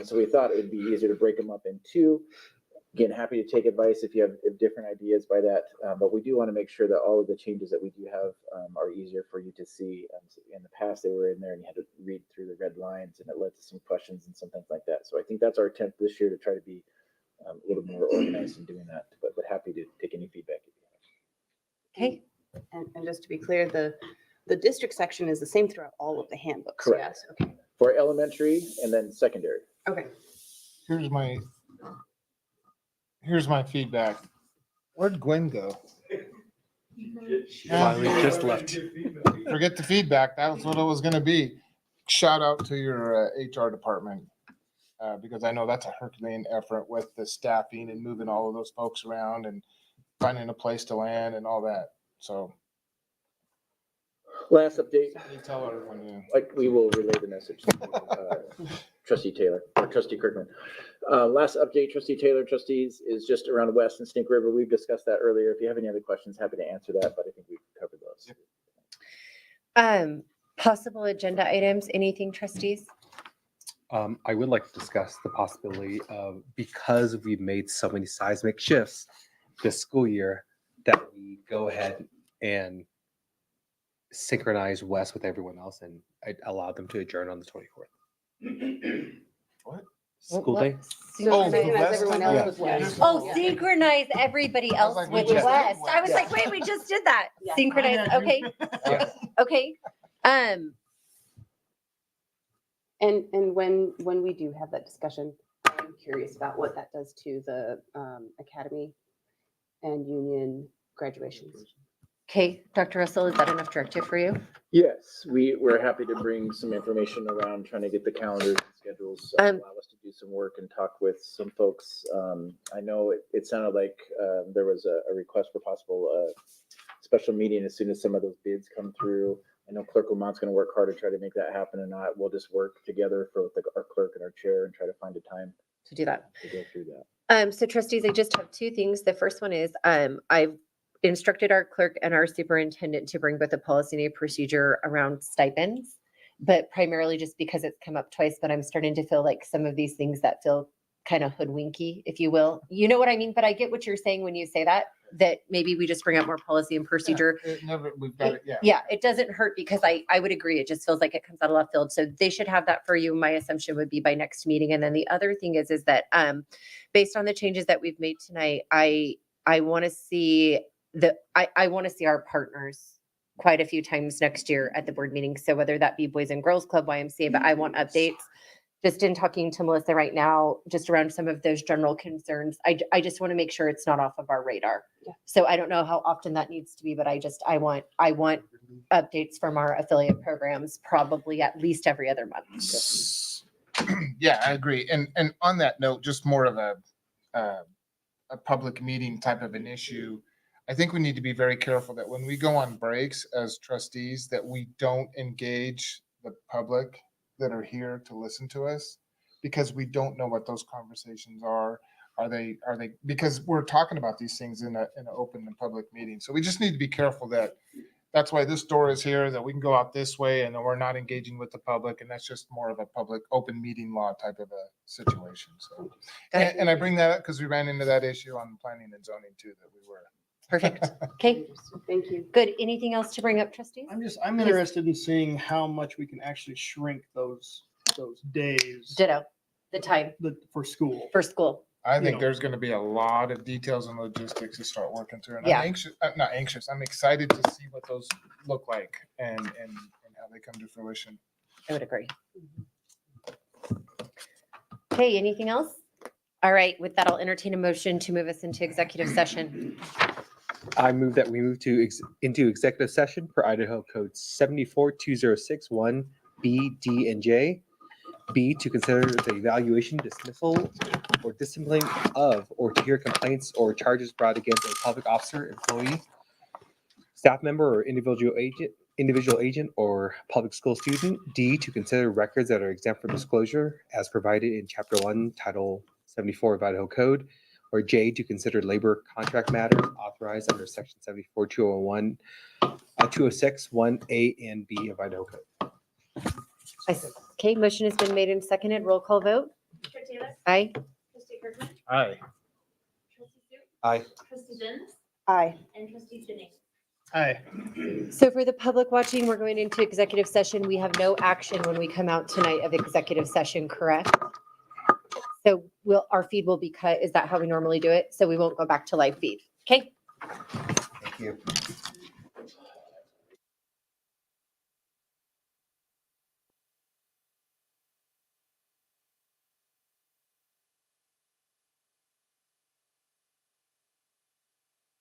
So we thought it would be easier to break them up in 2. Again, happy to take advice if you have different ideas by that, but we do want to make sure that all of the changes that we do have are easier for you to see. In the past, they were in there and you had to read through the red lines, and it led to some questions and some things like that. So I think that's our attempt this year to try to be a little more organized in doing that, but happy to take any feedback if you have. Okay. And just to be clear, the district section is the same throughout all of the handbooks. Correct. Yes. Okay. For elementary and then secondary. Okay. Here's my feedback. Where'd Gwen go? Finally just left. Forget the feedback. That was what it was gonna be. Shout out to your HR department. Because I know that's a Herculean effort with the staffing and moving all of those folks around and finding a place to land and all that. So. Last update. You tell everyone, yeah. Like we will relay the message to Trustee Taylor or Trustee Kirkman. Last update, Trustee Taylor, trustees, is just around West and Snake River. We've discussed that earlier. If you have any other questions, happy to answer that, but I think we've covered those. Possible agenda items, anything, trustees? I would like to discuss the possibility of, because we've made so many seismic shifts this school year, that we go ahead and synchronize West with everyone else and I allow them to adjourn on the 24th. What? School day? Synchronize everyone else with West. Oh, synchronize everybody else like, we with just did West. I was West. like, wait, we just did that. Yeah. Synchronize, okay, okay. And when we do have that discussion, I'm curious about what that does to the academy and union graduations. Okay, Dr. Russell, is that enough directive for you? Yes, we're happy to bring some information around trying to get the calendars and schedules, allow us to do some work and talk with some folks. I know it sounded like there was a request for possible special meeting as soon as some of those bids come through. I know Clerk Lamont's going to work hard to try to make that happen, or not. We'll just work together for our clerk and our chair and try to find a time To do that. to go through that. So trustees, I just have two things. The first one is, I've instructed our clerk and our superintendent to bring both a policy and a procedure around stipends, but primarily just because it's come up twice, but I'm starting to feel like some of these things that feel kind of hoodwinky, if you will. You know what I mean? But I get what you're saying when you say that maybe we just bring up more policy and procedure. We've got it, yeah. Yeah, it doesn't hurt because I would agree. It just feels like it comes out of left field. So they should have that for you. My assumption would be by next meeting. And then the other thing is that based on the changes that we've made tonight, I want to see I want to see our partners quite a few times next year at the board meeting. So whether that be Boys and Girls Club, YMCA, but I want updates. Just in talking to Melissa right now, just around some of those general concerns, I just want to make sure it's not off of our radar. Yeah. So I don't know how often that needs to be, but I want updates from our affiliate programs, probably at least every other month. Yeah, I agree. And on that note, just more of a public meeting type of an issue. I think we need to be very careful that when we go on breaks as trustees, that we don't engage the public that are here to listen to us, because we don't know what those conversations are. Are they, because we're talking about these things in an open and public meeting. So we just need to be careful that's why this door is here, that we can go out this way and then we're not engaging with the public. And that's just more of a public open meeting law type of a situation. So, and I bring that up because we ran into that issue on planning and zoning too, that we were. Perfect. Okay, Thank you. good. Anything else to bring up, trustees? I'm interested in seeing how much we can actually shrink those days Ditto. The time for school. for school. I think there's going to be a lot of details and logistics to start working through. And Yeah. I'm anxious, not anxious. I'm excited to see what those look like and how they come to fruition. I would agree. Okay, anything else? All right, with that, I'll entertain a motion to move us into executive session. I move that we move into executive session per Idaho Code 742061 B, D, and J. B, to consider the evaluation, dismissal, or disciplining of, or to hear complaints or charges brought against a public officer, employee, staff member, or individual agent, or public school student. D, to consider records that are exempt from disclosure as provided in Chapter 1, Title 74 of Idaho Code. Or J, to consider labor contract matters authorized under Section 74-201, 206, 1A and B of Idaho Code. Okay, motion has been made and seconded. Roll call vote. Mr. Taylor? Aye. Trustee Kirkman? Aye. Aye. Trustee Benz, Aye. and Trustee Jennings. Aye. So for the public watching, we're going into executive session. We have no action when we come out tonight of executive session, correct? So our feed will be cut. Is that how we normally do it? So we won't go back to live feed. Okay? Thank you.